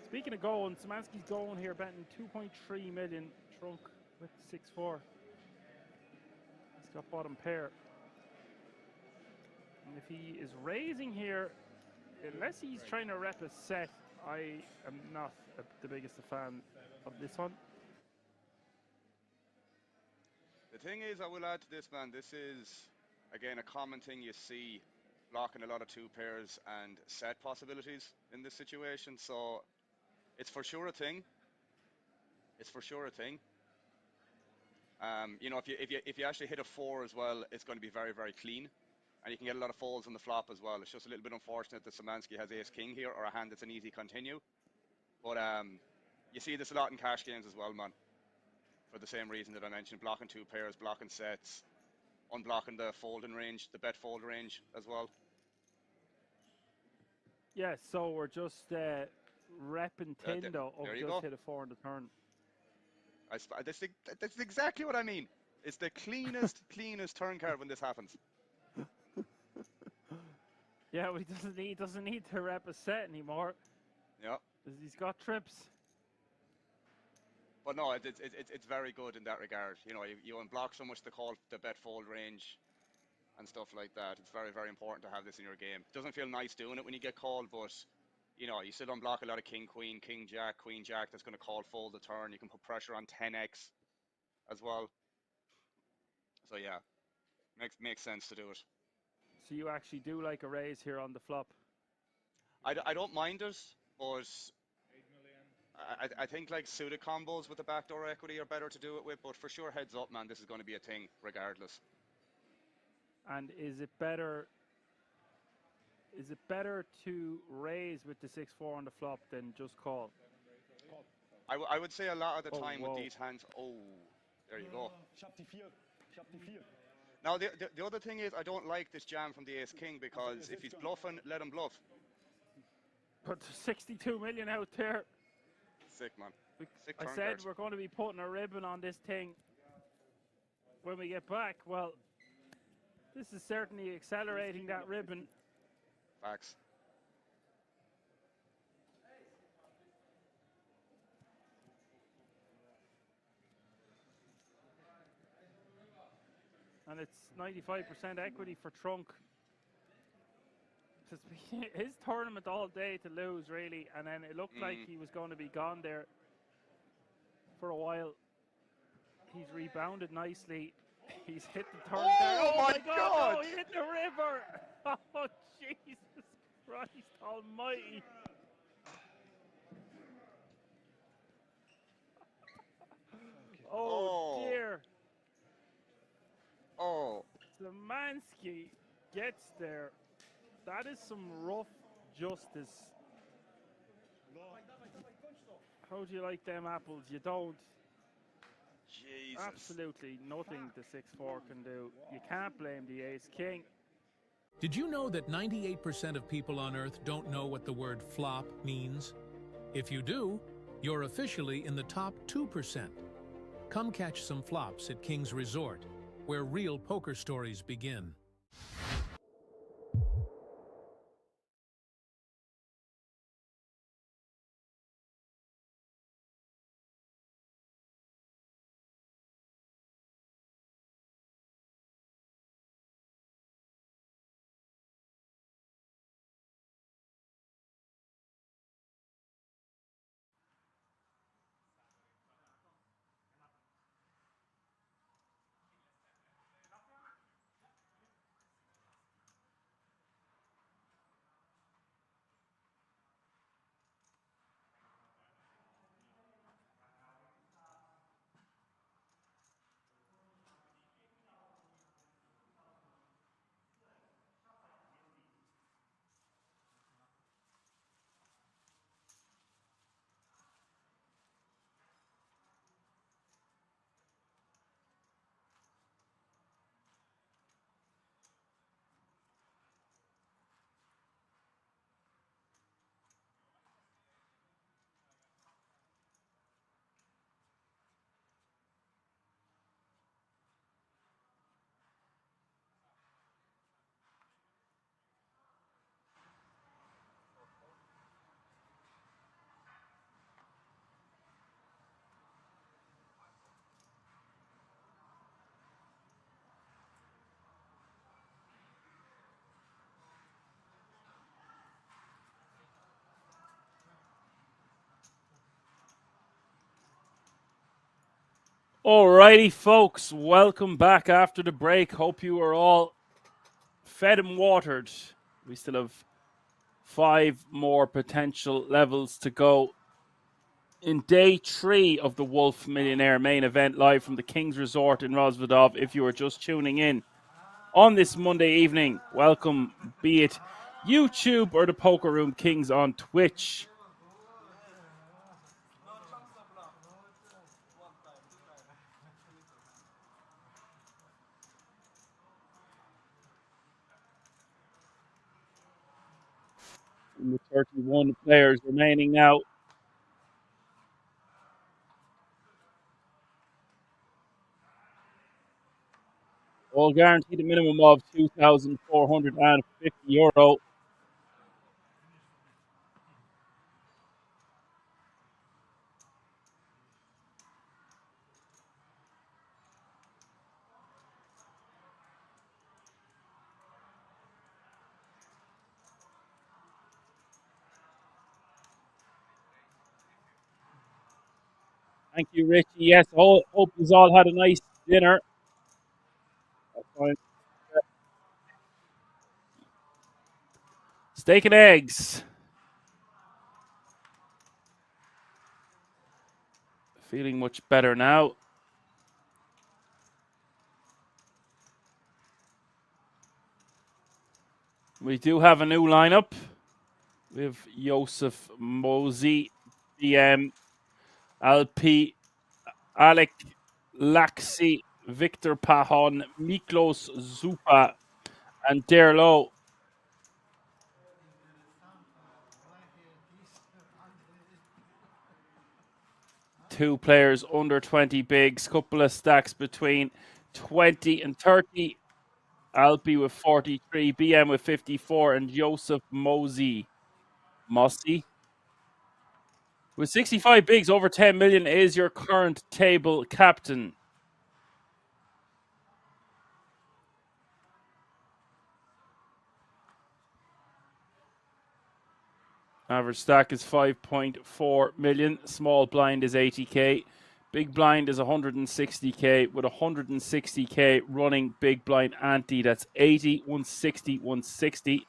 Speaking of going, Szymanski's going here, betting 2.3 million, trunk with 6-4. He's got bottom pair. And if he is raising here, unless he's trying to rep a set, I am not the biggest fan of this one. The thing is, I will add to this, man, this is, again, a common thing you see blocking a lot of 2 pairs and set possibilities in this situation. So it's for sure a thing. It's for sure a thing. You know, if you actually hit a 4 as well, it's going to be very, very clean. And you can get a lot of folds on the flop as well. It's just a little bit unfortunate that Szymanski has ace-king here, or a hand that's an easy continue. But you see this a lot in cash games as well, man. For the same reason that I mentioned, blocking 2 pairs, blocking sets, unblocking the folding range, the bet fold range as well. Yeah, so we're just repping Tindo up just hit a 4 on the turn. That's exactly what I mean. It's the cleanest, cleanest turn card when this happens. Yeah, but he doesn't need to rep a set anymore. Yeah. He's got trips. But no, it's very good in that regard. You know, you unblock so much the bet fold range and stuff like that. It's very, very important to have this in your game. It doesn't feel nice doing it when you get called, but you know, you still unblock a lot of king, queen, king, jack, queen, jack. That's going to call fold the turn. You can put pressure on 10x as well. So yeah, makes sense to do it. So you actually do like a raise here on the flop? I don't mind it, but I think like suited combos with the backdoor equity are better to do it with. But for sure, heads up, man, this is going to be a thing regardless. And is it better to raise with the 6-4 on the flop than just call? I would say a lot of the time with these hands. Oh, there you go. Now the other thing is, I don't like this jam from the ace-king, because if he's bluffing, let him bluff. But 62 million out there. Sick, man. Sick I turn said cards. we're going to be putting a ribbon on this thing when we get back. Well, this is certainly accelerating that ribbon. Facts. And And it's 95% equity for Trunk. His tournament all day to lose, really, and then it looked like he was going to be gone there for a while. He's rebounded nicely. He's hit the turn there. Oh my God! No, he hit the river! Oh, Jesus Christ almighty. Oh, dear. Oh. Zemansky gets there. That is some rough justice. How do you like them apples? You don't. Jesus. Absolutely nothing the 6-4 can do. You can't blame the ace-king. Did you know that 98% of people on Earth don't know what the word flop means? If you do, you're officially in the top 2%. Come catch some flops at King's Resort, where real poker stories begin. Alrighty, folks, welcome back after the break. Hope you are all fed and watered. We still have 5 more potential levels to go in day 3 of the Wolf Millionaire main event, live from the King's Resort in Rosvedov. If you are just tuning in on this Monday evening, welcome, be it YouTube or the Poker Room Kings on Twitch. With 31 players remaining now. All guaranteed a minimum of €2,450. Thank you, Richie. Yes, hope you all had a nice dinner. Steak and eggs. Feeling much better now. We do have a new lineup. We have Joseph Mosey, BM, LP, Alec Laxi, Victor Pahon, Miklos Zupa, and Derlo. Two players under 20 bigs, couple of stacks between 20 and 30. Alpi with 43, BM with 54, and Joseph Mossy with 65 bigs over 10 million is your current table captain. Average stack is 5.4 million. Small blind is 80k. Big blind is 160k with 160k running big blind ante. That's 80, 160, 160.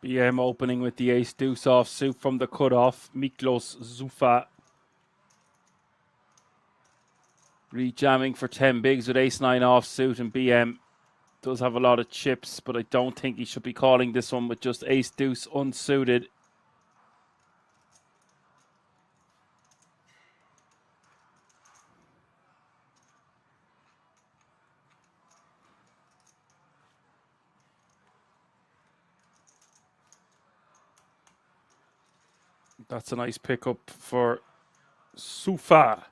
BM opening with the ace deuce offsuit from the cutoff. Miklos Zufa rejamming for 10 bigs with ace 9 offsuit, and BM does have a lot of chips, but I don't think he should be calling this one with just ace deuce unsuited. That's a nice pickup for Sufa.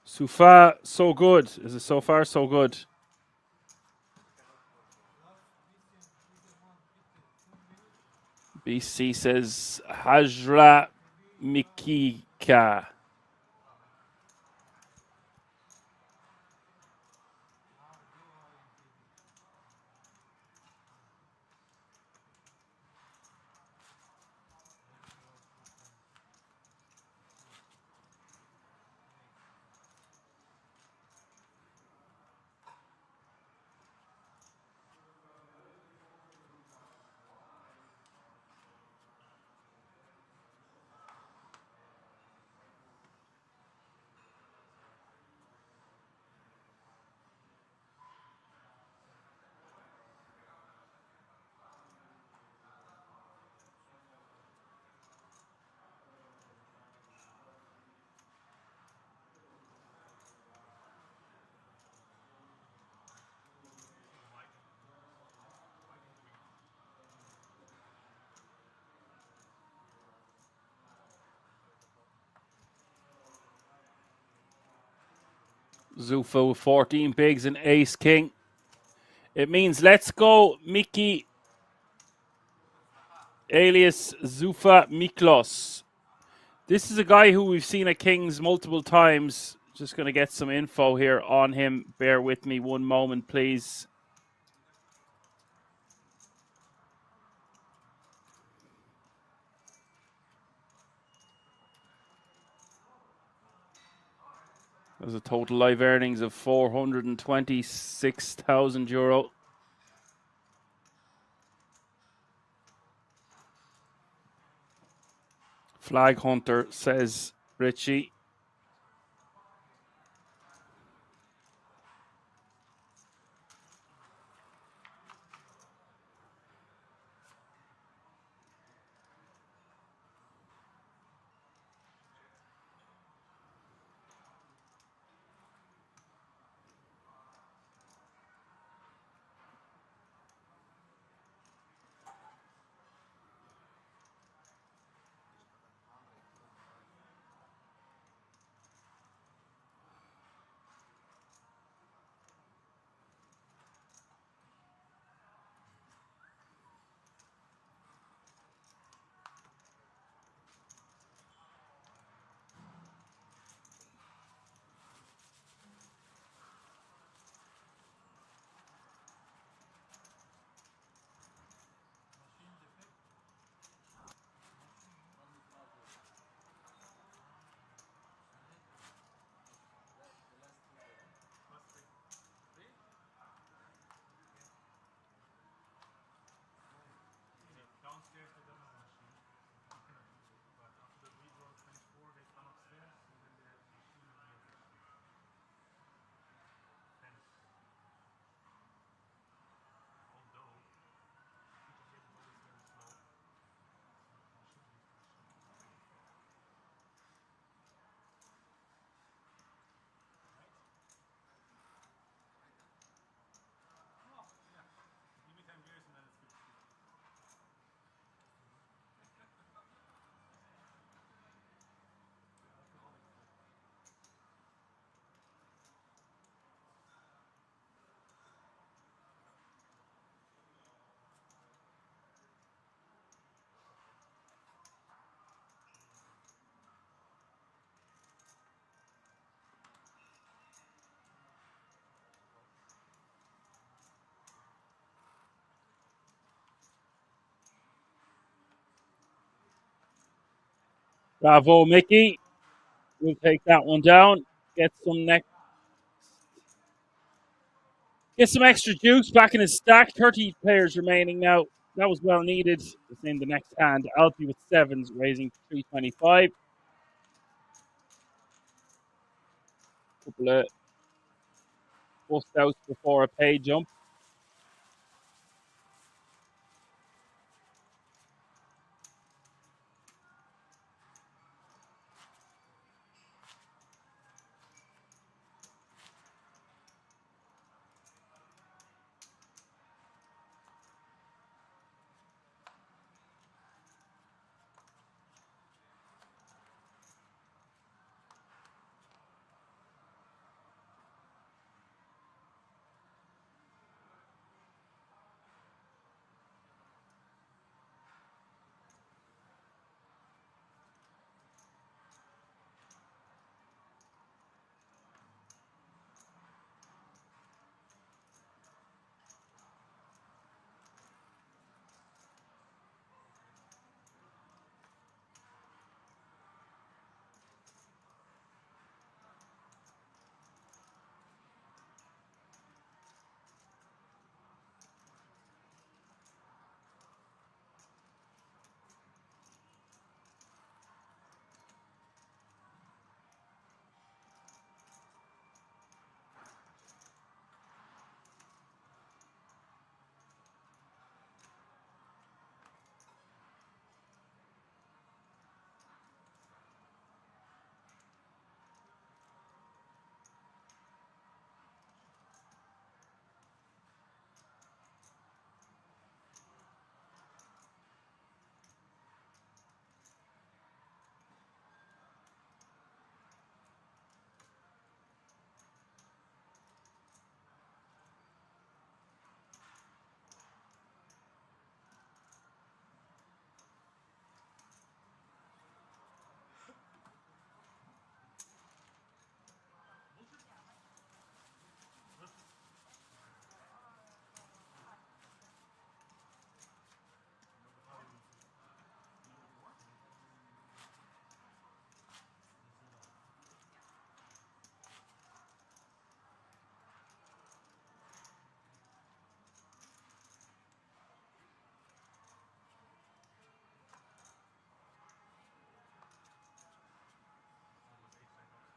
Sufa, so good. Is it so far so good? BC says Hajra Mikika. Zufa with 14 bigs and ace king. It means let's go Mickey alias Zufa Miklos. This is a guy who we've seen at Kings multiple times. Just going to get some info here on him. Bear with me one moment, please. There's a total live earnings of €426,000. Flag Hunter, says Richie. Bravo, Mickey. We'll take that one down. Get some extra juice back in his stack. 30 players remaining now. That was well needed. It's in the next hand. Alfie with sevens, raising 325. Couple of bust outs before a pay jump.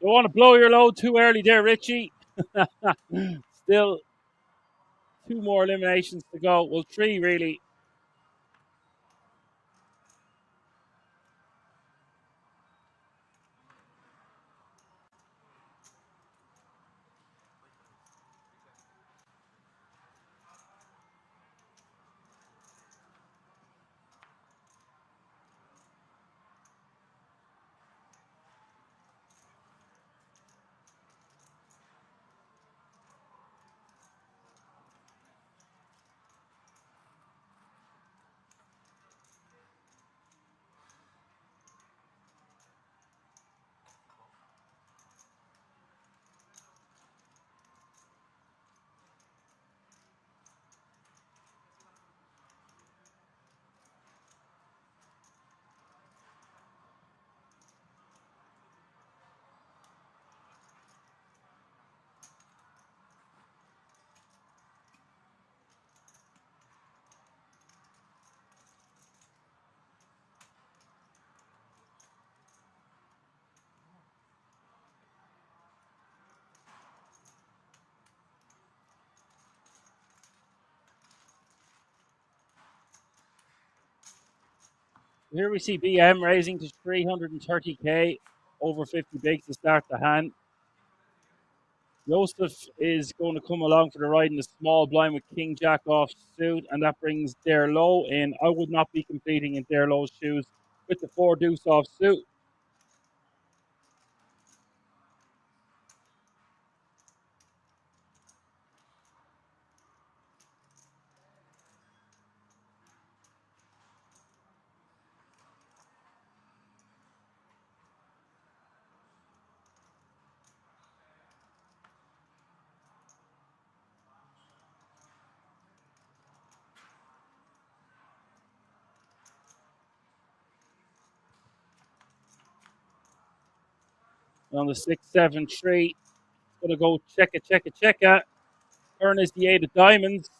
Don't want to blow your load too early there, Richie. Still 2 more eliminations to go. Well, 3 really. Here we see BM raising to 330k, over 50 bigs to start the hand. Joseph is going to come along for the ride in the small blind with King Jack off suit, and that brings Dare Low in. I would not be competing in Dare Low's shoes with the 4 deuce off suit. On the 6-7-3. Gonna go check. Turn is the 8 of diamonds.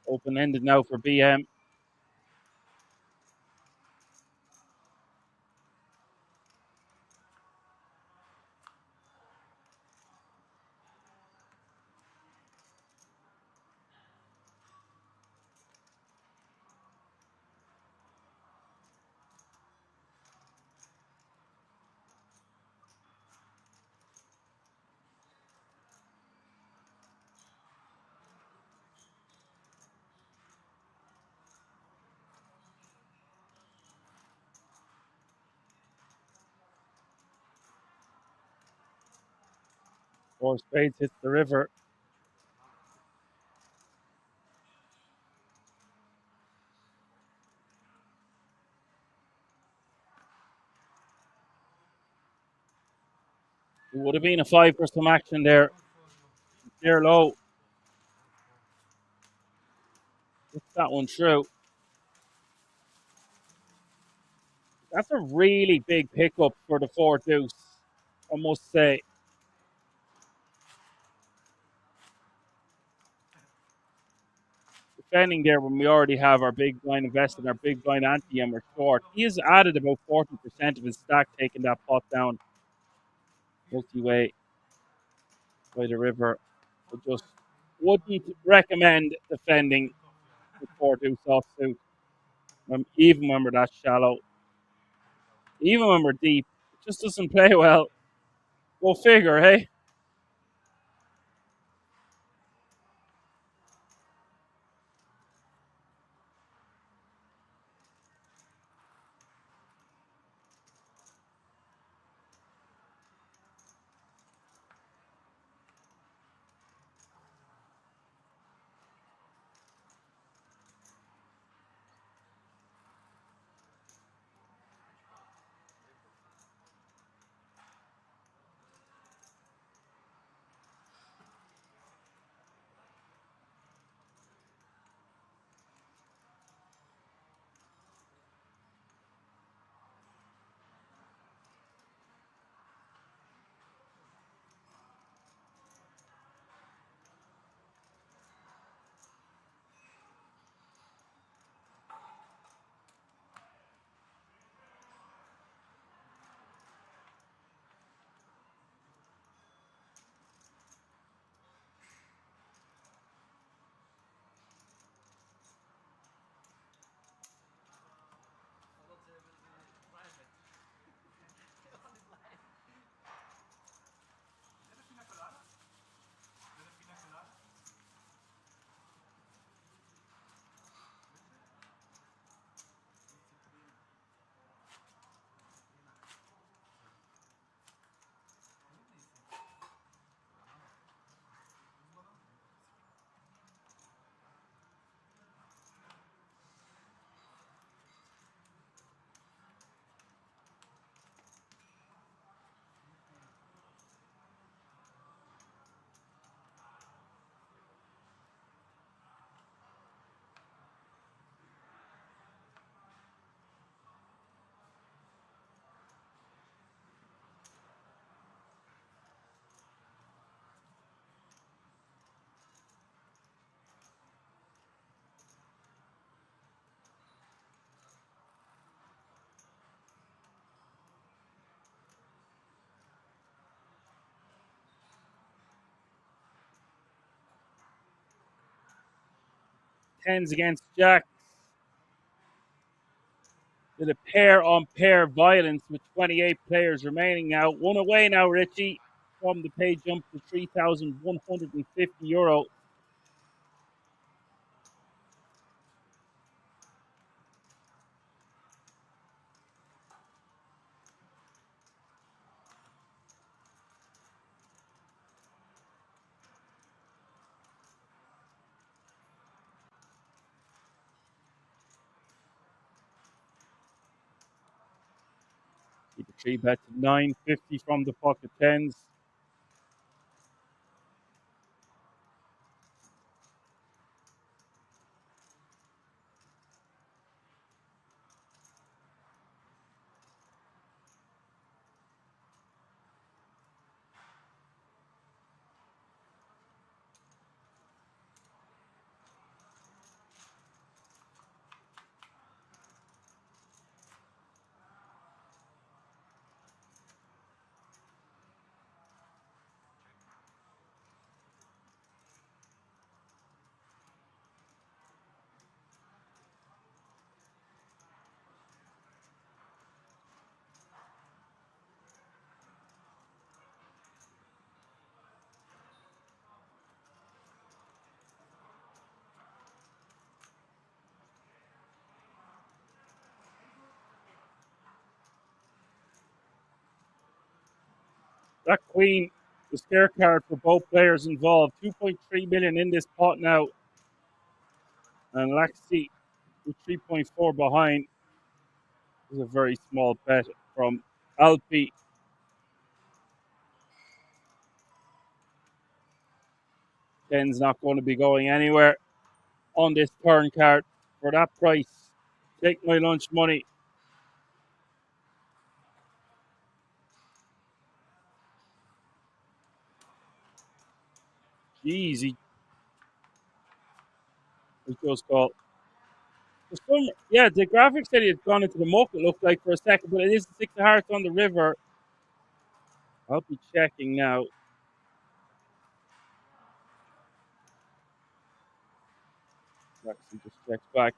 Open-ended now for BM. Four spades hits the river. It would have been a 5 for some action there. There low. Gets that one through. That's a really big pickup for the 4 deuce, I must say. Defending there when we already have our big blind invested, our big blind ante, and we're short. He has added about 40% of his stack, taking that pot down multi-way by the river. I just wouldn't recommend defending the 4 deuce offsuit, even when we're that shallow. Even when we're deep, it just doesn't play well. Go figure, hey? Tens against jacks. With a pair-on-pair violence with 28 players remaining now. One away now, Richie, from the pay jump to €3,150. Keep the 3-bet to $9.50 from the pocket tens. That queen, the scare card for both players involved. 2.3 million in this pot now. And Laxi, with 3.4 behind, is a very small bet from Alpi. Ken's not going to be going anywhere on this turn card for that price. Take my lunch money. Jeez, he just got. Yeah, the graphics said he had gone into the muck, it looked like for a second, but it is the 6 of hearts on the river. I'll be checking now. Actually, just checks back.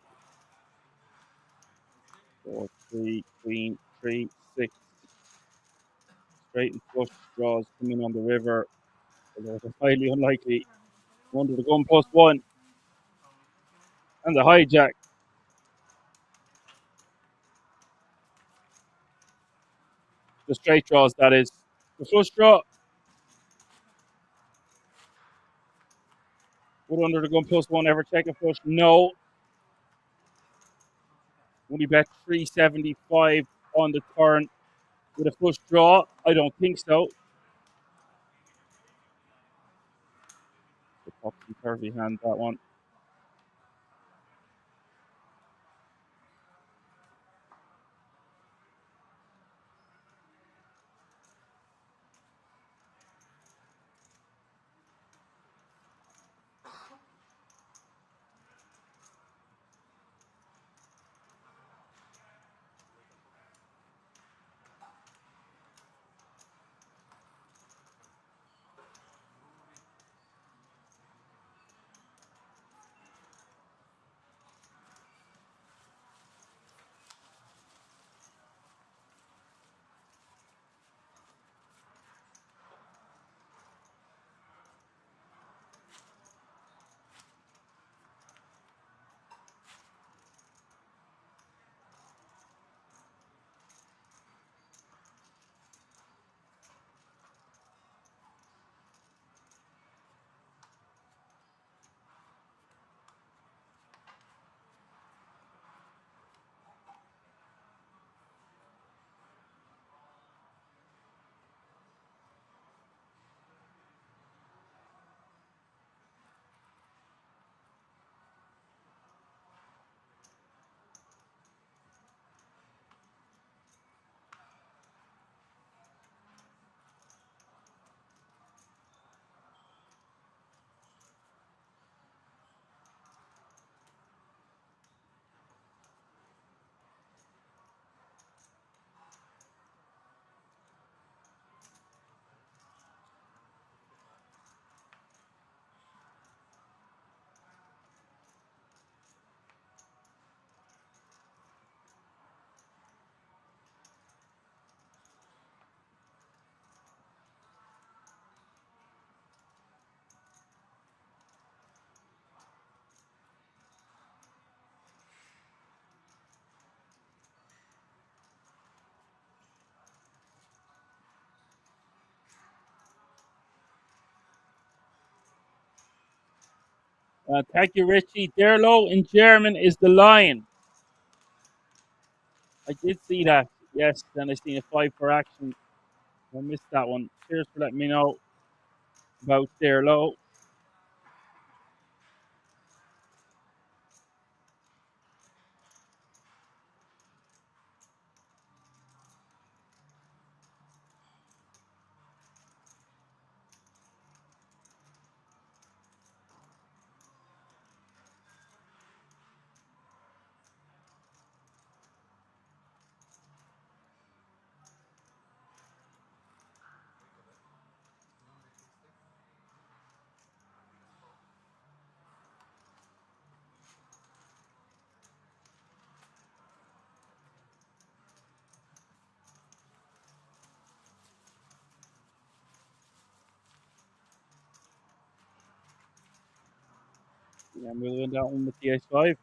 4, 3, queen, 3, 6. Straight and flush draws coming on the river. Although they're highly unlikely. Under the gun +1. And the hijack. The straight draws, that is. The flush draw. Would under the gun +1 ever check a flush? No. Only bet 375 on the turn with a flush draw. I don't think so. The topsy turvy hand, that one. Thank you, Richie. Derlo in German is the lion. I did see that. Yes, then I seen a 5 for action. I missed that one. Cheers for letting me know about Derlo. Yeah, we'll win that one with the ace-5.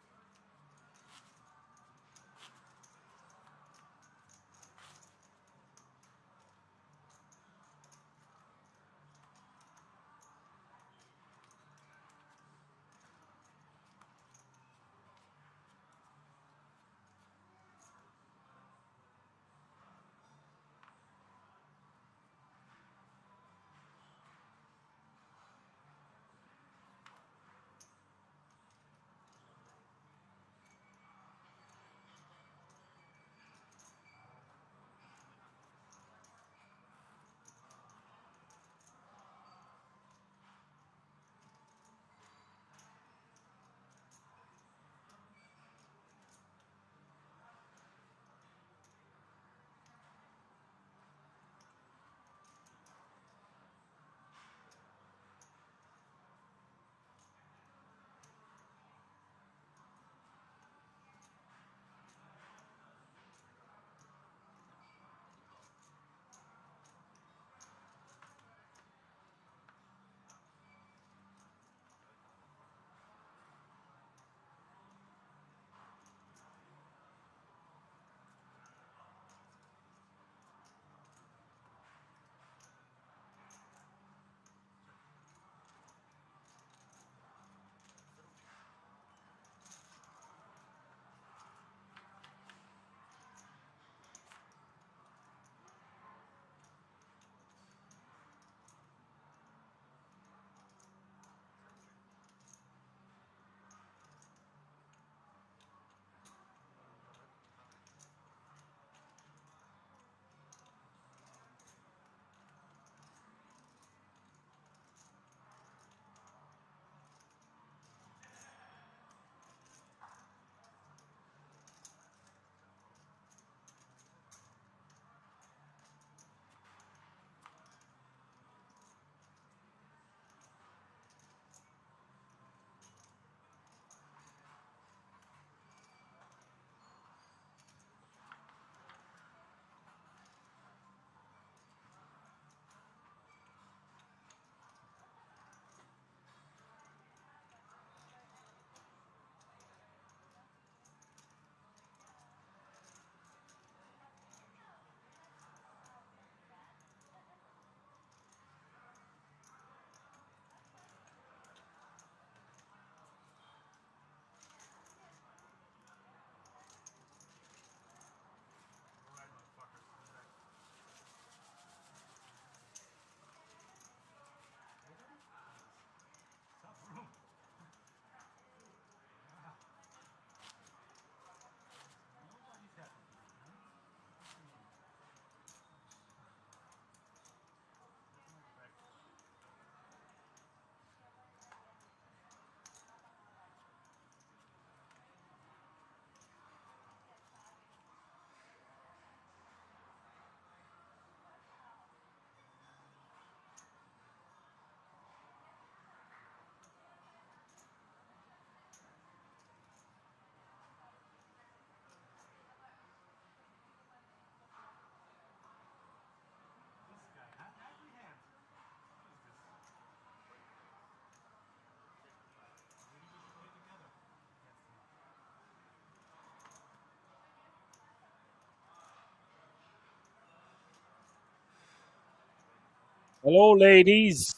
Hello, ladies.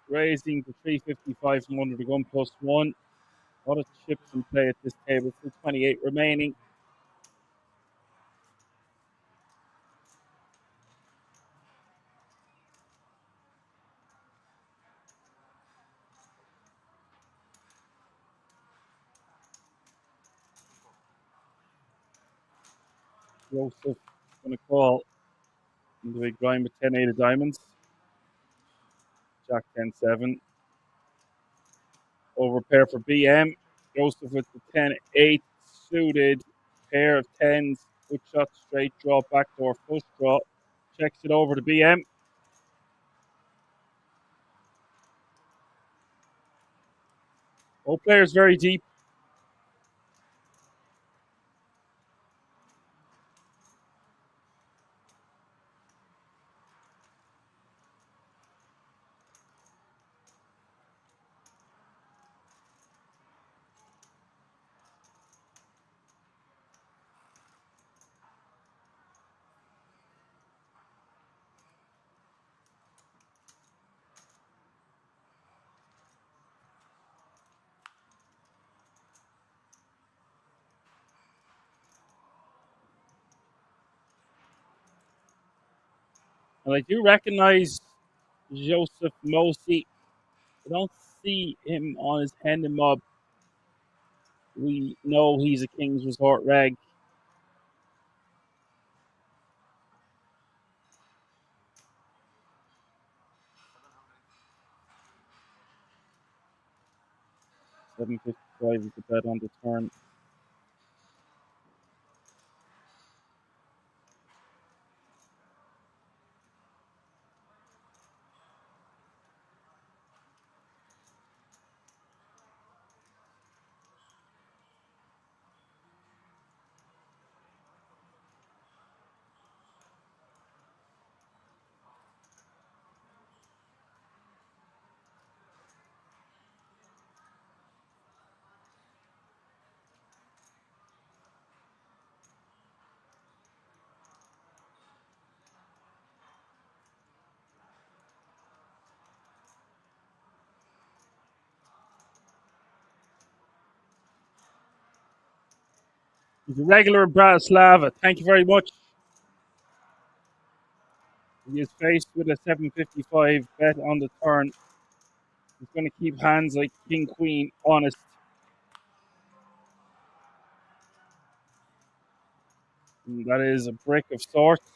Raising to 355 from under the gun +1. A lot of chips in play at this table. Still 28 remaining. Joseph going to call in the big blind with 10-8 of diamonds. Jack 10-7. Over pair for BM. Joseph with the 10-8 suited. Pair of 10s. Good shot, straight draw, backdoor flush draw. Checks it over to BM. Both players very deep. And I do recognize Joseph Mosi. I don't see him on his hand and mob. We know he's a King's Resort reg. $7.55 is the bet on the turn. He's a regular in Bratislava. Thank you very much. He is faced with a 7.55 bet on the turn. He's going to keep hands like King Queen honest. And that is a brick of sorts.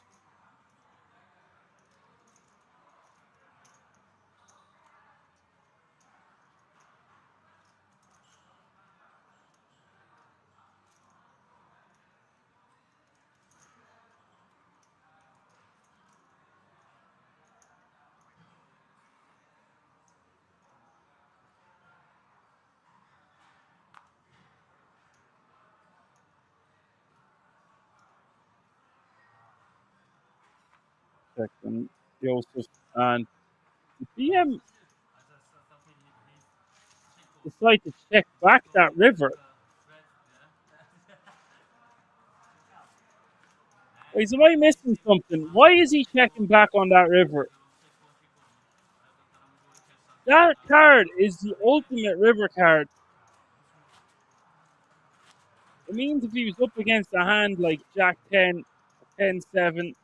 Second, Joseph and the BM decide to check back that river. Wait, am I missing something? Why is he checking back on that river? That card is the ultimate river card. It means if he was up against a hand like Jack 10, 10-7,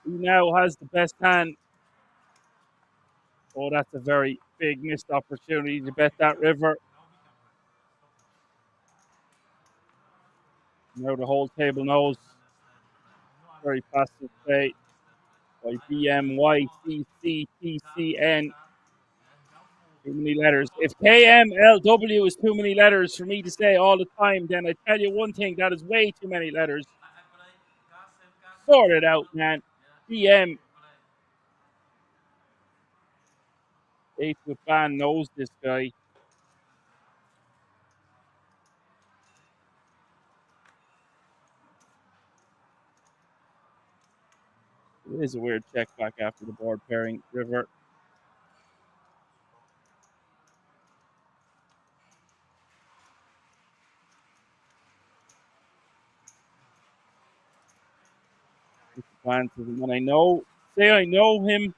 he now has the best hand. Oh, that's a very big missed opportunity to bet that river. Now the whole table knows. Very passive play by BMYCCTCN. Too many letters. If KMLW is too many letters for me to say all the time, then I tell you one thing, that is way too many letters. Sort it out, man. BM. 8 with ban knows this guy. It is a weird check back after the board pairing. River. advances. And when I know, say I know him,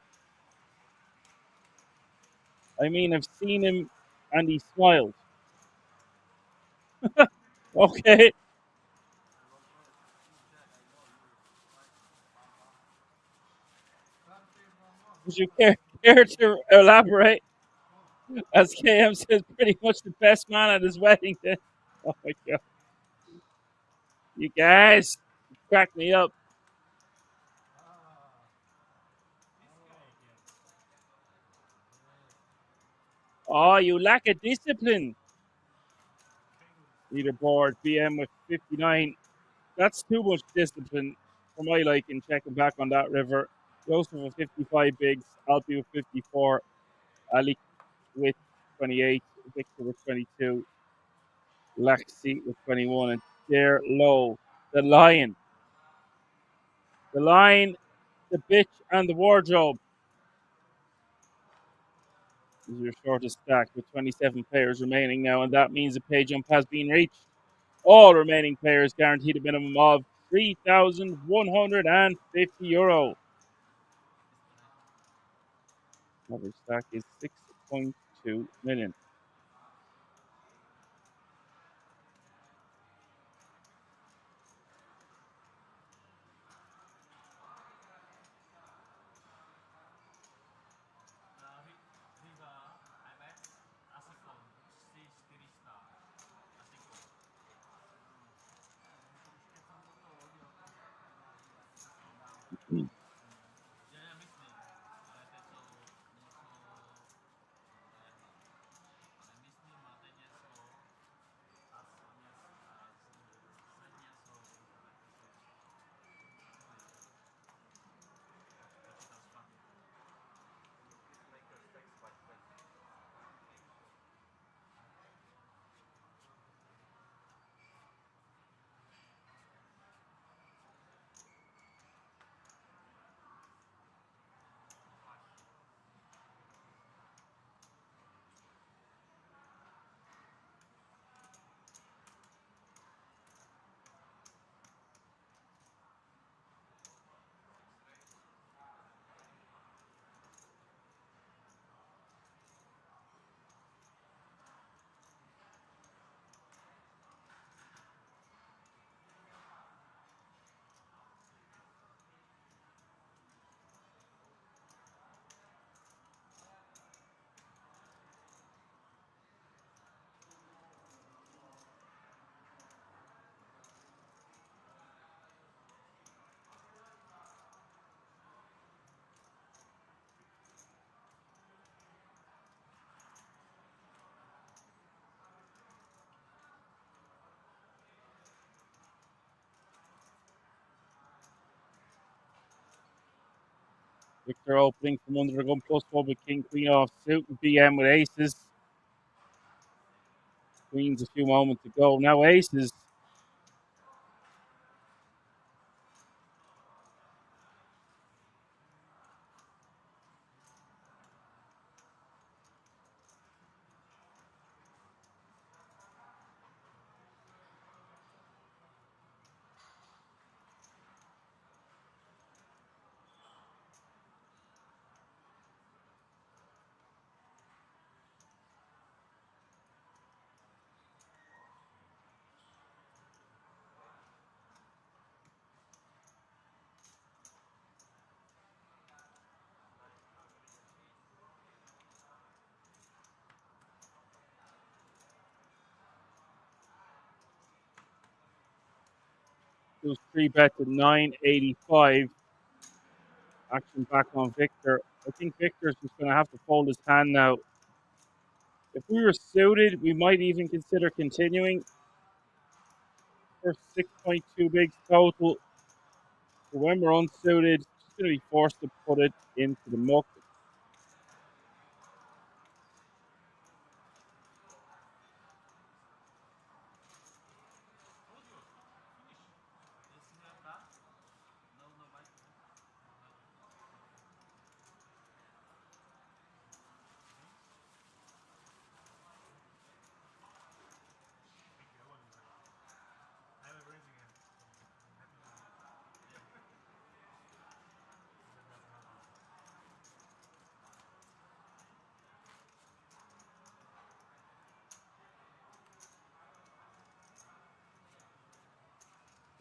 I mean I've seen him and he smiled. Okay. Would you care to elaborate? As KM says, pretty much the best man at his wedding. Oh my god. You guys crack me up. Oh, you lack a discipline. Leaderboard BM with 59. That's too much discipline for my liking, checking back on that river. Joseph with 55 bigs, Alpi with 54, Ali with 28, Victor with 22, Laxi with 21, and there low, the lion. The lion, the bitch, and the wardrobe. This is your shortest stack with 27 players remaining now, and that means the pay jump has been reached. All remaining players guaranteed a minimum of €3,150. Average stack is 6.2 million. Victor opening from under the gun plus one with King Queen off suit and BM with aces. Queens a few moments ago. Now aces. Those three bet to 985. Action back on Victor. I think Victor's just going to have to fold his hand now. If we were suited, we might even consider continuing for 6.2 bigs total. But when we're unsuited, just going to be forced to put it into the muck.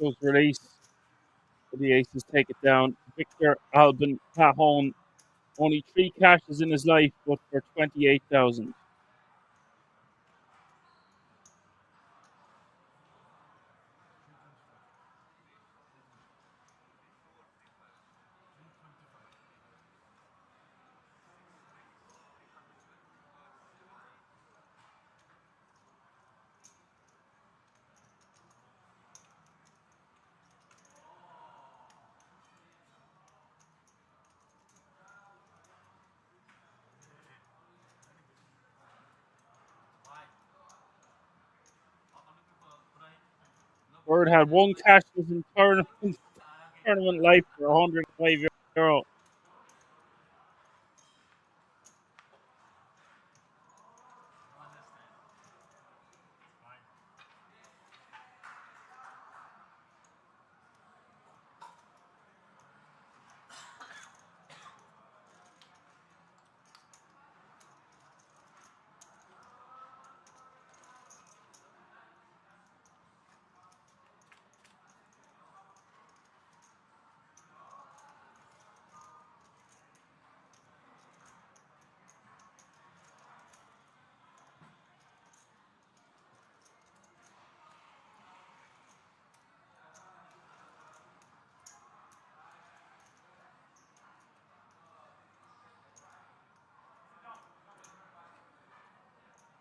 goes release. The aces take it down. Victor Albin Cajon, only 3 cashes in his life, but for 28,000. Bird had 1 cash in tournament life for €105.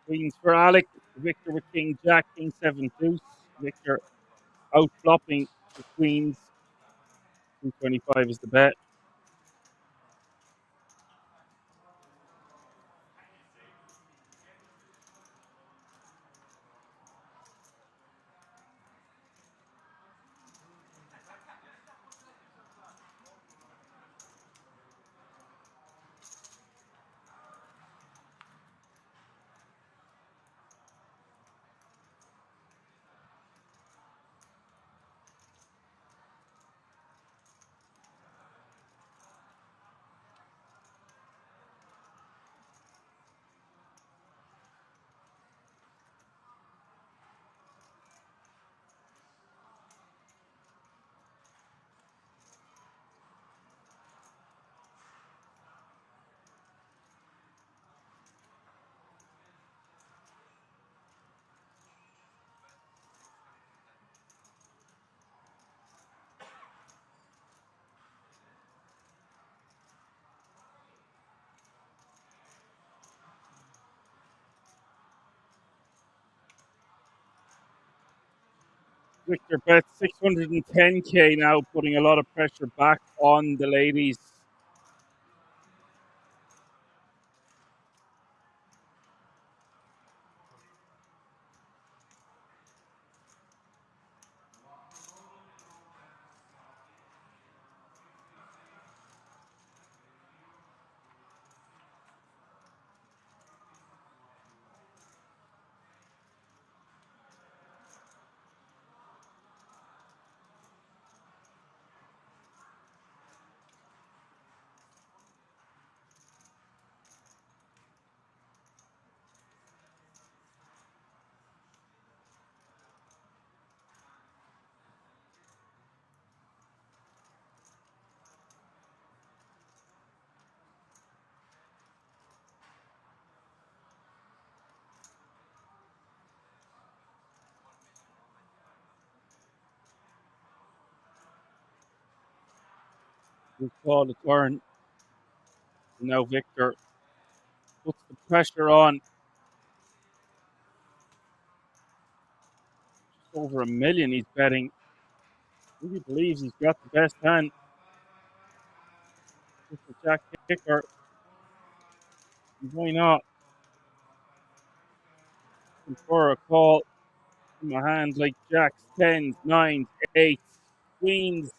Queens for Alec. Victor with King Jack, King 7 deuce. Victor out flopping the Queens. 225 is the bet. Victor bets 610k now, putting a lot of pressure back on the ladies. We call the turn. Now Victor puts the pressure on. Just over $1 million he's betting. Really believes he's got the best hand. Just a jack kicker. Why not? For a call in my hands like jacks, 10s, 9s, 8s, queens.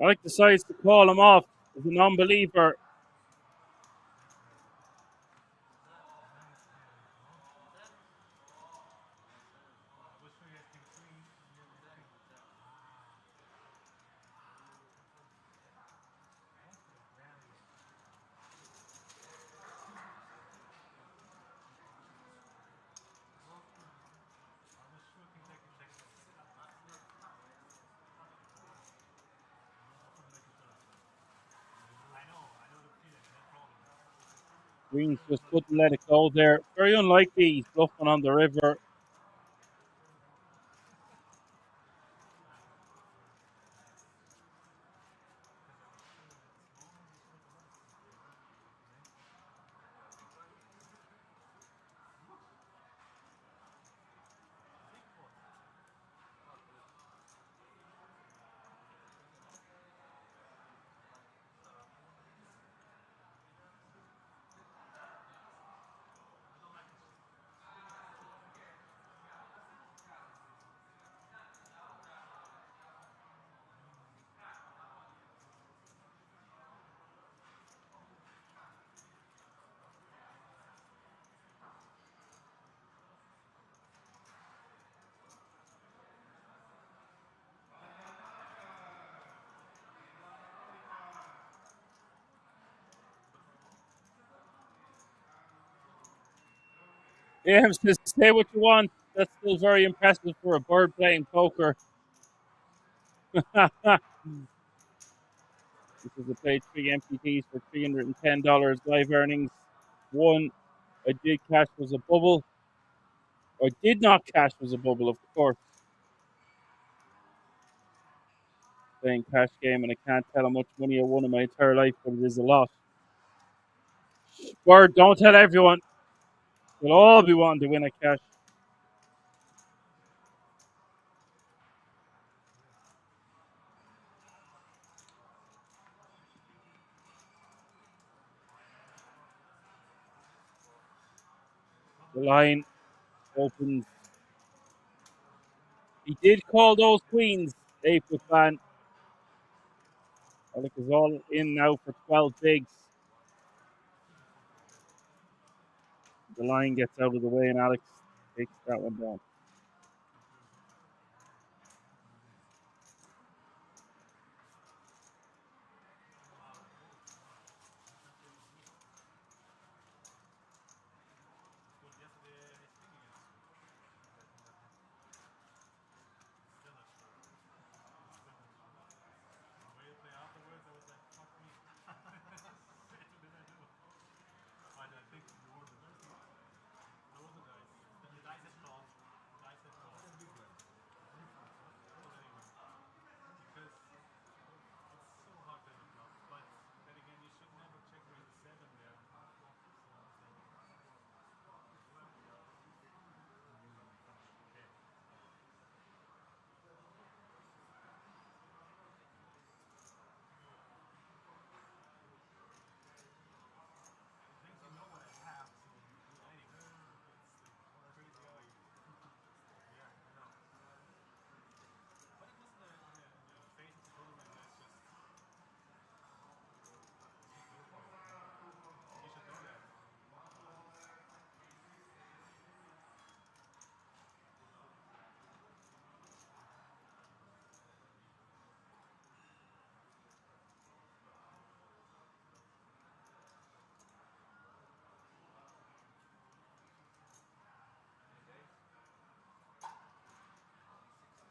Alec decides to call him off as a non-believer. Greens just couldn't let it go there. Very unlikely he's bluffing on the river. James says, say what you want. That's still very impressive for a bird playing poker. This is a played 3 MPTs for $310. Live earnings. One I did cash was a bubble. Or did not cash was a bubble, of course. Playing cash game, and I can't tell how much money I won in my entire life, but it is a lot. Bird, don't tell everyone. They'll all be wanting to win a cash. The line opens. He did call those queens, April fan. Alec is all in now for 12 bigs. The line gets out of the way, and Alex takes that one down.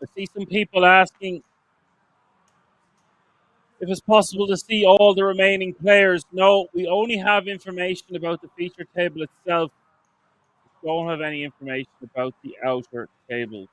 I see some people asking if it's possible to see all the remaining players. No, we only have information about the feature table itself. We don't have any information about the outer tables.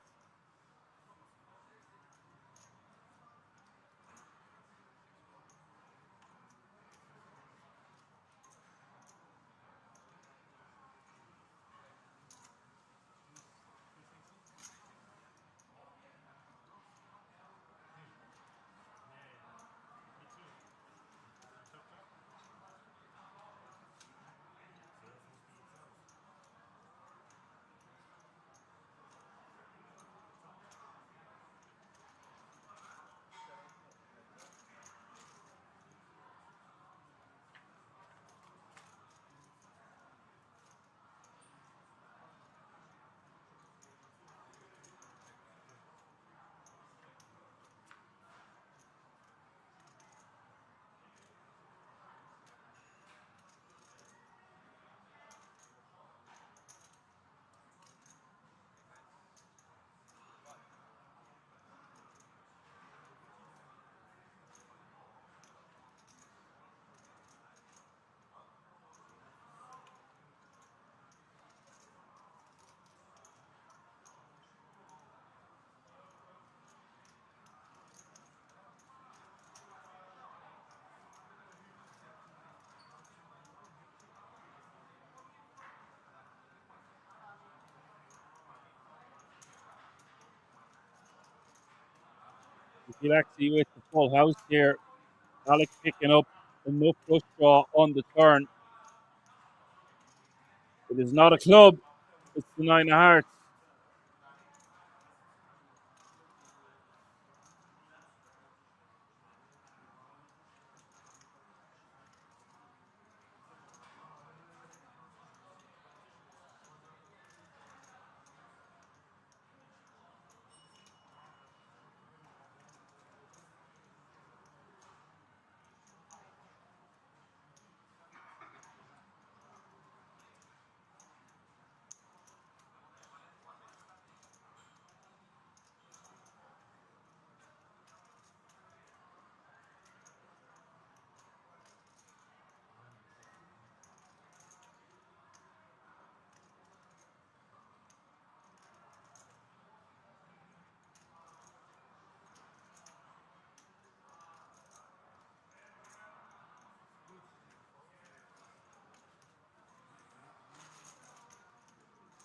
He'll actually with the full house here. Alec picking up enough flush draw on the turn. It is not a club. It's the 9 of hearts.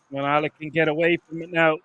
When Alec can get away from it now.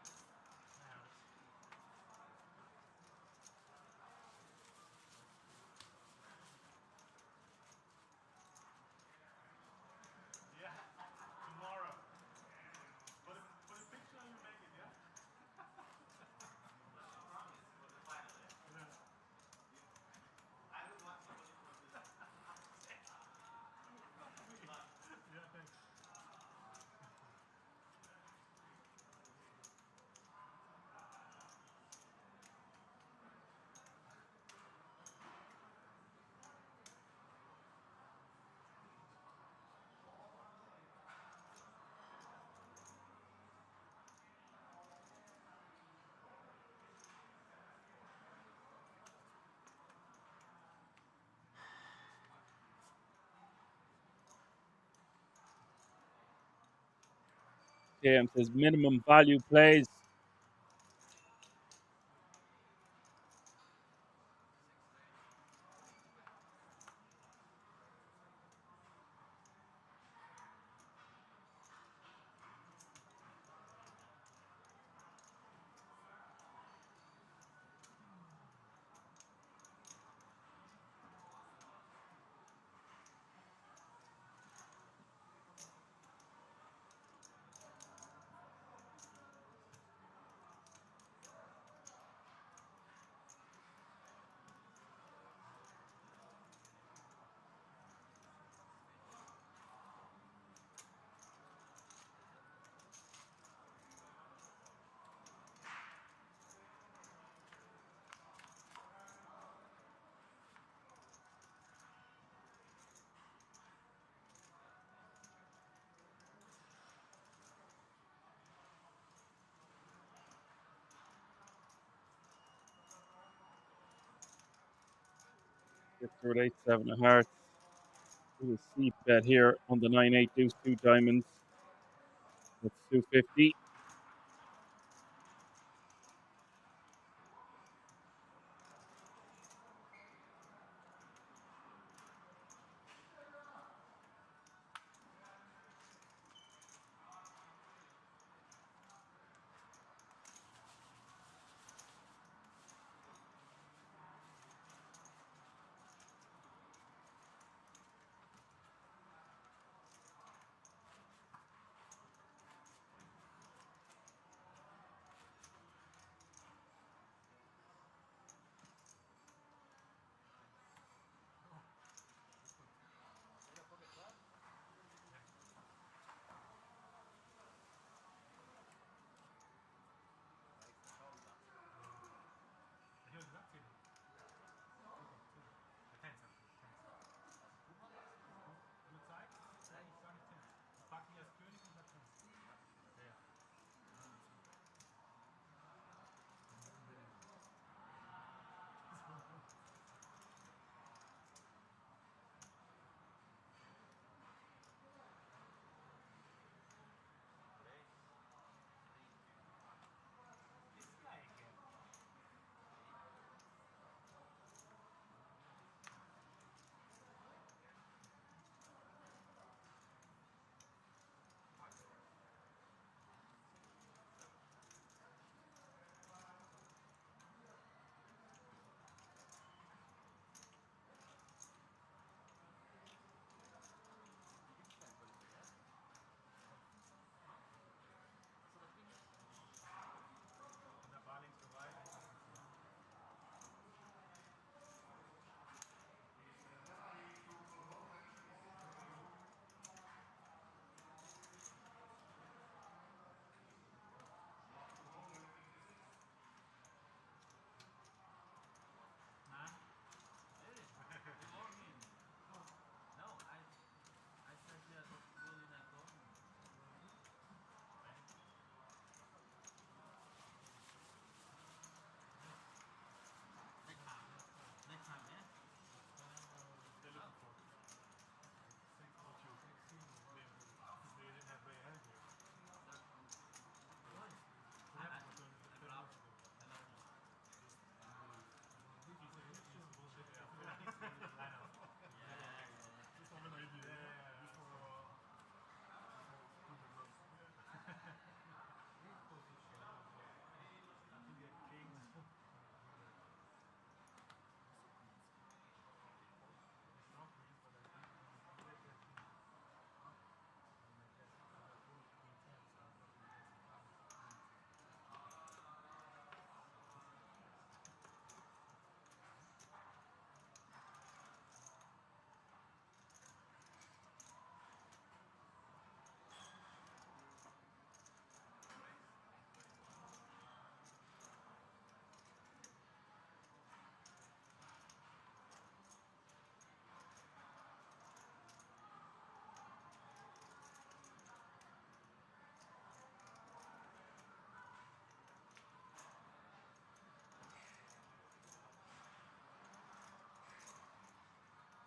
James says minimum value plays. Gets through at 8-7 of hearts. Little steep bet here on the 9-8 deuce 2 diamonds. That's 250.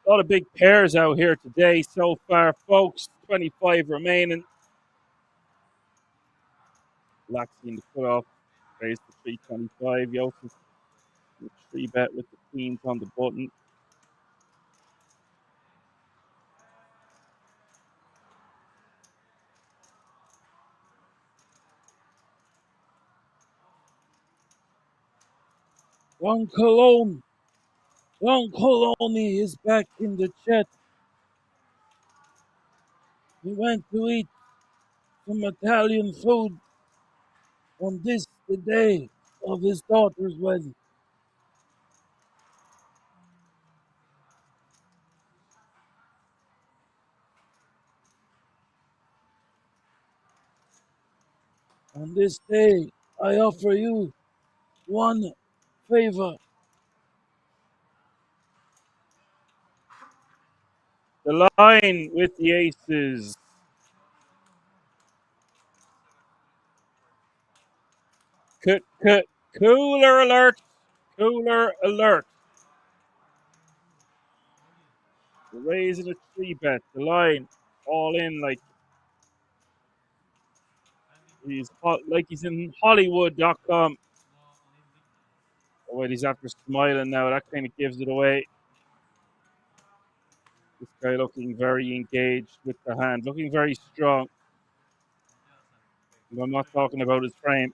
A lot of big pairs out here today so far, folks. 25 remaining. Laxi in the cutoff. Raised to 325. Joseph 3-bet with the queens on the button. Don Coloni is back in the chat. He went to eat some Italian food on this, the day of his daughter's wedding. On this day, I offer you one favor. The line with the aces. Cooler alert. Cooler alert. The raising a 3-bet. The line all in like he's in Hollywood.com. Oh, wait, he's after smiling now. That kind of gives it away. This guy looking very engaged with the hand, looking very strong. And I'm not talking about his frame.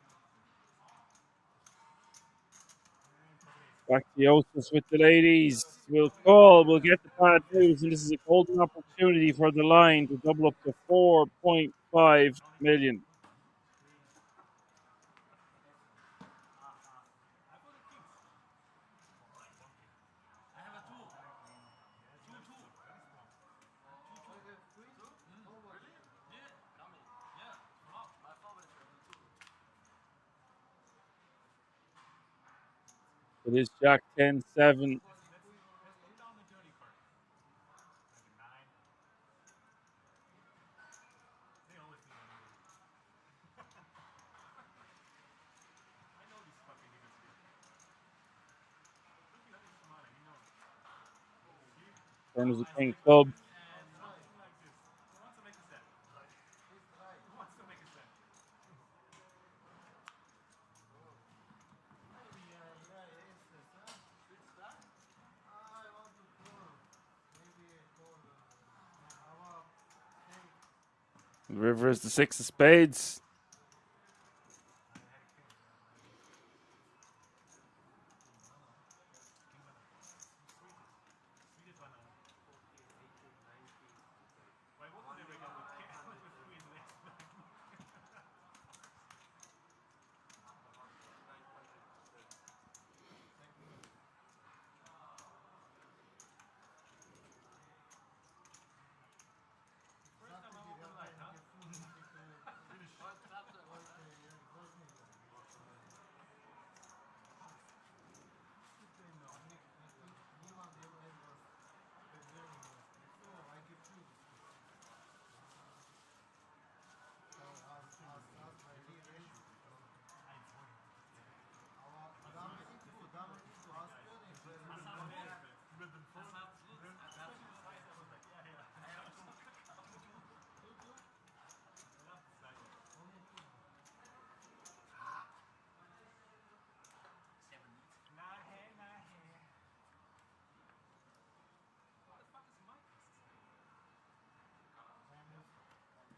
Back to Joseph with the ladies. We'll call. We'll get the bad news, and this is a golden opportunity for the line to double up to 4.5 million. It is Jack 10-7. Turn is the king club. The river is the 6 of spades.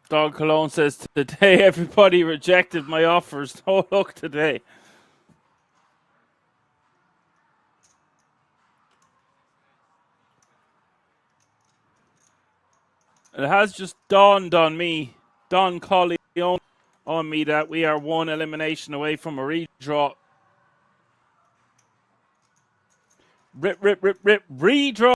Dog Cologne says today everybody rejected my offers. No luck today. It has just dawned on me, Don Corleone, on me that we are one elimination away from a redraw. Rip, redraw.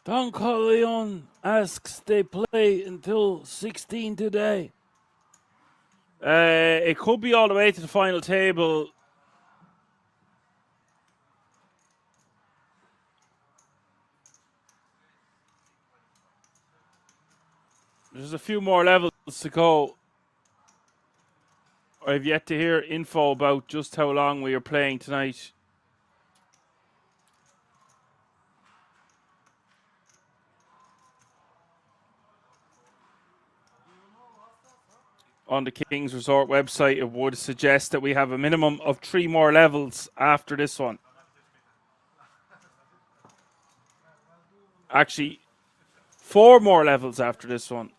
Don Corleone asks they play until 16 today. It could be all the way to the final table. There's a few more levels to go. I've yet to hear info about just how long we are playing tonight. On the King's Resort website, it would suggest that we have a minimum of 3 more levels after this one. Actually, 4 more levels after this one.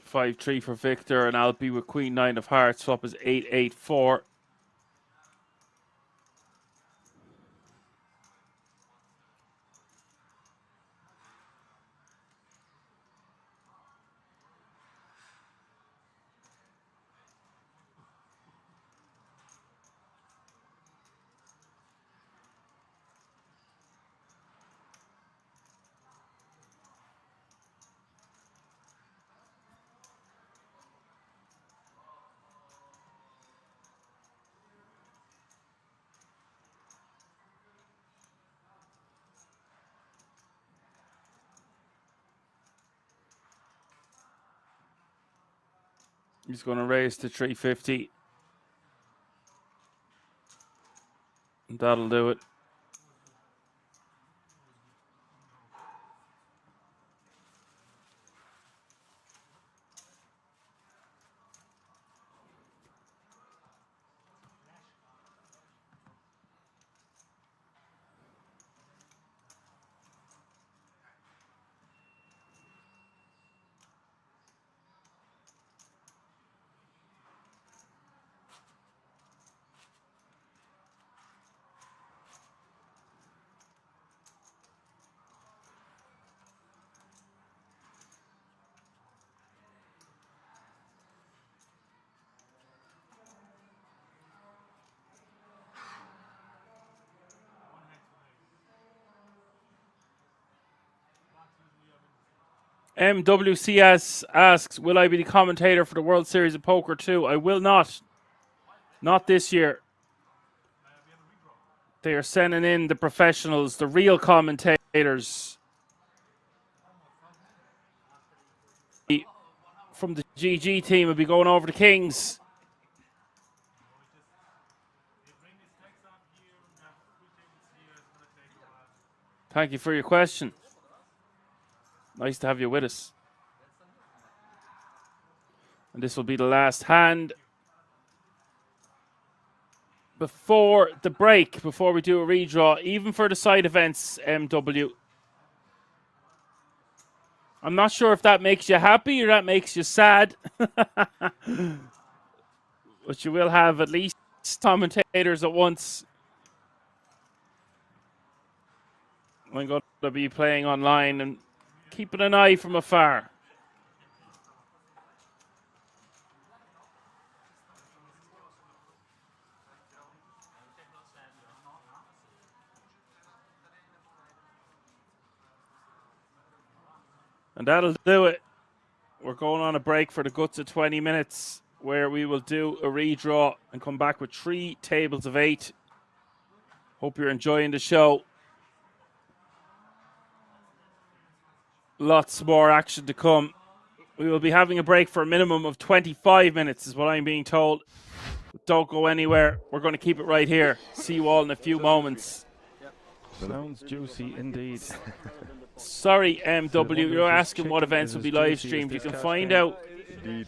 Five 3 for Victor, and I'll be with Queen 9 of Hearts. Swap is 8-8-4. He's going to raise to 350. That'll do it. MWCS asks, will I be the commentator for the World Series of Poker 2? I will not. Not this year. They are sending in the professionals, the real commentators. From the GG team will be going over to Kings. Thank you for your question. Nice to have you with us. And this will be the last hand before the break, before we do a redraw, even for the side events, MW. I'm not sure if that makes you happy or that makes you sad. But you will have at least commentators at once. I'm going to be playing online and keeping an eye from afar. And that'll do it. We're going on a break for the guts of 20 minutes where we will do a redraw and come back with 3 tables of 8. Hope you're enjoying the show. Lots more action to come. We will be having a break for a minimum of 25 minutes is what I'm being told. Don't go anywhere. We're going to keep it right here. See you all in a few moments. Sounds juicy indeed. Sorry, MW, you're asking what events will be live streamed. You can find out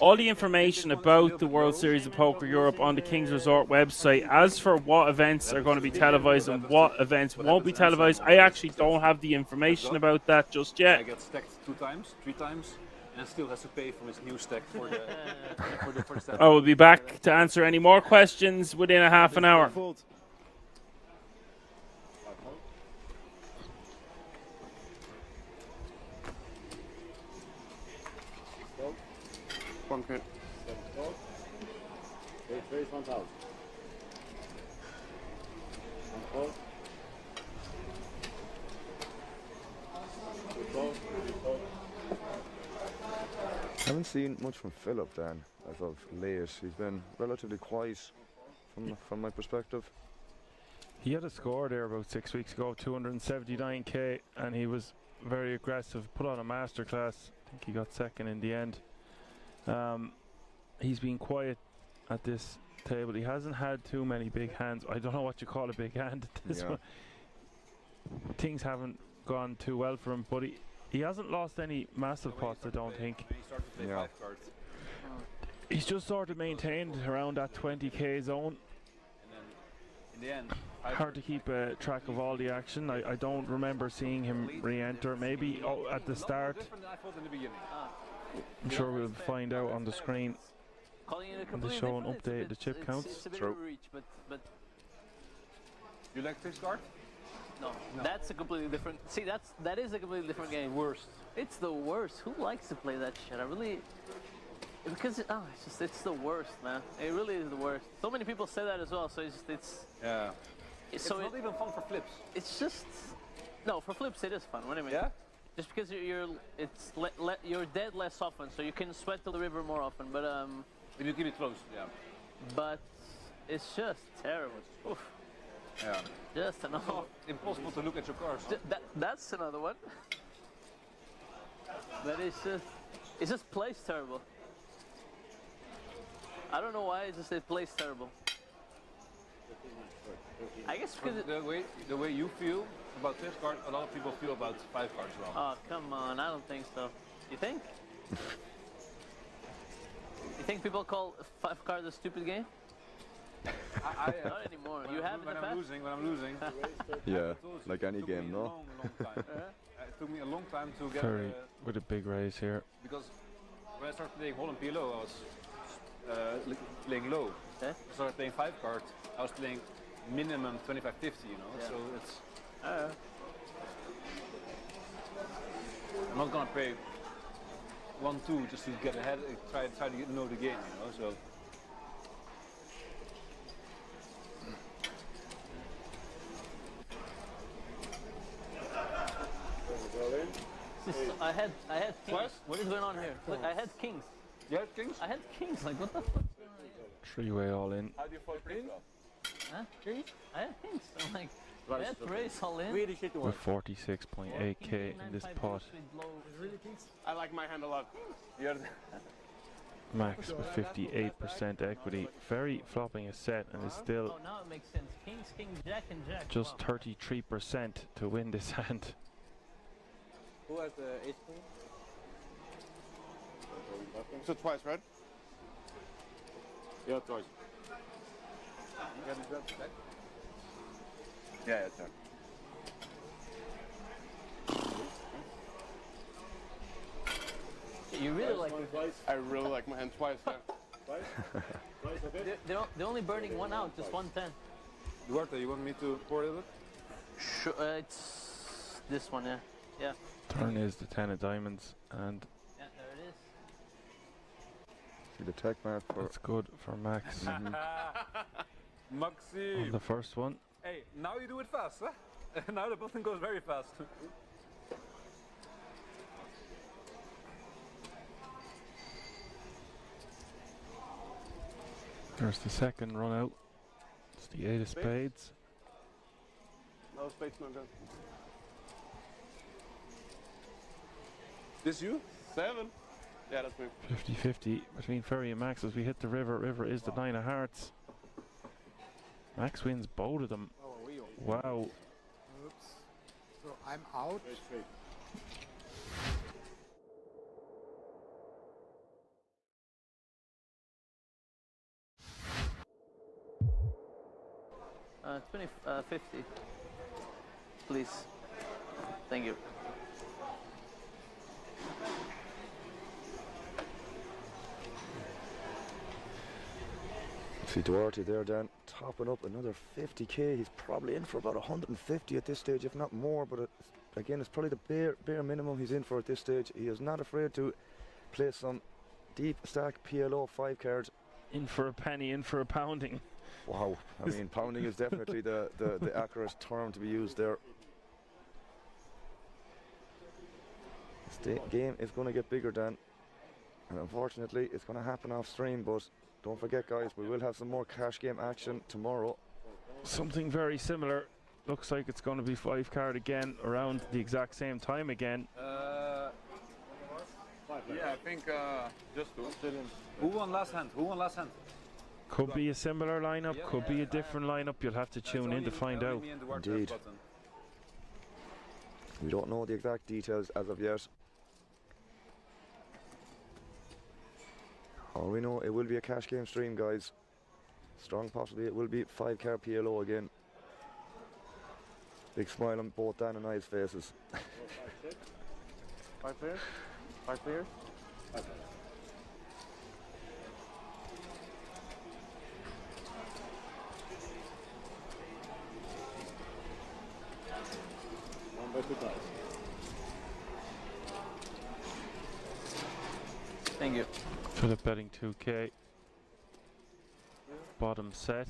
all the information about the World Series of Poker Europe on the King's Resort website. As for what events are going to be televised and what events won't be televised, I actually don't have the information about that just yet. I got stacked 2 times, 3 times, and still has to pay for his new stack for the first set. I will be back to answer any more questions within a half an hour. Pumpkin. Raise 1,000. Haven't seen much from Philip then, as of late. He's been relatively quiet from my perspective. He had a score there about 6 weeks ago, 279k, and he was very aggressive. Put on a masterclass. I think he got second in the end. He's been quiet at this table. He hasn't had too many big hands. I don't know what you call a big hand at this one. Things haven't gone too well for him, but he hasn't lost any massive pots, I don't think. He's just sort of maintained around that 20k zone. In the end, hard to keep track of all the action. I don't remember seeing him re-enter. Maybe at the start. I'm sure we'll find out on the screen. And they show and update the chip counts. True. But you like this card? No, that's a completely different. See, that is a completely different game. Worst. It's the worst. Who likes to play that shit? I really, because it's the worst, man. It really is the worst. So many people say that as well. So it's yeah. It's not even fun for flips. It's just no, for flips it is fun. What do you mean? Yeah. Just because you're dead less often, so you can sweat to the river more often. But if you keep it close, yeah. But it's just terrible. Oof. Yeah. Just another. Impossible to look at your cards. That's another one. But it just plays terrible. I don't know why. It plays terrible. I guess because the way you feel about this card, a lot of people feel about 5 cards wrong. Oh come on! I don't think so. You think? You think people call 5 cards a stupid game? Not anymore. You have when I'm losing. Yeah, like any game, no? Long time. It took me a long time to get. Very with a big raise here. Because when I started playing Holland PLO, I was playing low. Okay. I started playing 5 cards. I was playing minimum 25-50, you know. Yeah. So it's. I'm not gonna pay 1-2 just to get ahead. Try to know the game, you know. So. I had kings. What is going on here? Look, I had kings. You had kings? I had kings. Like what the fuck? 3-way all in. How do you fold kings? Huh? I had kings. I'm like, I had raise all in. With 46.8k in this pot. I like my hand a lot. Max with 58% equity. Very flopping a set and is still Oh, now it makes sense. Kings, king, jack, and jack. just 33% to win this hand. Who has the ace queen? So twice, right? Yeah, twice. Yeah, it's done. You really like I really like my hand twice. Yeah. They're only burning one out, just 110. Duarte, you want me to pour it? Sure, it's this one, yeah. Yeah. Turn is the 10 of diamonds and Yeah, there it is. See the tech map for. it's good for Max Maxi! on the first one. Hey, now you do it fast, huh? Now the button goes very fast. There's the second run out. It's the 8 of spades. No spades, no good. This you? 7? Yeah, that's me. 50-50 between Ferry and Max as we hit the river. River is the 9 of hearts. Max wins both of them. Wow. Oops. So I'm out. It's 50. Please. Thank you. See Duarte there, Dan, topping up another 50k. He's probably in for about 150 at this stage, if not more. But again, it's probably the bare minimum he's in for at this stage. He is not afraid to play some deep stack PLO 5 cards. In for a penny, in for a pounding. Wow, I mean, pounding is definitely the accurate term to be used there. This game is going to get bigger, Dan, and unfortunately it's going to happen off stream, but don't forget, guys, we will have some more cash game action tomorrow. Something very similar. Looks like it's going to be 5 card again around the exact same time again. Yeah, I think just two. Who won last hand? Who won last hand? Could be a similar lineup, could be a different lineup. You'll have to tune in to find out. Indeed. We don't know the exact details as of yet. All we know, it will be a cash game stream, guys. Strong possibly it will be 5 card PLO again. Big smile on both Dan and I's faces. 5 players? 5 players? 5 players. Thank you. Philip betting 2k. Bottom set.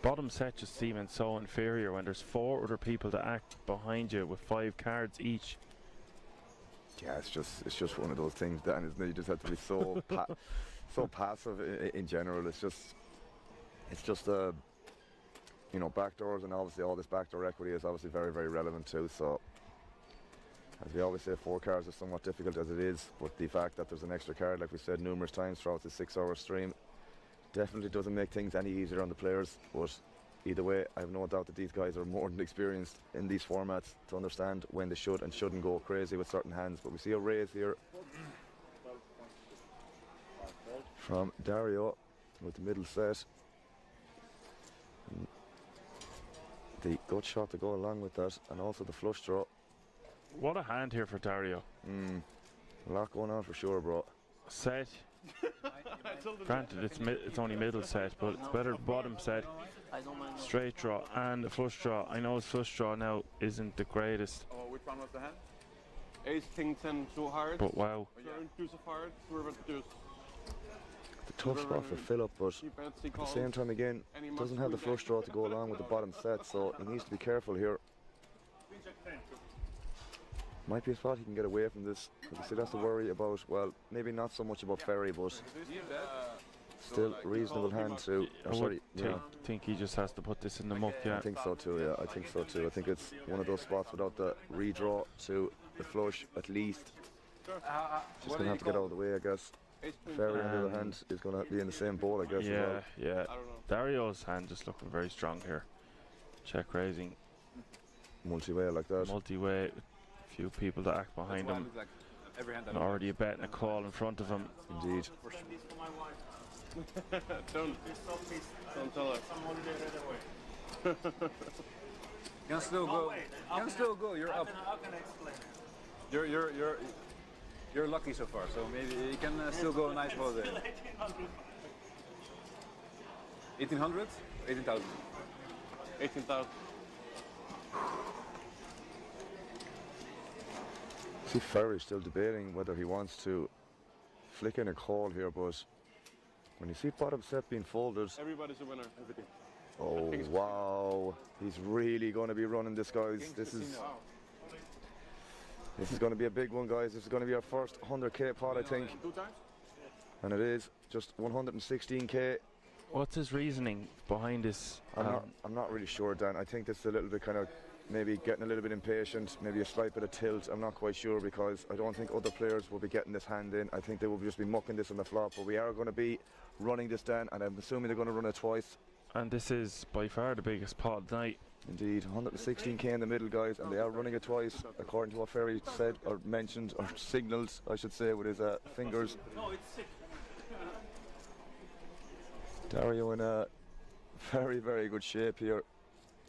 Bottom set just seeming so inferior when there's 4 other people to act behind you with 5 cards each. Yeah, it's just one of those things, Dan, isn't it? You just have to be so so passive in general. It's just you know, backdoors, and obviously all this backdoor equity is obviously very, very relevant too. So as we always say, 4 cards are somewhat difficult as it is, but the fact that there's an extra card, like we said numerous times throughout the 6-hour stream, definitely doesn't make things any easier on the players. But either way, I have no doubt that these guys are more than experienced in these formats to understand when they should and shouldn't go crazy with certain hands. But we see a raise here from Dario with the middle set. And the gut shot to go along with that, and also the flush draw. What a hand here for Dario. A lot going on for sure, bro. Set. Granted, it's only middle set, but it's better bottom set. Straight draw and a flush draw. I know his flush draw now isn't the greatest. Oh, which one was the hand? Ace, king, 10, 2 hearts. But wow. Turn, deuce of hearts, river, deuce. The tough spot for Philip, but at the same time again, doesn't have the flush draw to go along with the bottom set, so he needs to be careful here. Might be a spot he can get away from this. He still has to worry about, well, maybe not so much about Ferry, but still reasonable hand to. I think he just has to put this in the muck, yeah. I think so too, yeah. I think so too. I think it's one of those spots without the redraw to the flush, at least. Just gonna have to get out of the way, I guess. Ferry, on the other hand, is gonna be in the same boat, I guess. Yeah, as well. yeah. Dario's hand just looking very strong here. Check raising. Multi-way like that. Multi-way. Few people to act behind him, and already a bet and a call in front of him. Indeed. Don't tell us. You can still go. You can still go. You're up. How can I explain? You're lucky so far. So maybe you can still go a nice holiday. 1800, 18,000. 18,000. See Ferry still debating whether he wants to flick in a call here, but when you see bottom set being folded, everybody's a winner. Everything. Oh wow, he's really going to be running this, guys. This is This is going to be a big one, guys. This is going to be our first 100k pot, I think. 2 times? And it is just 116k. What's his reasoning behind this? I'm not really sure, Dan. I think this is a little bit kind of maybe getting a little bit impatient, maybe a slight bit of tilt. I'm not quite sure, because I don't think other players will be getting this hand in. I think they will just be mucking this on the flop, but we are going to be running this down, and I'm assuming they're going to run it twice. And this is by far the biggest pot of the night. Indeed, 116k in the middle, guys, and they are running it twice, according to what Ferry said, or mentioned, or signalled, I should say, with his fingers. No, it's sick. Dario in a very, very good shape here.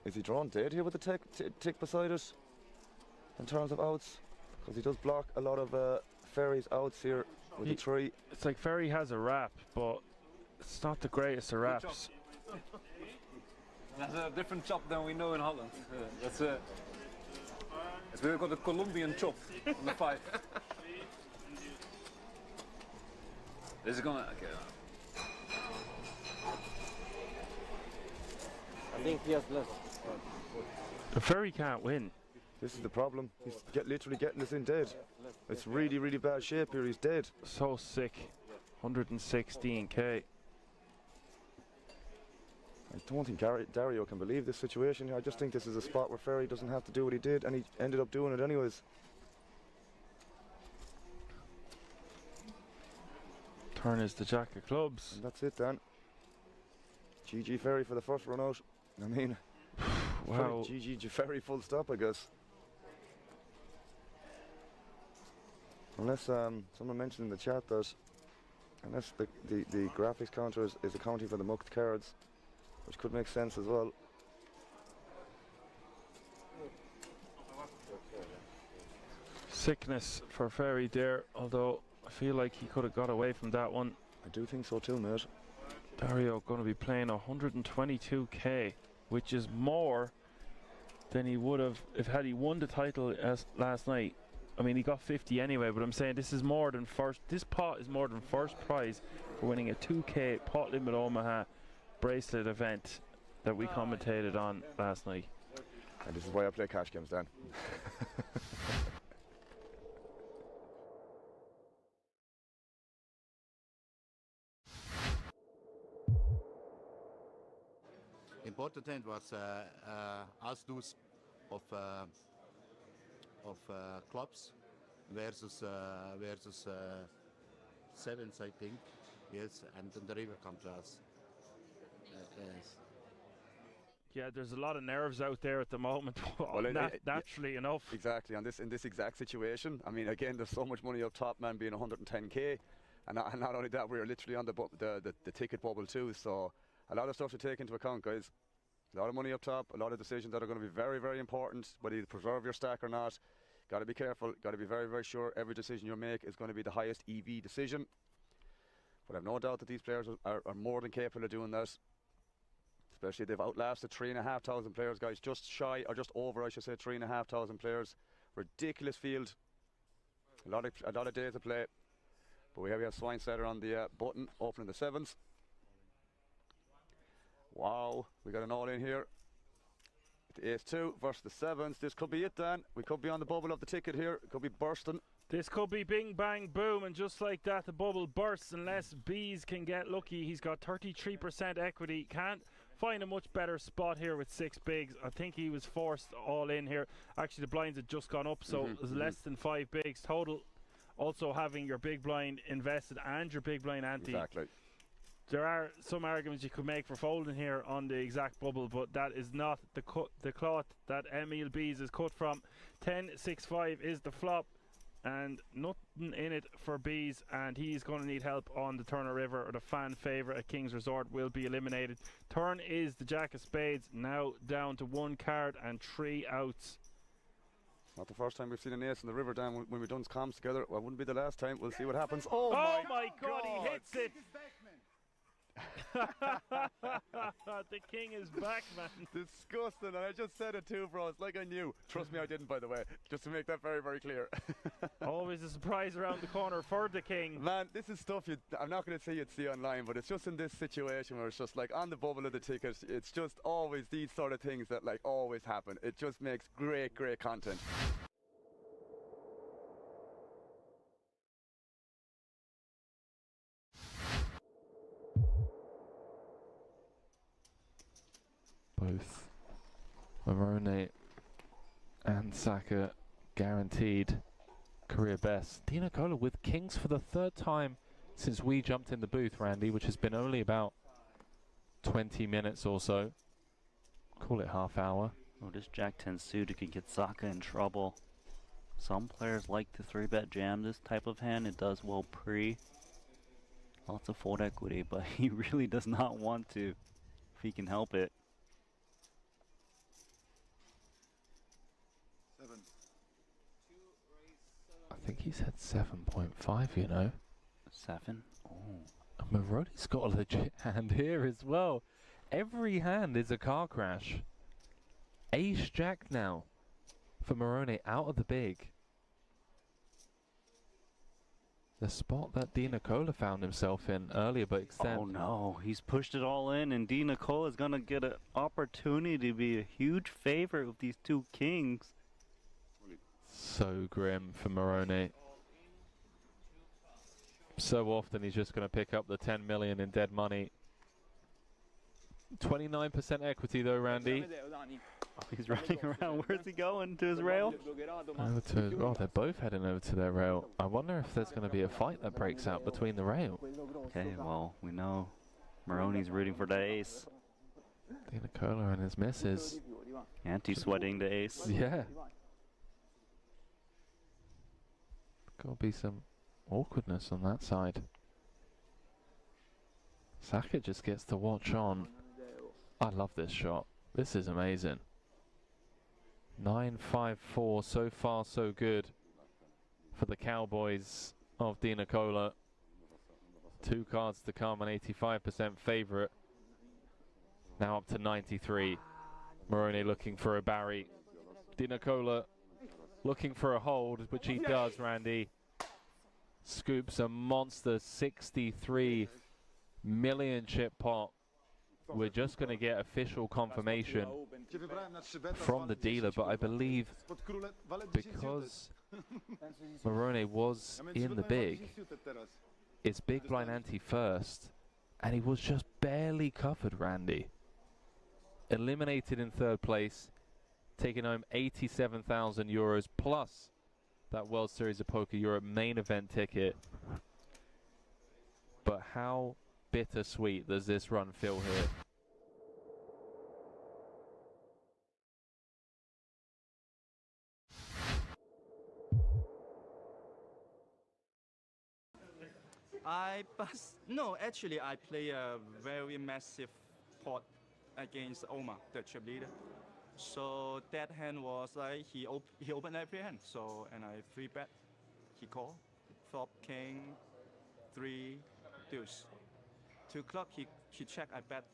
Is he drawn dead here with the tick beside it, in terms of outs? Because he does block a lot of Ferry's outs here with the 3. It's like Ferry has a wrap, but it's not the greatest of wraps. That's a different chop than we know in Holland. That's we've got a Colombian chop on the 5. This is gonna. Okay. I think he has less. The Ferry can't win. This is the problem. He's literally getting this in dead. It's really, really bad shape here. He's dead. So sick. 116k. I don't think Dario can believe this situation. I just think this is a spot where Ferry doesn't have to do what he did, and he ended up doing it anyways. Turn is the jack of clubs. And that's it, Dan. GG Ferry for the first run out. I mean, wow. GG Ferry full stop, I guess. Unless someone mentioned in the chat that unless the graphics counter is accounting for the mucked cards, which could make sense as well. Sickness for Ferry there, although I feel like he could have got away from that one. I do think so too, mate. Dario going to be playing 122k, which is more than he would have had he won the title last night. I mean, he got 50 anyway, but I'm saying this is more than first. This pot is more than first prize for winning a 2k Pot Limit Omaha bracelet event that we commentated on last night. And this is why I play cash games, Dan. Important thing was outdoors of clubs versus sevens, I think. Yes, and then the river comes to us. Yes. Yeah, there's a lot of nerves out there at the moment. Well, naturally enough. Exactly, in this exact situation. I mean, again, there's so much money up top, man, being 110k, and not only that, we're literally on the ticket bubble too. So a lot of stuff to take into account, guys. A lot of money up top, a lot of decisions that are going to be very, very important, whether you preserve your stack or not. Got to be careful, got to be very, very sure every decision you make is going to be the highest EV decision. But I've no doubt that these players are more than capable of doing that. Especially they've outlasted 3,500 players, guys. Just shy, or just over, I should say, 3,500 players. Ridiculous field. A lot of days to play. But we have Swinesetter on the button, opening the sevens. Wow, we got an all in here. The ace-2 versus the sevens. This could be it, Dan. We could be on the bubble of the ticket here. It could be bursting. This could be bing, bang, boom, and just like that, the bubble bursts unless Bees can get lucky. He's got 33% equity. Can't find a much better spot here with 6 bigs. I think he was forced all in here. Actually, the blinds had just gone up, so it was less than 5 bigs total. Also having your big blind invested and your big blind ante. Exactly. There are some arguments you could make for folding here on the exact bubble, but that is not the cloth that Emil Bees is cut from. 10-6-5 is the flop, and nothing in it for Bees, and he's going to need help on the Turner River, or the fan favourite at King's Resort will be eliminated. Turn is the Jack of Spades, now down to 1 card and 3 outs. Not the first time we've seen an ace in the river, Dan, when we've done comms together. Well, wouldn't be the last time. We'll see what happens. Oh my God, he hits it! The king is back, man. Disgusting, and I just said it too, bro. It's like I knew. Trust me, I didn't, by the way. Just to make that very, very clear. Always a surprise around the corner for the king. Man, this is stuff I'm not going to say you'd see online, but it's just in this situation where it's just like on the bubble of the ticket. It's just always these sort of things that like always happen. It just makes great, great content. Both Morone and Saka guaranteed career best. Di Nicola with kings for the third time since we jumped in the booth, Randy, which has been only about 20 minutes or so. Call it half hour. Oh, this Jack 10 suited could get Saka in trouble. Some players like to 3-bet jam this type of hand. It does well pre. Lots of fold equity, but he really does not want to if he can help it. 7. I think he said 7.5, you know. 7? Oh. And Moroni's got a legit hand here as well. Every hand is a car crash. Ace Jack now for Morone out of the big. The spot that Di Nicola found himself in earlier, but extend. Oh no, he's pushed it all in, and Di Nicola is gonna get an opportunity to be a huge favorite with these two kings. So grim for Morone. So often he's just going to pick up the 10 million in dead money. 29% equity though, Randy. Oh, he's running around. Where's he going? To his rail? Over to his, oh, they're both heading over to their rail. I wonder if there's going to be a fight that breaks out between the rail. Okay, well, we know Moroni's rooting for the ace. Di Nicola and his missus. Anti-sweating the ace. Yeah. Gotta be some awkwardness on that side. Saka just gets to watch on. I love this shot. This is amazing. 9-5-4, so far so good for the Cowboys of Di Nicola. 2 cards to come, an 85% favourite. Now up to 93. Morone looking for a Barry. Di Nicola looking for a hold, which he does, Randy. Scoops a monster 63 million chip pot. We're just going to get official confirmation from the dealer, but I believe because Morone was in the big, it's big blind ante first, and he was just barely covered, Randy. Eliminated in third place, taking home 87,000 euros plus that World Series of Poker Europe main event ticket. But how bittersweet does this run feel here? No, actually I play a very massive pot against Omar, the chip leader. So that hand was like he opened every hand. So and I 3-bet, he called, flop king, 3 deuce. 2 club he check, I bet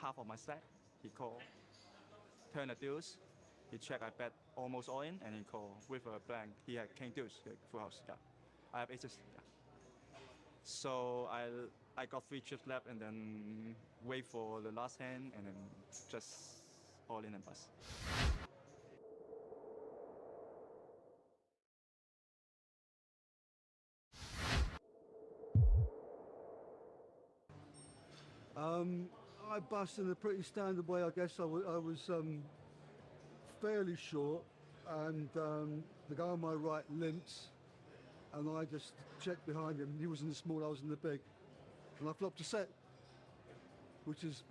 half of my stack, he called. Turn a deuce, he check, I bet almost all in, and he called with a blank. He had king deuce, full house. Yeah, I have aces. Yeah. So I got 3 chips left, and then wait for the last hand, and then just all in and bust. I bust in a pretty standard way, I guess. I was fairly short, and the guy on my right limped, and I just checked behind him. He was in the small, I was in the big, and I flopped a set, which is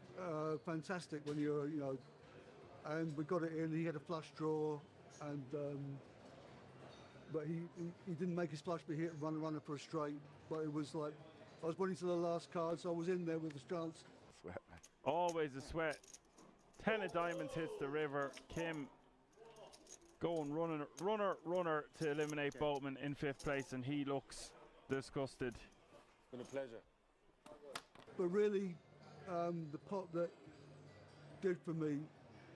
fantastic when you're, you know, and we got it in. He had a flush draw, and but he didn't make his flush, but he hit a runner for a straight. But it was like, I was winning to the last card, so I was in there with a chance. Sweat, man. Always a sweat. 10 of diamonds hits the river. Kim going runner to eliminate Boatman in 5th place, and he looks disgusted. It's been a pleasure. But really, the pot that did for me,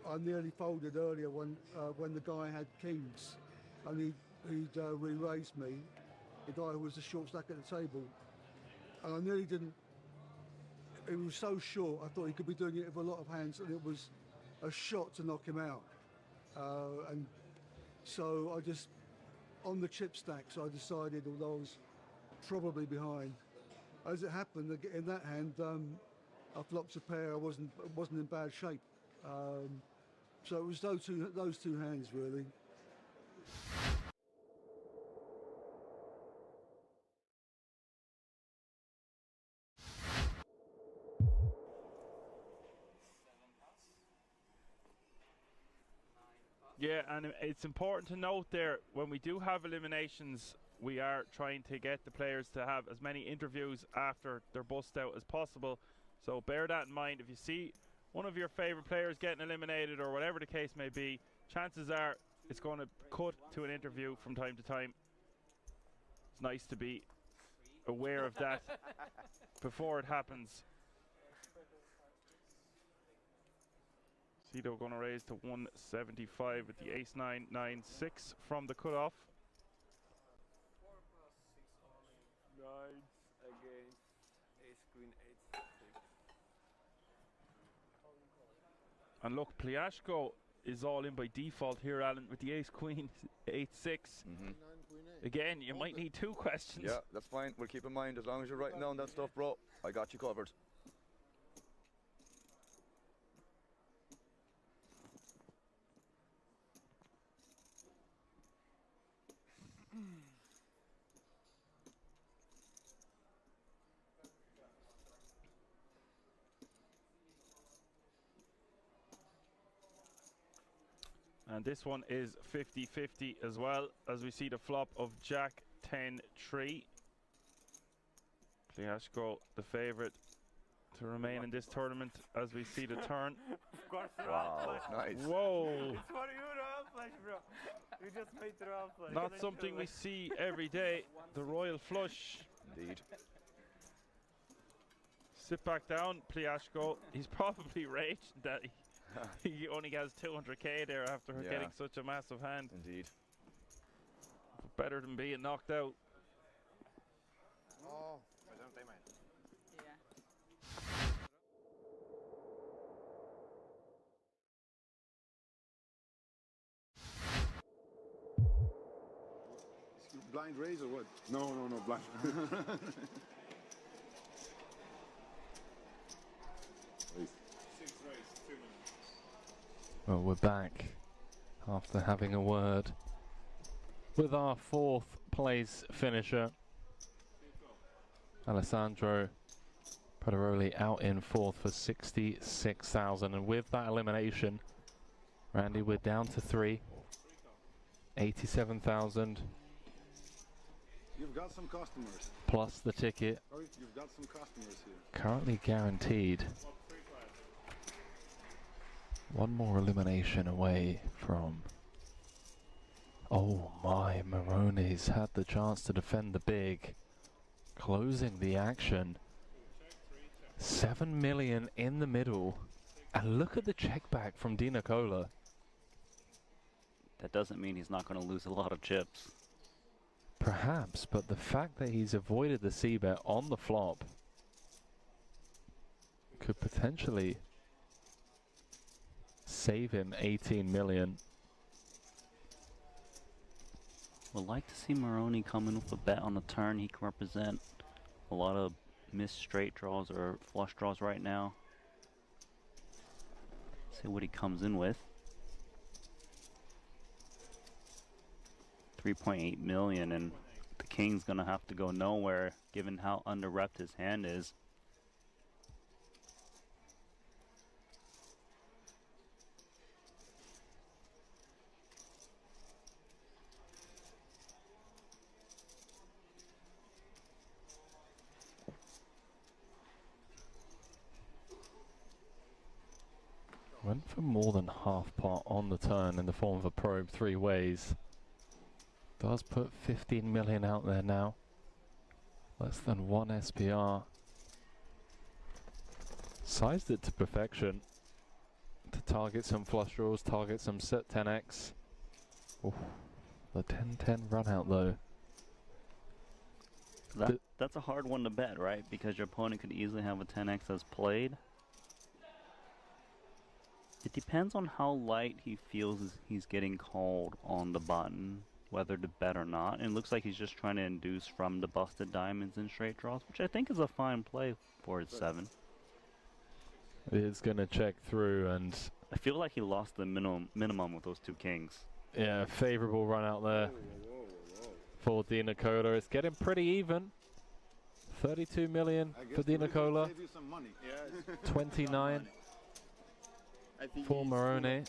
I nearly folded earlier when the guy had kings, and he'd re-raised me, the guy who was the short stack at the table, and I nearly didn't. It was so short, I thought he could be doing it with a lot of hands, and it was a shot to knock him out. And so I just, on the chip stacks, I decided, although I was probably behind, as it happened in that hand, I flopped a pair. I wasn't in bad shape. So it was those two hands really. Yeah, and it's important to note there, when we do have eliminations, we are trying to get the players to have as many interviews after their bust out as possible. So bear that in mind. If you see one of your favorite players getting eliminated or whatever the case may be, chances are it's going to cut to an interview from time to time. It's nice to be aware of that before it happens. Cito going to raise to 175 with the ace 9, 9, 6 from the cutoff. 9 against ace queen 8. And look, Pliashko is all in by default here, Alan, with the ace queen 8, 6. Again, you might need 2 questions. Yeah, that's fine. We'll keep in mind, as long as you're writing down that stuff, bro, I got you covered. And this one is 50-50 as well, as we see the flop of Jack 10-3. Pliashko, the favourite to remain in this tournament, as we see the turn. Of course, wow, nice. Whoa. It's for you, round flush, bro. You just made the round flush. Not something we see every day, the royal flush. Indeed. Sit back down, Pliashko. He's probably raged that he only has 200k there after getting such a massive hand. Indeed. Better than being knocked out. Oh, presente, man. Blind raise or what? No, blind. Well, we're back after having a word with our 4th place finisher, Alessandro Paderoli, out in 4th for 66,000. And with that elimination, Randy, we're down to 3, 87,000. You've got some customers. Plus the ticket. Sorry, you've got some customers here. Currently guaranteed. One more elimination away from... Oh my, Moroni's had the chance to defend the big. Closing the action. 7 million in the middle. And look at the check back from Di Nicola. That doesn't mean he's not going to lose a lot of chips. Perhaps, but the fact that he's avoided the c-bet on the flop could potentially save him 18 million. Would like to see Moroni come in with a bet on the turn. He can represent a lot of missed straight draws or flush draws right now. See what he comes in with. 3.8 million, and the king's gonna have to go nowhere given how under-repped his hand is. Went for more than half pot on the turn in the form of a probe 3 ways. Does put 15 million out there now. Less than 1 SPR. Sized it to perfection to target some flush draws, target some set 10x. Ooh, the 10-10 run out though. That's a hard one to bet, right? Because your opponent could easily have a 10x as played. It depends on how light he feels he's getting called on the button, whether to bet or not. And it looks like he's just trying to induce from the busted diamonds and straight draws, which I think is a fine play for his 7. It's going to check through, and I feel like he lost the minimum with those 2 kings. Yeah, favourable run out there for Di Nicola. It's getting pretty even. 32 million for Di Nicola. 29 for Moroni.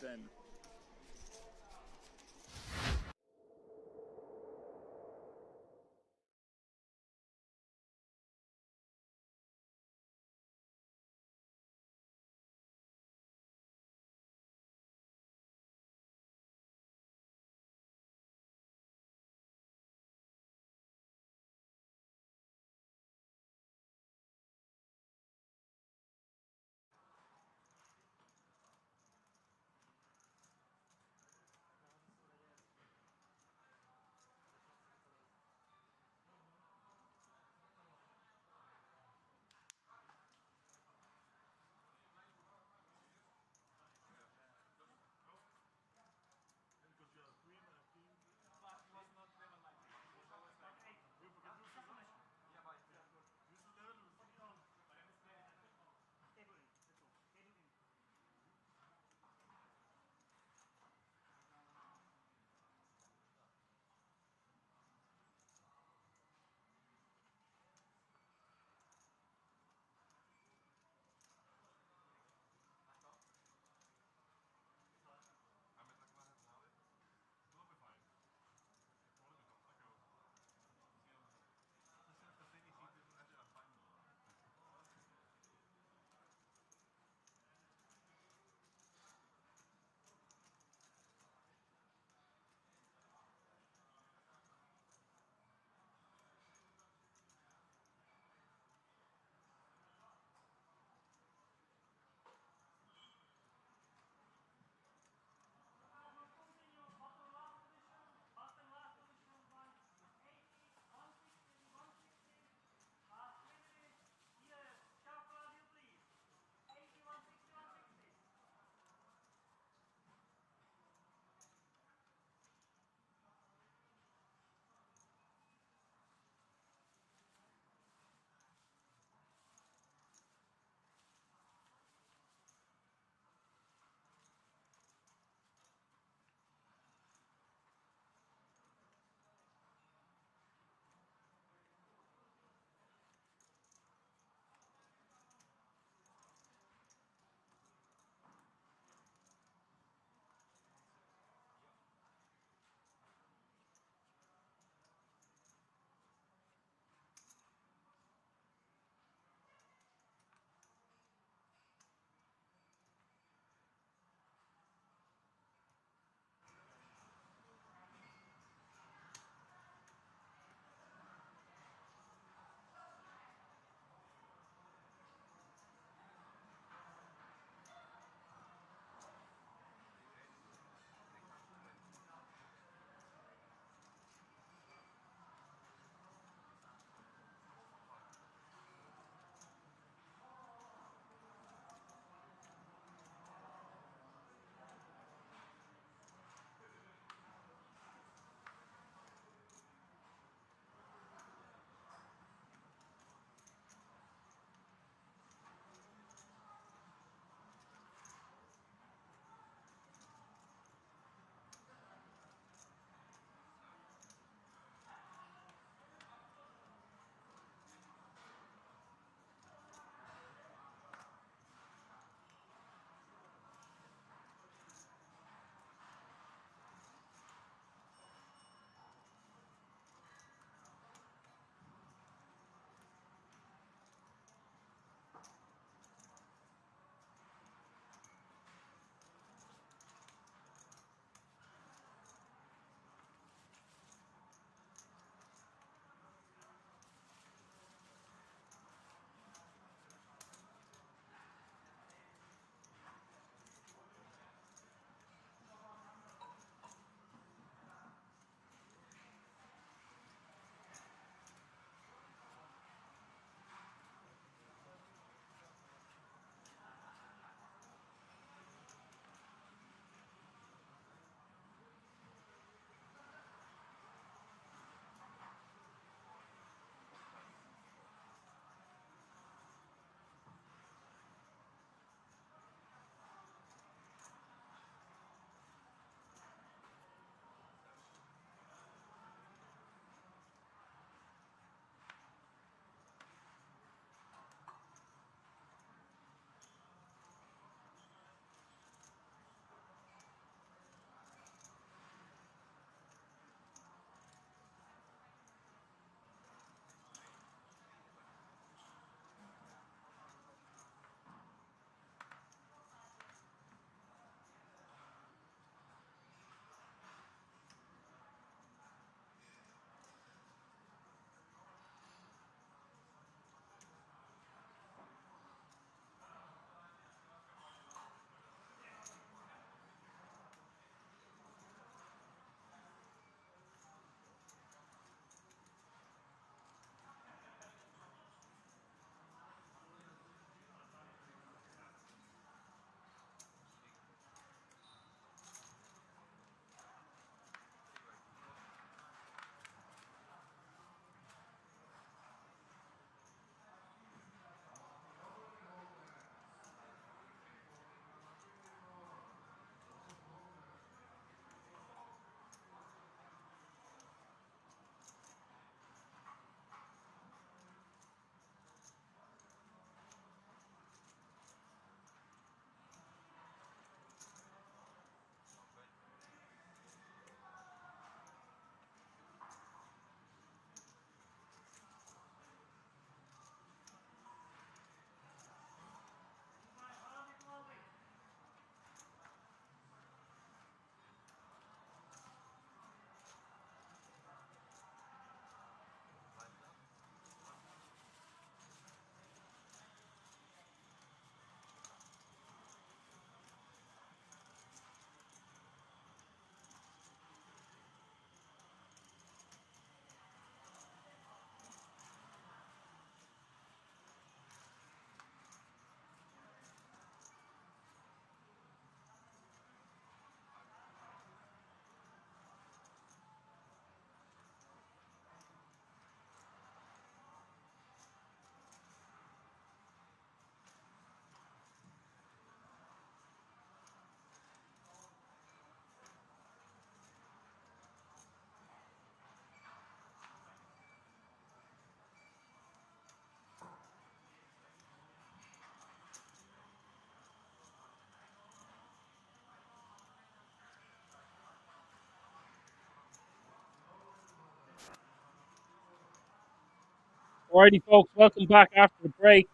Alrighty, folks, welcome back after the break.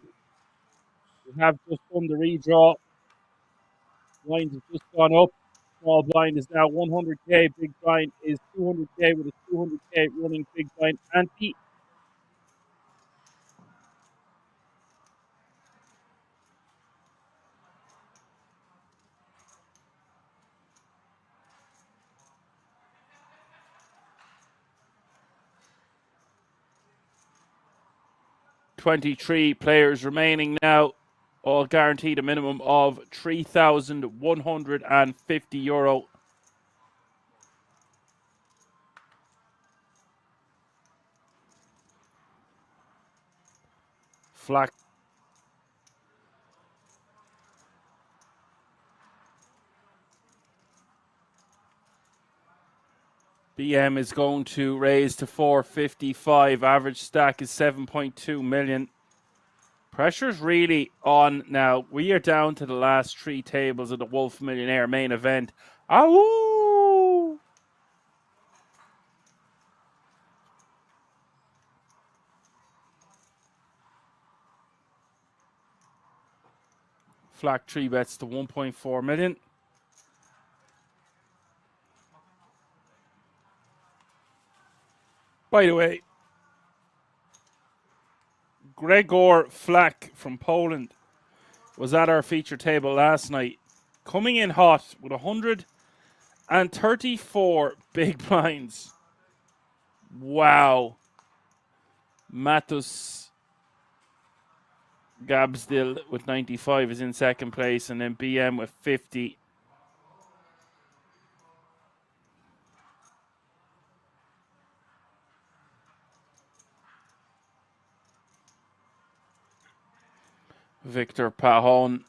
We have just done the redraw. Blinds have just gone up. Small blind is now 100k. Big blind is 200k with a 200k running big blind ante. $23 players remaining now, all guaranteed a minimum of €3,150. Flack. BM is going to raise to 455. Average stack is 7.2 million. Pressure's really on now. We are down to the last 3 tables of the Wolf Millionaire main event. Ow! Flack 3 bets to 1.4 million. By the way, Gregor Flack from Poland was at our feature table last night, coming in hot with 134 big blinds. Wow. Matus Gabsdil with 95 is in second place, and then BM with 50. Victor Pajon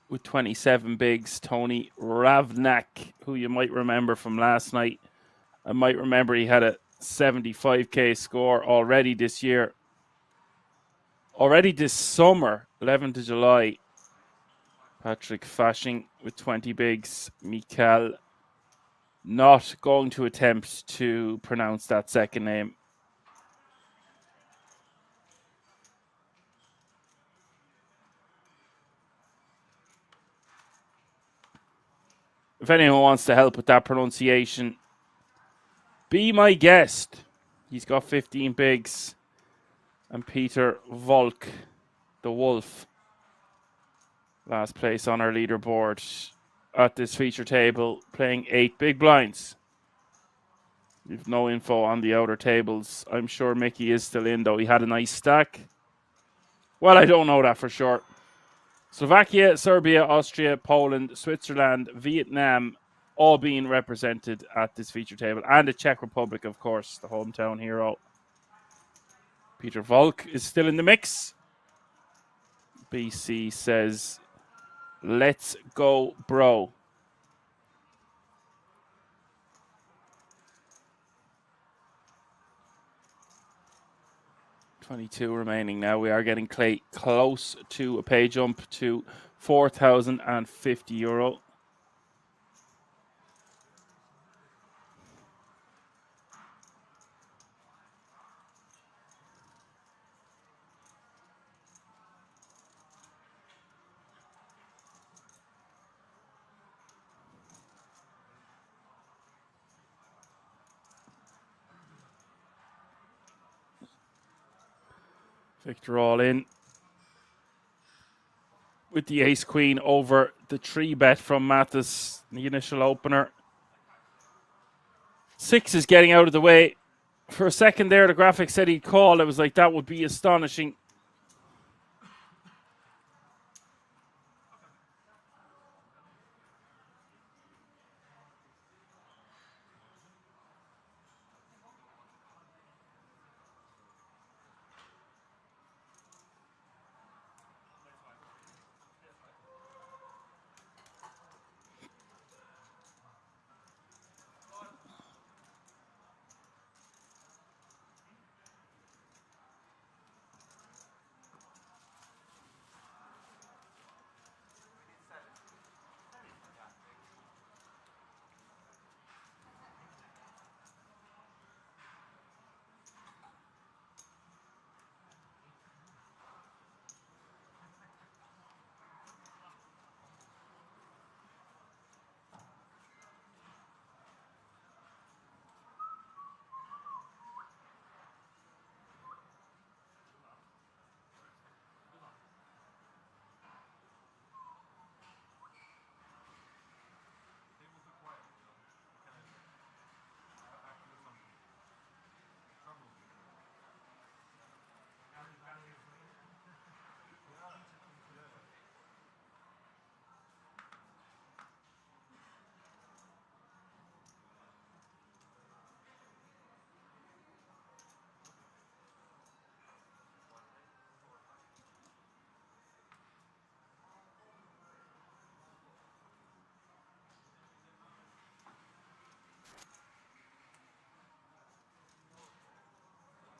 with 27 bigs. Tony Ravnak, who you might remember from last night. I might remember he had a 75k score already this year. Already this summer, 11th of July. Patrick Fashing with 20 bigs. Mikhail not going to attempt to pronounce that second name. If anyone wants to help with that pronunciation, be my guest. He's got 15 bigs. And Peter Volk, the Wolf, last place on our leaderboard at this feature table, playing 8 big blinds. We've no info on the outer tables. I'm sure Mickey is still in, though. He had a nice stack. Well, I don't know that for sure. Slovakia, Serbia, Austria, Poland, Switzerland, Vietnam, all being represented at this feature table. And the Czech Republic, of course, the hometown hero. Peter Volk is still in the mix. BC says, let's go, bro. $22 remaining now. We are getting close to a pay jump to €4,050. Victor all in with the ace queen over the 3 bet from Mathis, the initial opener. 6 is getting out of the way. For a second there, the graphic said he'd call. It was like, that would be astonishing.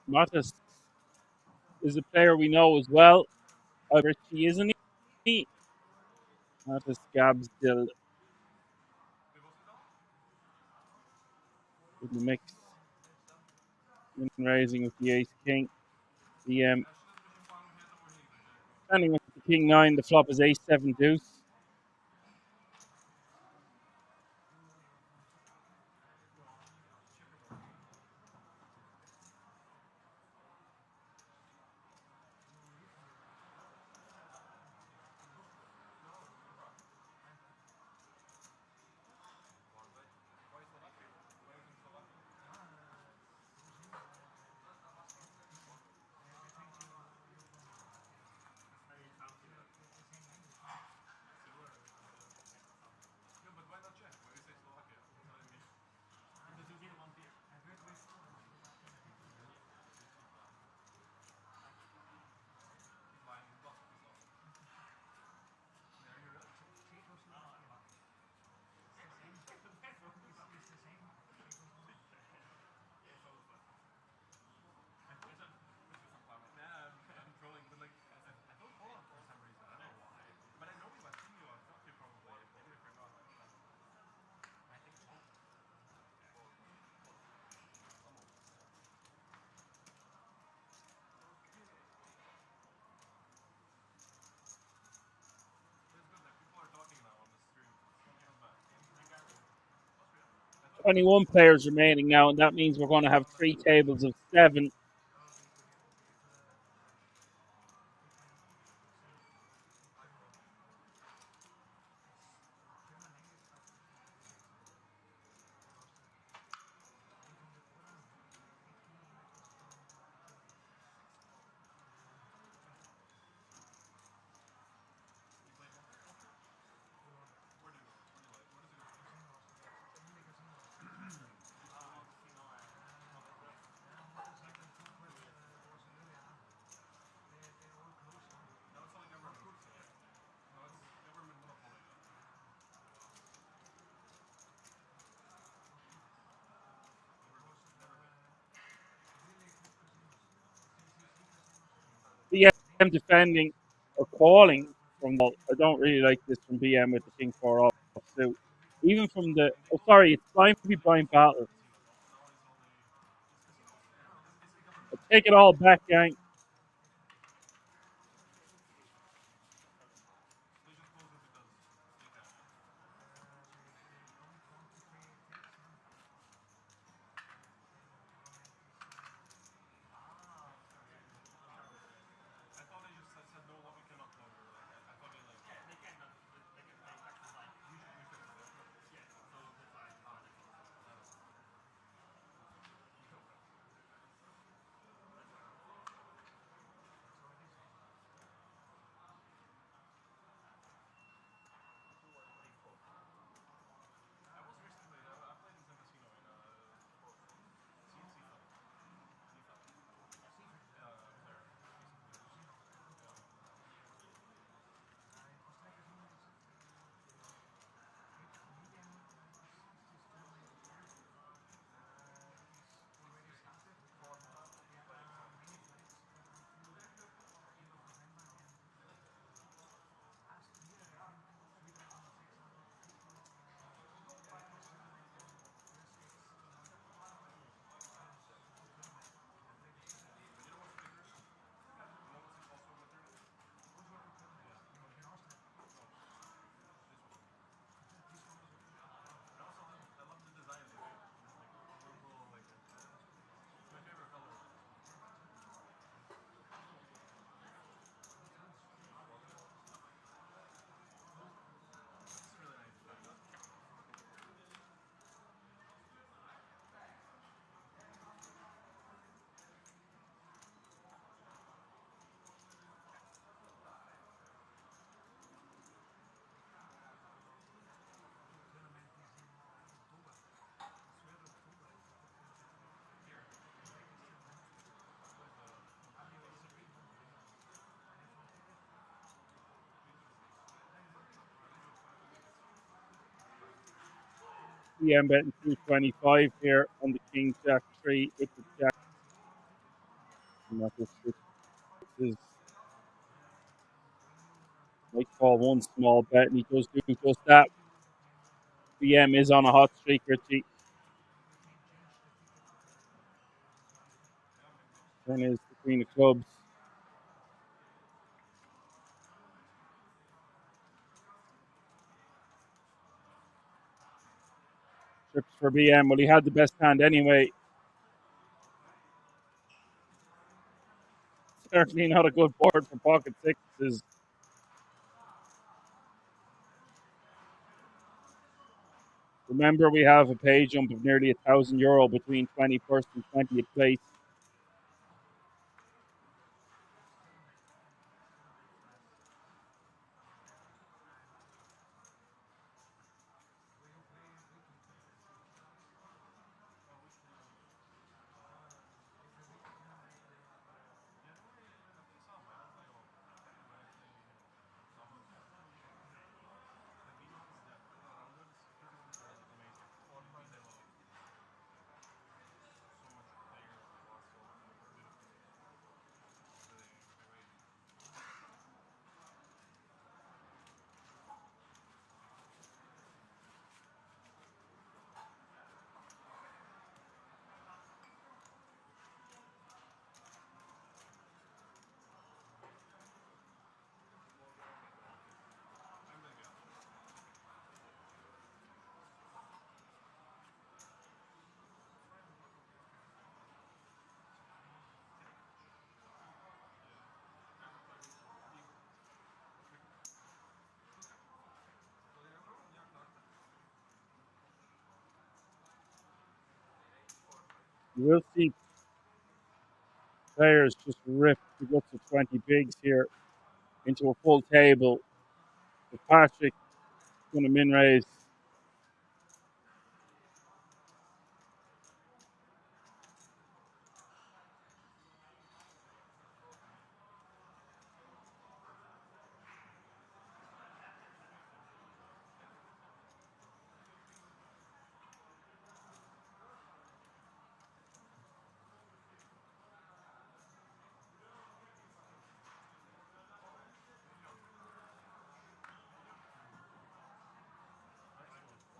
Matas is a player we know as well. Richie, isn't he? Matas Gabs still in the mix. In raising with the ace king. The standing with the king 9, the flop is ace 7 deuce. Twenty-one players remaining now, and that means we're going to have 3 tables of 7. BM defending or calling from the. I don't really like this from BM with the king 4 off suit. Even from the. Oh, sorry, it's blind to be blind battle. Take it all back, gang. BM betting 225 here on the king jack 3 with the jack. Not this is might call one small bet, and he does do just that. BM is on a hot streak, Richie. Turn is the queen of clubs. Trips for BM. Well, he had the best hand anyway. Certainly not a good board for pocket sixes. Remember, we have a pay jump of nearly €1,000 between 21st and 20th place. You will see players just rip the guts of 20 bigs here into a full table. If Patrick going to min raise.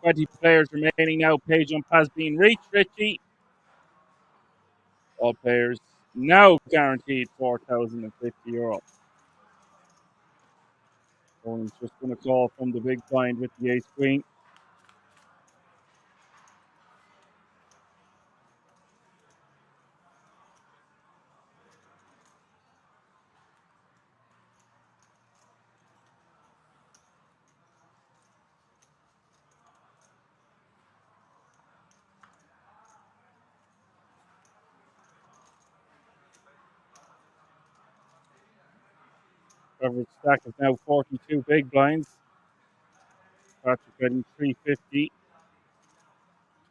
Twenty players remaining now. Pay jump has been reached, Richie. All players now guaranteed €4,050. Owen's just going to call from the big blind with the ace queen. Average stack is now 42 big blinds. Patrick betting 350.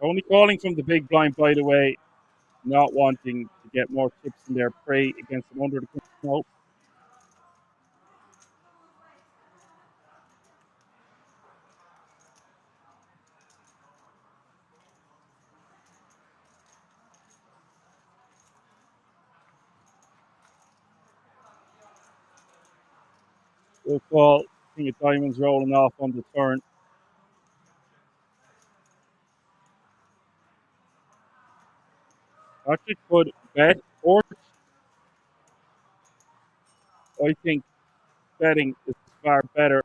Only calling from the big blind, by the way, not wanting to get more chips in their prey against them under the control. We'll call King of Diamonds rolling off on the turn. Patrick could bet, or I think betting is far better.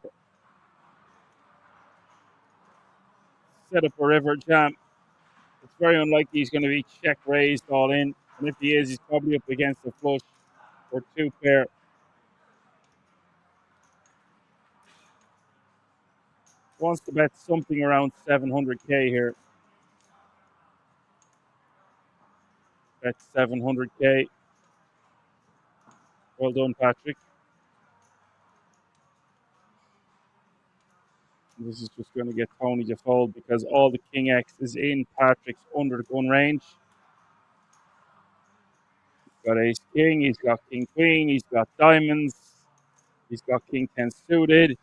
Set up a river jam. It's very unlikely he's going to be check raised all in. And if he is, he's probably up against a flush or two pair. Wants to bet something around 700k here. Bet 700k. Well done, Patrick. This is just going to get Tony to fold because all the King X is in Patrick's under the gun range. He's got Ace King, he's got King Queen, he's got Diamonds, he's got King 10 suited,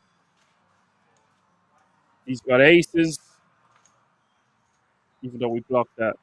he's got Aces, even though we blocked that.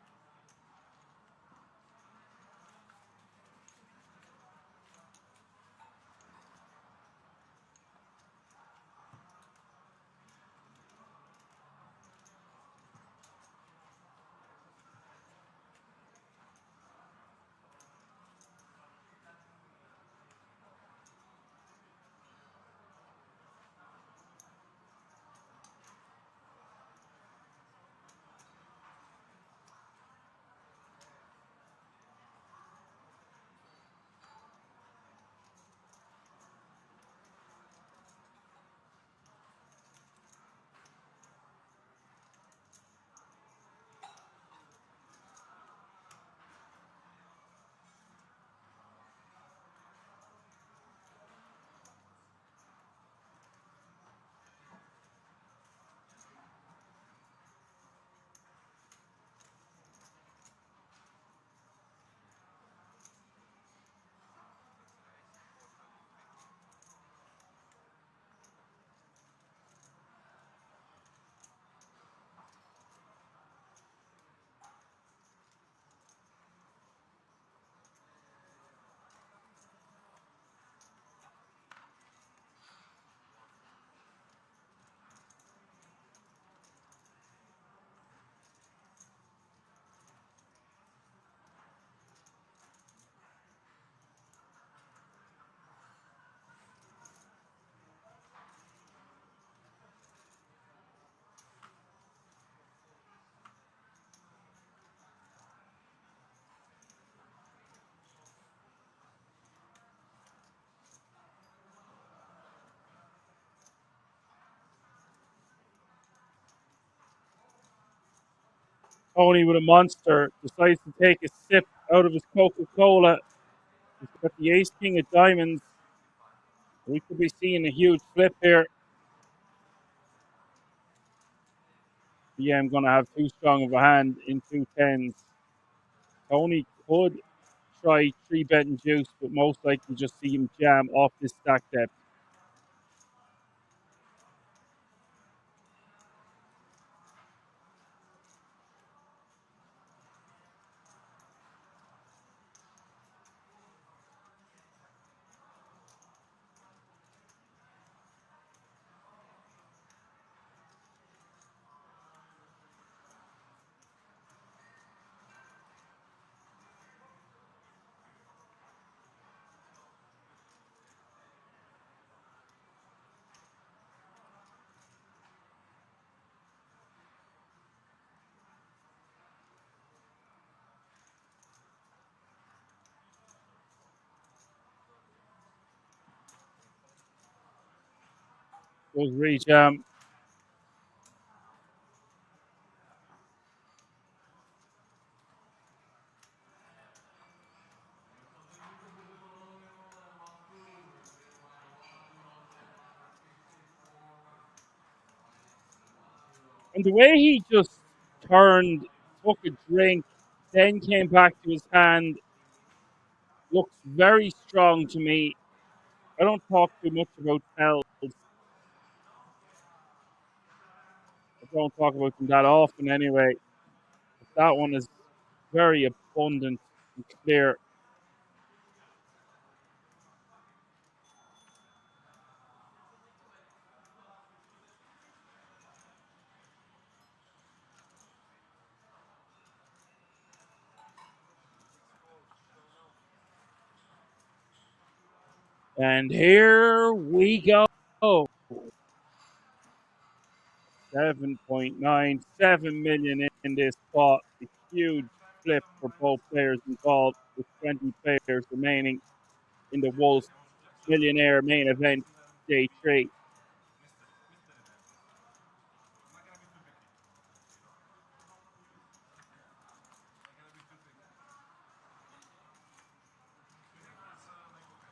Tony with a monster decides to take a sip out of his Coca-Cola. He's got the ace king of diamonds. We could be seeing a huge flip here. Yeah, I'm going to have too strong of a hand in 2 10s. Tony could try 3-betting juice, but most likely just see him jam off this stack depth. Goes rejam. And the way he just turned, took a drink, then came back to his hand, looks very strong to me. I don't talk too much about tells. I don't talk about them that often anyway. But that one is very abundant and clear. And here we go. 7.97 million in this spot. A huge flip for both players involved, with 20 players remaining in the Wolves Millionaire main event, day 3.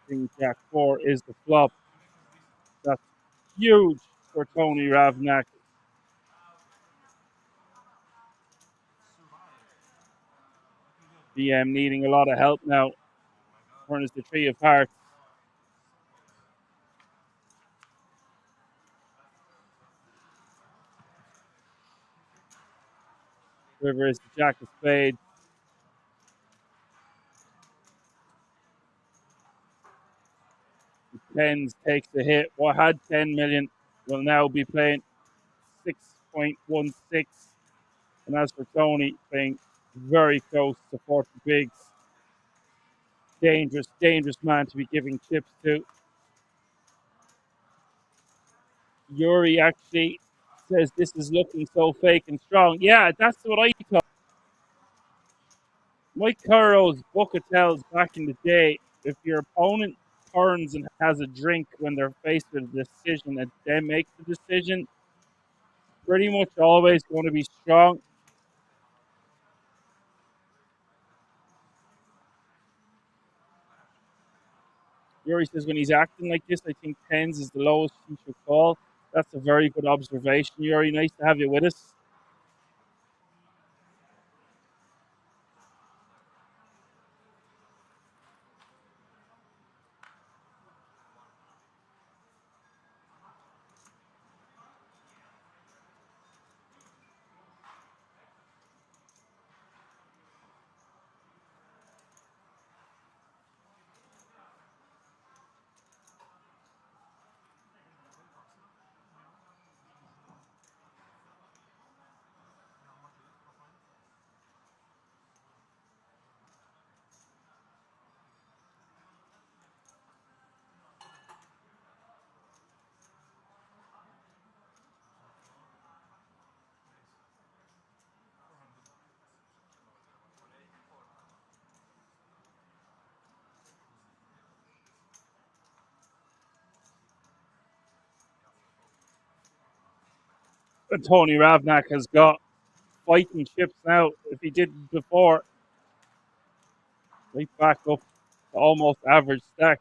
King Jack 4 is the flop. That's huge for Tony Ravnak. BM needing a lot of help now. Turn is the 3 of hearts. River is the Jack of spades. The tens takes the hit. What had 10 million will now be playing 6.16. And as for Tony, playing very close to 40 bigs. Dangerous, dangerous man to be giving chips to. Yuri actually says this is looking so fake and strong. Yeah, that's what I thought. Mike Curro's book of tells back in the day, if your opponent turns and has a drink when they're faced with a decision and then makes the decision, pretty much always going to be strong. Yuri says when he's acting like this, I think tens is the lowest he should call. That's a very good observation, Yuri. Nice to have you with us. And Tony Ravnak has got fighting chips now if he didn't before. Right back up to almost average stack.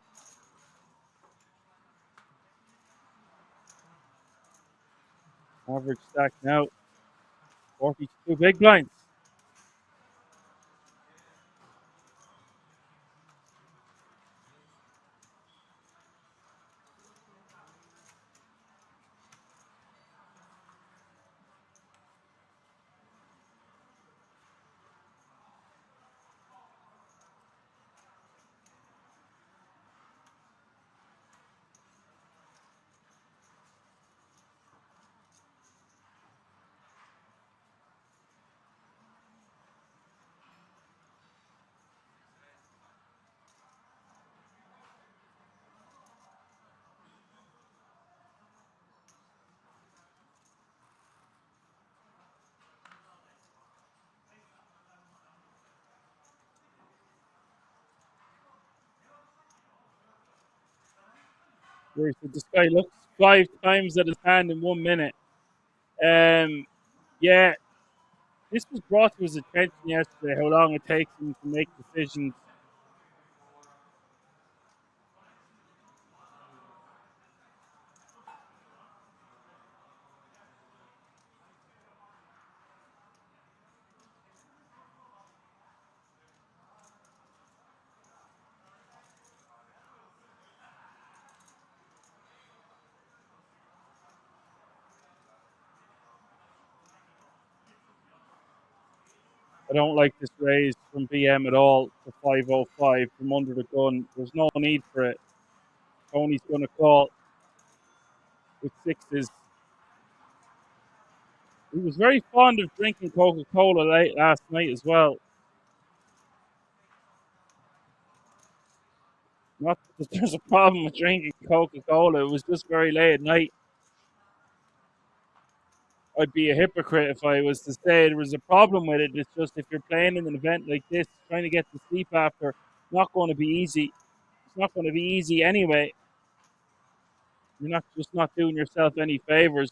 Average stack now. 42 big blinds. Whereas this guy looks 5 times at his hand in 1 minute. Yeah, this was brought to his attention yesterday, how long it takes him to make decisions. I don't like this raise from BM at all to 505 from under the gun. There's no need for it. Tony's going to call with 6s. He was very fond of drinking Coca-Cola late last night as well. Not that there's a problem with drinking Coca-Cola. It was just very late at night. I'd be a hypocrite if I was to say there was a problem with it. It's just if you're playing in an event like this, trying to get to sleep after, not going to be easy. It's not going to be easy anyway. You're not doing yourself any favors.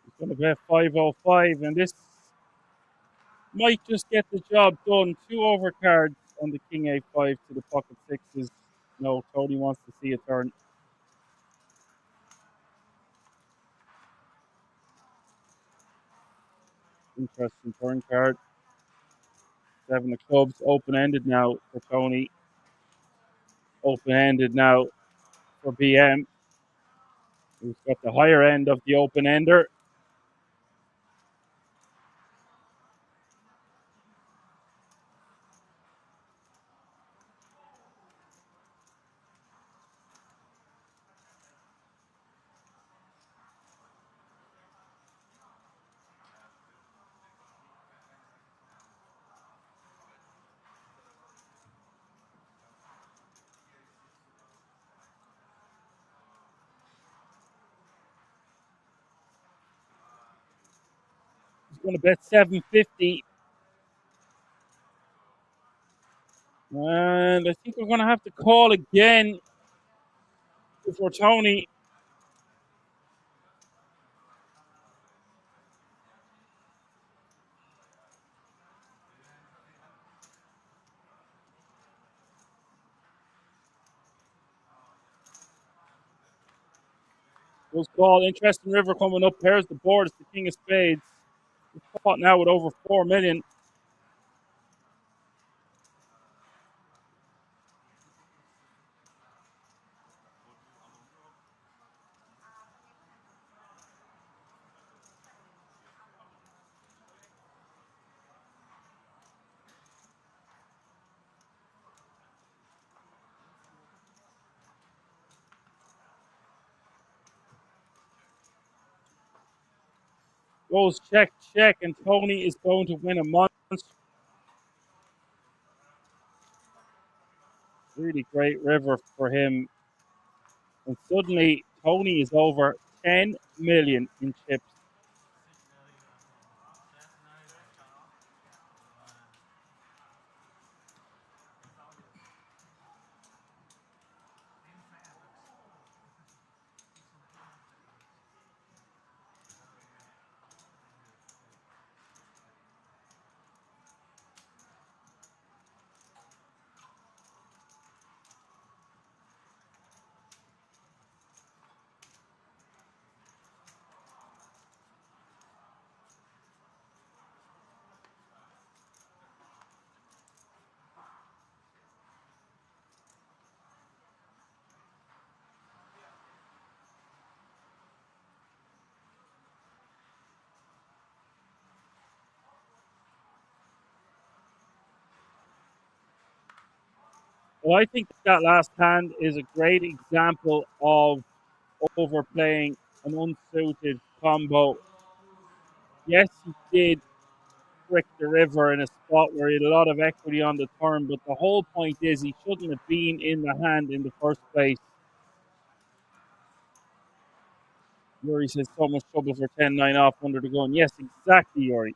He's going to bet 505, and this might just get the job done. 2 overcards on the King A5 to the pocket 6s. No, Tony wants to see a turn. Interesting turn card. 7 of clubs, open-ended now for Tony. Open-ended now for BM. Who's got the higher end of the open-ender. He's going to bet 750. And I think we're going to have to call again for Tony. Was called. Interesting river coming up. Pairs the board. It's the king of spades. It's caught now with over 4 million. Goes check, check, and Tony is going to win a monster. Really great river for him. And suddenly, Tony is over 10 million in chips. Well, I think that last hand is a great example of overplaying an unsuited combo. Yes, he did trick the river in a spot where he had a lot of equity on the turn, but the whole point is he shouldn't have been in the hand in the first place. Yuri says so much trouble for 10-9 off under the gun. Yes, exactly, Yuri.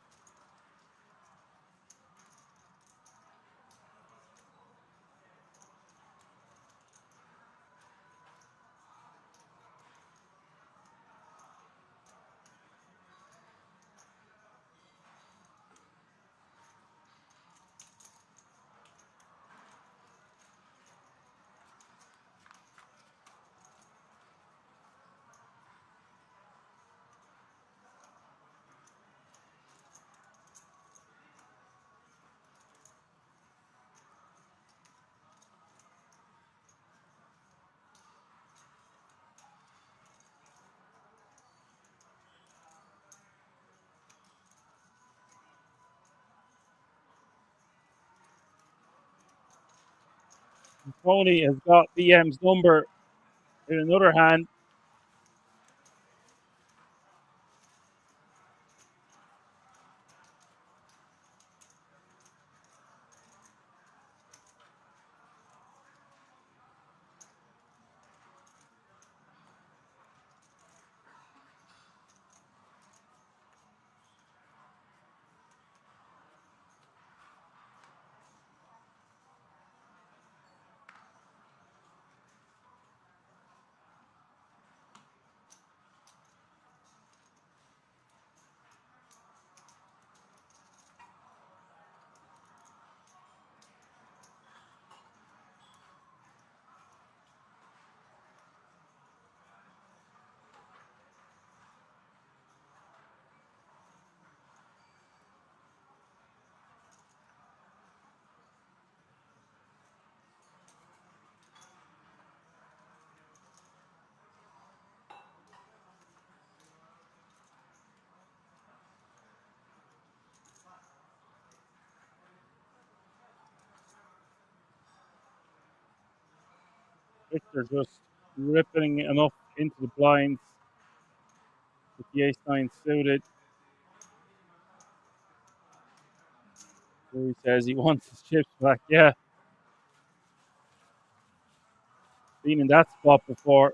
Tony has got BM's number in another hand. Victor just ripping enough into the blinds with the ace-9 suited. So he says he wants his chips back. Yeah. Been in that spot before.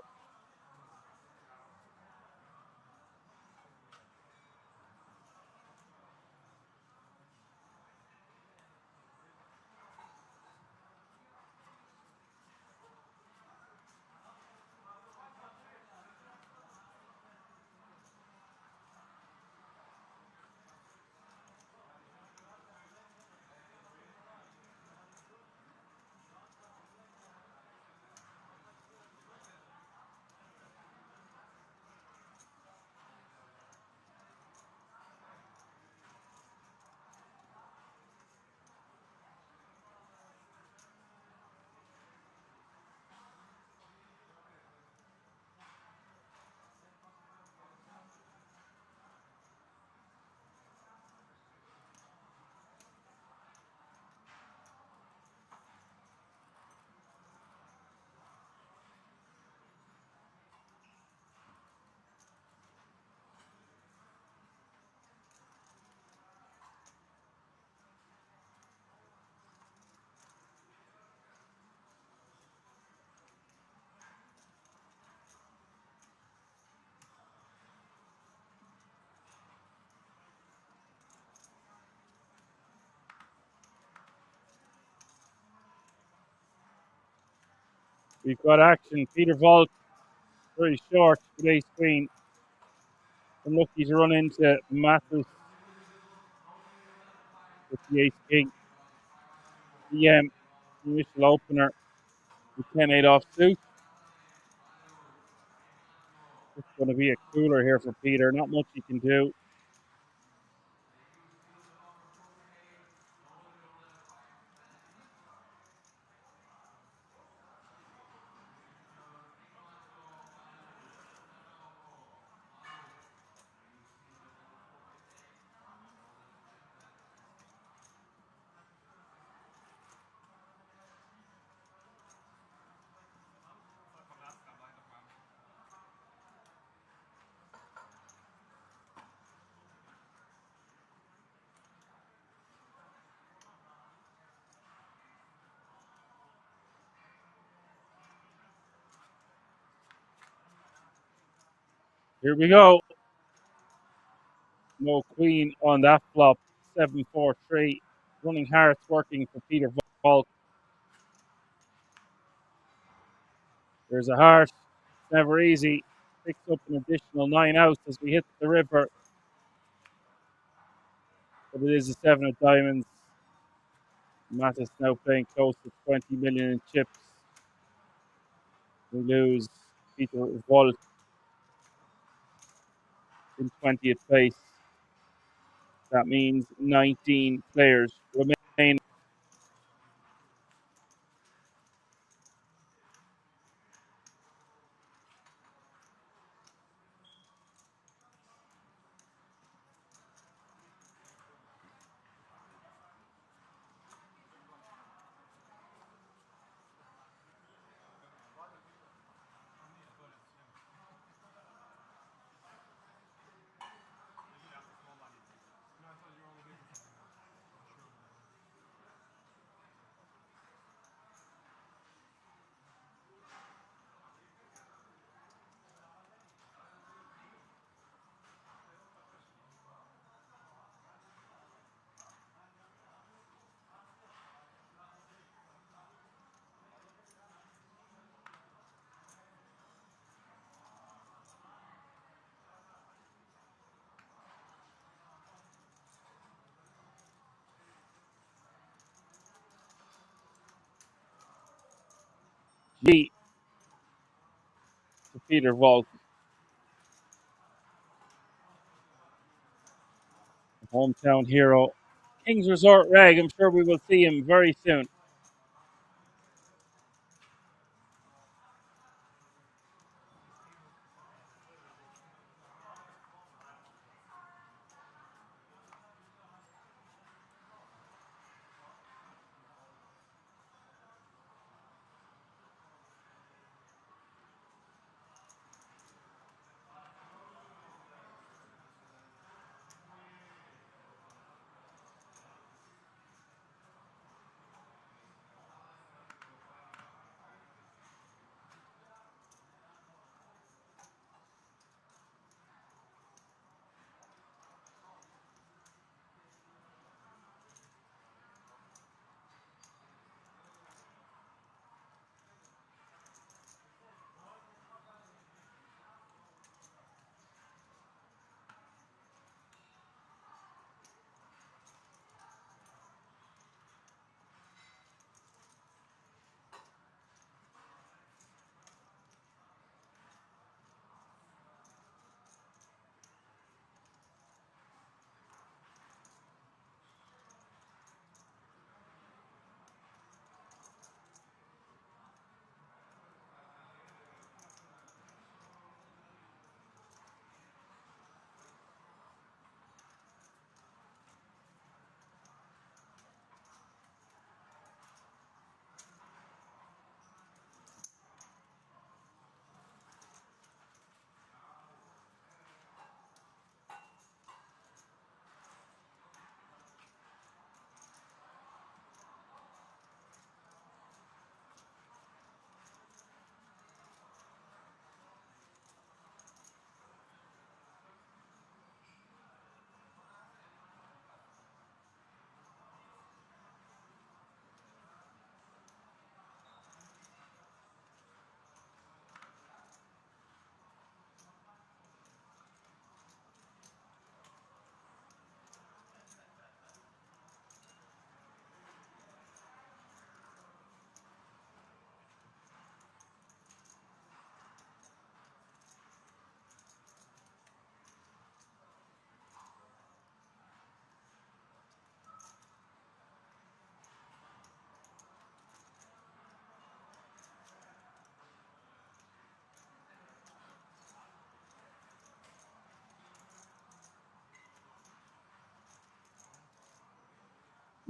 We've got action. Peter Volk, very short with ace queen. Unlucky to run into Mathis with the ace king. The initial opener with 10-8 off suit. It's going to be a cooler here for Peter. Not much he can do. Here we go. No queen on that flop. 7-4-3. Running hearts working for Peter Volk. There's a heart. It's never easy. Picks up an additional 9 outs as we hit the river. But it is a 7 of diamonds. Mattis now playing close to 20 million in chips. We lose Peter Volk in 20th place. That means 19 players remain. G to Peter Volk. Hometown hero. King's Resort Reg. I'm sure we will see him very soon.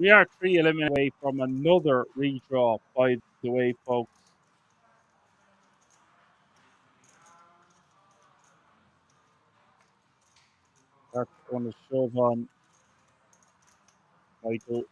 We are 3 eliminations away from another redraw, by the way, folks. That's going to shove on Michael.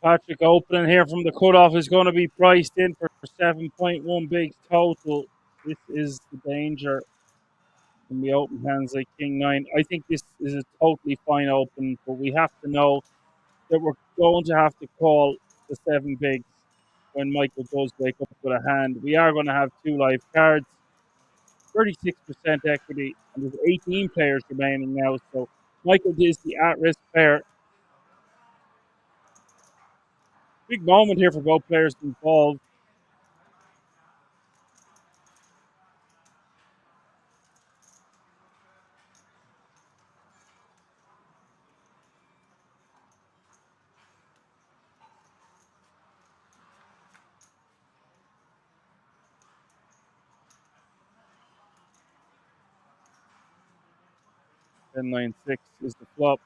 Patrick opening here from the cutoff is going to be priced in for 7.1 bigs total. This is the danger in the open hands like King 9. I think this is a totally fine open, but we have to know that we're going to have to call the 7 bigs when Michael does wake up with a hand. We are going to have 2 live cards, 36% equity, and there's 18 players remaining now. So Michael is the at-risk player. Big moment here for both players involved. Ten nine six is the flop.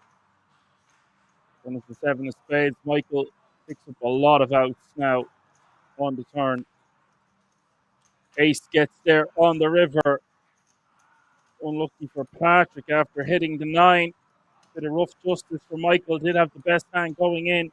Then it's the 7 of spades. Michael picks up a lot of outs now on the turn. Ace gets there on the river. Unlucky for Patrick after hitting the 9. Bit of rough justice for Michael. Did have the best hand going in.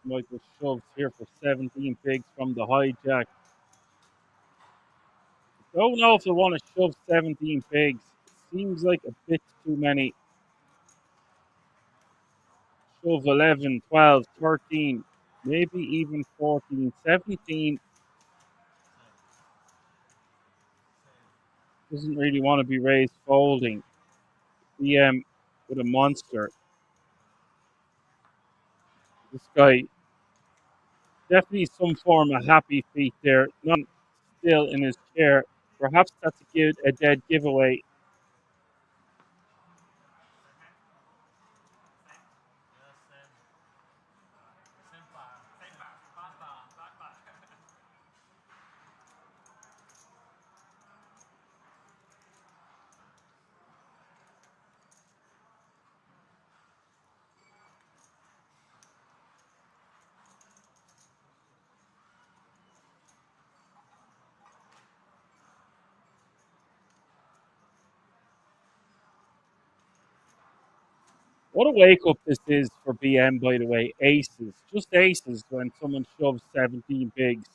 Michael shoves here for 17 bigs from the hijack. Don't know if they want to shove 17 bigs. Seems like a bit too many. Shove 11, 12, 13, maybe even 14, 17. Doesn't really want to be raised folding. BM with a monster. This guy, definitely some form of happy feet there. Not still in his chair. Perhaps that's a dead giveaway. What a wake up this is for BM, by the way. Aces. Just aces when someone shoves 17 bigs.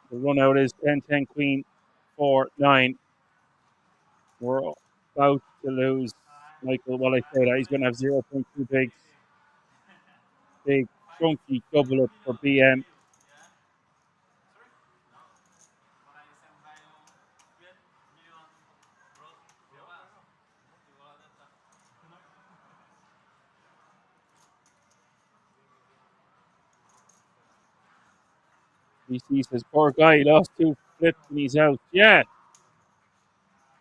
The run out is 10, 10, queen, 4, 9. We're about to lose Michael. Well, I say that he's going to have 0.2 bigs. Big, chunky double up for BM. DC says, poor guy, he lost 2 flips and he's out. Yeah.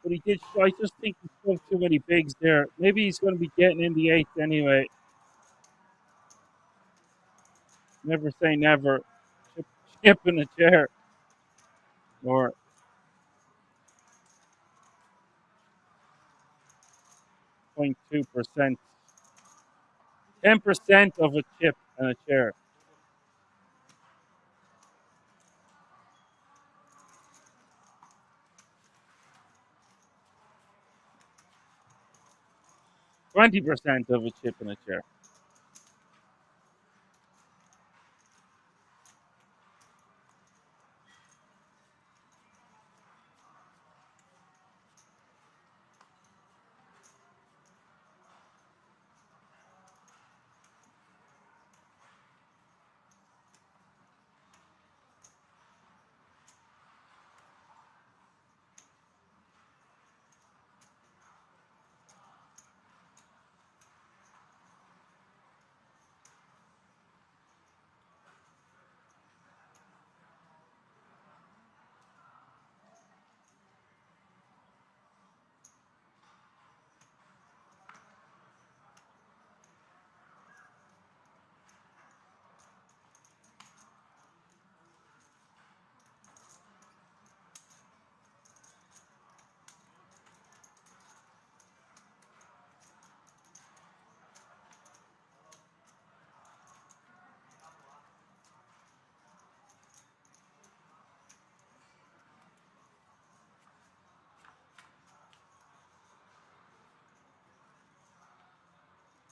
But he did, I just think he shoved too many bigs there. Maybe he's going to be getting in the 8th anyway. Never say never. Chip in a chair. Or 0.2%. 10% of a chip and a chair. %20 of a chip and a chair.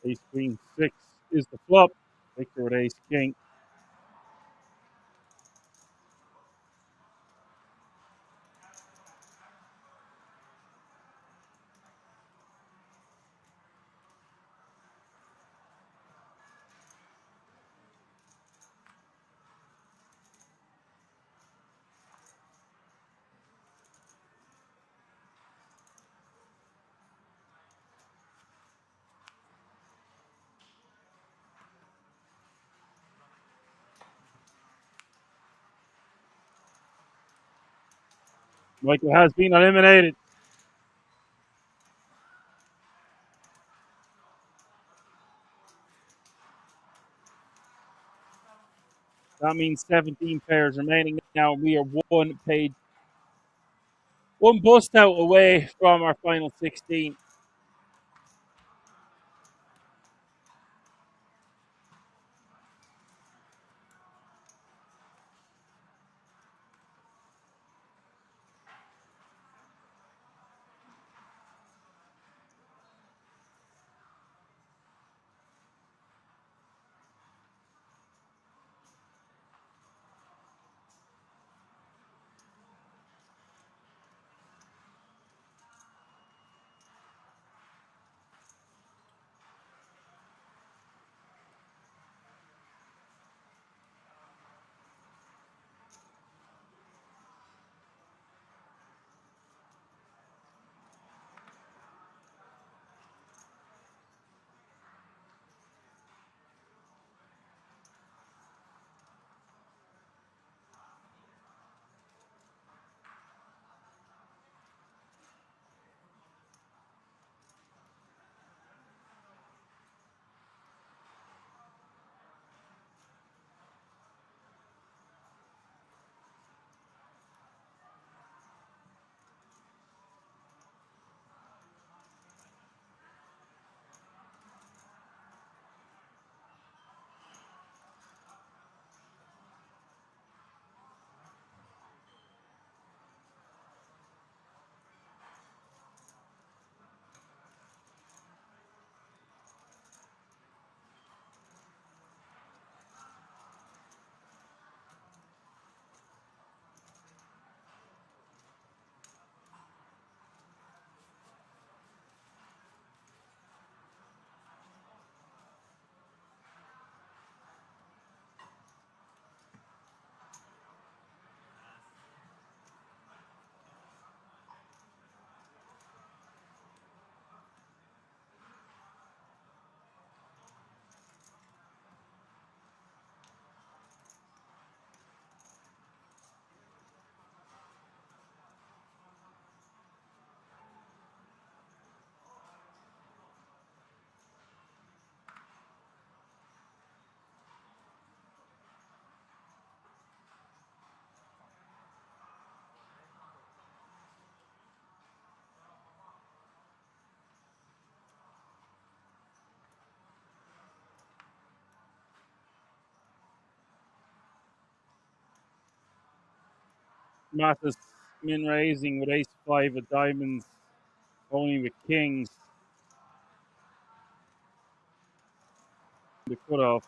Ace queen 6 is the flop. Victor with ace king. Michael has been eliminated. That means 17 pairs remaining now. We are one One bust out away from our final 16. Mathis min raising with ace-5 of diamonds, only with kings. The cutoff.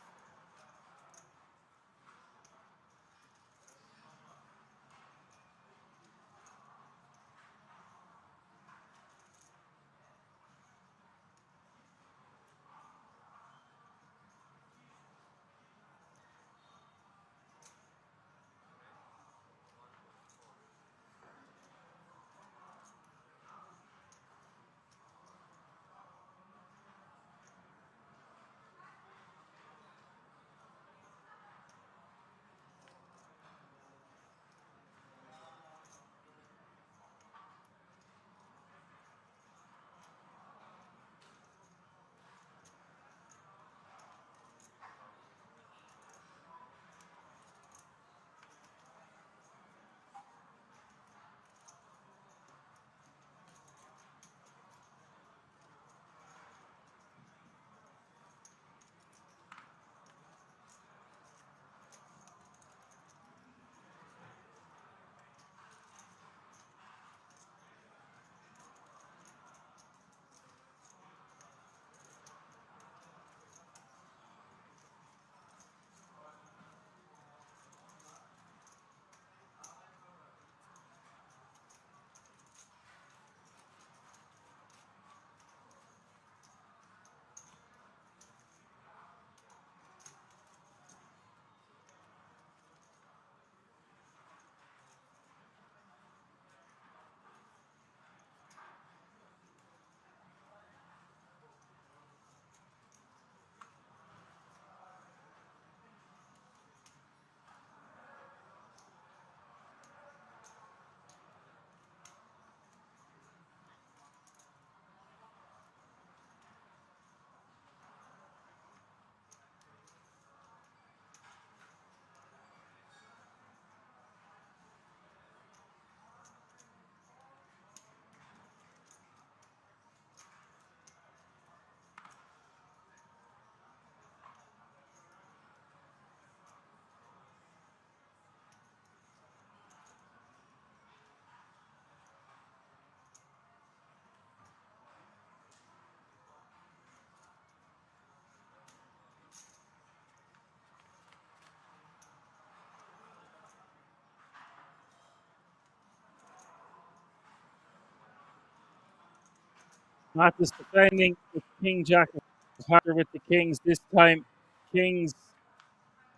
Matt is defending with King Jack of Hearts with the Kings this time. Kings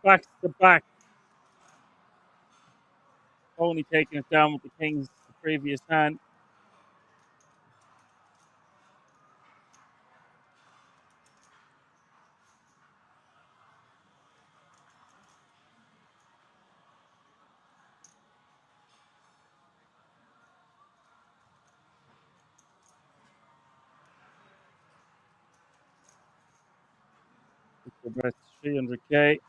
back to back. Only taking it down with the Kings the previous hand. That's 300k.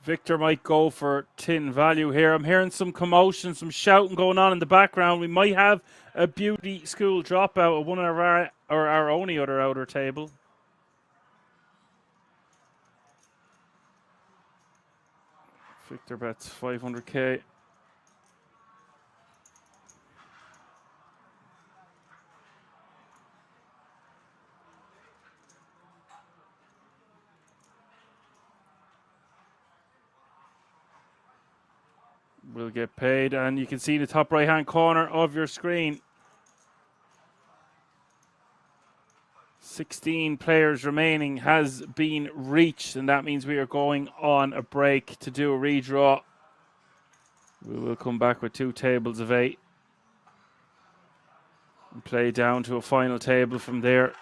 Victor might go for tin value here. I'm hearing some commotion, some shouting going on in the background. We might have a beauty school dropout at one of our only other outer table. Victor bets 500k. Will get paid, and you can see the top right hand corner of your screen. 16 players remaining has been reached, and that means we are going on a break to do a redraw. We will come back with 2 tables of 8 and play down to a final table from there.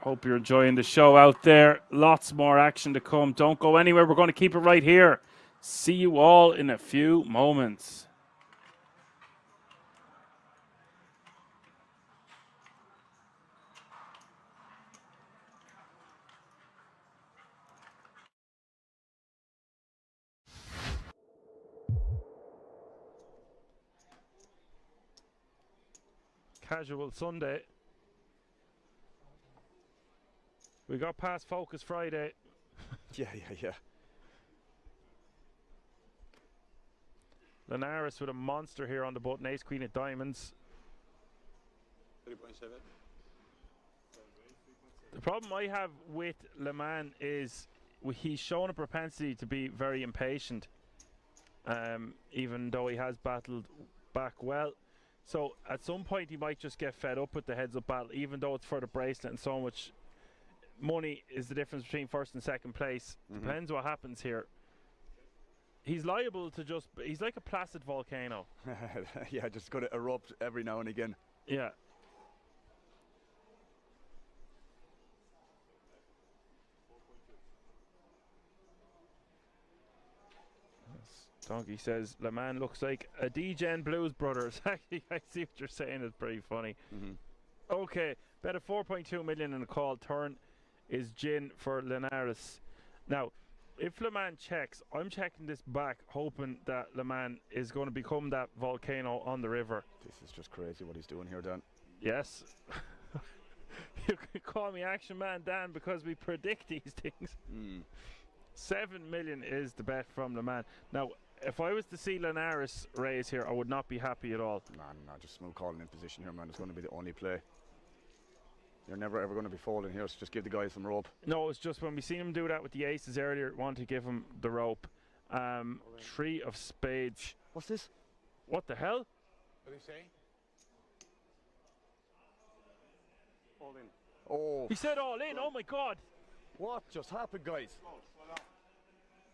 Hope you're enjoying the show out there. Lots more action to come. Don't go anywhere. We're going to keep it right here. See you all in a few moments. Casual Sunday. We got past Focus Friday. Yeah. Linares with a monster here on the button. Ace Queen of Diamonds. 3.7. The problem I have with Le Mans is he's shown a propensity to be very impatient, even though he has battled back well. So at some point he might just get fed up with the heads-up battle, even though it's for the bracelet and so much money is the difference between first and second place. Depends what happens here. He's liable to just... He's like a placid volcano. Yeah, just going to erupt every now and again. Yeah. Donkey says, Le Mans looks like a DJ Blues Brothers. Actually, I see what you're saying. It's pretty funny. Okay, bet a 4.2 million in a call. Turn is gin for Linares. Now, if Le Mans checks, I'm checking this back, hoping that Le Mans is going to become that volcano on the river. This is just crazy what he's doing here, Dan. Yes. You can call me Action Man Dan because we predict these things. 7 million is the bet from Le Mans. Now, if I was to see Linares raise here, I would not be happy at all. No, just smooth calling in position here, man. It's going to be the only play. You're never ever going to be folding here, so just give the guy some rope. No, it's just when we seen him do that with the aces earlier, want to give him the rope. 3 of spades. What's this? What the hell? What did he say? All in. Oh. He said all in. Oh my God. What just happened, guys?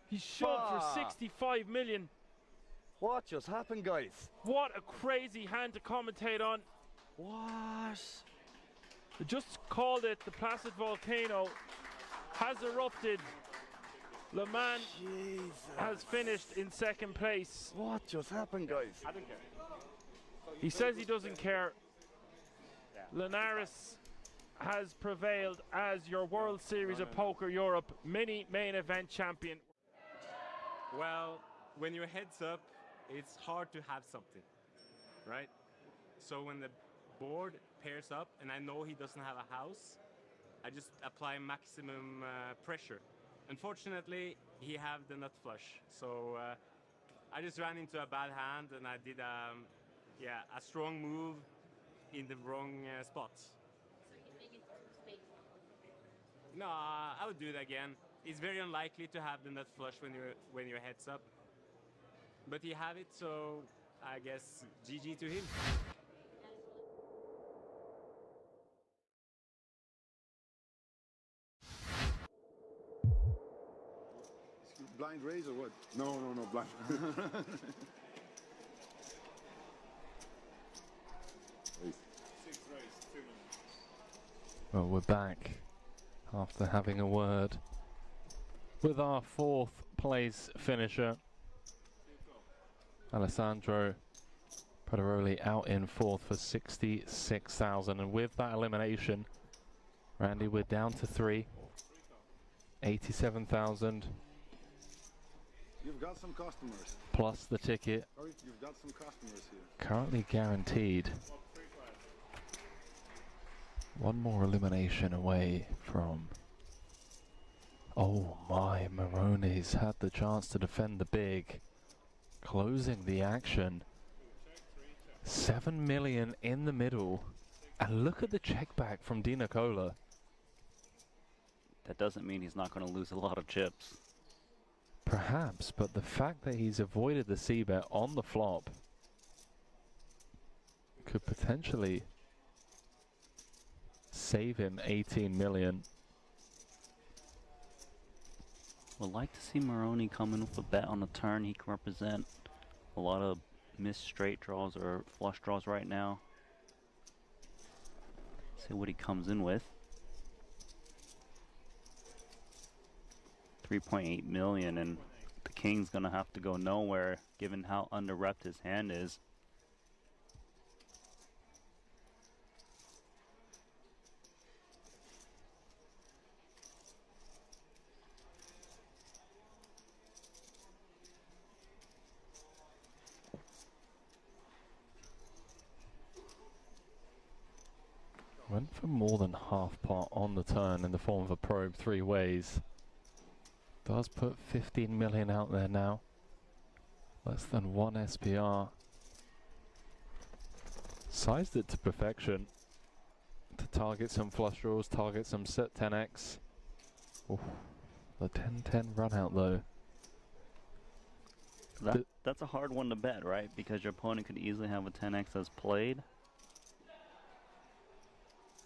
He shoved for 65 million. What just happened, guys? What a crazy hand to commentate on. What? They just called it the Placid Volcano has erupted. Le Mans has finished in second place. What just happened, guys? I don't care. He says he doesn't care. Linares has prevailed as your World Series of Poker Europe mini main event champion. Well, when your head's up, it's hard to have something, right? So when the board pairs up, and I know he doesn't have a house, I just apply maximum pressure. Unfortunately, he have the nut flush, so I just ran into a bad hand and I did yeah, a strong move in the wrong spots. No, I would do it again. It's very unlikely to have the nut flush when you're heads up, but he have it, so I guess GG to him. Blind raise or what? No, blind. Well, we're back after having a word with our fourth place finisher, Alessandro Pederoli, out in fourth for 66,000. And with that elimination, Randy, we're down to 3, 87,000. You've got some customers. Plus the ticket. Sorry, you've got some customers here. Currently guaranteed. One more elimination away from... Oh my, Moroni's had the chance to defend the big. Closing the action. 7 million in the middle. And look at the check back from Di Nicola. That doesn't mean he's not going to lose a lot of chips. Perhaps, but the fact that he's avoided the c-bet on the flop could potentially save him 18 million. Would like to see Moroni come in with a bet on the turn. He can represent a lot of missed straight draws or flush draws right now. See what he comes in with. 3.8 million, and the king's gonna have to go nowhere given how under-repped his hand is. Went for more than half pot on the turn in the form of a probe 3 ways. Does put 15 million out there now. Less than 1 SPR. Sized it to perfection to target some flush draws, target some set 10x. Oof. The 10-10 run out though. That's a hard one to bet, right? Because your opponent could easily have a 10x as played.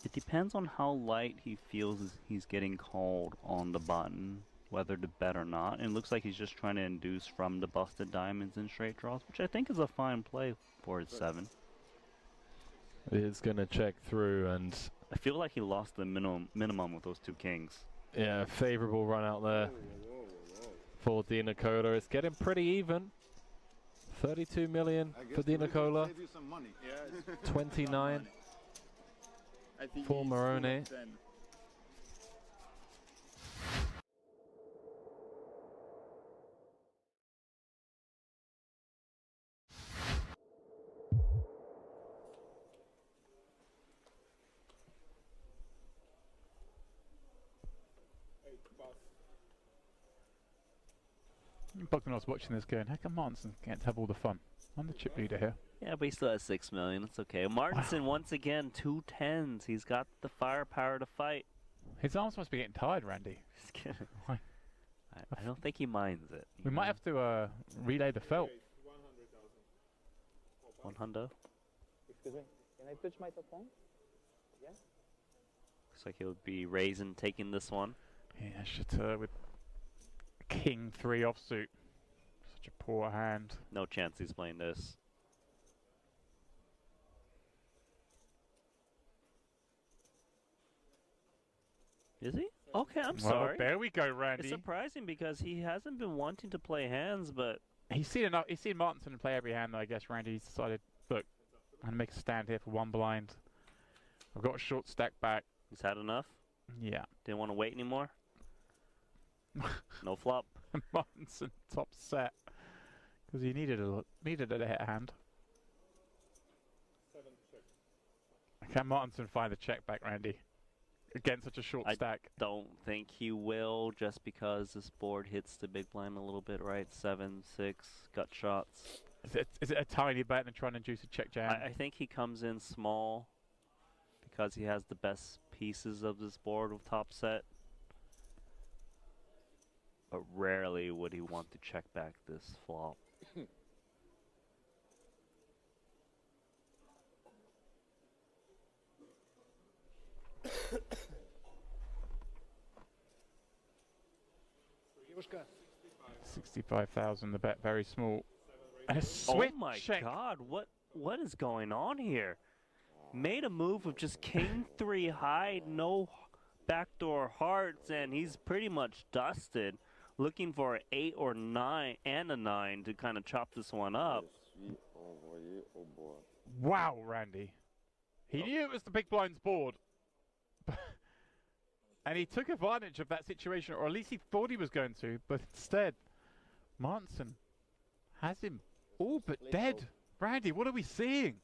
It depends on how light he feels he's getting called on the button, whether to bet or not. And it looks like he's just trying to induce from the busted diamonds and straight draws, which I think is a fine play for his 7. It's going to check through, and I feel like he lost the minimum with those 2 kings. Yeah, favorable run out there for Di Nicola. It's getting pretty even. 32 million for Di Nicola. 29 for Moroni. Buck when I was watching this going, how come Martinson can't have all the fun? I'm the chip leader here. Yeah, but he still has 6 million. It's okay. Martinson, once again, 2 10s. He's got the firepower to fight. His arms must be getting tired, Randy. Just kidding. I don't think he minds it. We might have to relay the felt. 100. Excuse me, can I touch my top phone? Yes? Looks like he'll be raising, taking this one. Yeah, Chateau with King 3 offsuit. Such a poor hand. No chance he's playing this. Is he? Okay, I'm sorry. There we go, Randy. It's surprising because he hasn't been wanting to play hands, but he's seen enough. He's seen Martinson play every hand, though. I guess Randy's decided, look, I'm gonna make a stand here for 1 blind. I've got a short stack back. He's had enough. Yeah. Didn't want to wait anymore. No flop. Martinson top set because he needed a hit hand. Can Martinson find the check back, Randy? against such a short stack. Don't think he will, just because this board hits the big blind a little bit, right? 7, 6, gut shots. Is it a tiny bet and trying to induce a check jam? I think he comes in small because he has the best pieces of this board with top set. But rarely would he want to check back this flop. $65,000, the bet very small. And a switch. Oh my check. god, what is going on here? Made a move with just king 3 high, no backdoor hearts, and he's pretty much dusted. Looking for an 8 or 9 and a 9 to kind of chop this one up. Wow, Randy. He knew it was the big blind's board. And he took advantage of that situation, or at least he thought he was going to, but instead, Martinson has him all but dead. Randy, what are we seeing?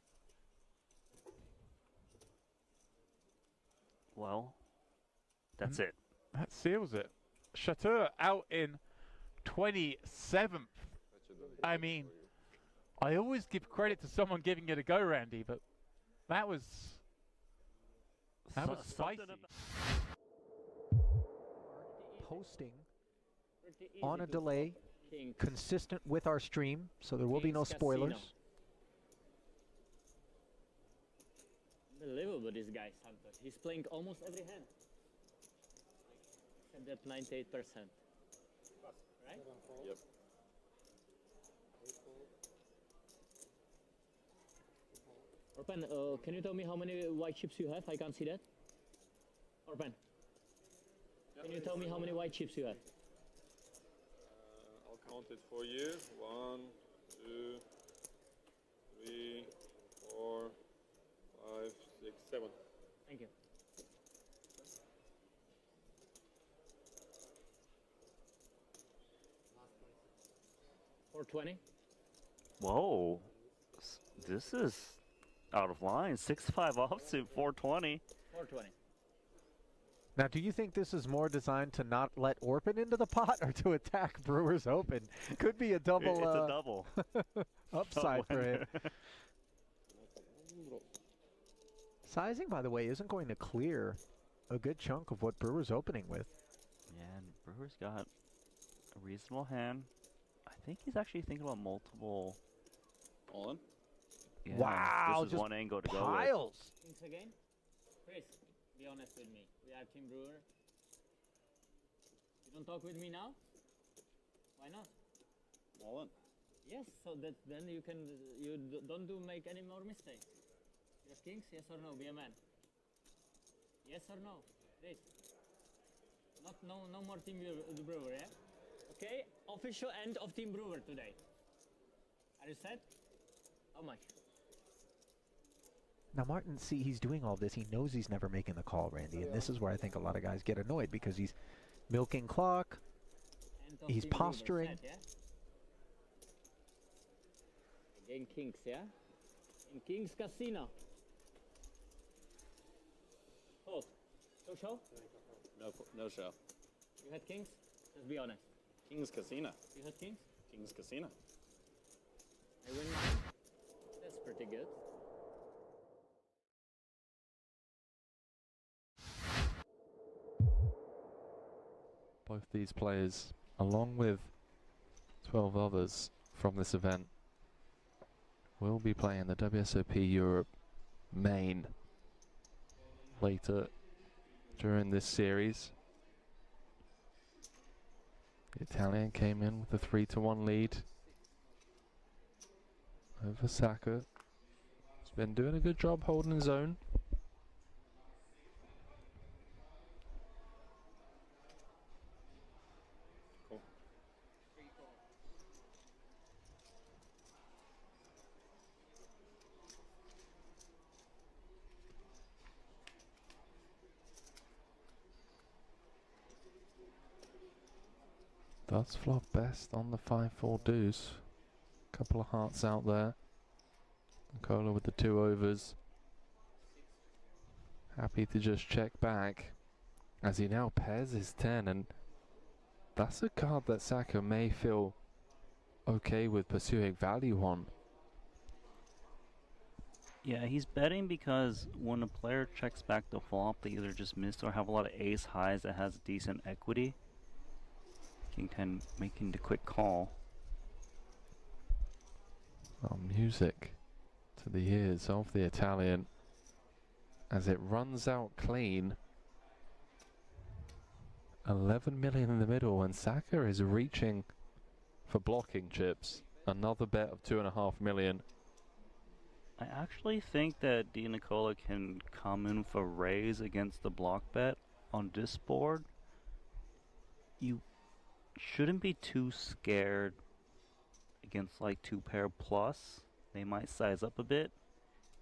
Well, that's it. That seals it. Chateau out in 27th. I mean, I always give credit to someone giving it a go, Randy, but that was spicy. Posting on a delay, consistent with our stream, so there will be no spoilers. Unbelievable, this guy, Santos. He's playing almost every hand. Except that 98%. Right? Yep. Orpen, can you tell me how many white chips you have? I can't see that. Orpen, can you tell me how many white chips you have? I'll count it for you. 1, 2, 3, 4, 5, 6, 7. Thank you. $420. Whoa. This is out of line. 6-5 offsuit, 420. 420. Now, do you think this is more designed to not let Orpen into the pot or to attack Brewers Open? Could be a double. It's a double. Upside for him. Sizing, by the way, isn't going to clear a good chunk of what Brewers opening with. Yeah, and Brewers got a reasonable hand. I think he's actually thinking about multiple. All in? Yeah, wow, this is just one angle to piles. go with. Thanks again. Chris, be honest with me. We are Team Brewer. You don't talk with me now? Why not? All in. Yes, so that then don't make any more mistakes. You have kings, yes or no? Be a man. Yes or no? Please. No more Team Brewer, yeah? Okay, official end of Team Brewer today. Are you set? How much? Now, Martin, see, he's doing all this. He knows he's never making the call, Randy, and this is where I think a lot of guys get annoyed because he's milking clock, he's posturing. Set, yeah? Again, kings, yeah? In Kings Casino. Hold. No show? No show. You had kings? Just be honest. Kings Casino. You had kings? Kings Casino. I win mine. That's pretty good. Both these players, along with 12 others from this event, will be playing the WSOP Europe main later during this series. The Italian came in with a 3-1 lead over Saka. He's been doing a good job holding his own. Does flop best on the 5-4 deuce. Couple of hearts out there. Nicola with the 2 overs. Happy to just check back. as he now pairs his 10, and that's a card that Saka may feel okay with pursuing value on. Yeah, he's betting because when a player checks back the flop, they either just miss or have a lot of ace highs that has decent equity. King 10 making the quick call. Oh, music to the ears of the Italian as it runs out clean. 11 million in the middle, and Saka is reaching for blocking chips. Another bet of 2.5 million. I actually think that Di Nicola can come in for raise against the block bet on this board. You shouldn't be too scared against like 2-pair plus. They might size up a bit,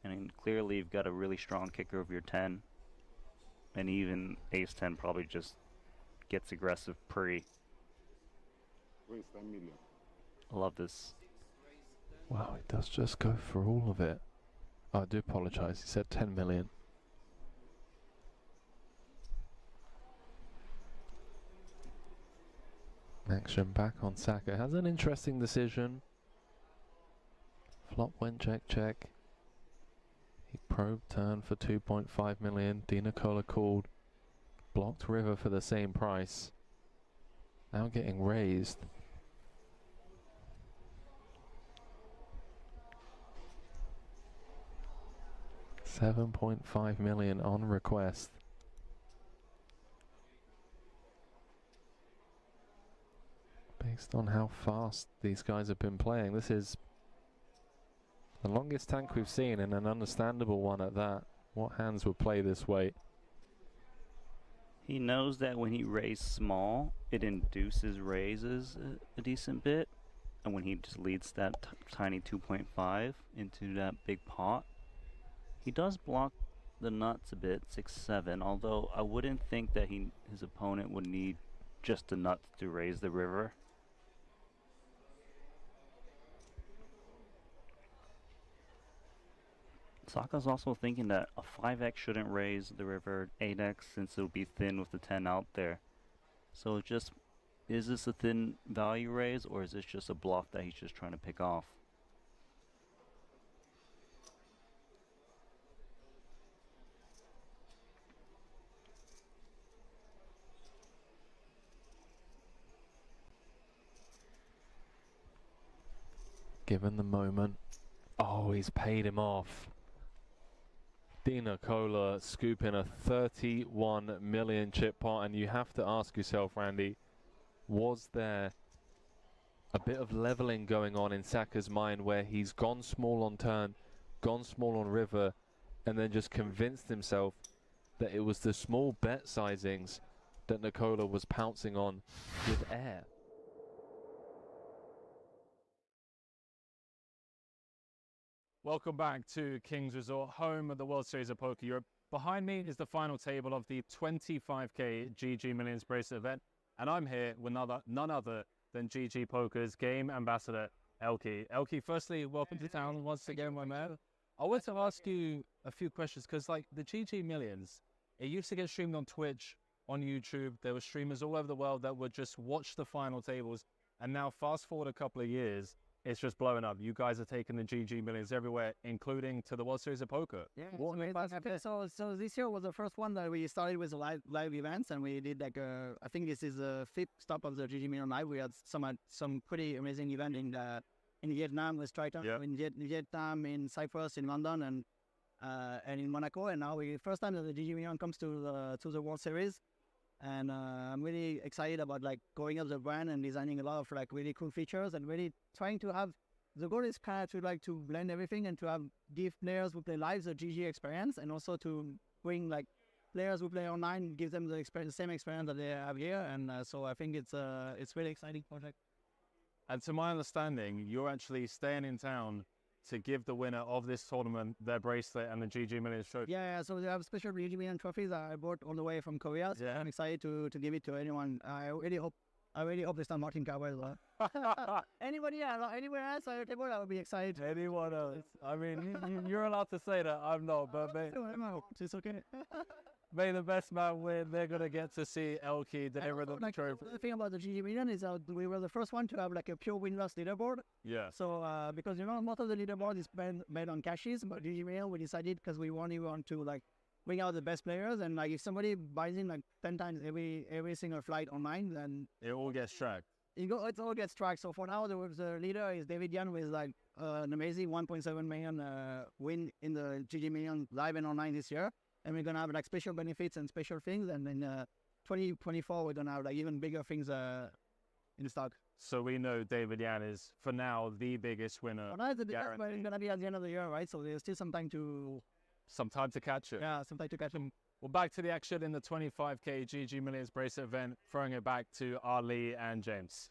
and then clearly you've got a really strong kicker of your 10, and even ace 10 probably just gets aggressive pre. Raise 10 million. I love this. Wow, he does just go for all of it. Oh, I do apologise, he said 10 million. Action back on Saka. Has an interesting decision. Flop went check check. He probed turn for 2.5 million. Di Nicola called. Blocked river for the same price. Now getting raised. $7.5 million on request. Based on how fast these guys have been playing, this is the longest tank we've seen, and an understandable one at that. What hands would play this way? He knows that when he raised small, it induces raises a decent bit, and when he just leads that tiny 2.5 into that big pot, he does block the nuts a bit, 6-7, although I wouldn't think that his opponent would need just the nuts to raise the river. Saka's also thinking that a 5x shouldn't raise the river 8x since it'll be thin with the 10 out there. So just, is this a thin value raise, or is this just a bluff that he's just trying to pick off? Given the moment. Oh, he's paid him off. Di Nicola scooping a 31 million chip pot, and you have to ask yourself, Randy, was there a bit of leveling going on in Saka's mind where he's gone small on turn, gone small on river, and then just convinced himself that it was the small bet sizings that Nicola was pouncing on with air? Welcome back to King's Resort, home of the World Series of Poker Europe. Behind me is the final table of the 25k GG Millions bracelet event, and I'm here with none other than GG Poker's game ambassador, Elki. Elki, firstly, welcome to town once again, my man. I want to ask you a few questions, because like the GG Millions, it used to get streamed on Twitch, on YouTube. There were streamers all over the world that would just watch the final tables, and now fast forward a couple of years, it's just blowing up. You guys are taking the GG Millions everywhere, including to the World Series of Poker. Yeah, so this year was the first one that we started with live events, and we did like I think this is the 5th stop of the GG Million Live. We had some pretty amazing event in Vietnam with Triton, in Vietnam, in Cyprus, in London, and in Monaco. And now first time that the GG Million comes to the World Series. And I'm really excited about like going up the brand and designing a lot of like really cool features, and really trying to have, the goal is kind of to blend everything and to give players who play live the GG experience, and also to bring like players who play online, give them the same experience that they have here. And so I think it's really exciting project. And to my understanding, you're actually staying in town to give the winner of this tournament their bracelet and the GG Millions trophy. Yeah, so we have special GG Million trophies that I bought all the way from Korea. So I'm excited to give it to anyone. I really hope they start Martin Cowboy as well. Anybody anywhere else on your table, I would be excited. Anyone else? I mean, you're allowed to say that. I'm not, but it's okay. may the best man win. They're gonna get to see Elke deliver the trophy. The thing about the GG Million is that we were the first one to have like a pure win-loss leaderboard. Yeah. So because most of the leaderboard is made on cashes, but GG Million we decided because we want to like bring out the best players, and like if somebody buys in like 10 times every single flight online, then it all gets tracked. It all gets tracked. So for now, the leader is David Yan with like an amazing 1.7 million win in the GG Million live and online this year. And we're gonna have like special benefits and special things. And in 2024, we're gonna have like even bigger things in stock. So we know David Yan is for now the biggest winner. For now, it's gonna be at the end of the year, right? So there's still some time to catch it. Yeah, some time to catch him. Well, back to the action in the 25k GG Millions bracelet event, throwing it back to Ali and James.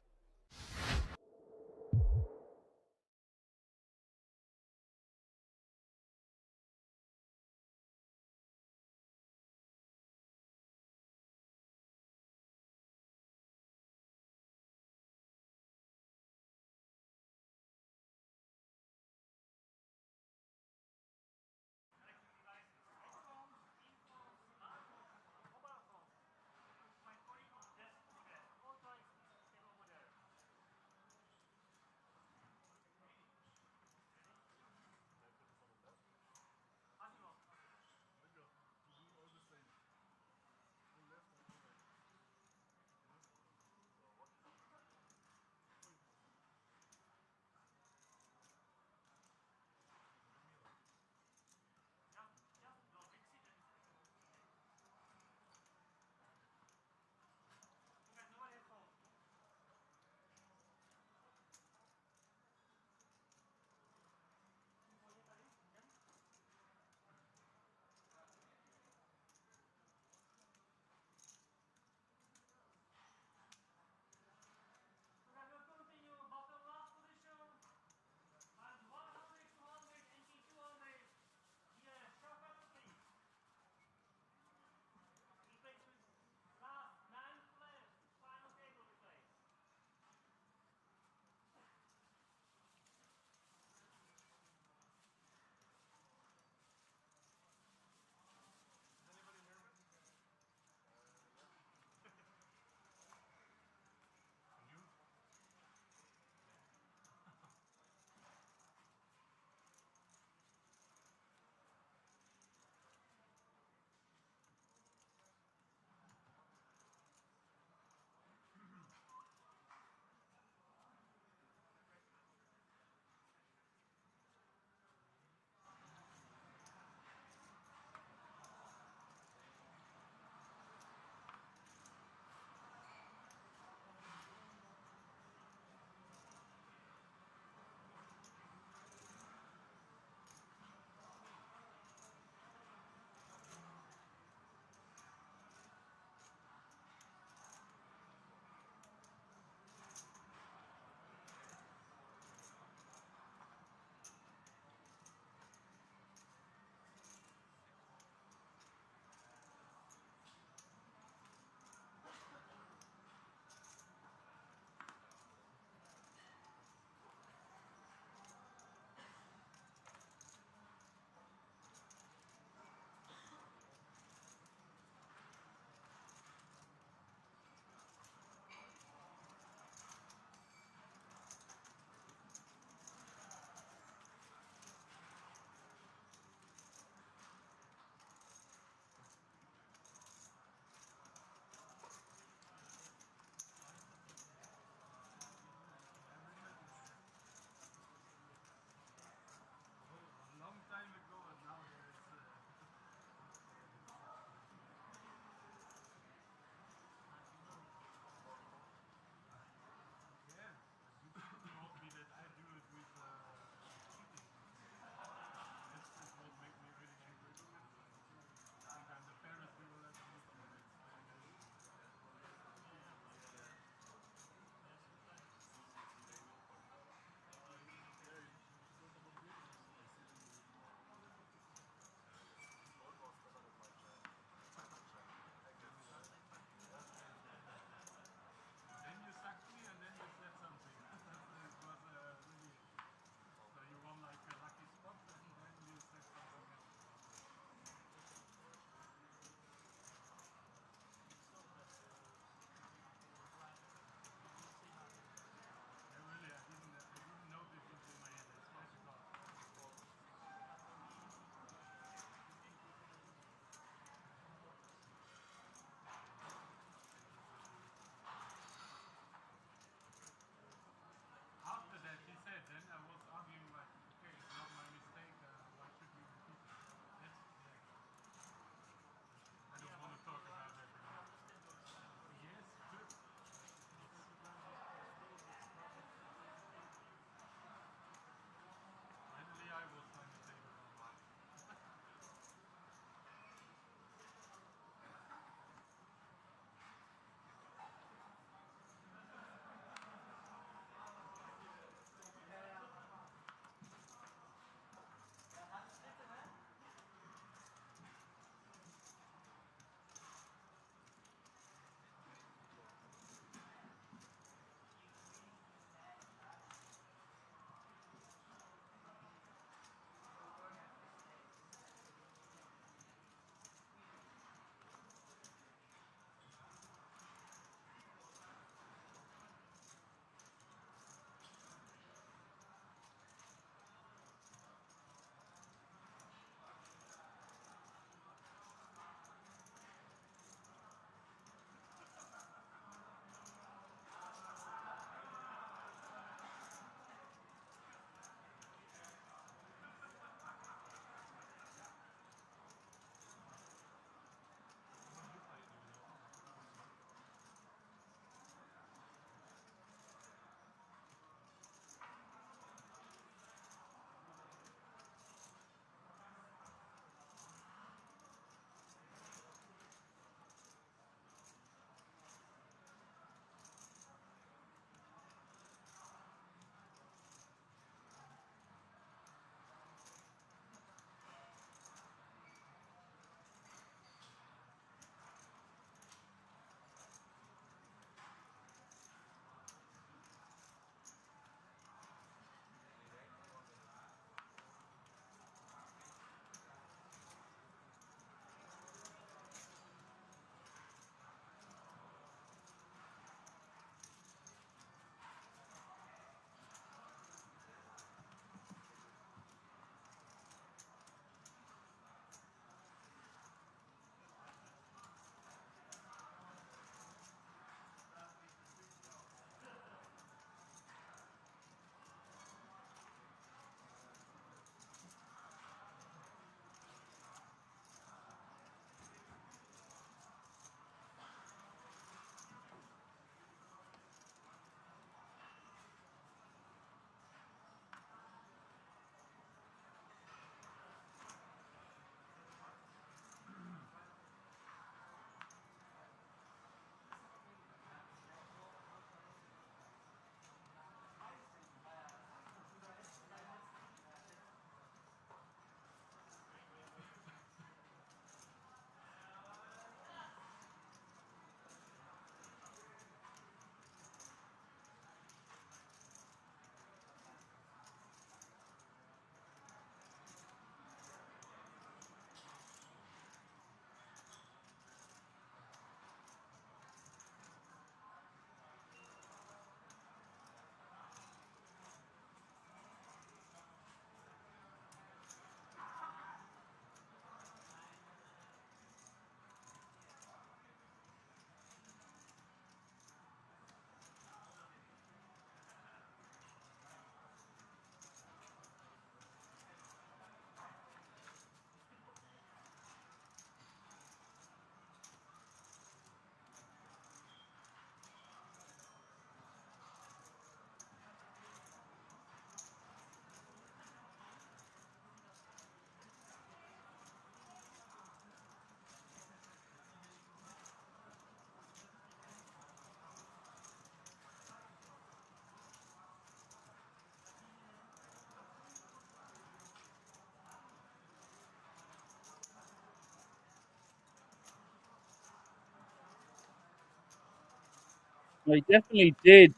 I definitely did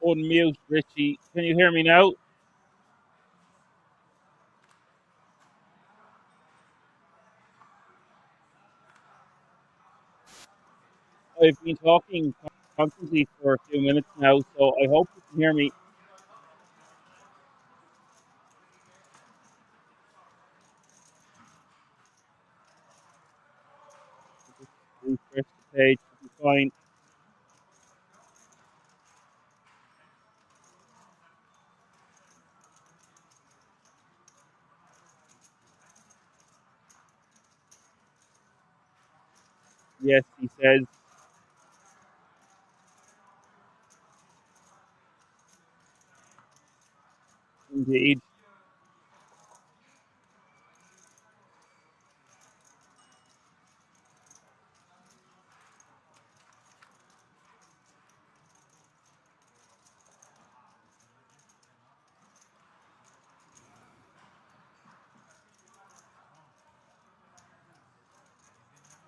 unmute Richie. Can you hear me now? I've been talking constantly for a few minutes now, so I hope you can hear me. Refresh the page, it'll be fine. Yes, he says. Indeed.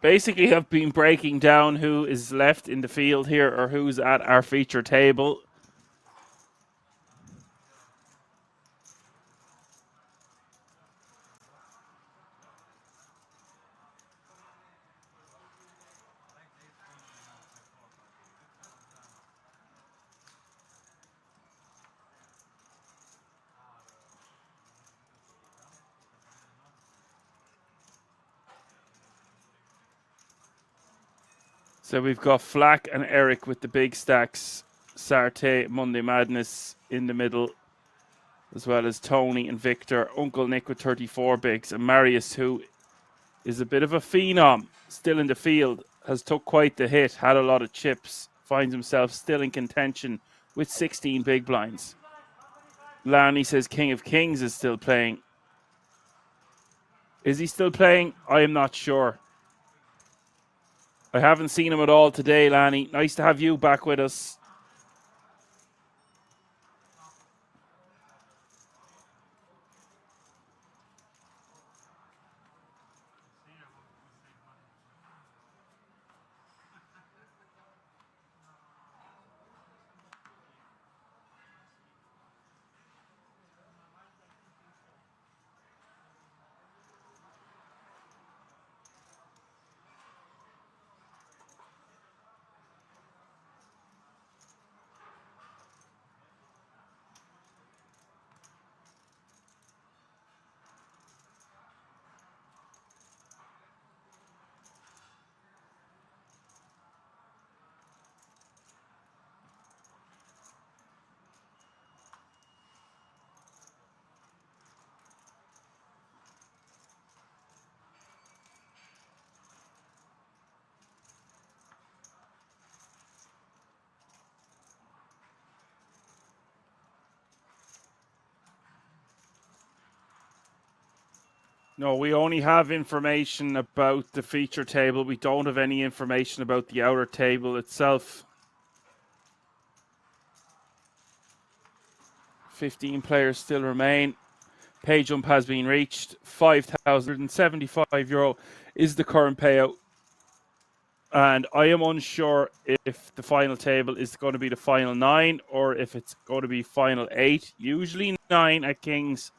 Basically, I've been breaking down who is left in the field here or who's at our feature table. So we've got Flack and Eric with the big stacks, Sarte, Monday Madness in the middle, as well as Tony and Victor, Uncle Nick with 34 bigs, and Marius, who is a bit of a phenom, still in the field, has took quite the hit, had a lot of chips, finds himself still in contention with 16 big blinds. Lanny says King of Kings is still playing. Is he still playing? I am not sure. I haven't seen him at all today, Lanny. Nice to have you back with us. No, we only have information about the feature table. We don't have any information about the outer table itself. 15 players still remain. Pay jump has been reached. €5,075 is the current payout. And I am unsure if the final table is going to be the final 9 or if it's going to be final 8. Usually 9 at Kings.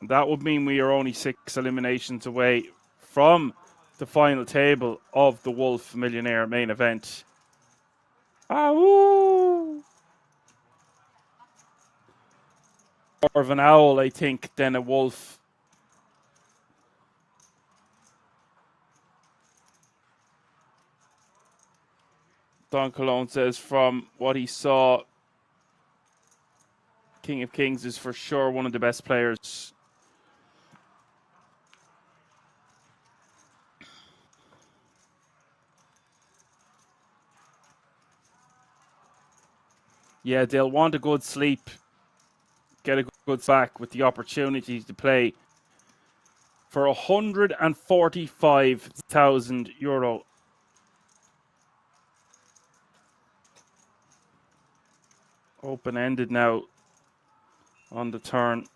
That would mean we are only 6 eliminations away from the final table of the Wolf Millionaire main event. More of an owl, I think, than a wolf. Don Colon says from what he saw, King of Kings is for sure one of the best players. Yeah, they'll want a good sleep, get a good back with the opportunity to play for €145,000. Open-ended now on the turn.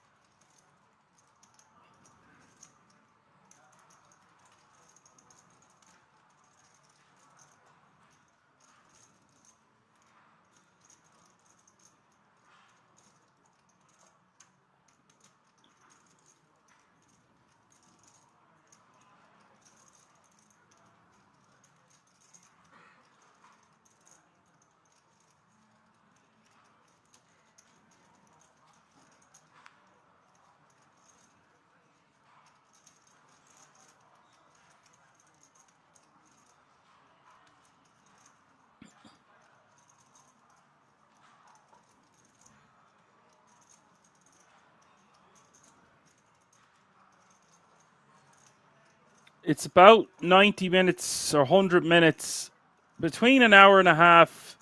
It's about 90 minutes or 100 minutes, between an hour and a half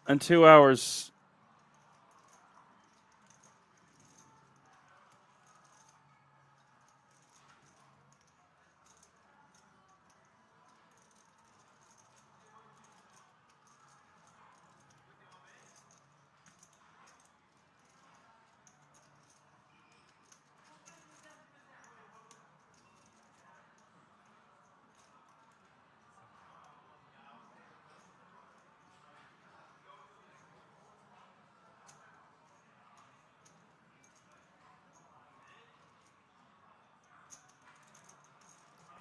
and 2 hours.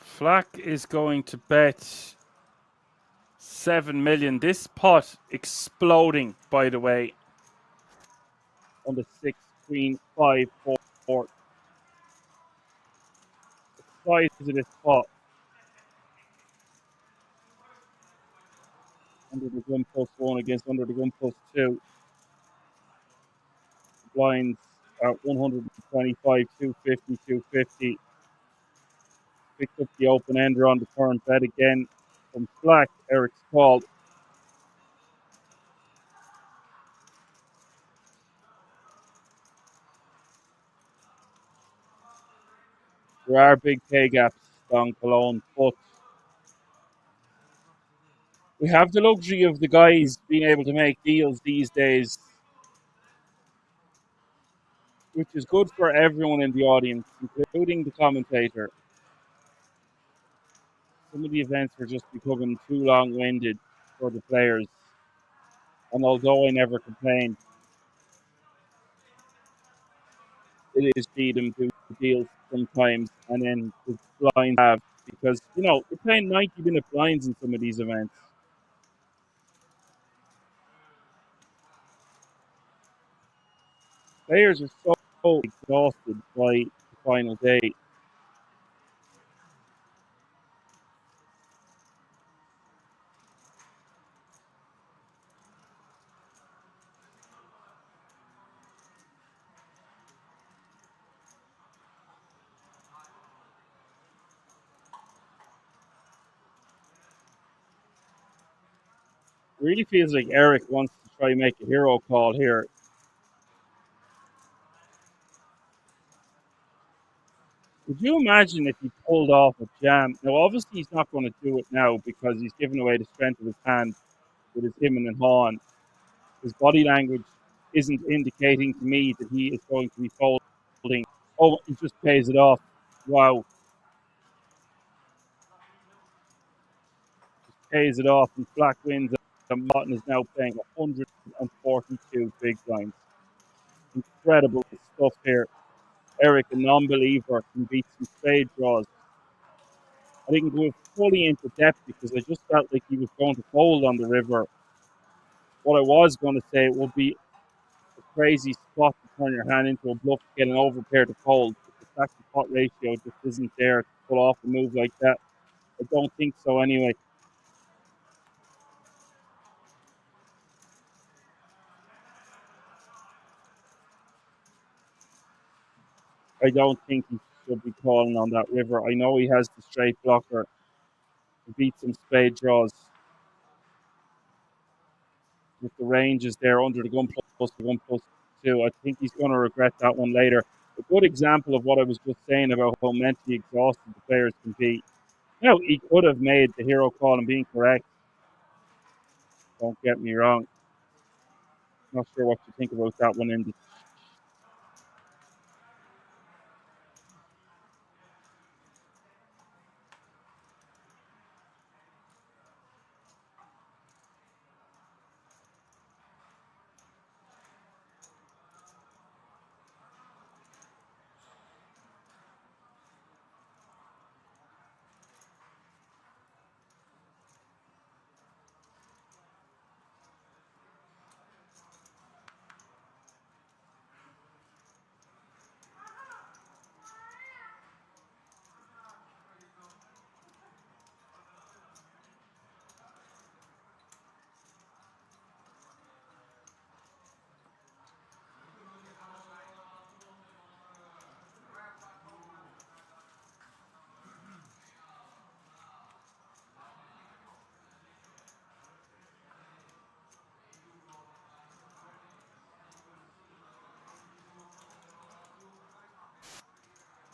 Flack is going to bet 7 million. This pot exploding, by the way, on the 6, queen, 5, 4, 4. The size of this pot. Under the gun +1 against under the gun +2. Blinds at 125, 250, 250. Picked up the open ender on the turn. Bet again from Flack. Eric's called. There are big pay gaps down Cologne, but we have the luxury of the guys being able to make deals these days, which is good for everyone in the audience, including the commentator. Some of the events are just becoming too long-winded for the players. And although I never complained, it is see them do deals sometimes, and then the blinds have, because, you know, you're playing 90-minute blinds in some of these events. Players are so exhausted by the final day. It really feels like Eric wants to try and make a hero call here. Could you imagine if he pulled off a jam? Now, obviously, he's not going to do it now because he's given away the strength of his hand with his him and Hahn. His body language isn't indicating to me that he is going to be folding. Oh, he just pays it off. Wow. Just pays it off, and Flack wins, and Martin is now playing 142 big blinds. Incredible stuff here. Eric, a non-believer, can beat some spade draws. I didn't go fully into depth because I just felt like he was going to fold on the river. What I was going to say, it would be a crazy spot to turn your hand into a bluff to get an overpair to fold. But the stack to pot ratio just isn't there to pull off a move like that. I don't think so anyway. I don't think he should be calling on that river. I know he has the straight blocker to beat some spade draws. With the ranges there under the gun plus the gun +2. I think he's going to regret that one later. A good example of what I was just saying about how mentally exhausted the players can be. You know, he could have made the hero call and being correct. Don't get me wrong. Not sure what you think about that one, Indy.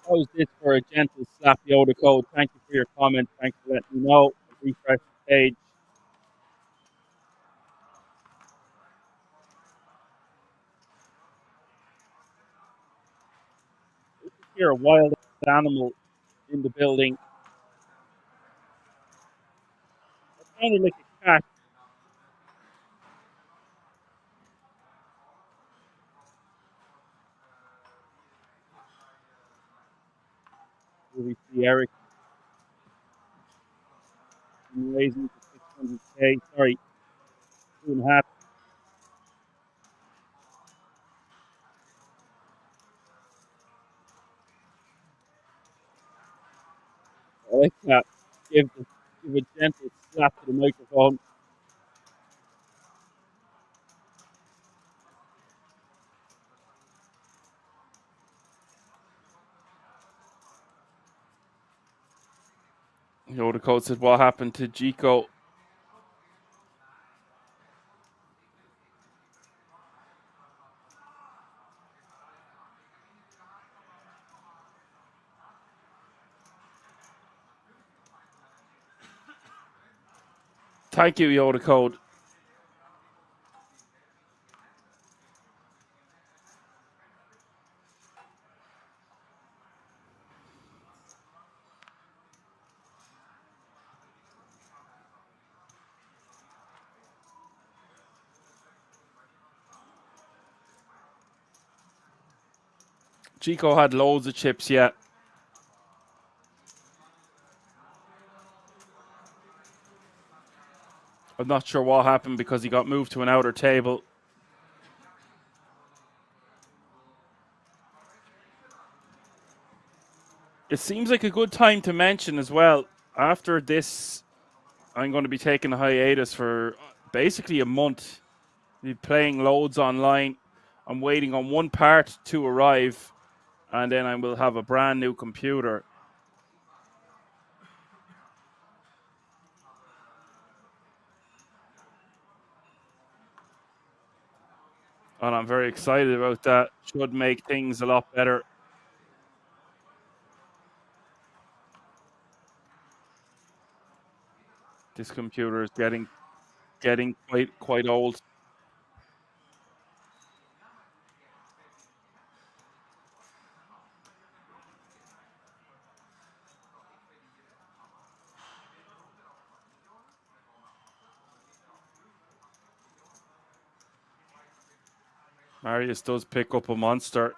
Close this for a gentle slap Yoda code. Thank you for your comments. Thanks for letting me know. I'll refresh the page. Hear a wild animal in the building. It sounded like a cat. Here we see Eric raising to 600k. Sorry, 2.5. I like that. Give a gentle slap to the microphone. Yoda code said, "What happened to Jico?" Thank you, Yoda code. Jico had loads of chips yet. I'm not sure what happened because he got moved to an outer table. It seems like a good time to mention as well. After this, I'm going to be taking a hiatus for basically a month. Be playing loads online. I'm waiting on one part to arrive, and then I will have a brand new computer. And I'm very excited about that. Should make things a lot better. This computer is getting quite old. Marius does pick up a monster.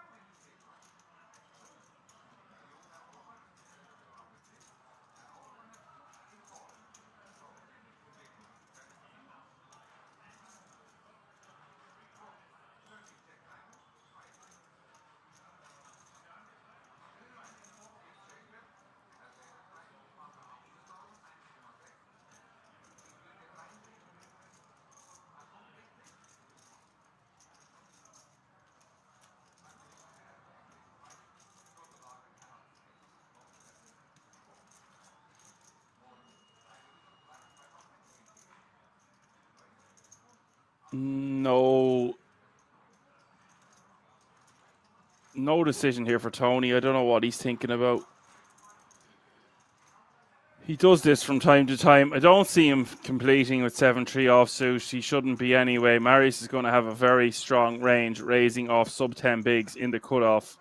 No decision here for Tony. I don't know what he's thinking about. He does this from time to time. I don't see him completing with 7-3 offsuit. He shouldn't be anyway. Marius is going to have a very strong range, raising off sub-10 bigs in the cutoff.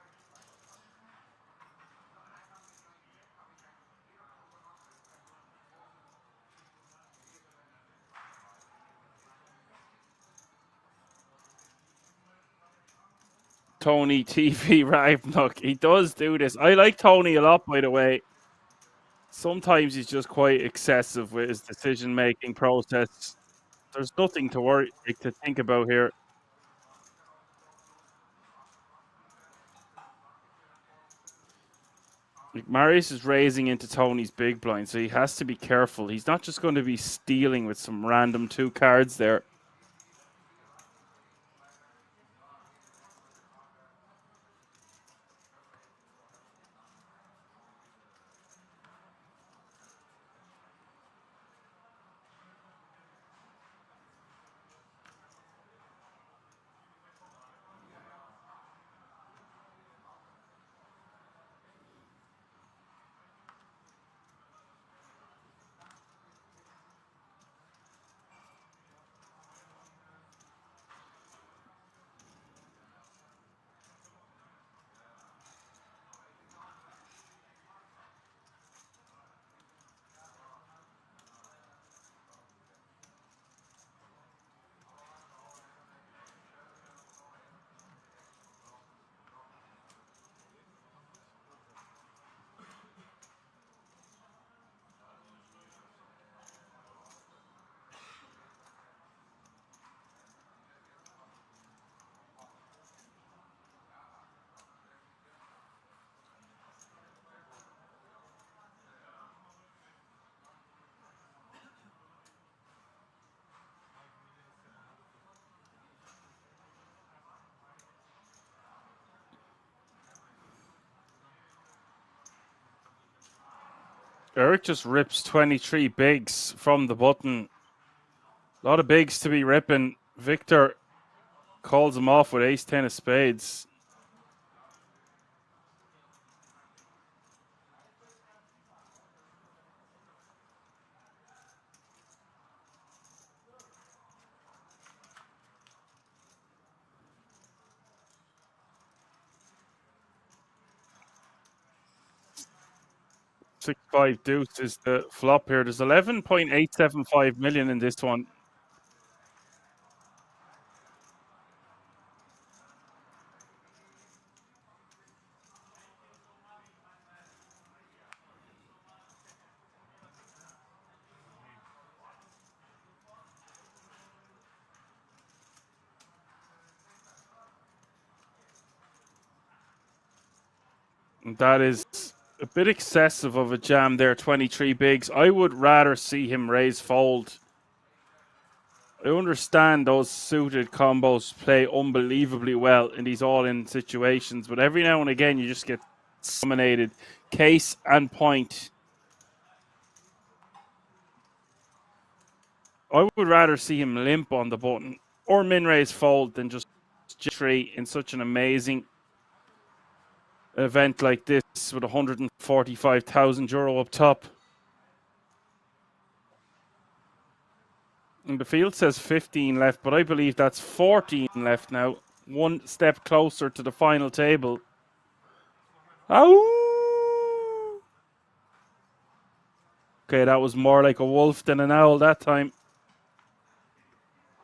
Tony TV Ragnarok. He does do this. I like Tony a lot, by the way. Sometimes he's just quite excessive with his decision-making process. There's nothing to think about here. Marius is raising into Tony's big blind, so he has to be careful. He's not just going to be stealing with some random 2 cards there. Eric just rips 23 bigs from the button. A lot of bigs to be ripping. Victor calls him off with ace-10 of spades. Six five deuce is the flop here. There's 11.875 million in this one. And that is a bit excessive of a jam there, 23 bigs. I would rather see him raise fold. I understand those suited combos play unbelievably well in these all-in situations, but every now and again you just get dominated. Case and point. I would rather see him limp on the button or min-raise fold than just G3 in such an amazing event like this with €145,000 up top. And the field says 15 left, but I believe that's 14 left now. One step closer to the final table. Ow! Okay, that was more like a wolf than an owl that time.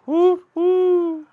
Woo, woo.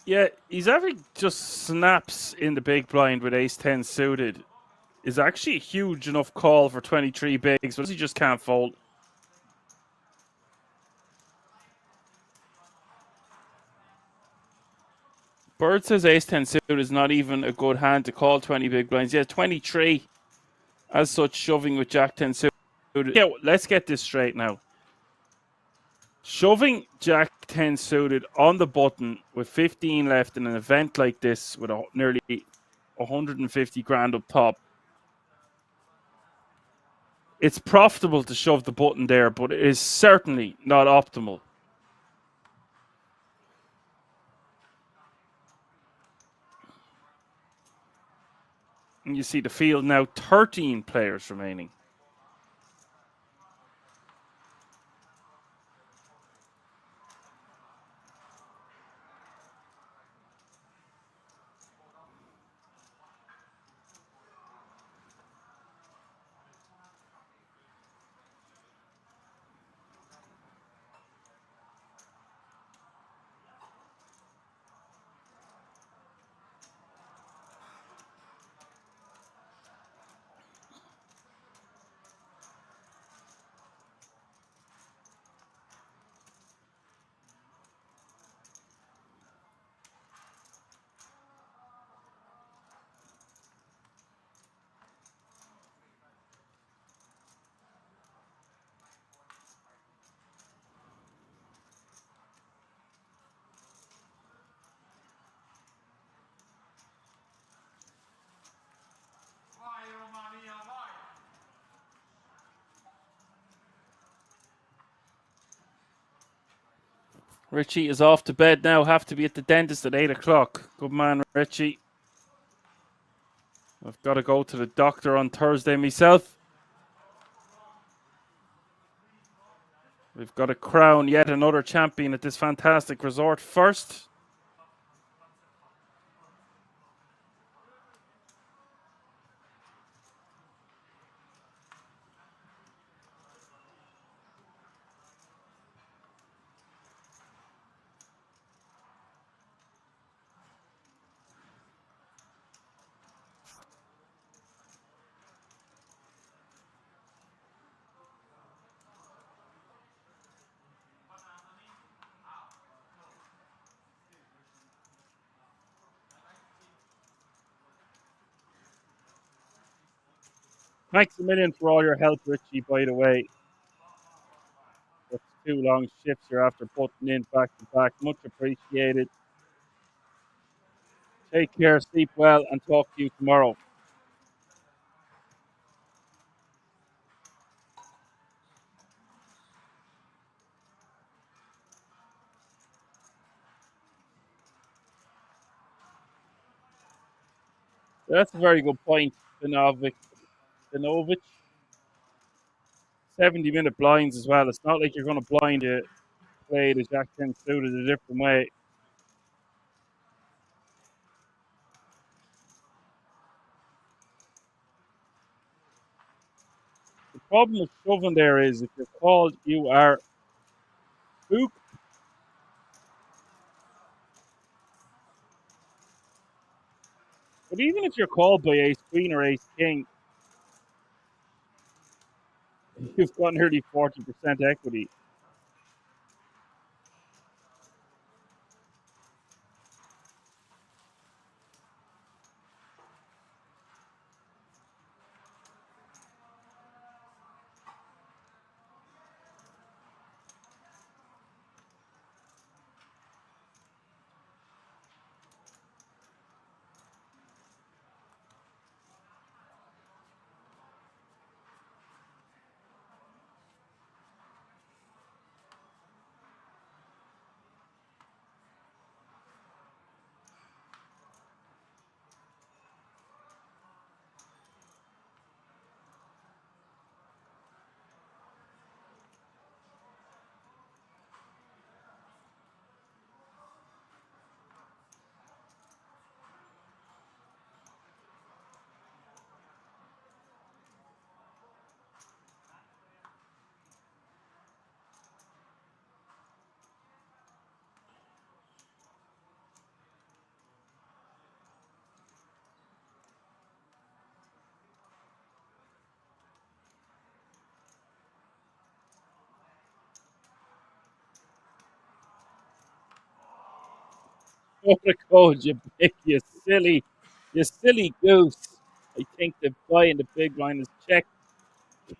Yeah, he's having just snaps in the big blind with ace-10 suited. Is actually a huge enough call for 23 bigs, but he just can't fold. Bird says ace-10 suited is not even a good hand to call 20 big blinds. Yeah, 23 as such, shoving with jack-10 suited. Yeah, let's get this straight now. Shoving jack-10 suited on the button with 15 left in an event like this with nearly 150 grand up top. It's profitable to shove the button there, but it is certainly not optimal. And you see the field now, 13 players remaining. Richie is off to bed now. Have to be at the dentist at 8 o'clock. Good man, Richie. I've got to go to the doctor on Thursday myself. We've got to crown yet another champion at this fantastic resort first. Thanks a million for all your help, Richie, by the way. That's 2 long shifts you're after putting in back to back. Much appreciated. Take care, sleep well, and talk to you tomorrow. That's a very good point, Binovic. 70-minute blinds as well. It's not like you're going to blind it, play the Jack 10 suited a different way. The problem with shoving there is if you're called, you are spooked. But even if you're called by ace queen or ace king, you've got nearly 40% equity. What a code, you pick, you silly goose. I think the guy in the big line has checked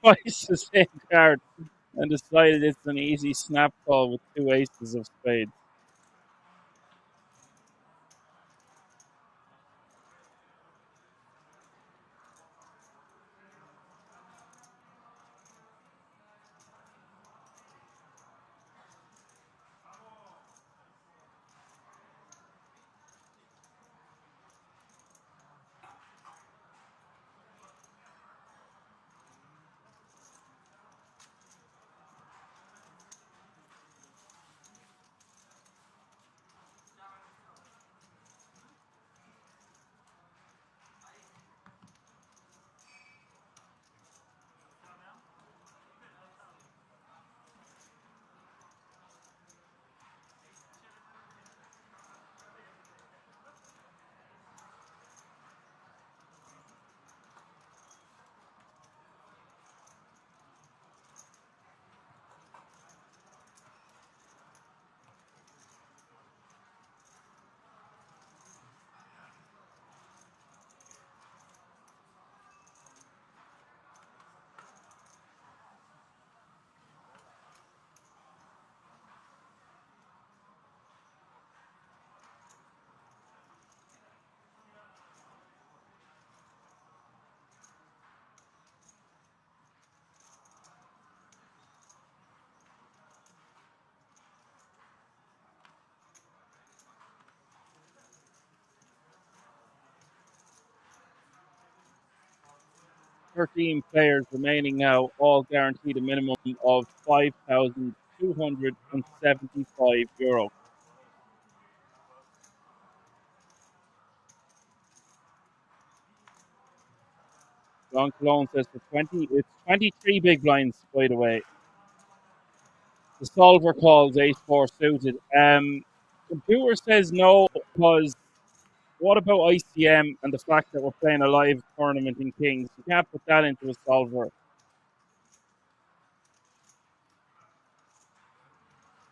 twice the same card and decided it's an easy snap call with 2 aces of spades. 13 players remaining now, all guaranteed a minimum of €5,275. John Cologne says for 20, it's 23 big blinds, by the way. The solver calls ace-4 suited. Computer says no, because what about ICM and the fact that we're playing a live tournament in Kings? You can't put that into a solver.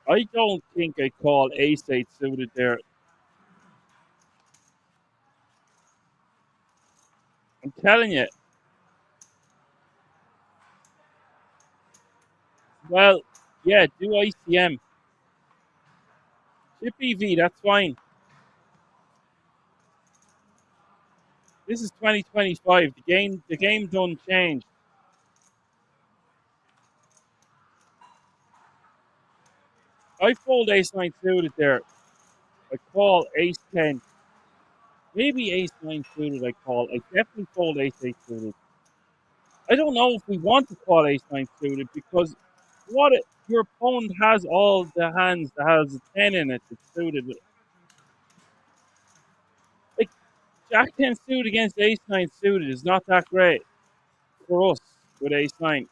I don't think I call ace-8 suited there. I'm telling you. Well, yeah, do ICM. Chip EV, that's fine. This is 2025. The game don't change. I fold ace-9 suited there. I call ace-10. Maybe ace-9 suited I call. I definitely fold ace-8 suited. I don't know if we want to call ace-9 suited because your opponent has all the hands that has a 10 in it that's suited. Like, Jack-10 suited against ace-9 suited is not that great for us with ace-9.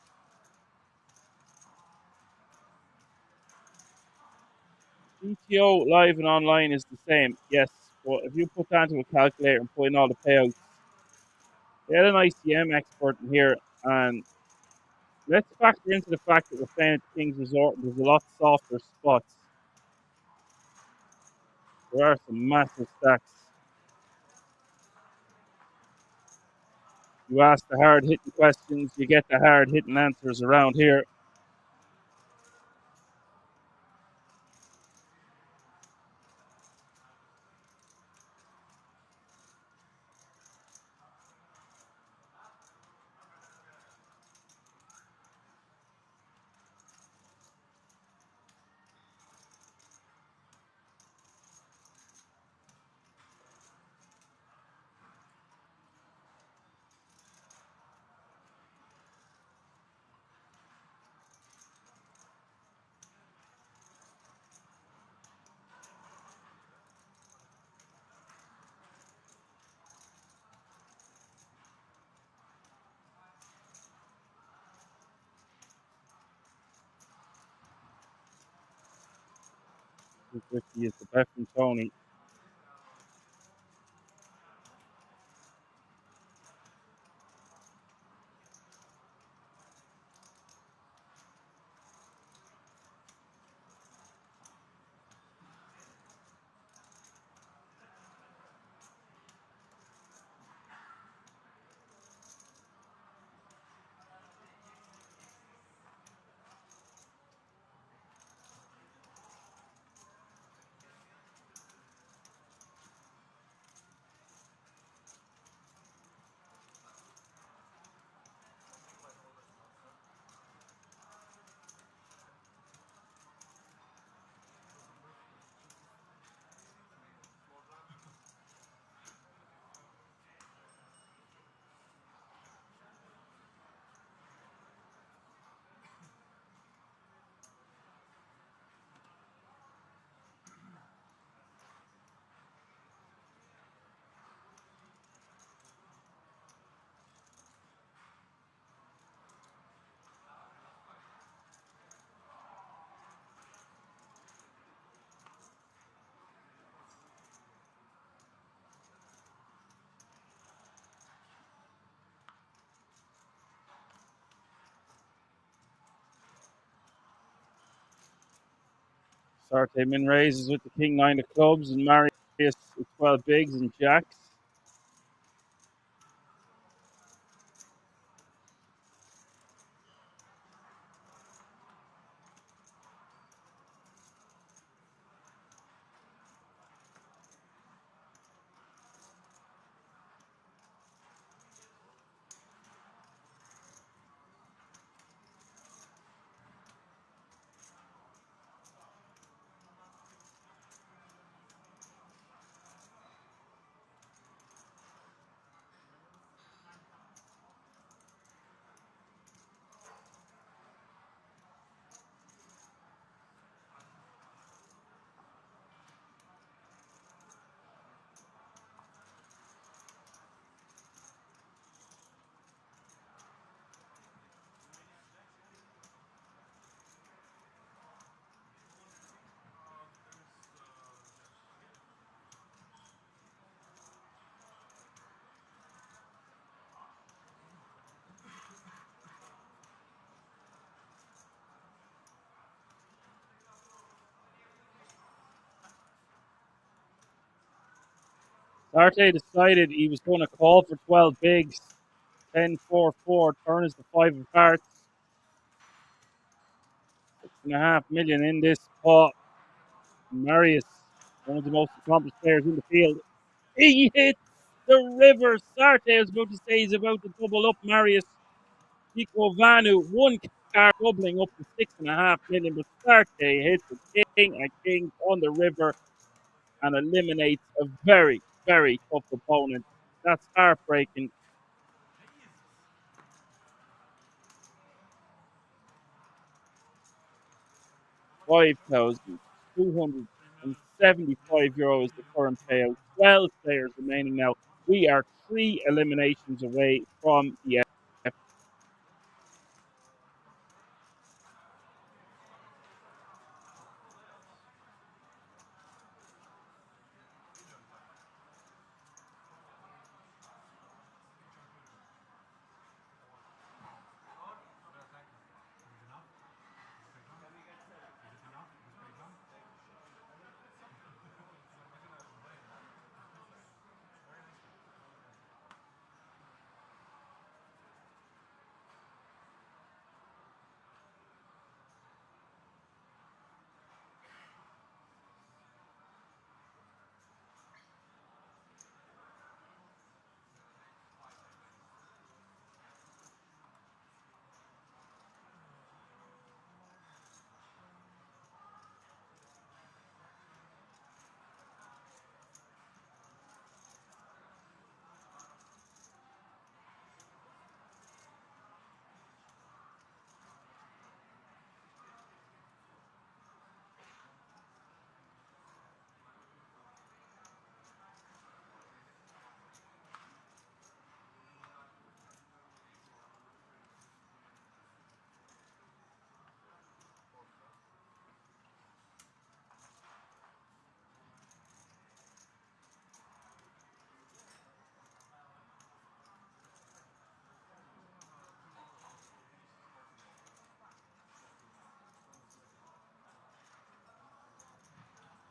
GTO live and online is the same, yes. But if you put that into a calculator and put in all the payouts, get an ICM expert in here and let's factor into the fact that we're playing at King's Resort and there's a lot softer spots. There are some massive stacks. You ask the hard-hitting questions, you get the hard-hitting answers around here. $250 is the bet from Tony. Sarte min raises with the king 9 of clubs and Marius with 12 bigs and jacks. Sarte decided he was going to call for 12 bigs. 10-4-4, turn is the 5 of hearts. 6.5 million in this pot. Marius, one of the most accomplished players in the field. He hits the river. Sarte was about to say he's about to double up Marius. Nico Vanu, one card doubling up to 6.5 million, but Sarte hits a king on the river and eliminates a very, very tough opponent. That's heartbreaking. €5,275 the current payout. 12 players remaining now. We are 3 eliminations away from the F.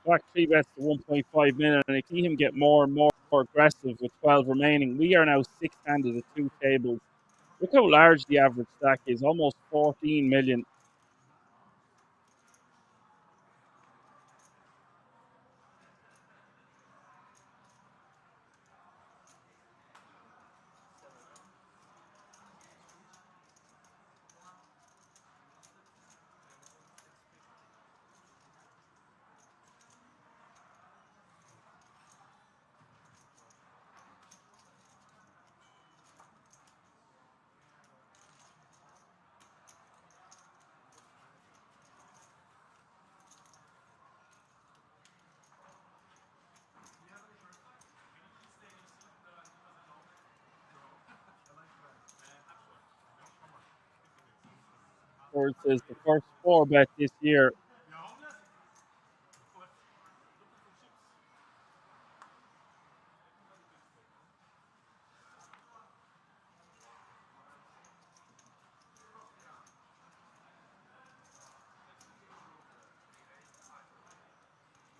Black 3 bets to 1.5 million, and I see him get more and more aggressive with 12 remaining. We are now 6-handed at 2 tables. Look how large the average stack is, almost 14 million. Or it says the first 4 bet this year.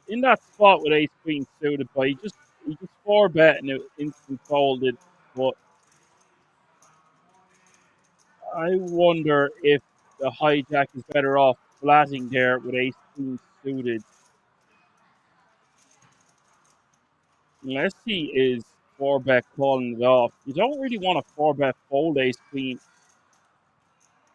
In that spot with ace queen suited, but he just 4 bet and it instant folded. But I wonder if the hijack is better off flatting there with ace queen suited. Unless he is 4 bet calling it off. You don't really want a 4 bet fold ace queen.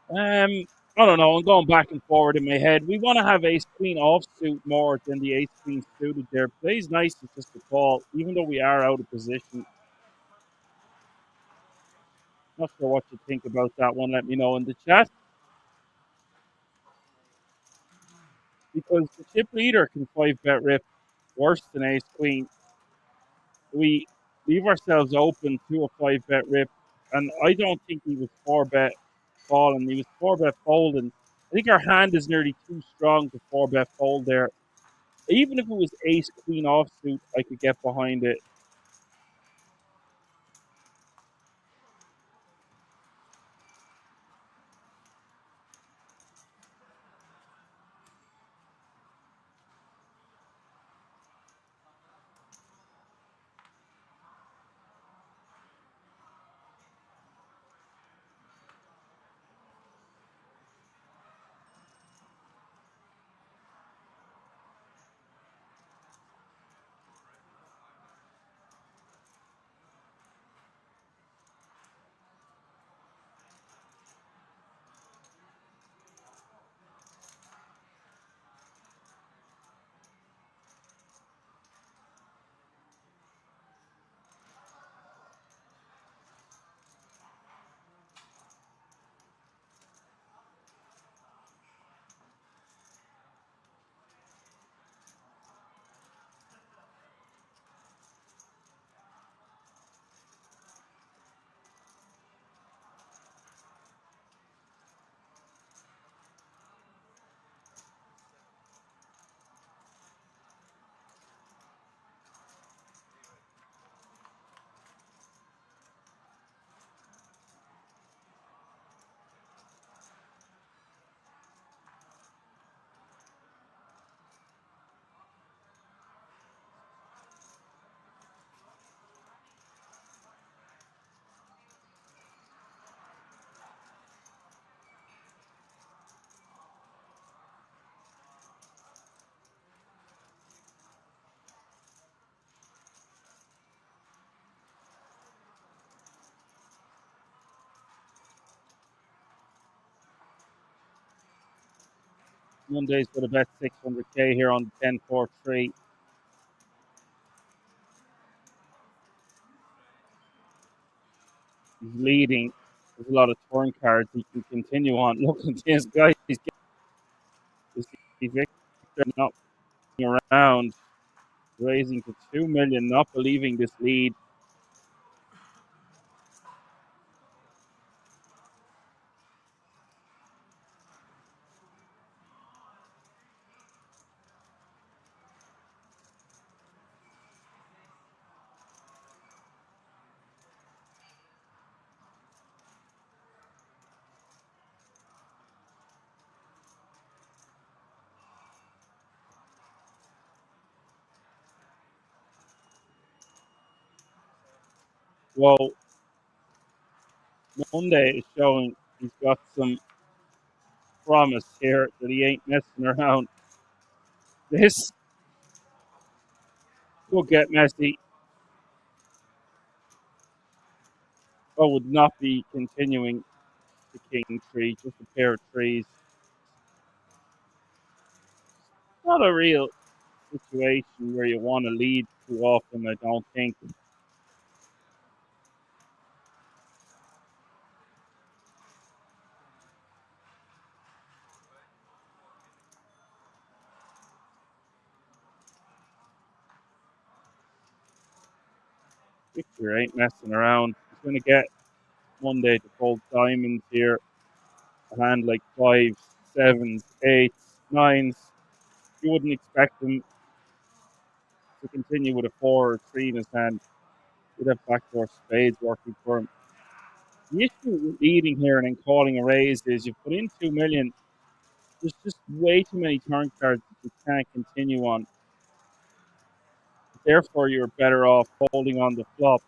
I don't know. I'm going back and forward in my head. We want to have ace queen offsuit more than the ace queen suited there. Plays nice is just a call, even though we are out of position. Not sure what you think about that one. Let me know in the chat. Because the chip leader can 5 bet rip worse than ace queen. We leave ourselves open to a 5 bet rip, and I don't think he was 4 bet falling. He was 4 bet folding. I think our hand is nearly too strong to 4 bet fold there. Even if it was ace queen offsuit, I could get behind it. Monday's got a bet 600k here on 10-4-3. He's leading. There's a lot of turn cards he can continue on. Look at this guy. He's Victor not around, raising to 2 million, not believing this lead. Well, Monday is showing he's got some promise here that he ain't messing around. This will get messy. I would not be continuing the king tree, just a pair of trees. Not a real situation where you want to lead too often, I don't think. Victor ain't messing around. He's going to get Monday to fold diamonds here. A hand like 5s, 7s, 8s, 9s. You wouldn't expect him to continue with a 4 or 3 in his hand. He'd have backdoor spades working for him. The issue with leading here and then calling a raise is you put in 2 million. There's just way too many turn cards that you can't continue on. Therefore, you're better off holding on the flop.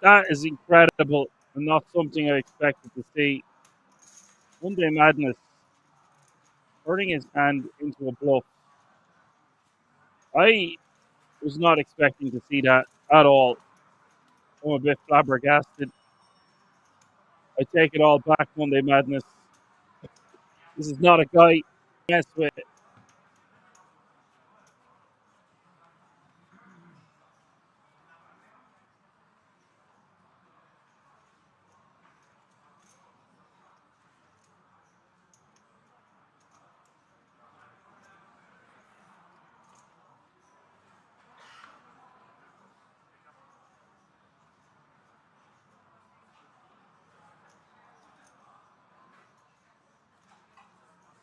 That is incredible and not something I expected to see. Monday Madness turning his hand into a bluff. I was not expecting to see that at all. I'm a bit flabbergasted. I take it all back, Monday Madness. This is not a guy to mess with.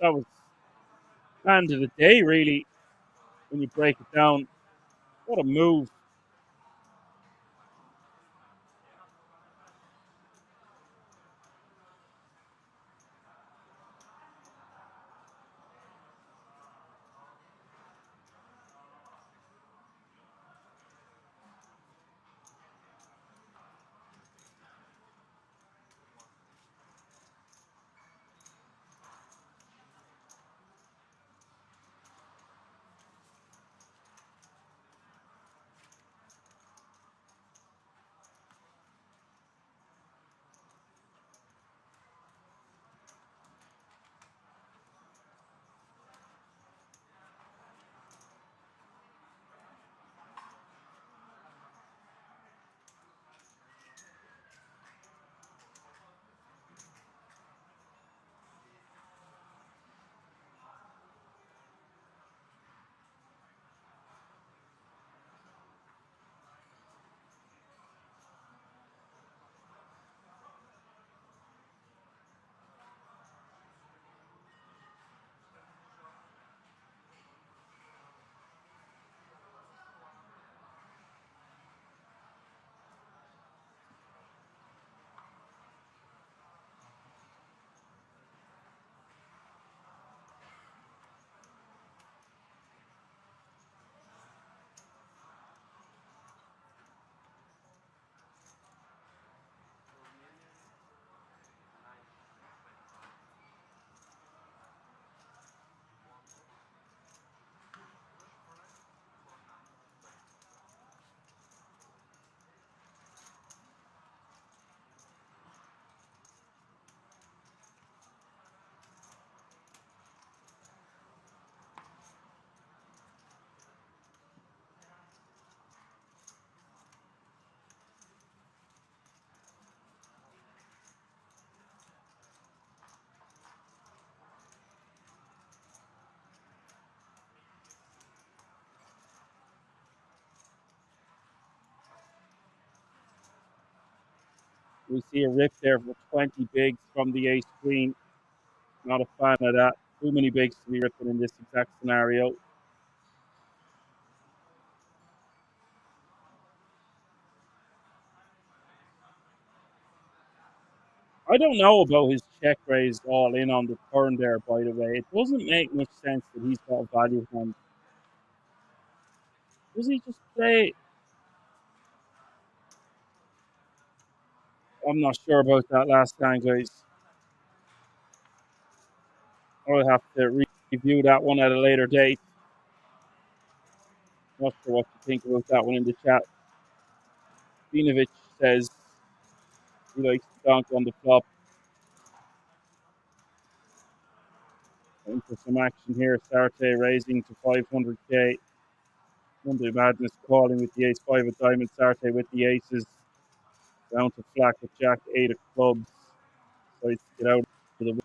That was hand of the day, really, when you break it down. What a move. We see a rip there for 20 bigs from the ace queen. Not a fan of that. Too many bigs to be ripping in this exact scenario. I don't know about his check raise all in on the turn there, by the way. It doesn't make much sense that he's got a value hand. Does he just play? I'm not sure about that last time, guys. I'll have to review that one at a later date. Not sure what to think about that one in the chat. Vinovic says he likes to dunk on the flop. Into some action here. Sarte raising to 500k. Monday Madness calling with the ace-5 of diamonds. Sarte with the aces. Down to flat with jack 8 of clubs. So he's to get out to the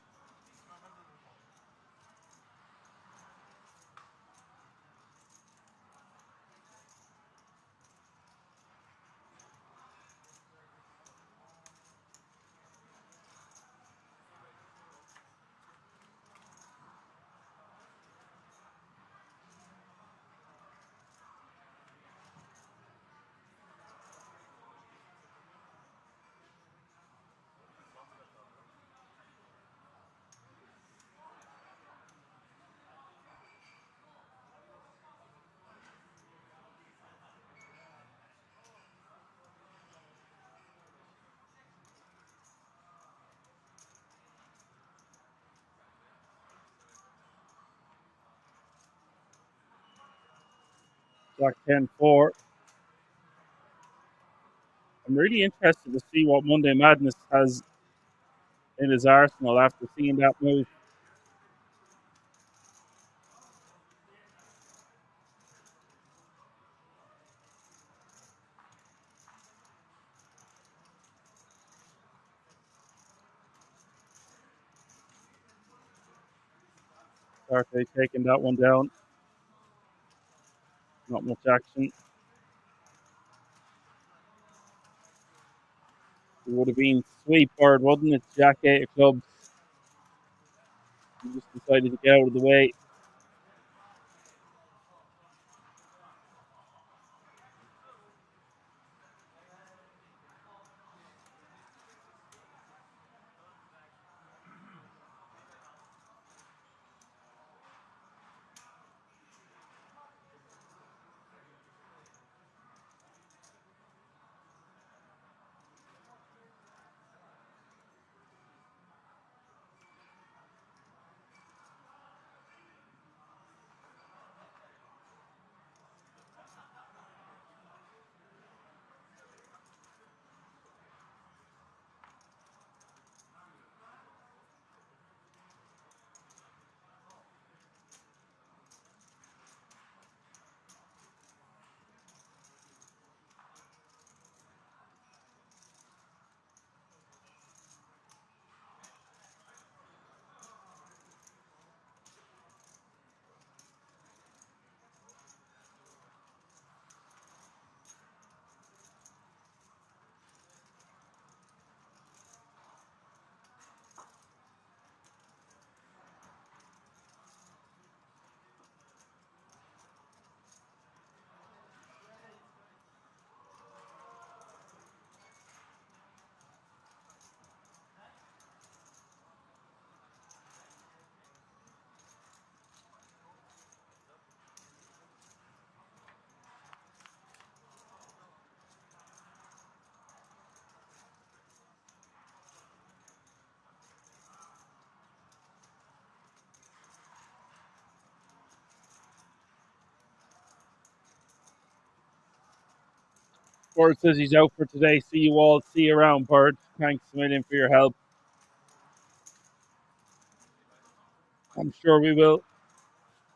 jack 10-4. I'm really interested to see what Monday Madness has in his arsenal after seeing that move. Sarte taking that one down. Not much action. It would have been sweep bird, wouldn't it? Jack 8 of clubs. He just decided to get out of the way. Bird says he's out for today. See you all. See you around, Bird. Thanks a million for your help. I'm sure we will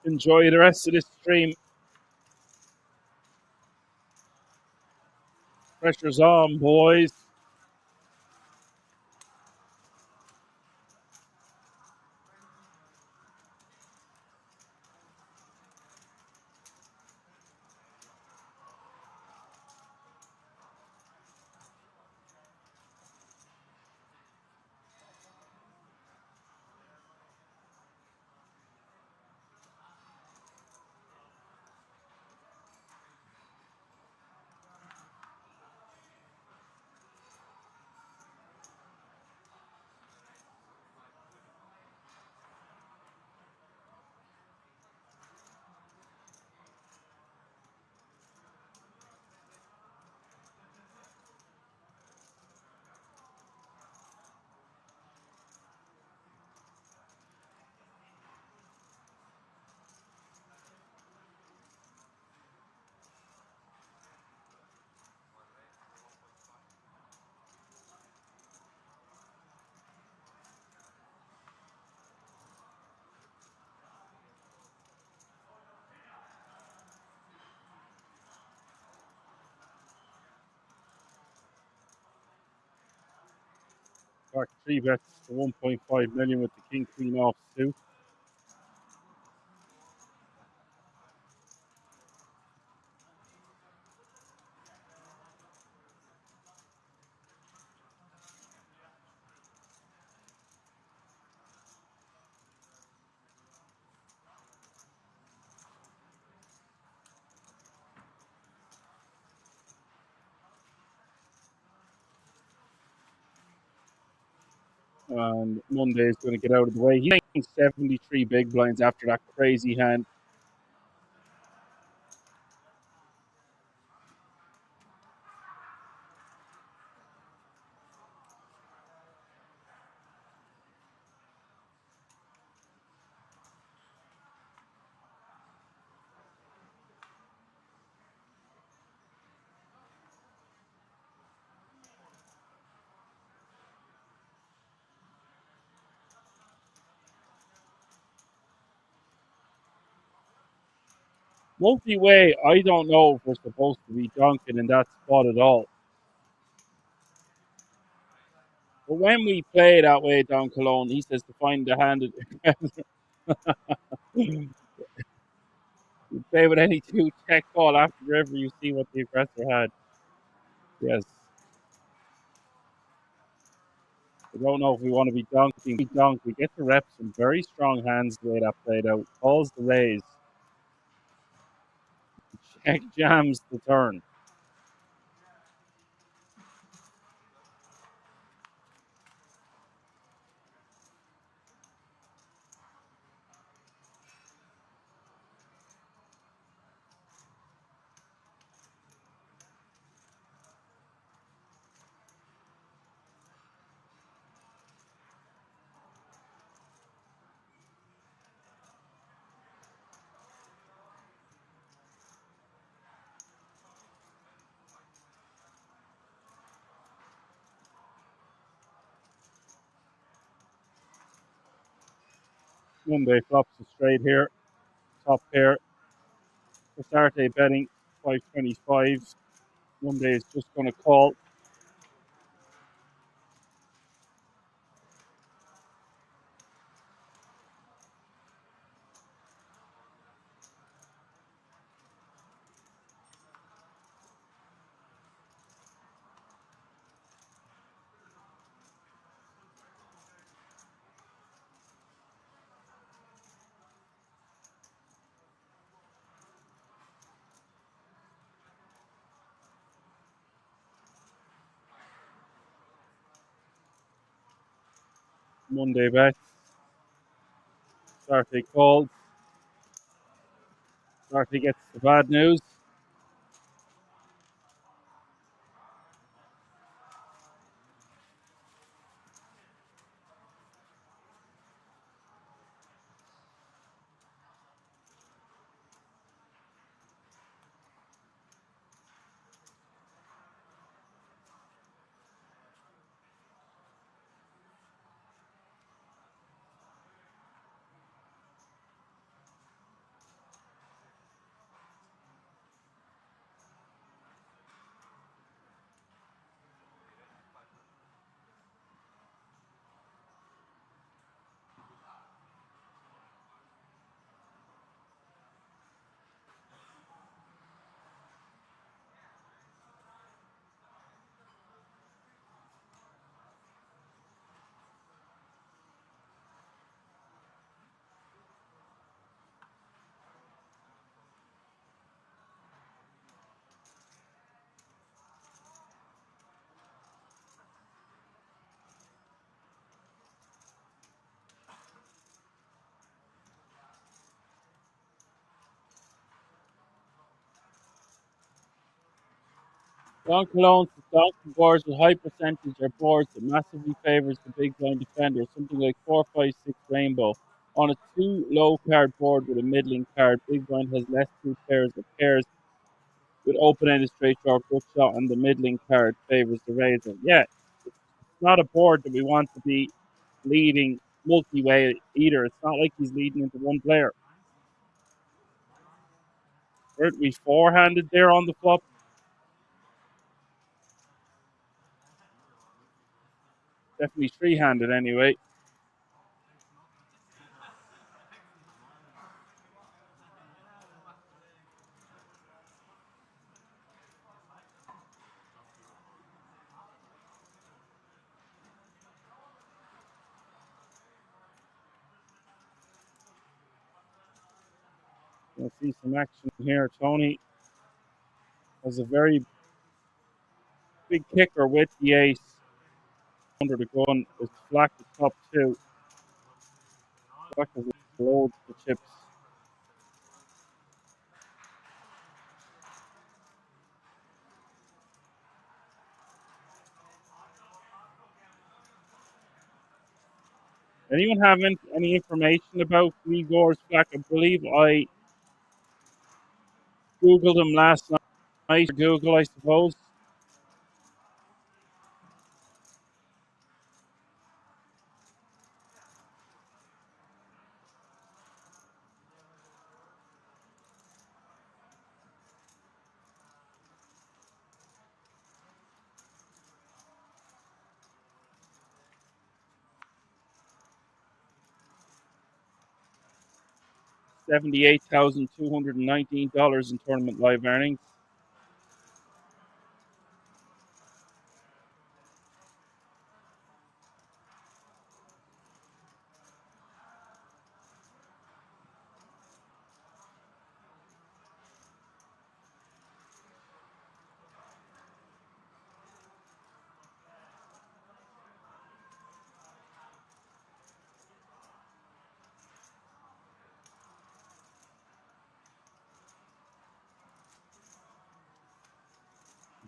enjoy the rest of this stream. Pressure's on, boys. Back 3 bets to 1.5 million with the king queen off suit. And Monday is going to get out of the way. He's making 73 big blinds after that crazy hand. Multi-way, I don't know if we're supposed to be dunking in that spot at all. But when we play that way down Cologne, he says to find the hand. You play with any two, check call after the river, you see what the aggressor had. Yes. I don't know if we want to be dunking. We dunk. We get to rep some very strong hands the way that played out. Calls the raise. Check jams the turn. Monday flops a straight here. Top pair. For Saturday betting 525. Monday is just going to call. Monday bets. Saturday calls. Saturday gets the bad news. Don Cologne's donkey boards with high percentage are boards that massively favors the big blind defender, something like 4, 5, 6 rainbow. On a 2 low card board with a middling card, big blind has less two pairs of pairs with open-ended straight draw gut shot, and the middling card favors the raiser. Yeah, it's not a board that we want to be leading multi-way either. It's not like he's leading into one player. Weren't we four-handed there on the flop? Definitely three-handed anyway. You'll see some action here. Tony has a very big kicker with the ace under the gun. There's Flack at top two. Flack has loads of chips. Anyone have any information about Igor's Flack? I believe I Googled him last night. Google, I suppose. $78,219 in tournament live earnings.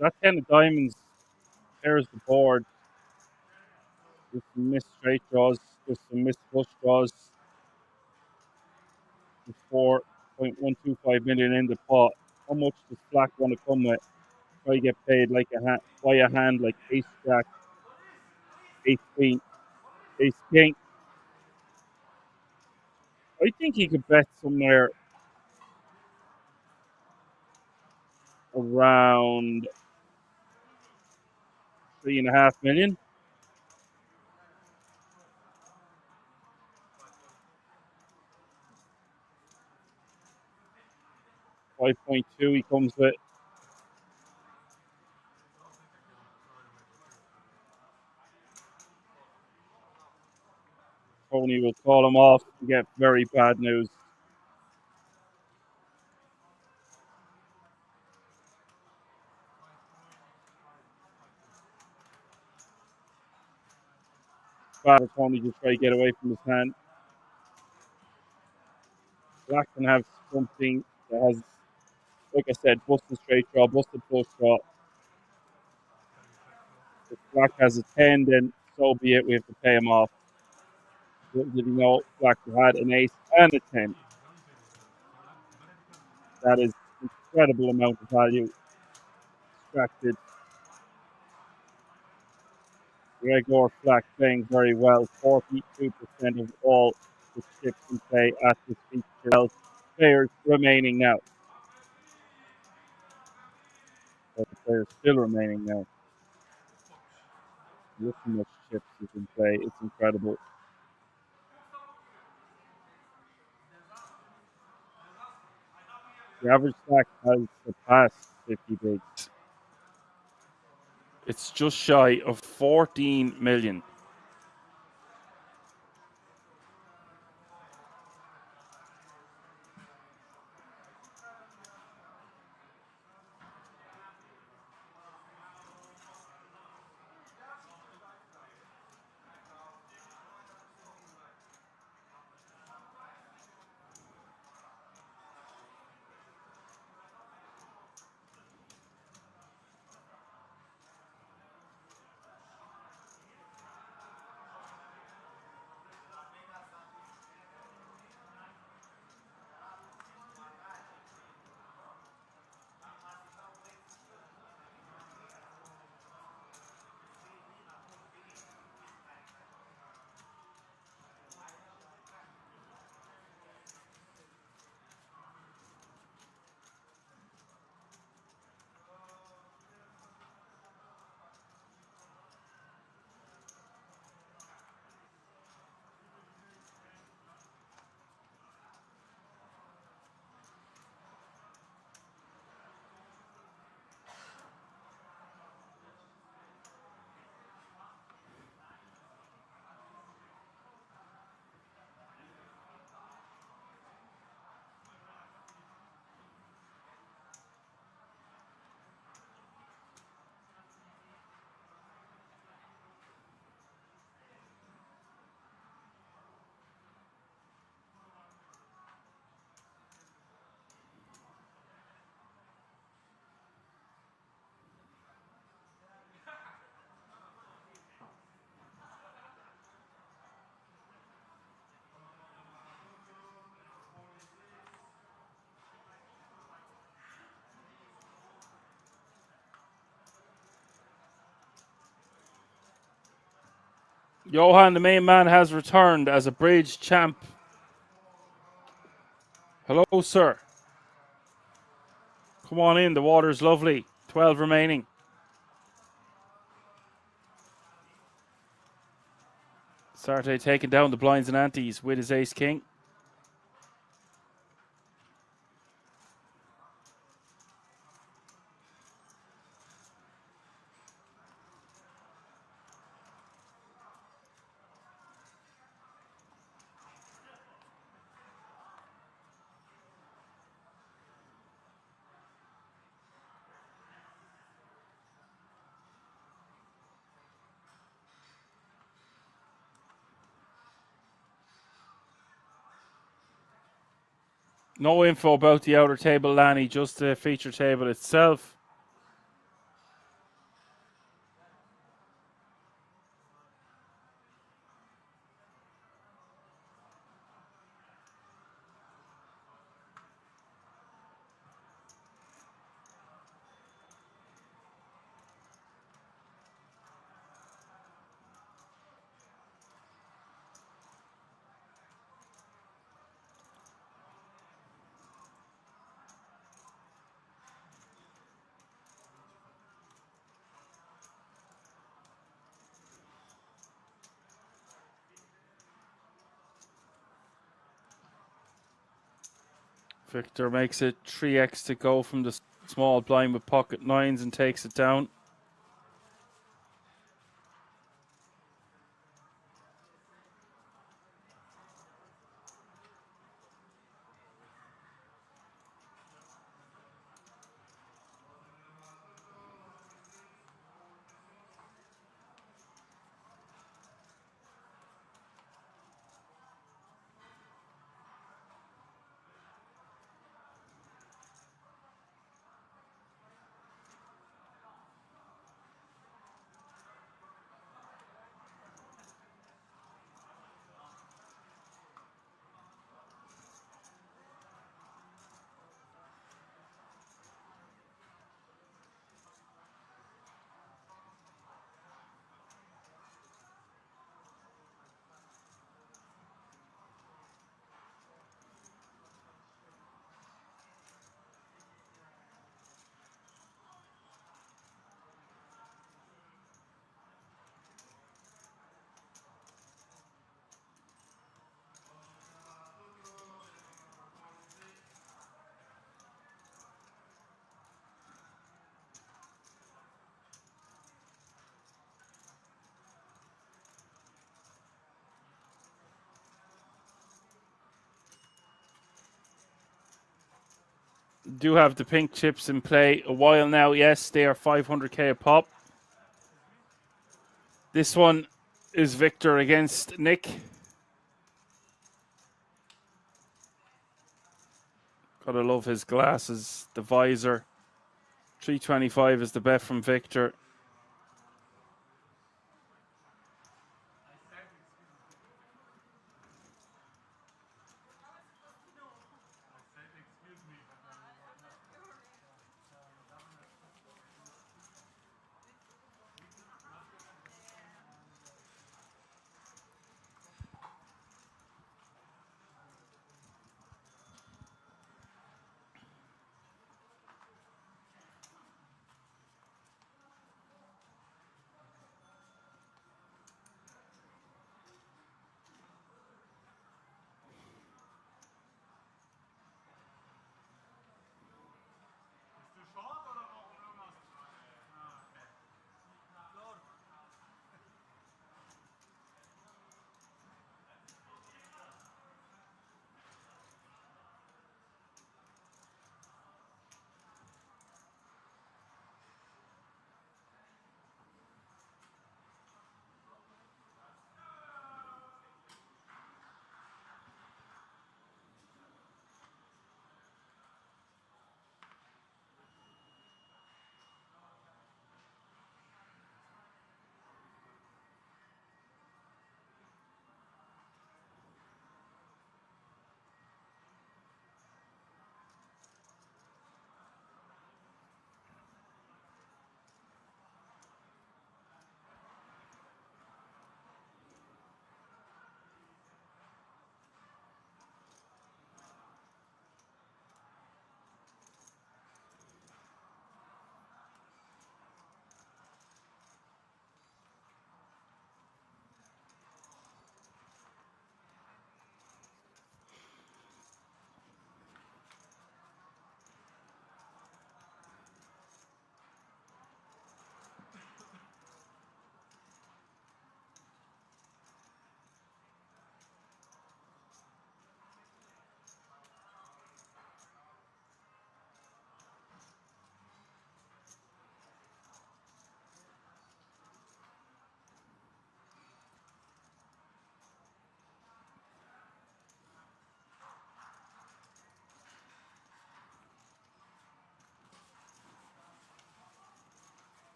That 10 of diamonds pairs the board. There's some missed straight draws. There's some missed flush draws. There's 4.125 million in the pot. How much does Flack want to come with? Try to get paid like by a hand like ace jack, ace queen, ace king. I think he could bet somewhere around 3.5 million. 5.2 he comes with. Tony will call him off and get very bad news. Bad for Tony to try to get away from his hand. Black can have something that has, like I said, busted straight draw, busted flush draw. If Black has a 10, then so be it. We have to pay him off. Little did he know Black had an ace and a 10. That is an incredible amount of value extracted. Gregor Flack playing very well. 42% of all the chips in play at this feature. 12 players remaining now. But the players still remaining now. Look how much chips is in play. It's incredible. The average stack has surpassed 50 bigs. It's just shy of 14 million. Johan, the main man, has returned as a bridge champ. Hello, sir. Come on in. The water's lovely. 12 remaining. Sartre taking down the blinds and antes with his ace-king. No info about the outer table, Lanny, just the feature table itself. Victor makes it 3x to go from the small blind with pocket nines and takes it down. Do have the pink chips in play a while now. Yes, they are 500k a pop. This one is Victor against Nick. Gotta love his glasses, the visor. 325 is the bet from Victor.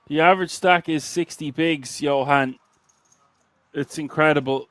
The average stack is 60 bigs, Johan. It's incredible.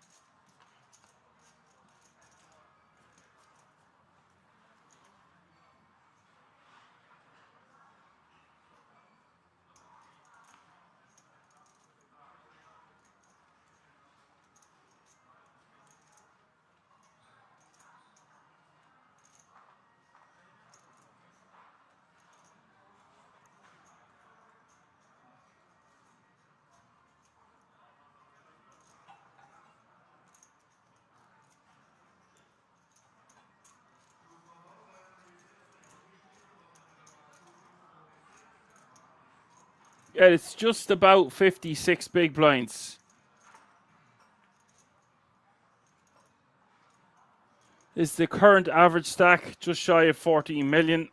Yeah, it's just about 56 big blinds. Is the current average stack just shy of 14 million.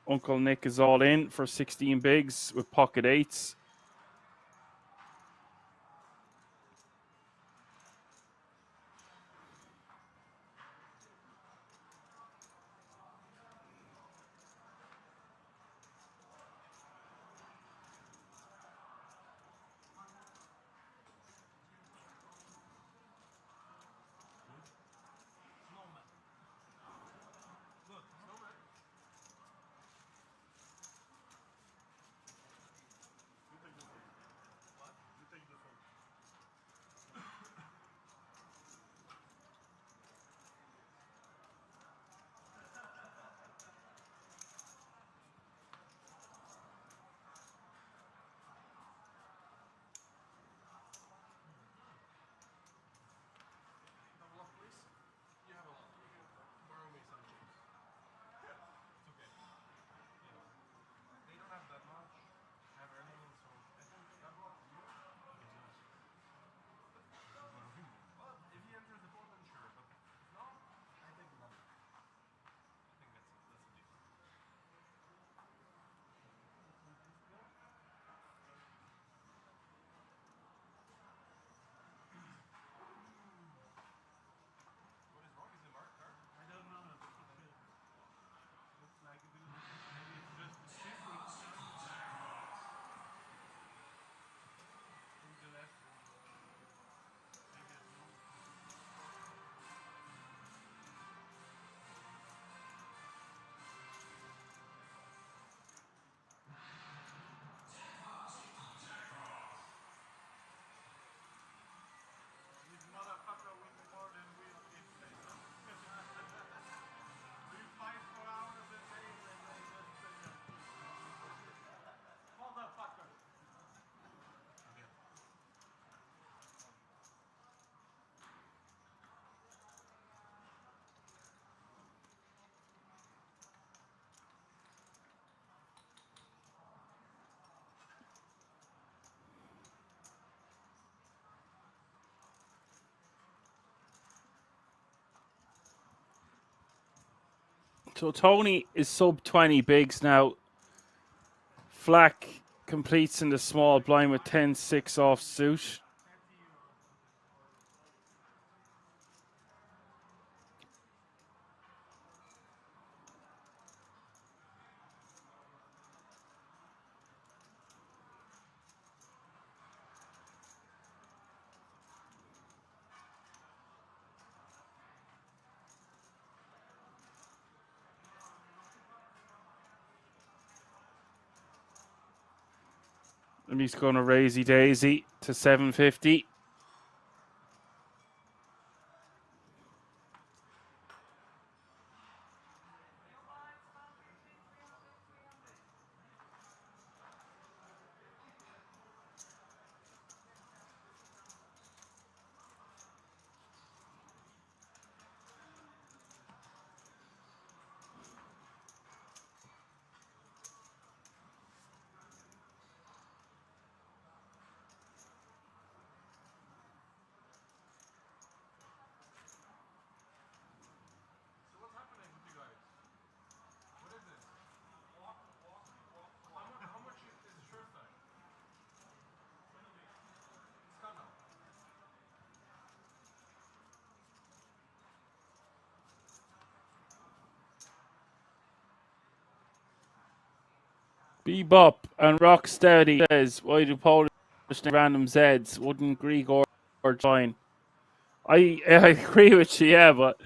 Uncle Nick is all in for 16 bigs with pocket eights. So Tony is sub 20 bigs now. Flack completes in the small blind with 10-6 off suit. And he's going to raisey daisy to 750. Bebop and Rocksteady says, why do Polish random Zs? Wouldn't Greek or join? I agree with you, yeah, but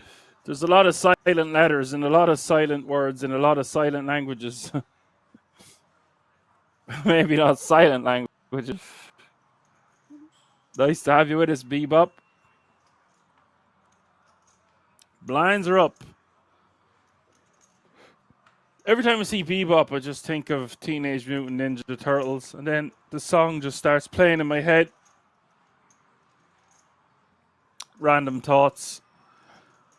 there's a lot of silent letters and a lot of silent words and a lot of silent languages. Maybe not silent languages. Nice to have you with us, Bebop. Blinds are up. Every time I see Bebop, I just think of Teenage Mutant Ninja Turtles, and then the song just starts playing in my head. Random thoughts.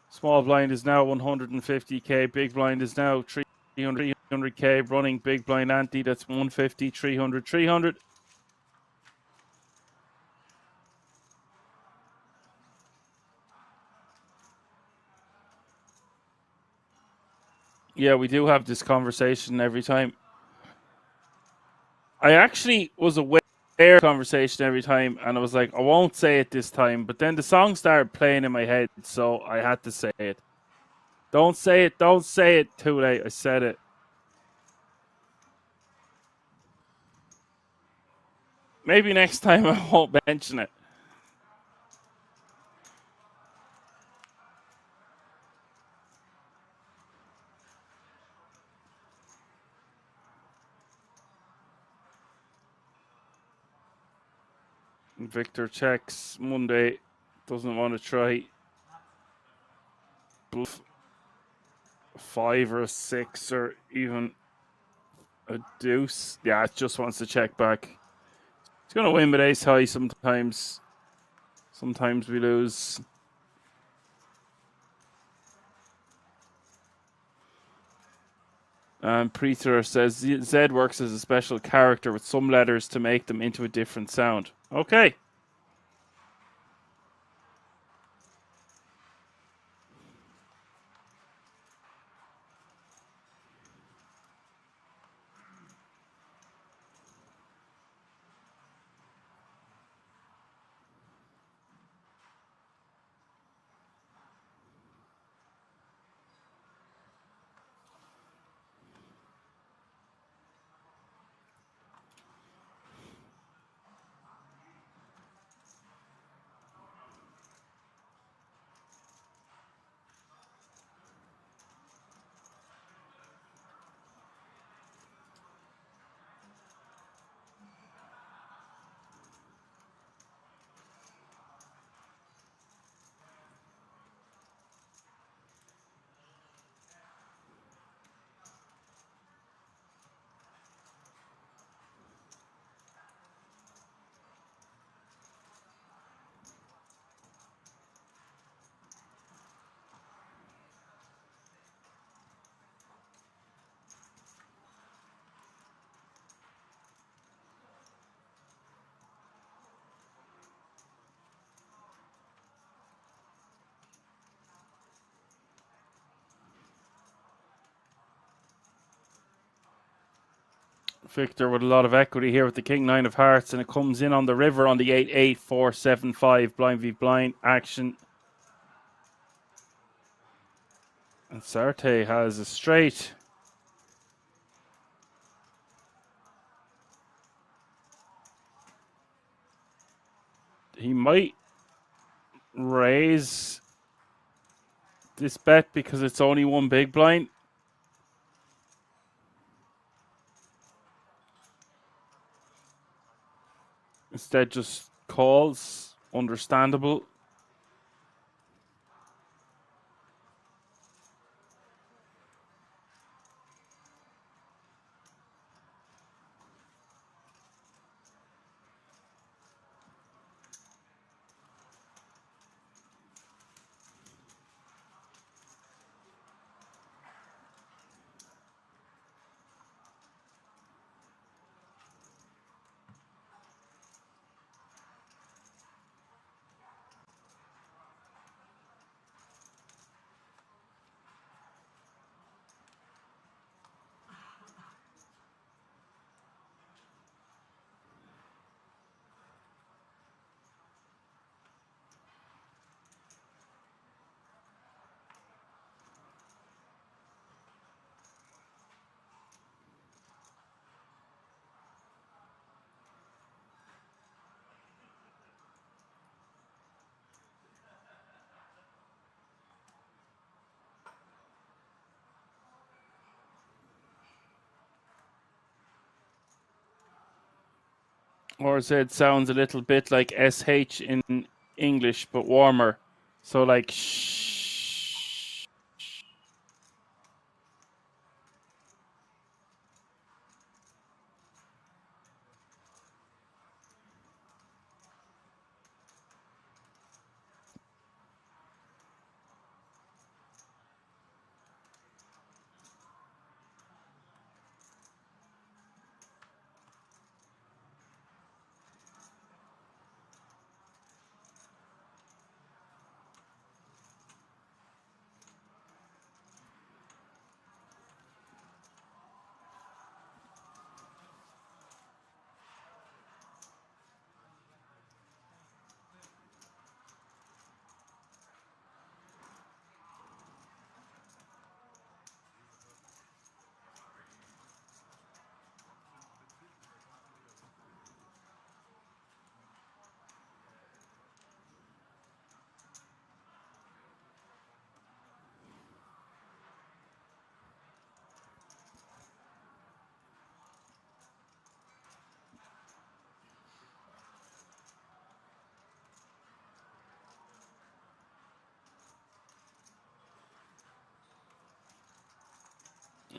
Small blind is now 150k. Big blind is now 300k. Running big blind ante, that's 150, 300, 300. Yeah, we do have this conversation every time. I actually was aware of the conversation every time, and I was like, I won't say it this time. But then the song started playing in my head, so I had to say it. Don't say it. Don't say it. Too late. I said it. Maybe next time I won't mention it. Victor checks Monday. Doesn't want to try. Bluff 5 or a 6 or even a deuce. Yeah, it just wants to check back. He's going to win with ace high sometimes. Sometimes we lose. Preeter says Z works as a special character with some letters to make them into a different sound. Okay. Victor with a lot of equity here with the King 9 of Hearts, and it comes in on the river on the 8-8, 4-7-5 blind v blind action. And Sarte has a straight. He might raise this bet because it's only one big blind. Instead just calls. Understandable. RZ sounds a little bit like SH in English, but warmer. So like shh.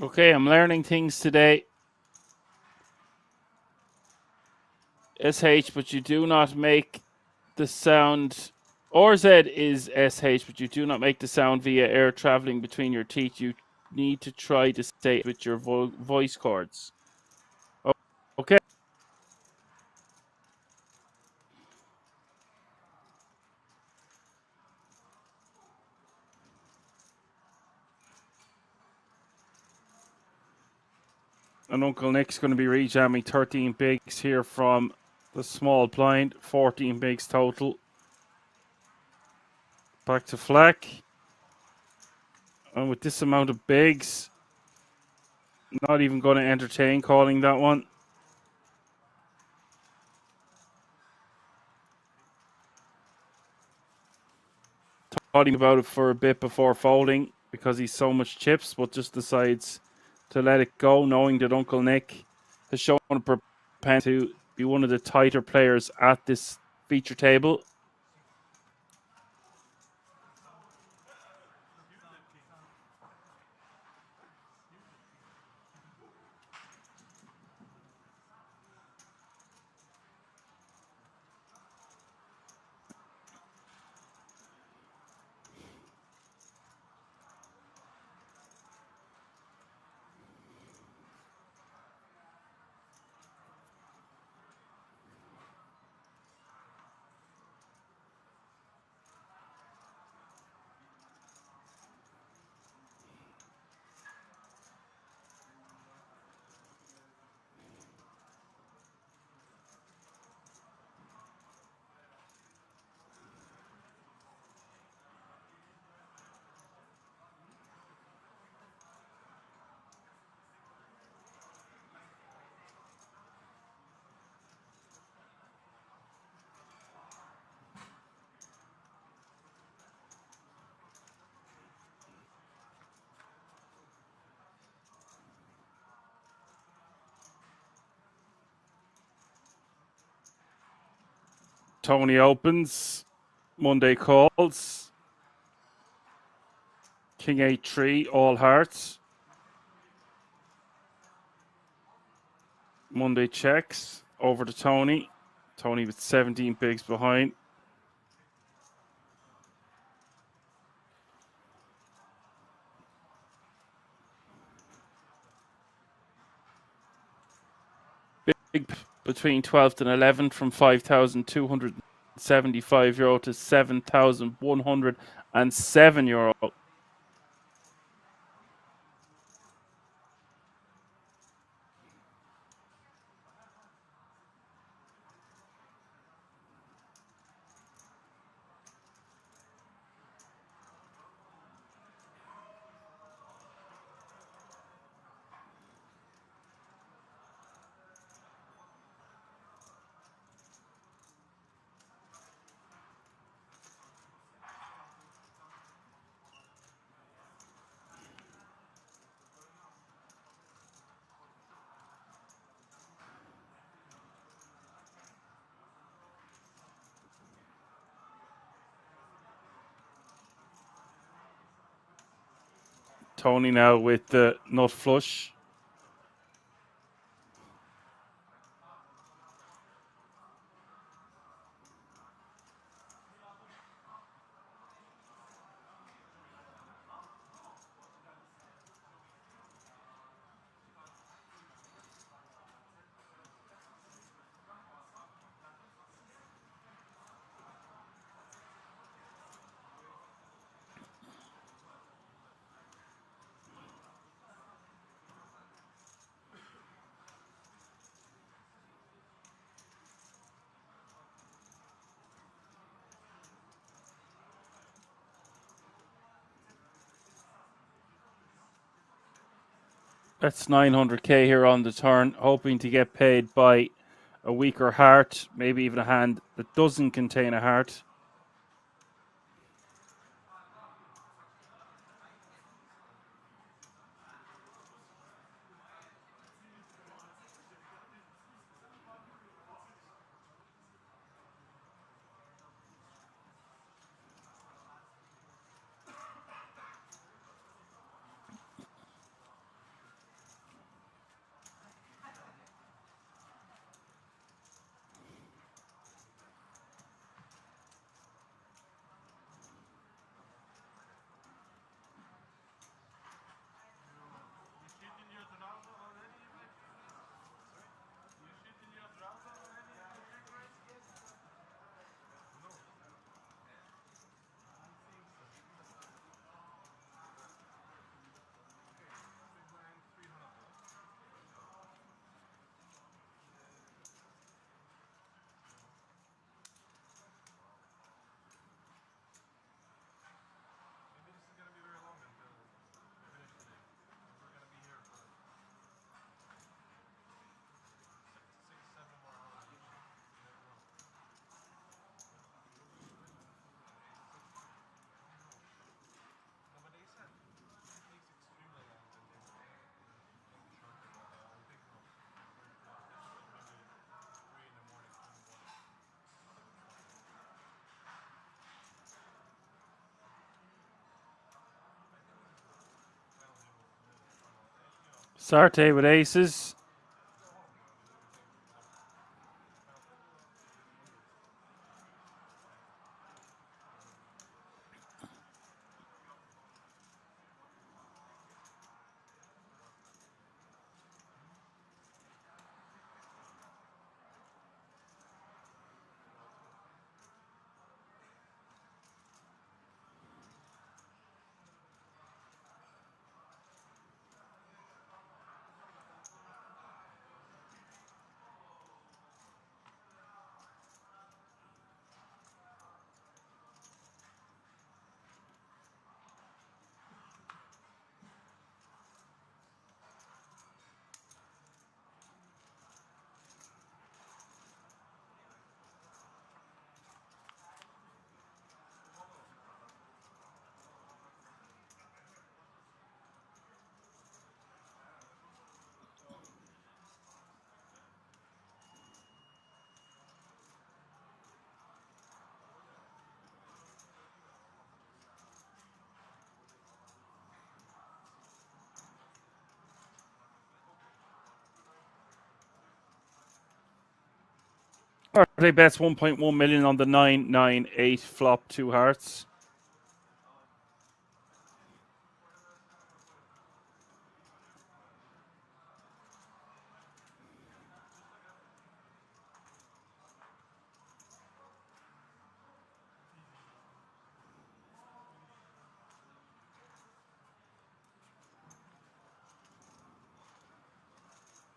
Okay, I'm learning things today. SH, but you do not make the sound. RZ is SH, but you do not make the sound via air traveling between your teeth. You need to try to say it with your voice cords. Okay. And Uncle Nick's going to be rejamming 13 bigs here from the small blind. 14 bigs total. Back to Fleck. And with this amount of bigs, not even going to entertain calling that one. Thought about it for a bit before folding because he's so much chips, but just decides to let it go, knowing that Uncle Nick has shown a propensity to be one of the tighter players at this feature table. Tony opens. Monday calls. King 8-3, all hearts. Monday checks. Over to Tony. Tony with 17 bigs behind. Big between 12th and 11th from 5,275 euro to 7,107 euro. Tony now with the nut flush. That's 900k here on the turn, hoping to get paid by a weaker heart, maybe even a hand that doesn't contain a heart. Sarte with aces. Sarte bets 1.1 million on the 998 flop, 2 hearts.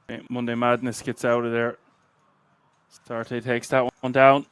Okay, Monday Madness gets out of there. Sarte takes that one down.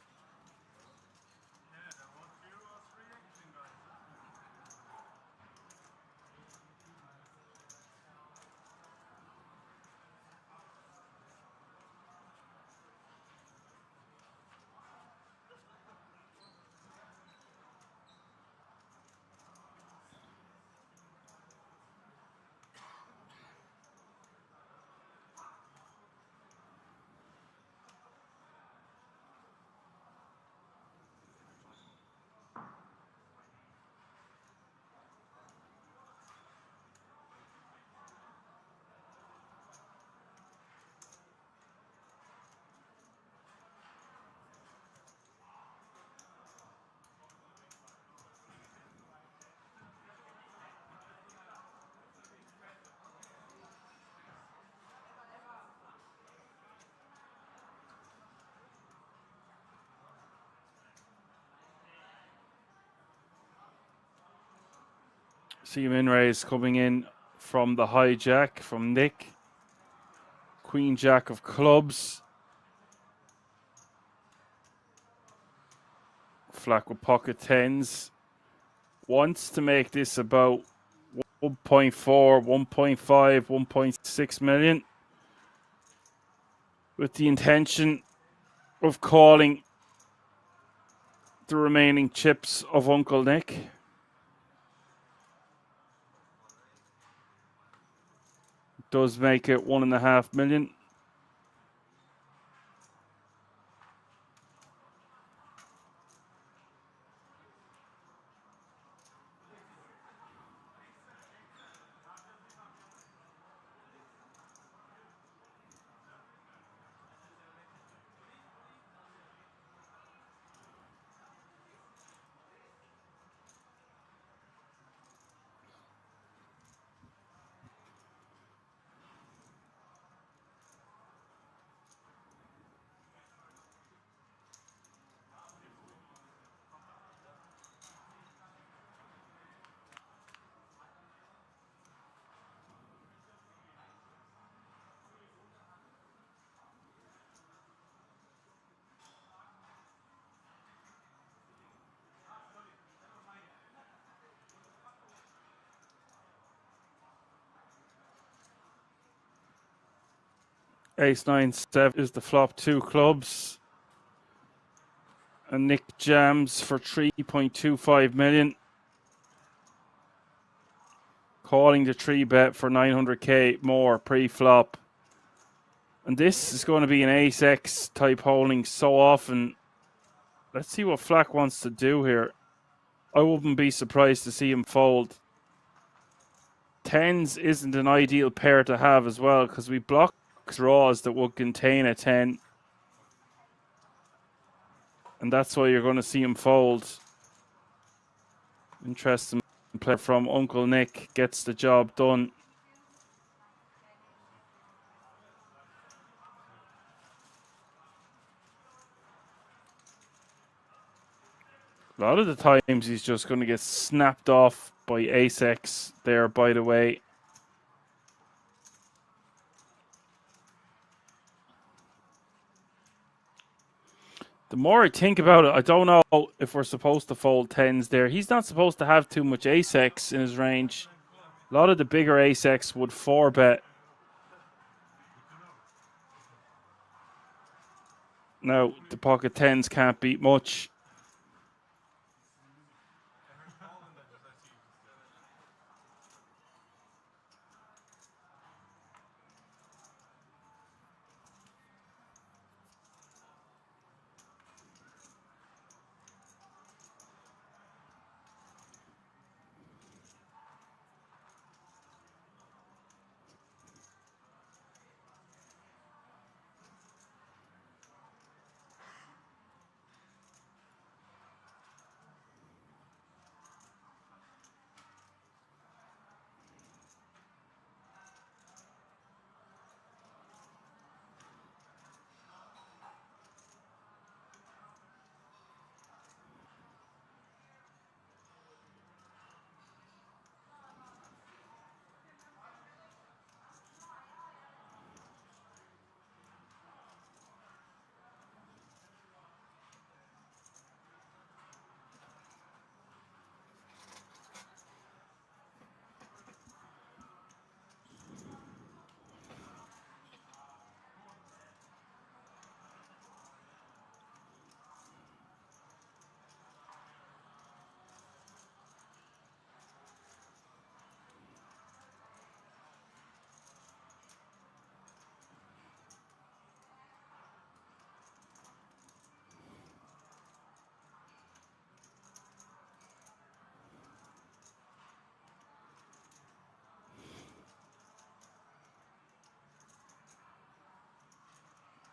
See him in raise coming in from the hijack from Nick. Queen Jack of clubs. Flack with pocket tens. Wants to make this about 1.4, 1.5, 1.6 million. With the intention of calling the remaining chips of Uncle Nick. Does make it 1.5 million. Ace 9 7 is the flop, 2 clubs. And Nick jams for 3.25 million. Calling the 3-bet for 900k more pre-flop. And this is going to be an Ace X type holding so often. Let's see what Flack wants to do here. I wouldn't be surprised to see him fold. Tens isn't an ideal pair to have as well because we block draws that would contain a 10. And that's why you're going to see him fold. Interesting play from Uncle Nick. Gets the job done. A lot of the times he's just going to get snapped off by Ace X there, by the way. The more I think about it, I don't know if we're supposed to fold tens there. He's not supposed to have too much Ace X in his range. A lot of the bigger Ace X would 4-bet. No, the pocket tens can't beat much.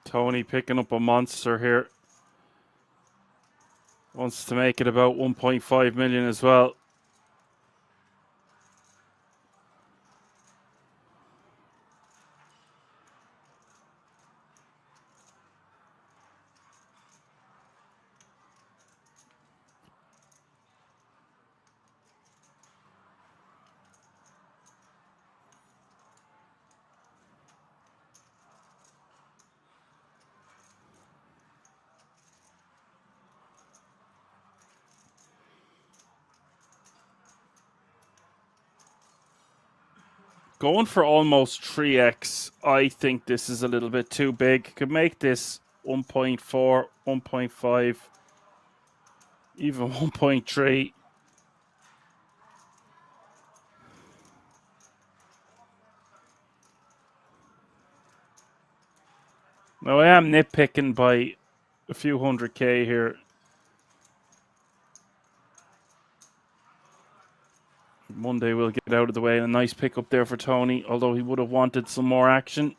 Tony picking up a monster here. Wants to make it about 1.5 million as well. Going for almost 3x, I think this is a little bit too big. Could make this 1.4, 1.5, even 1.3. Now I am nitpicking by a few 100k here. Monday we'll get out of the way. A nice pick up there for Tony, although he would have wanted some more action.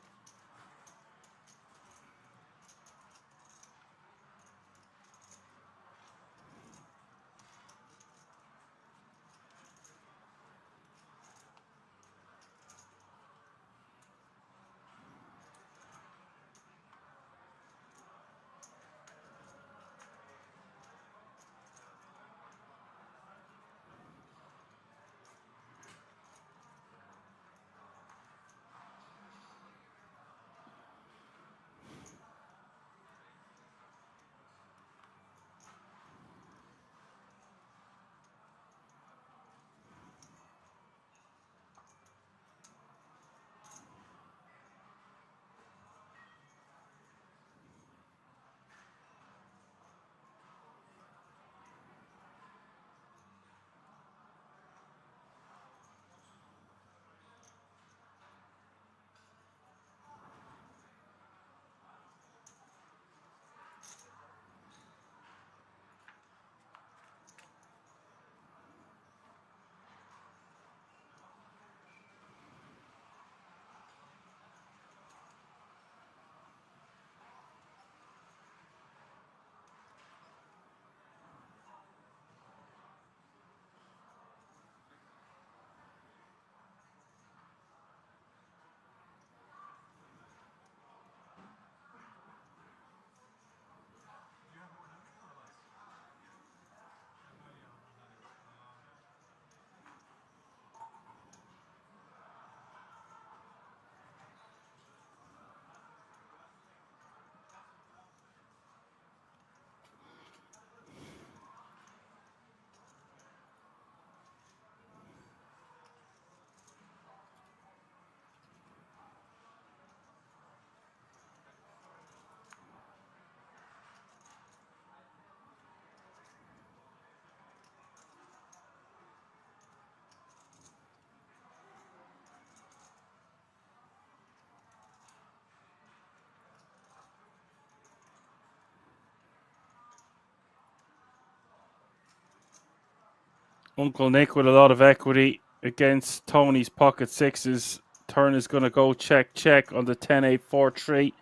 Uncle Nick with a lot of equity against Tony's pocket sixes. Turn is going to go check, check on the 10-8, 4-3.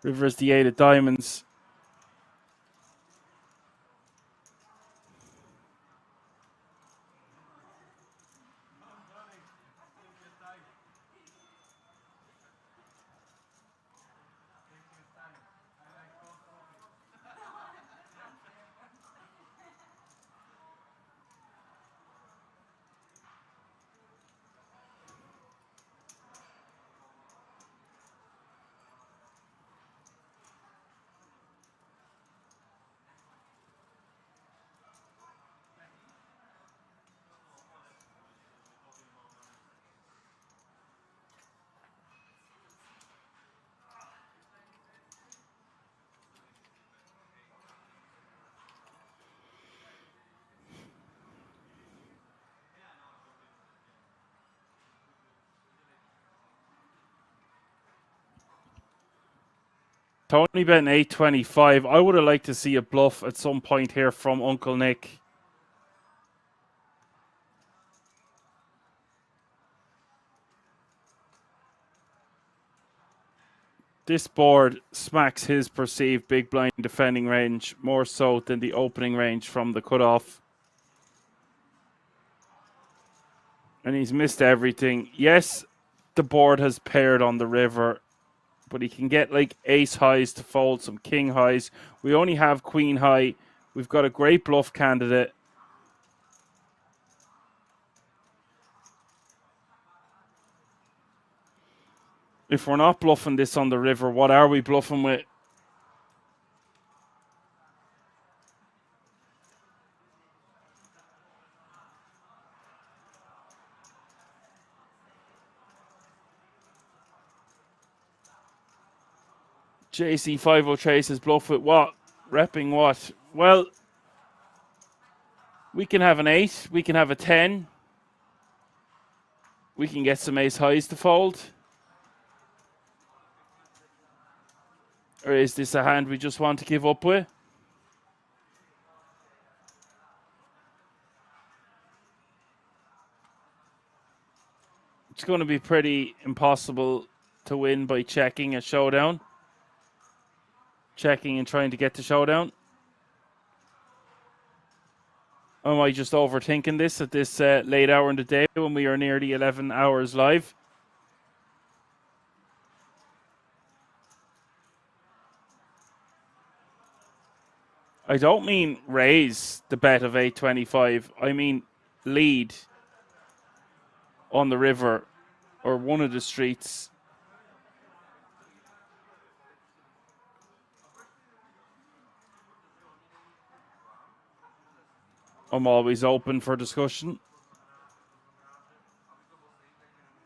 River is the 8 of diamonds. Tony betting 825. I would have liked to see a bluff at some point here from Uncle Nick. This board smacks his perceived big blind defending range more so than the opening range from the cutoff. And he's missed everything. Yes, the board has paired on the river, but he can get like ace highs to fold, some king highs. We only have queen high. We've got a great bluff candidate. If we're not bluffing this on the river, what are we bluffing with? JC503 says bluff with what? Repping what? Well, we can have an 8. We can have a 10. We can get some ace highs to fold. Or is this a hand we just want to give up with? It's going to be pretty impossible to win by checking a showdown. Checking and trying to get to showdown. Am I just overthinking this at this late hour in the day when we are nearly 11 hours live? I don't mean raise the bet of 825. I mean lead on the river or one of the streets. I'm always open for discussion.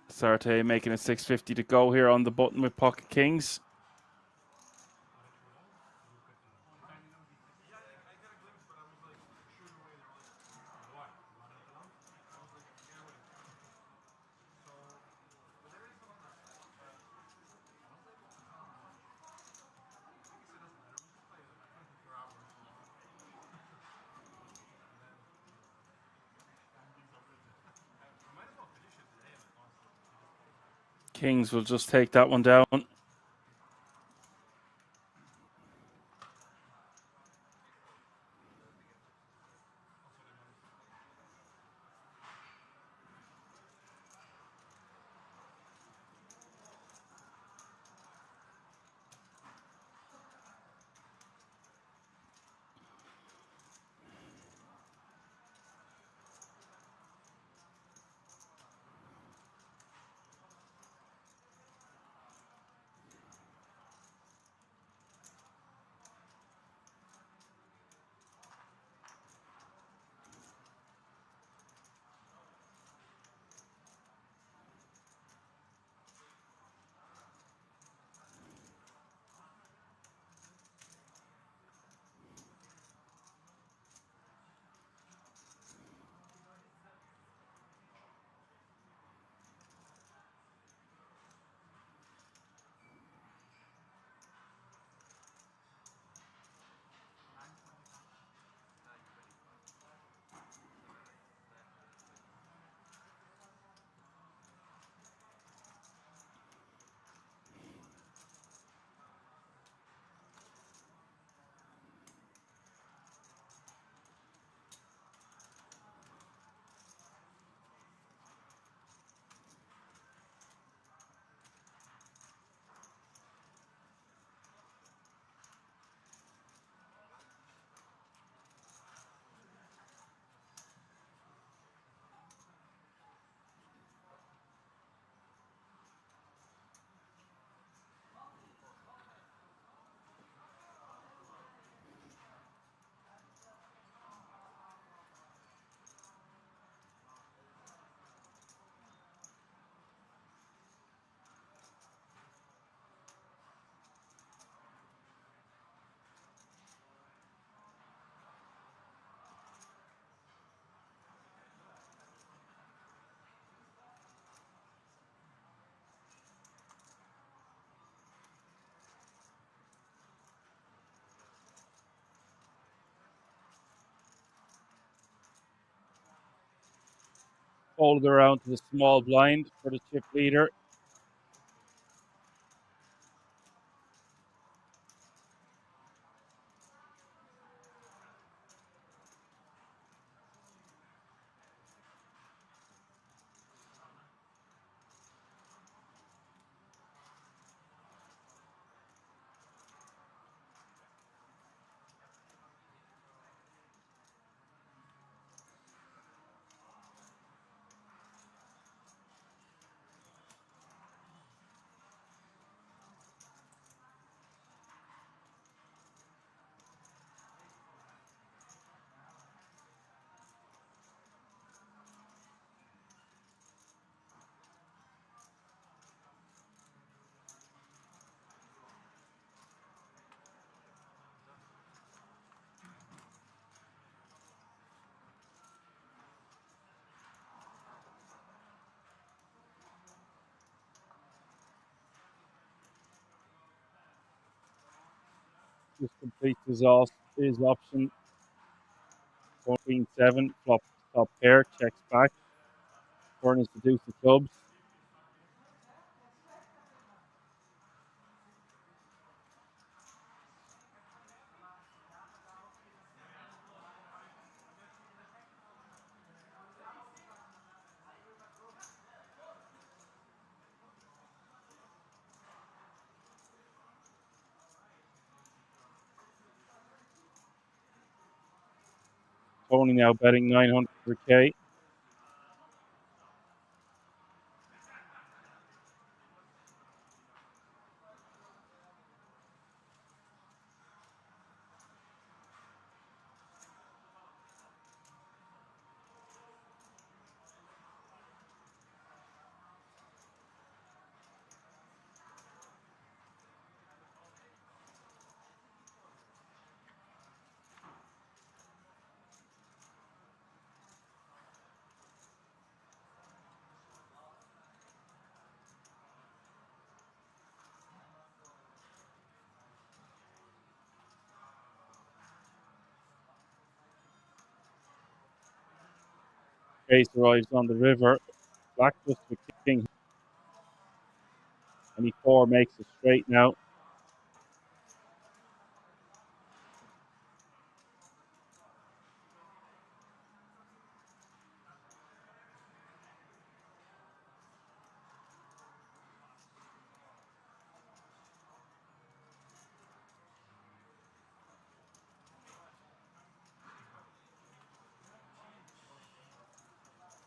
Sarte making a 650 to go here on the button with pocket kings. Kings will just take that one down. Folded around to the small blind for the chip leader. just completes his option. Queen 7, flop top pair, checks back. Turn is the deuce of clubs. Tony now betting 900k. Ace arrives on the river. Black just with king. 24 makes it straight now.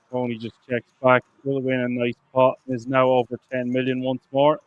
Tony just checks back. Will win a nice pot. Is now over 10 million once more.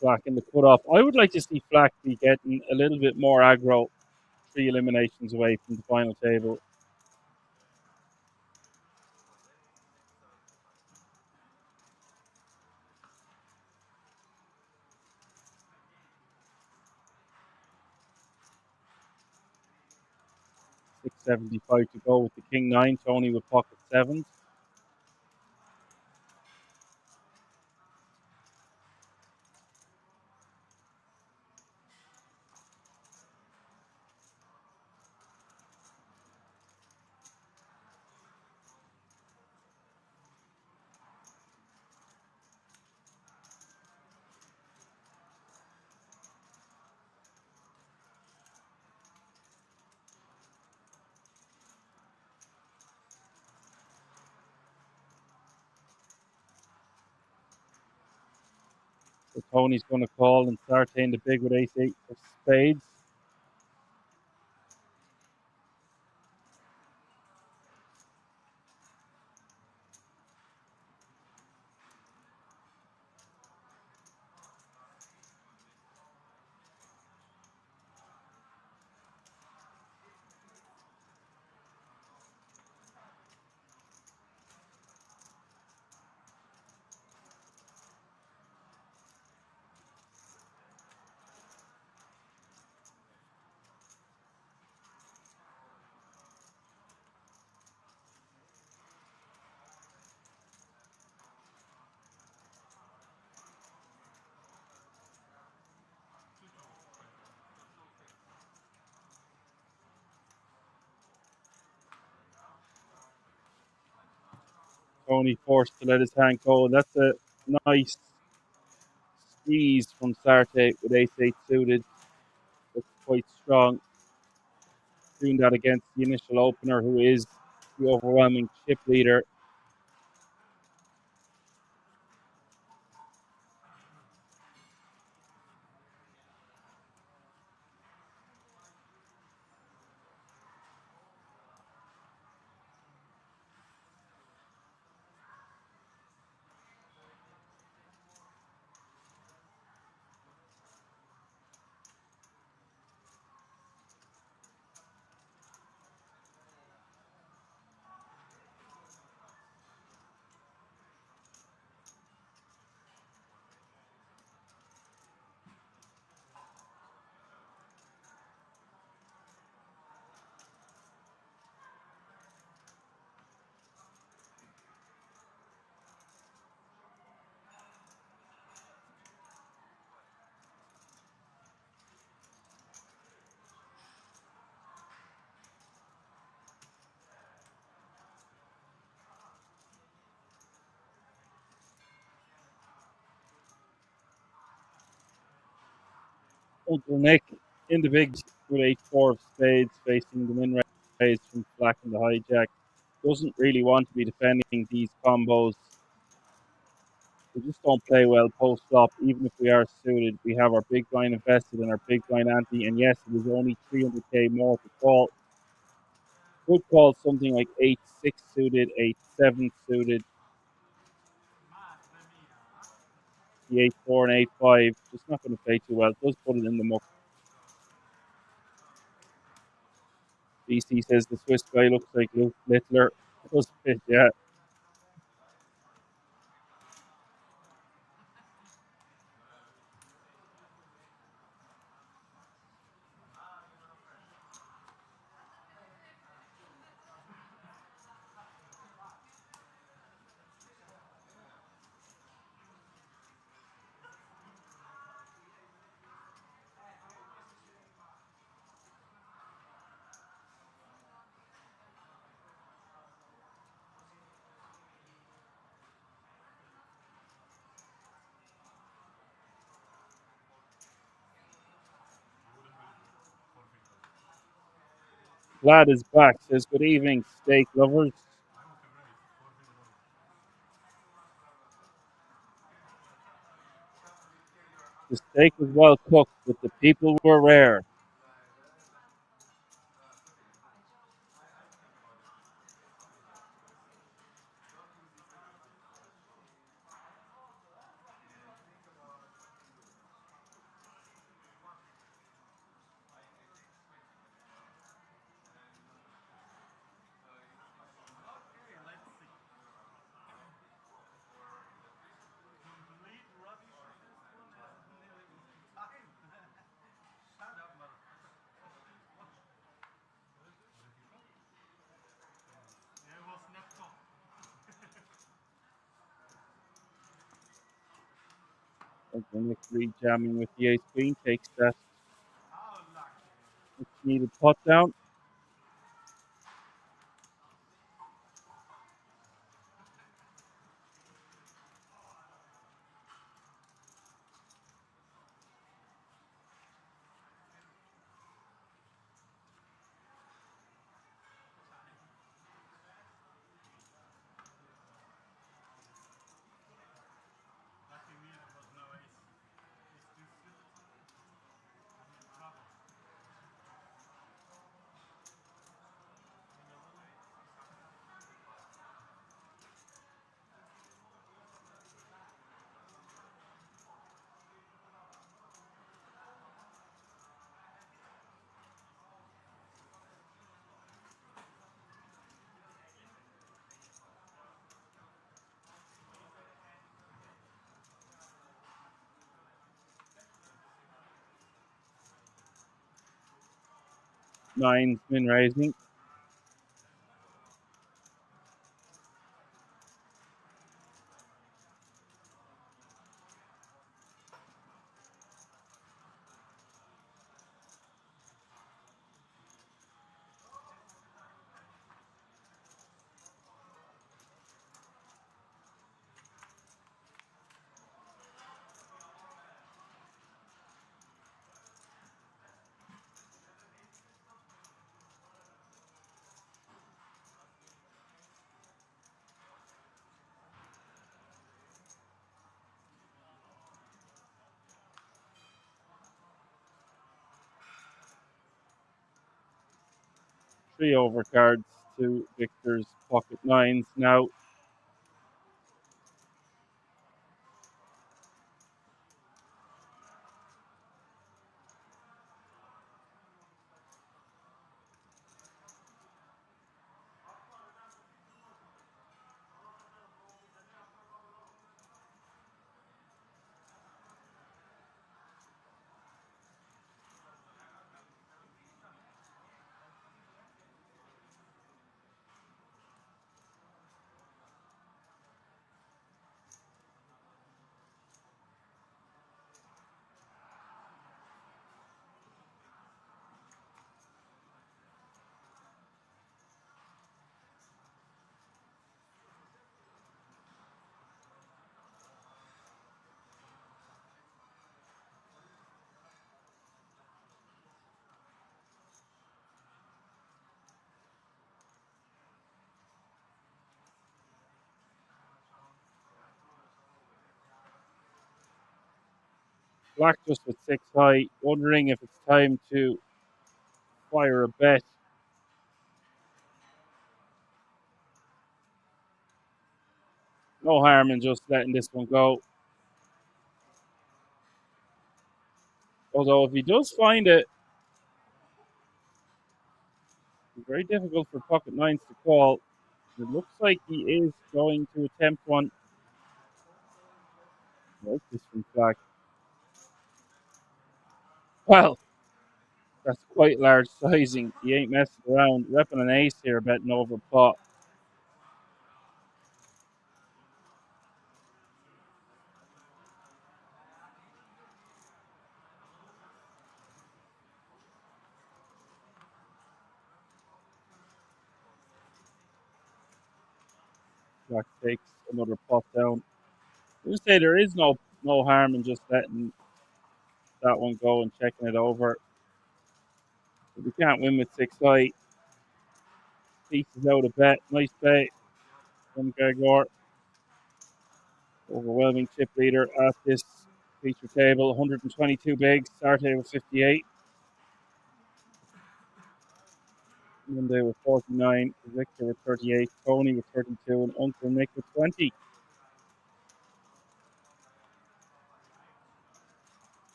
Flack in the cutoff. I would like to see Flack be getting a little bit more aggro 3 eliminations away from the final table. 6.75 to go with the King 9. Tony with pocket 7s. So Tony's going to call and start in the big with ace-8 of spades. Tony forced to let his hand go. That's a nice squeeze from Sarte with ace-8 suited. Looks quite strong. Doing that against the initial opener, who is the overwhelming chip leader. Uncle Nick in the big with 8-4 of spades, facing the min raise from Black and the hijack. Doesn't really want to be defending these combos. We just don't play well post flop, even if we are suited. We have our big blind invested and our big blind ante, and yes, it is only 300k more to call. Could call something like 8-6 suited, 8-7 suited, the 8-4 and 8-5. Just not going to play too well. Does put it in the muck. BC says the Swiss guy looks like Luke Littler. Does fit, yeah. Vlad is back. Says, good evening, steak lovers. The steak was well cooked, but the people were rare. Uncle Nick re-jamming with the ace queen takes that needed pot down. Nines min raising. Three overcards to Victor's pocket nines now. Black just with 6 high, wondering if it's time to fire a bet. No harm in just letting this one go. Although if he does find it, it's very difficult for pocket nines to call. It looks like he is going to attempt one. Nope, this from Black. Well, that's quite large sizing. He ain't messing around. Repping an ace here, betting over pot. Black takes another pot down. I would say there is no harm in just letting that one go and checking it over. If we can't win with 6 high, pieces out a bet. Nice bet from Gregor. Overwhelming chip leader at this feature table. 122 bigs. Sarte with 58. Monday with 49. Victor with 38. Tony with 32. And Uncle Nick with 20.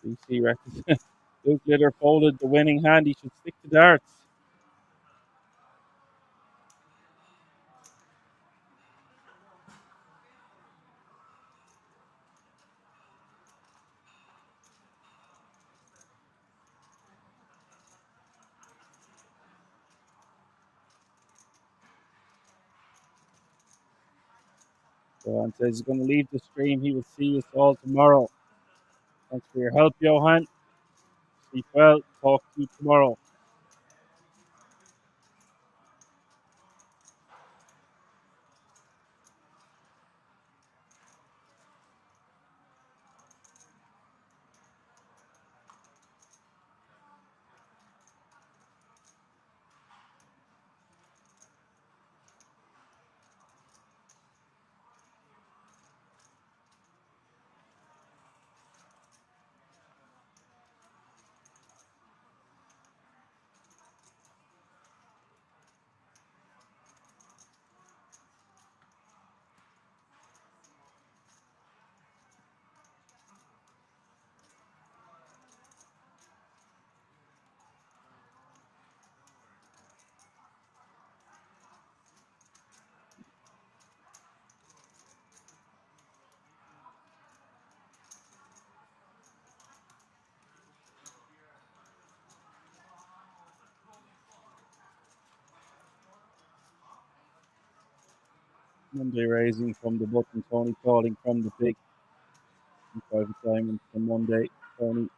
BC reckons Luke Litter folded the winning hand. He should stick to darts. Johan says he's going to leave the stream. He will see us all tomorrow. Thanks for your help, Johan. Sleep well. Talk to you tomorrow. Monday raising from the button. Tony calling from the big private diamond for Monday. Tony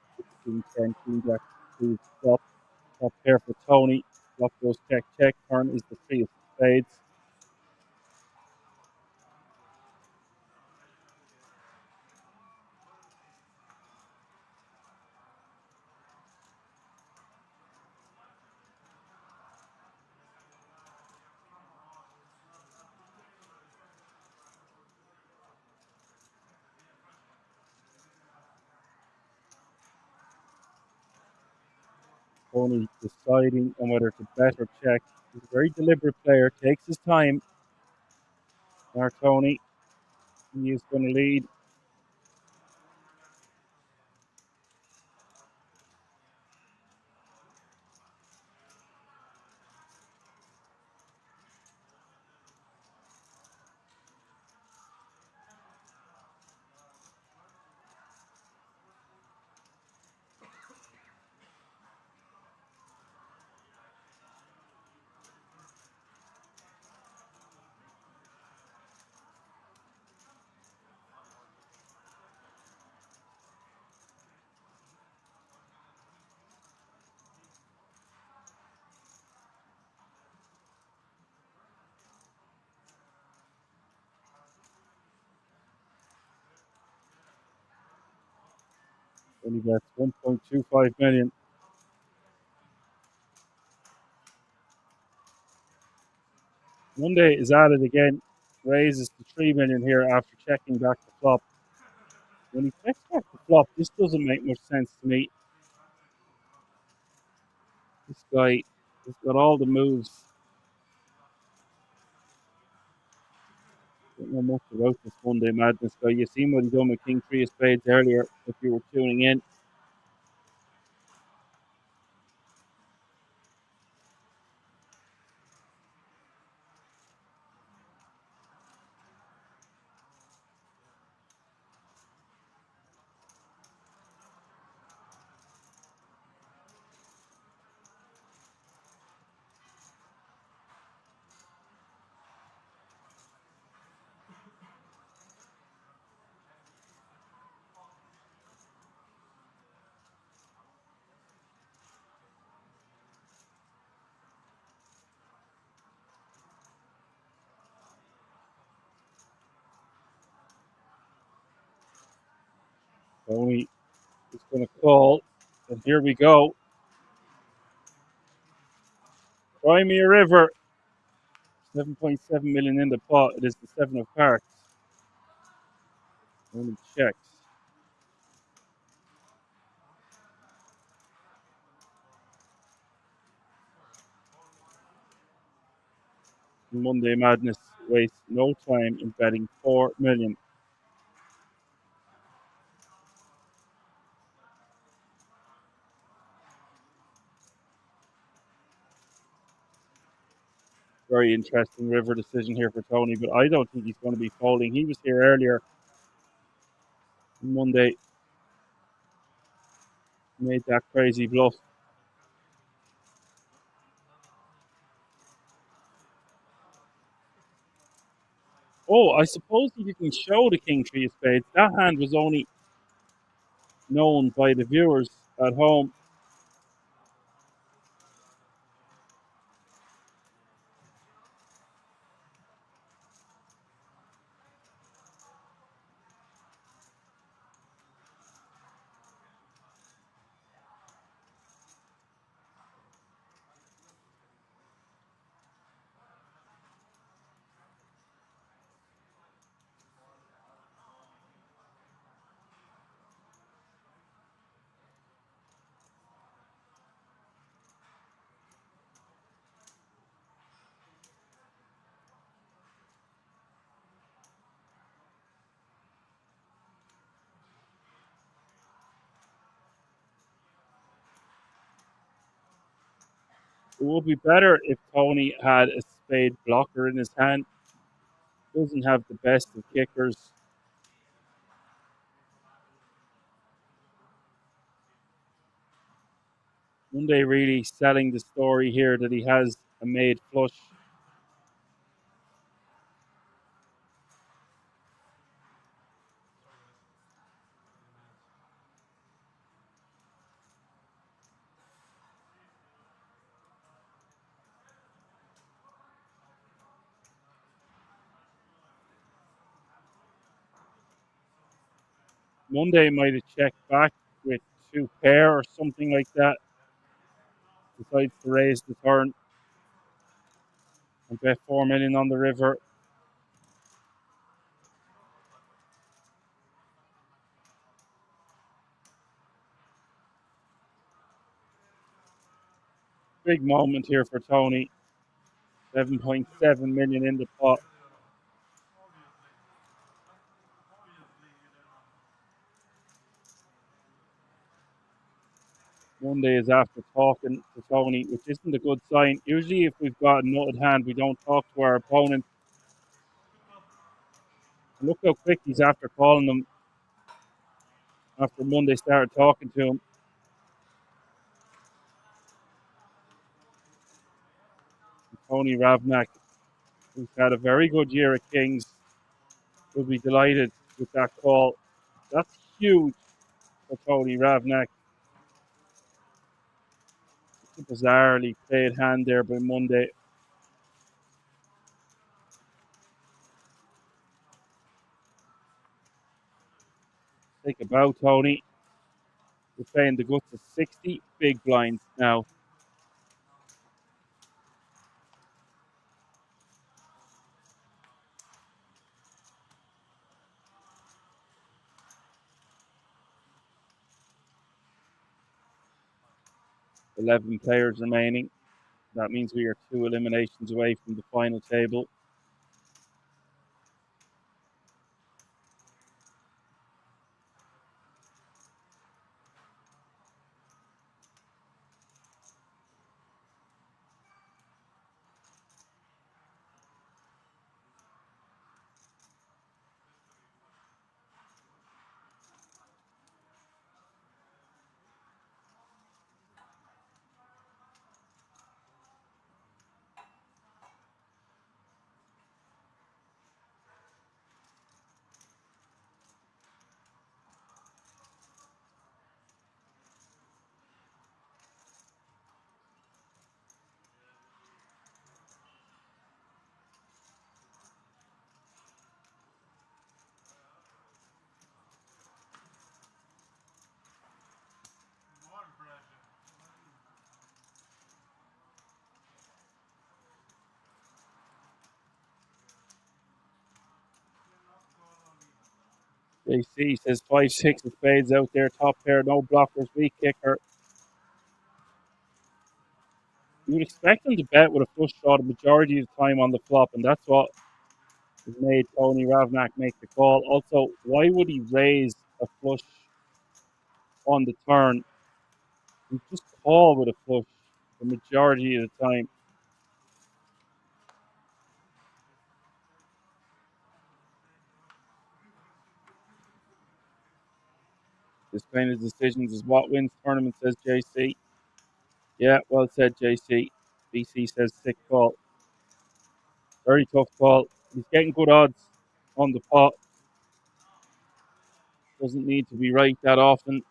16 10 Queen Jack 2 stop. Top pair for Tony. Block goes check. Turn is the three of spades. Tony deciding on whether to bet or check. He's a very deliberate player, takes his time. Our Tony, he is going to lead. Tony bets 1.25 million. Monday is at it again. Raises to 3 million here after checking back the flop. When he checks back the flop, this doesn't make much sense to me. This guy has got all the moves. Don't know much about this Monday Madness guy. You seen what he done with King 3 of Spades earlier if you were tuning in. Tony is going to call, and here we go. Cry me a river. 7.7 million in the pot. It is the 7 of hearts. Only checks. Monday Madness wastes no time in betting 4 million. Very interesting river decision here for Tony, but I don't think he's going to be folding. He was here earlier Monday, made that crazy bluff. Oh, I suppose he didn't show the king three of spades. That hand was only known by the viewers at home. It would be better if Tony had a spade blocker in his hand. Doesn't have the best of kickers. Monday really selling the story here that he has a made flush. Monday might have checked back with 2 pair or something like that. Decides to raise the turn and bet 4 million on the river. Big moment here for Tony. 7.7 million in the pot. Monday is after talking to Tony, which isn't a good sign. Usually if we've got a nutted hand, we don't talk to our opponent. And look how quick he's after calling them after Monday started talking to him. Tony Ravnak, who's had a very good year at Kings, will be delighted with that call. That's huge for Tony Ravnak. It's a bizarrely played hand there by Monday. Think about Tony. We're playing the guts of 60 big blinds now. $11 players remaining. That means we are 2 eliminations away from the final table. JC says 5-6 of spades out there, top pair, no blockers, weak kicker. You would expect him to bet with a flush draw the majority of the time on the flop, and that's what has made Tony Ravnak make the call. Also, why would he raise a flush on the turn? He just call with a flush the majority of the time. This kind of decisions is what wins tournament, says JC. Yeah, well said, JC. BC says sick call. Very tough call. He's getting good odds. on the pot. Doesn't need to be right that often.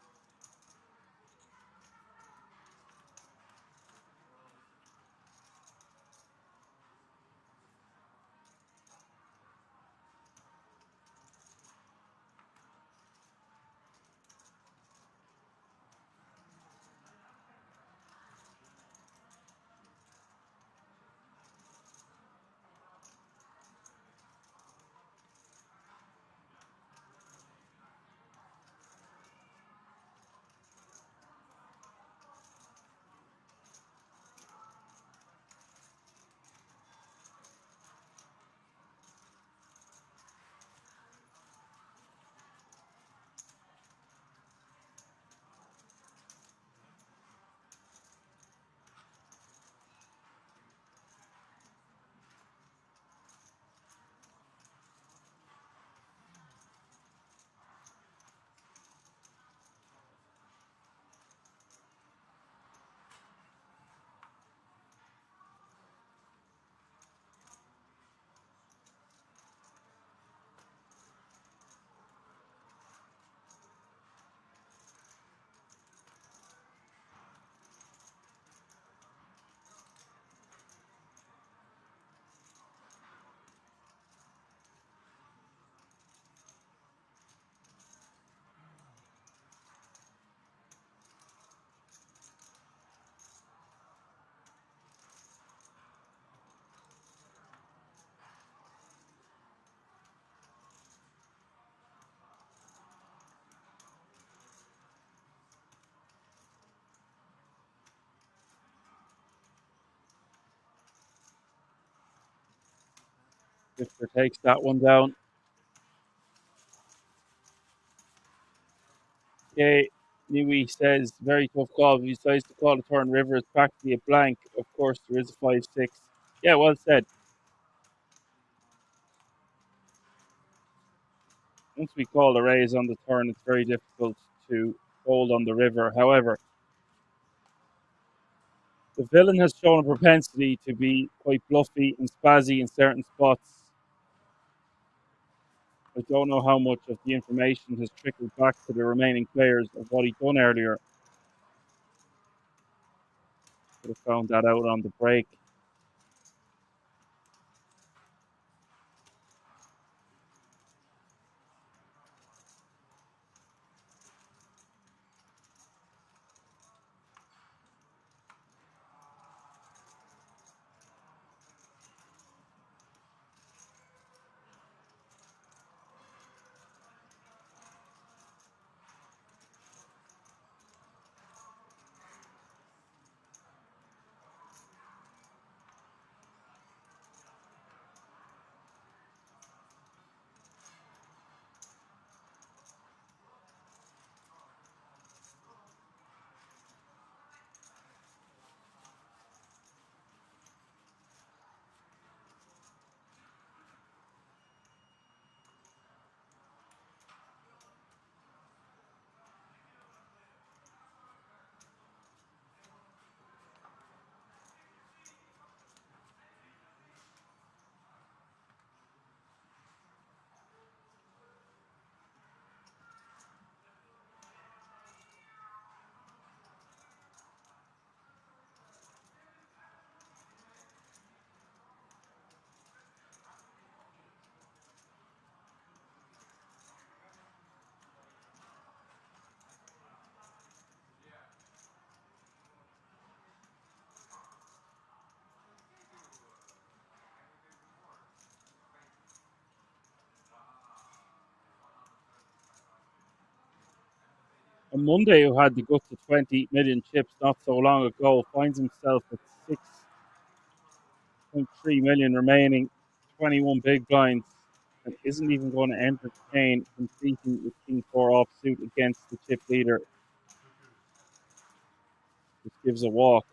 Victor takes that one down. Okay, Newey says, very tough call. If he decides to call the turn river, it's practically a blank. Of course, there is a 5-6. Yeah, well said. Once we call the raise on the turn, it's very difficult to hold on the river. However, the villain has shown a propensity to be quite bluffy and spazzy in certain spots. I don't know how much of the information has trickled back to the remaining players of what he'd done earlier. Could have found that out on the break. And Monday, who had the guts to 20 million chips not so long ago, finds himself with 6.3 million remaining, 21 big blinds, and isn't even going to entertain competing with King 4 offsuit against the chip leader. This gives a walk.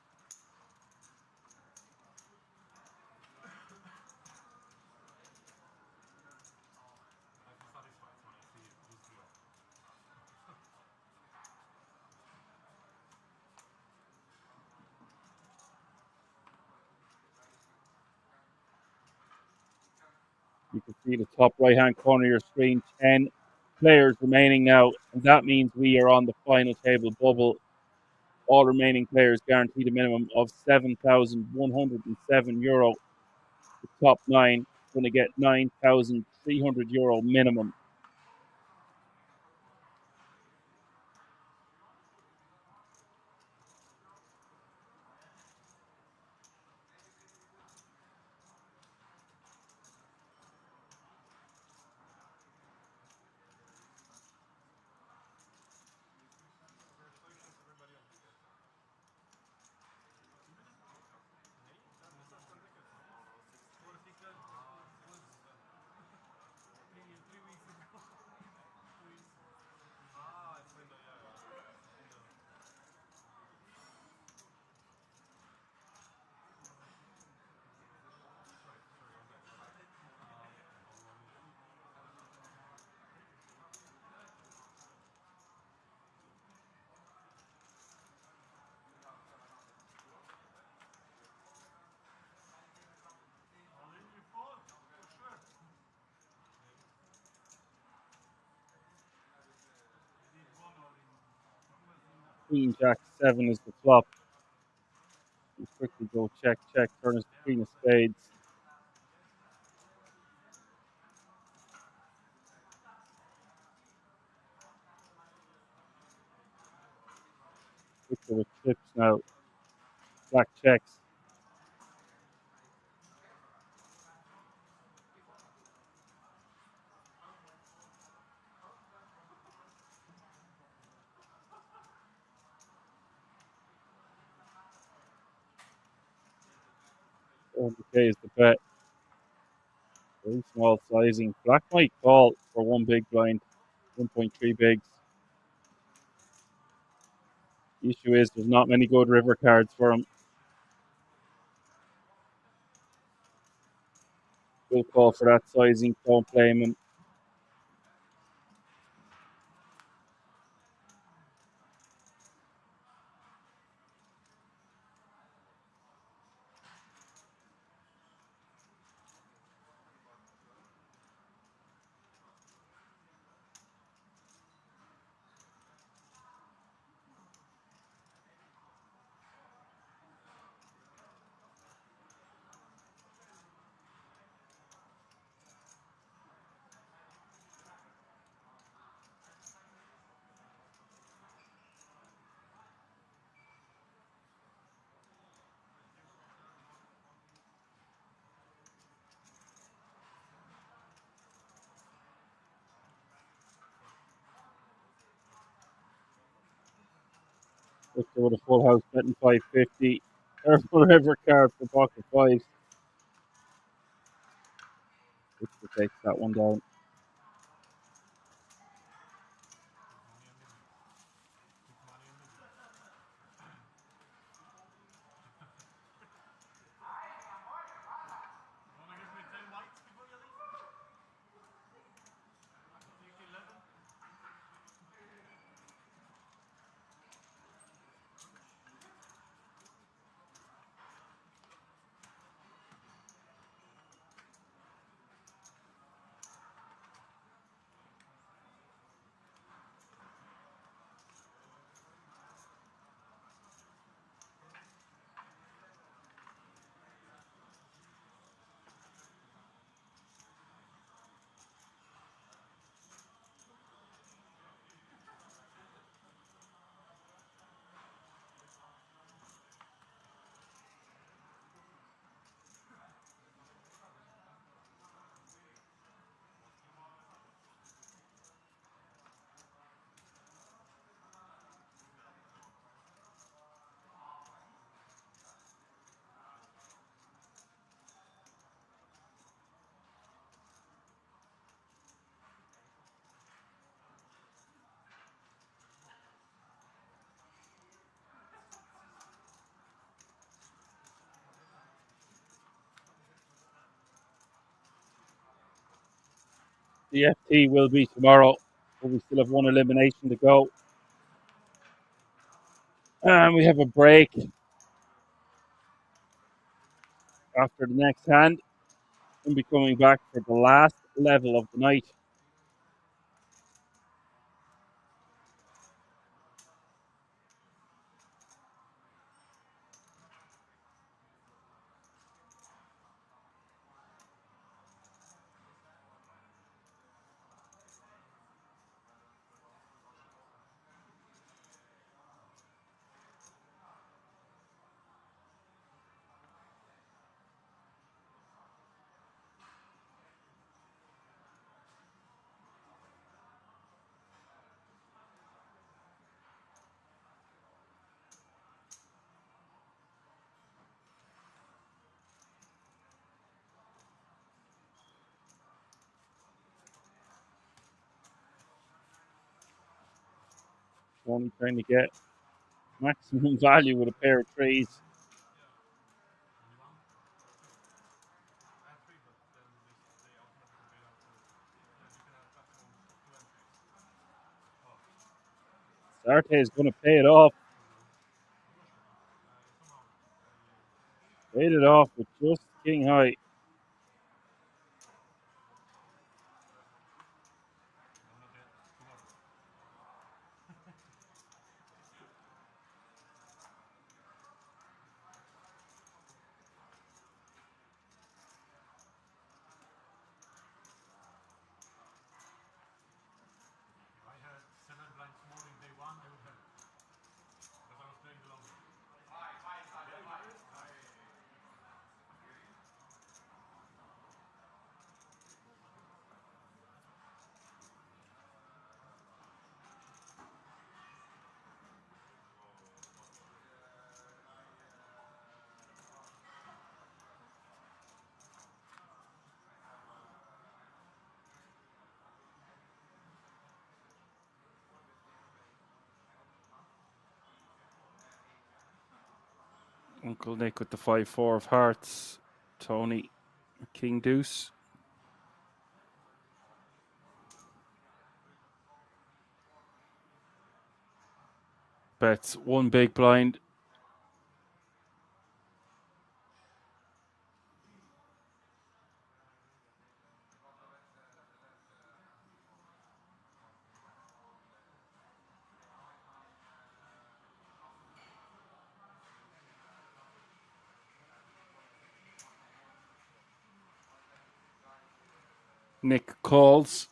You can see the top right-hand corner of your screen, 10 players remaining now, and that means we are on the final table bubble. All remaining players guaranteed a minimum of €7,107. The top 9 going to get €9,300 minimum. Queen Jack 7 is the flop. We'll quickly go check, turn is the Queen of Spades. Quickly with chips now. Black checks. Okay is the bet. Very small sizing. Black might call for one big blind, 1.3 bigs. The issue is there's not many good river cards for him. We'll call for that sizing. Don't blame him. Victor with a full house betting 550. There's one river card for pocket fives. Victor takes that one down. The FT will be tomorrow, but we still have one elimination to go. And we have a break after the next hand. We'll be coming back for the last level of the night. Only trying to get maximum value with a pair of trees. Sarte is going to pay it off. Paid it off with just king high. Uncle Nick with the 5-4 of hearts. Tony, king deuce. Bets one big blind. Nick calls.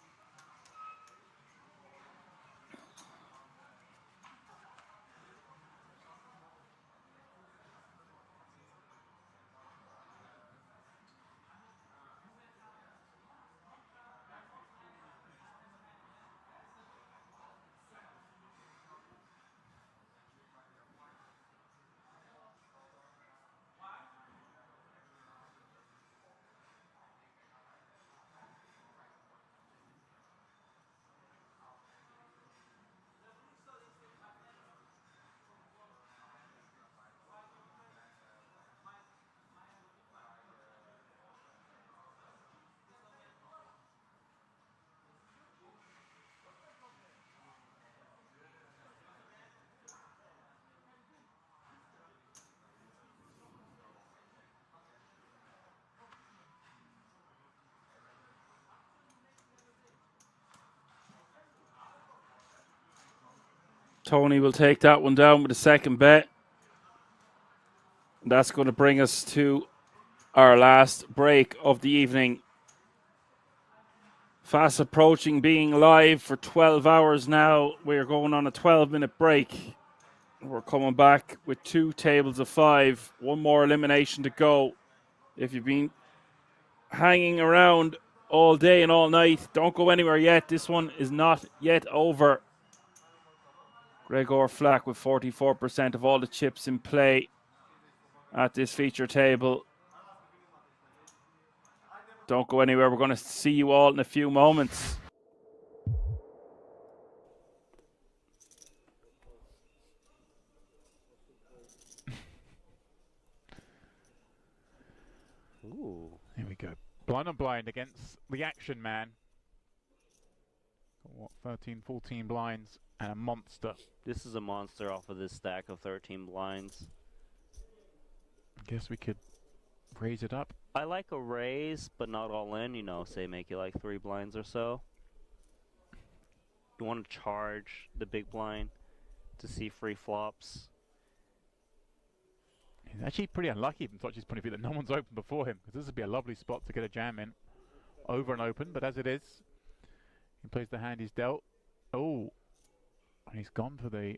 Tony will take that one down with a second bet. And that's going to bring us to our last break of the evening. Fast approaching being live for 12 hours now. We're going on a 12-minute break. We're coming back with 2 tables of 5. One more elimination to go. If you've been hanging around all day and all night, don't go anywhere yet. This one is not yet over. Gregor Flack with 44% of all the chips in play at this feature table. Don't go anywhere. We're going to see you all in a few moments. Ooh. Here we go. Blind on blind against the action man. What, 13, 14 blinds and a monster. This is a monster off of this stack of 13 blinds. I guess we could Raise it up. I like a raise, but not all in, you know, say make it like 3 blinds or so. You want to charge the big blind to see free flops. He's actually pretty unlucky from Tochi's point of view that no one's open before him, because this would be a lovely spot to get a jam in. Over and open, but as it is, he plays the hand he's dealt. Oh, and he's gone for the...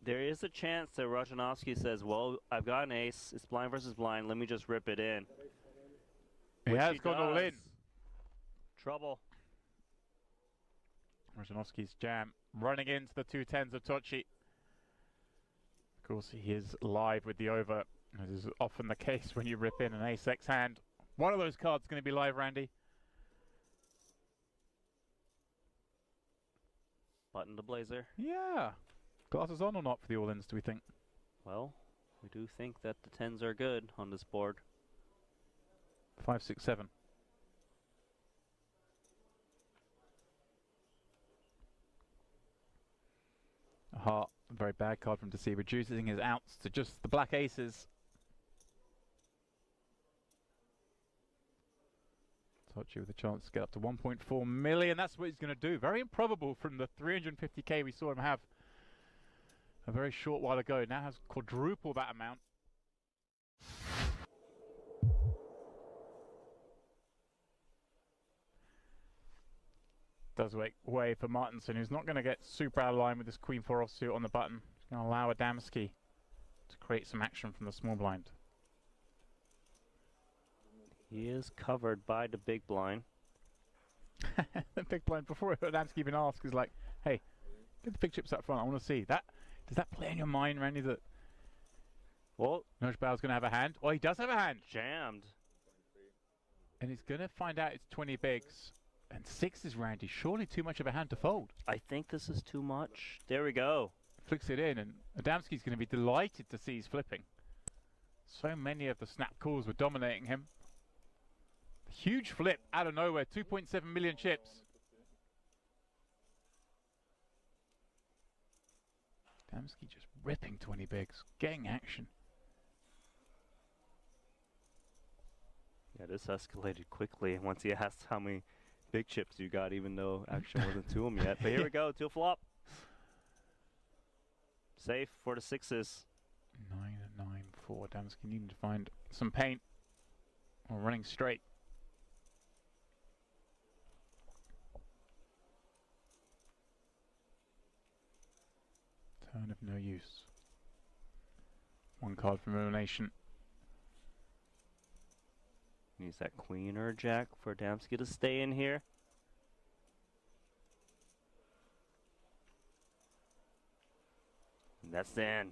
There is a chance that Rajanovsky says, well, I've got an ace, it's blind versus blind, let me just rip it in. He Which has gone all in. Trouble. Rajanovsky's jam running into the 2 10s of Tochi. Of course, he is live with the over, as is often the case when you rip in an ace-x hand. One of those cards is going to be live, Randy. Button to blazer. Yeah. Glasses on or not for the all-ins, do we think? Well, we do think that the 10s are good on this board. 5, 6, 7. A heart, a very bad card from to see, reducing his outs to just the black aces. Tochi with a chance to get up to 1.4 million. That's what he's going to do. Very improbable from the 350k we saw him have a very short while ago. Now has quadruple that amount. Does make way for Martinson, who's not going to get super out of line with this Queen 4 offsuit on the button. He's going to allow Adamski to create some action from the small blind. He is covered by the big blind. The big blind, before Adamski even asks, is like, hey, get the big chips up front, I want to see. That. Does that play in your mind, Randy, that... Well, Nojbau's going to have a hand? Oh, he does have a hand. Jammed. And he's going to find out it's 20 bigs. And 6 is Randy. Surely too much of a hand to fold. I think this is too much. There we go. Flicks it in, and Adamski's going to be delighted to see he's flipping. So many of the snap calls were dominating him. Huge flip out of nowhere. 2.7 million chips. Adamski just ripping 20 bigs. Getting action. Yeah, this escalated quickly once he asked how many big chips you got, even though action wasn't to him yet. But here we go, to a flop. Safe for the 6s. 9 and 9 for Adamski needing to find some paint. Or running straight. Turn of no use. 1 card from Elimination. Use that queen or jack for Adamski to stay in here. And that's the end.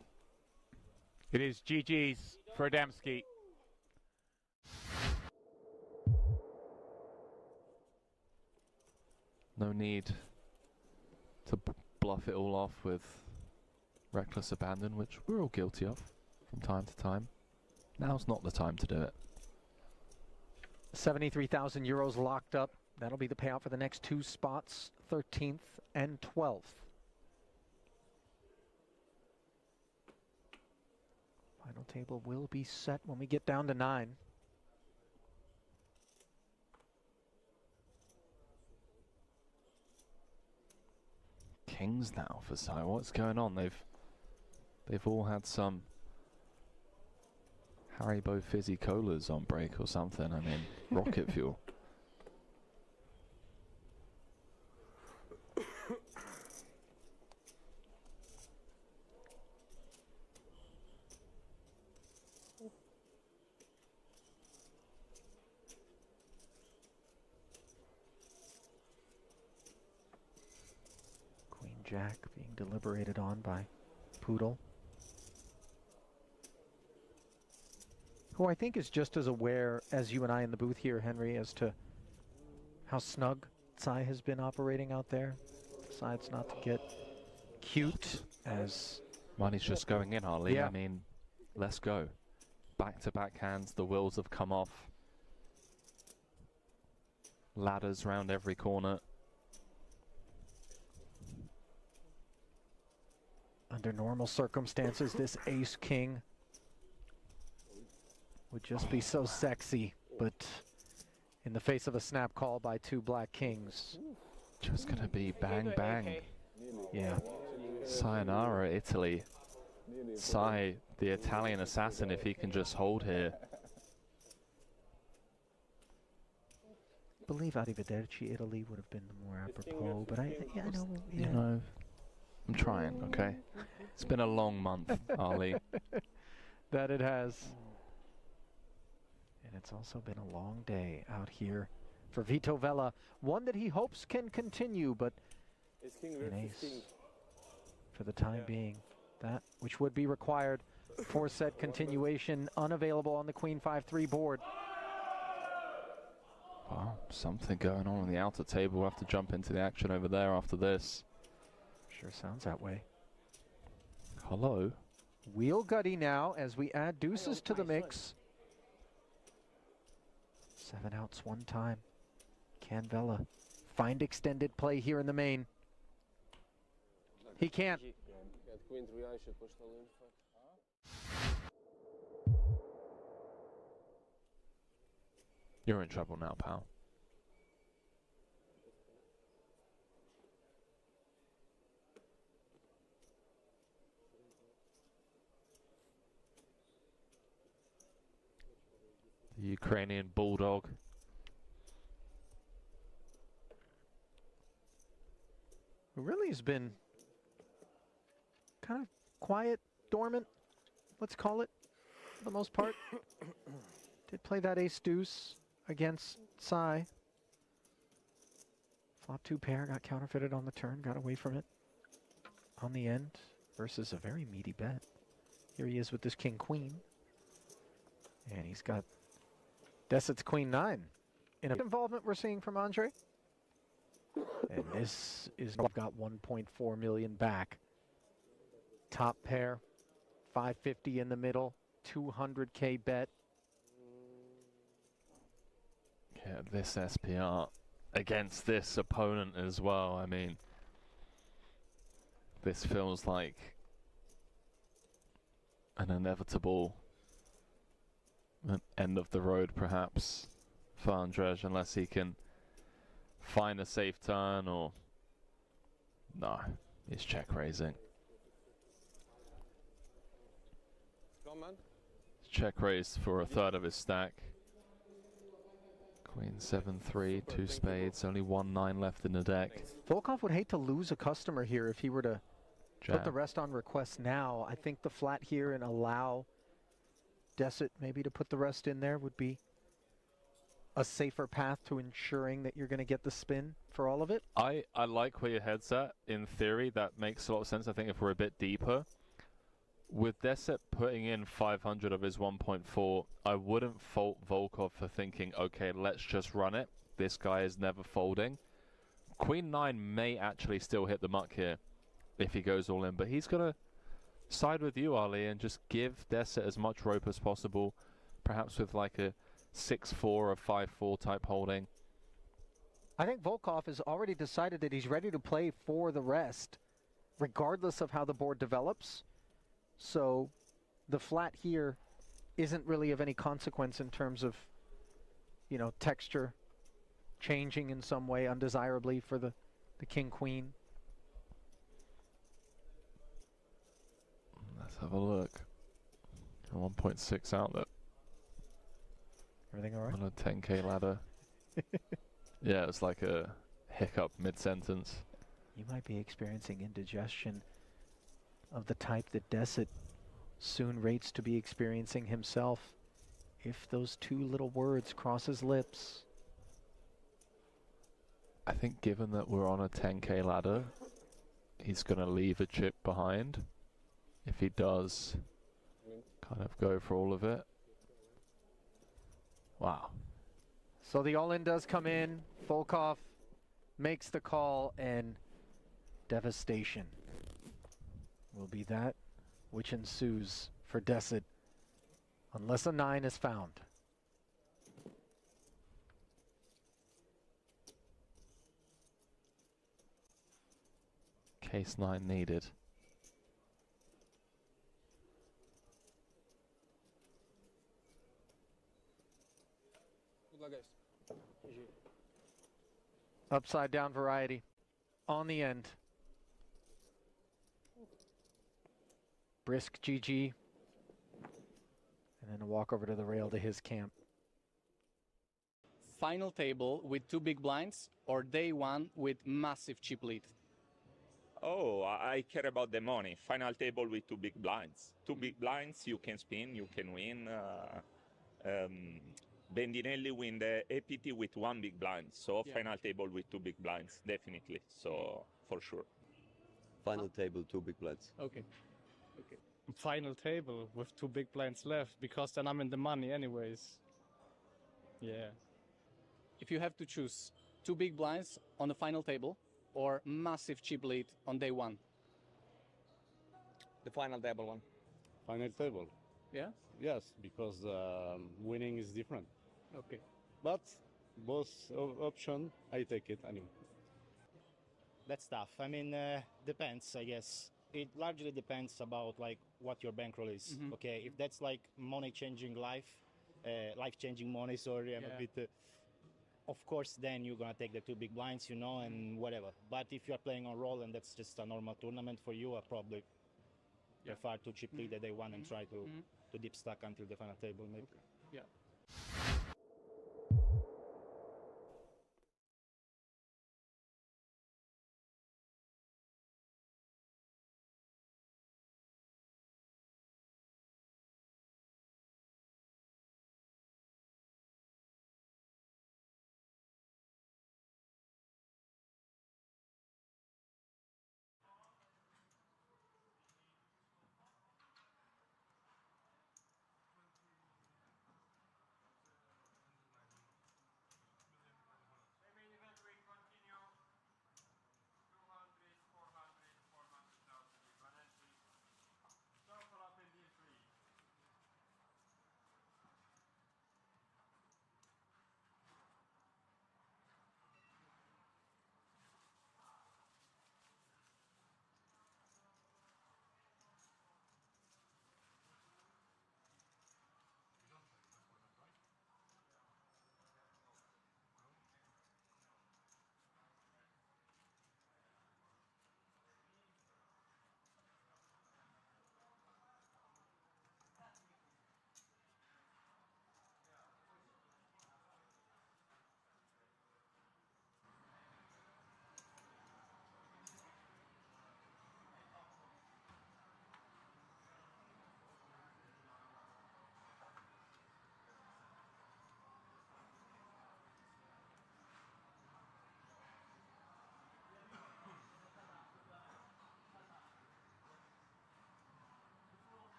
It is GG's for Adamski. No need to bluff it all off with reckless abandon, which we're all guilty of from time to time. Now's not the time to do it. 73,000 euros locked up. That'll be the payout for the next 2 spots, 13th and 12th. Final table will be set when we get down to 9. Kings now for Sai. What's going on? They've all had some Haribo fizzy colas on break or something. I mean, rocket fuel. Queen Jack being deliberated on by Poodle, who I think is just as aware as you and I in the booth here, Henry, as to how snug Tsai has been operating out there. Decides not to get cute as... Money's just going in, Harley. Yeah. I mean, let's go. Back-to-back hands, the wheels have come off. Ladders round every corner. Under normal circumstances, this ace-king would just be so sexy, but in the face of a snap call by two black kings. Just gonna be bang bang. Yeah. Sayonara, Italy. Sai, the Italian assassin, if he can just hold here. I believe Arrivederci Italy would have been more apropos, but I know. Yeah. You know, I'm trying, okay? It's been a long month, Ali. That it has. And it's also been a long day out here for Vito Vella. One that he hopes can continue, but an ace for the time being. That which would be required. 4-set continuation unavailable on the Queen 5-3 board. Wow, something going on the outer table. We'll have to jump into the action over there after this. Sure sounds that way. Hello. Wheel gutty now as we add deuces to the mix. 7 outs one time. Can Vella find extended play here in the main? He can't. You're in trouble now, pal. The Ukrainian bulldog. Who really has been kind of quiet, dormant, let's call it, for the most part. Did play that ace-deuce against Sai. Flop 2 pair, got counterfeited on the turn, got away from it on the end versus a very meaty bet. Here he is with this king-queen. And he's got Deset's queen-9 in an involvement we're seeing from Andre. And this is, we've got 1.4 million back. Top pair, 550 in the middle, 200K bet. Yeah, this SPR against this opponent as well. I mean, this feels like an inevitable end of the road, perhaps, for Andrzej, unless he can find a safe turn or... No, he's check raising. Check raised for a third of his stack. Queen 7-3, 2 spades, only 1-9 left in the deck. Volkov would hate to lose a customer here if he were to put the rest on request now. I think the flat here and allow Deset maybe to put the rest in there would be a safer path to ensuring that you're going to get the spin for all of it. I like where your head's at. In theory, that makes a lot of sense. I think if we're a bit deeper, with Deset putting in 500 of his 1.4, I wouldn't fault Volkov for thinking, okay, let's just run it. This guy is never folding. Queen 9 may actually still hit the muck here if he goes all in, but he's going to side with you, Ali, and just give Deset as much rope as possible, perhaps with like a 6-4 or 5-4 type holding. I think Volkov has already decided that he's ready to play for the rest, regardless of how the board develops. So the flat here isn't really of any consequence in terms of, you know, texture changing in some way undesirably for the king-queen. Let's have a look. A 1.6 outlet. Everything all right? On a 10K ladder. Yeah, it's like a hiccup mid-sentence. You might be experiencing indigestion of the type that Deset soon rates to be experiencing himself if those two little words cross his lips. I think given that we're on a 10K ladder, he's going to leave a chip behind. If he does, kind of go for all of it. Wow. So the all-in does come in. Volkov makes the call, and devastation will be that which ensues for Deset unless a 9 is found. Case 9 needed. Upside down variety on the end. Brisk GG. And then a walk over to the rail to his camp. Final table with 2 big blinds or day one with massive chip lead? Oh, I care about the money. Final table with 2 big blinds. 2 big blinds, you can spin, you can win. Bendinelli win the APT with 1 big blind. So Yeah. final table with 2 big blinds, definitely. So for sure. Final table, 2 big blinds. Okay. Okay. Final table with 2 big blinds left, because then I'm in the money anyways. Yeah. If you have to choose 2 big blinds on the final table or massive chip lead on day one? The final table one. Final table. Yeah? Yes, because winning is different. Okay. But both option, I take it anyway. That's tough. I mean, depends, I guess. It largely depends about like what your bankroll is. Mhm. Okay, if that's like money changing life changing money. Sorry, I'm a bit. Of course, then you're gonna take the 2 big blinds, you know, and whatever. But if you're playing on roll and that's just a normal tournament for you, I probably prefer to chip lead the day one and try to deep stack until the final table, maybe. Yeah.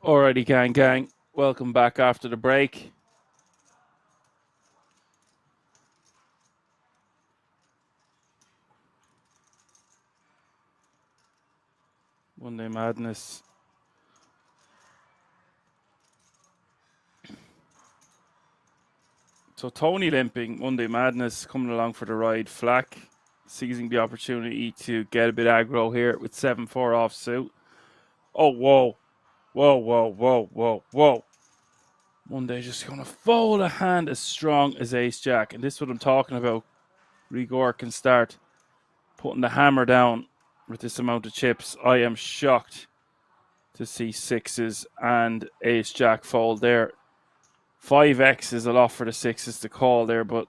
Alrighty, gang. Welcome back after the break. Monday Madness. So Tony limping, Monday Madness coming along for the ride. Flack seizing the opportunity to get a bit aggro here with 7-4 off suit. Oh, whoa. Monday just going to fold a hand as strong as Ace Jack. And this is what I'm talking about. Rigor can start putting the hammer down with this amount of chips. I am shocked to see sixes and Ace Jack fold there. 5x is a lot for the sixes to call there, but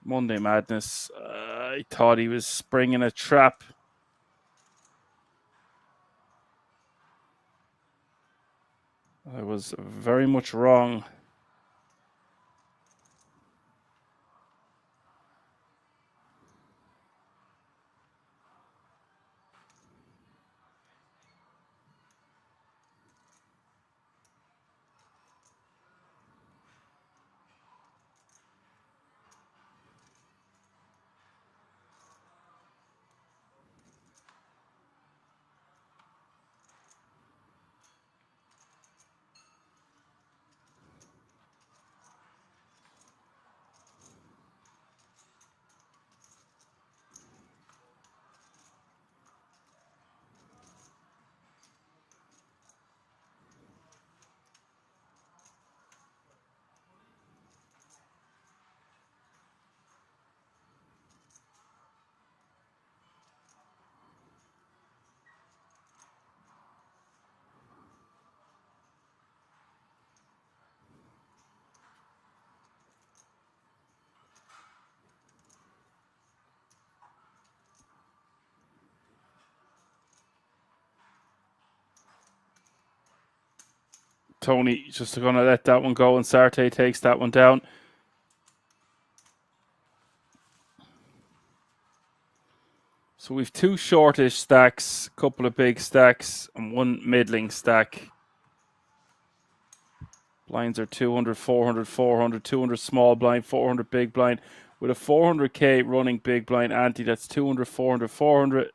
Monday Madness, I thought he was springing a trap. I was very much wrong. Tony just going to let that one go, and Sarte takes that one down. So we've two shortish stacks, a couple of big stacks, and one middling stack. Blinds are 200, 400, 400, 200 small blind, 400 big blind. With a 400k running big blind ante, that's 200, 400, 400.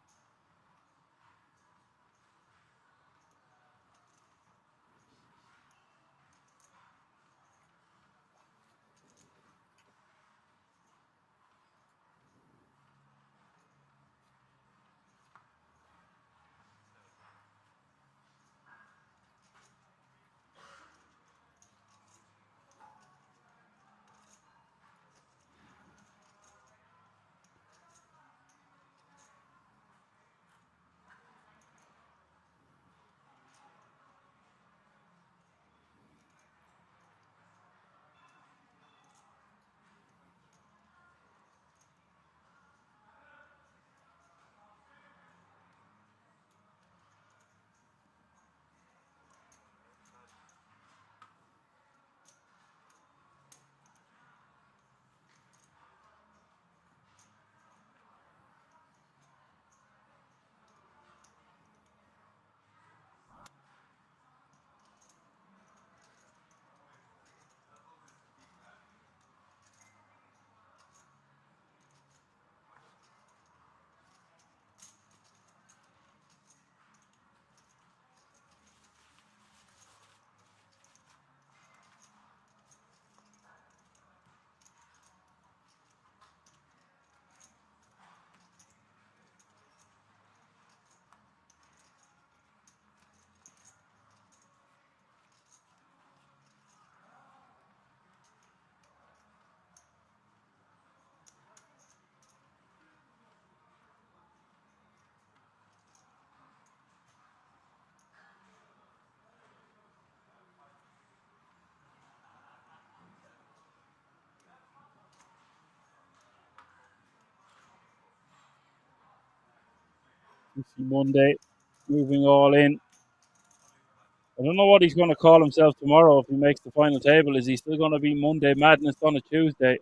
You see Monday moving all in. I don't know what he's going to call himself tomorrow if he makes the final table. Is he still going to be Monday Madness on a Tuesday?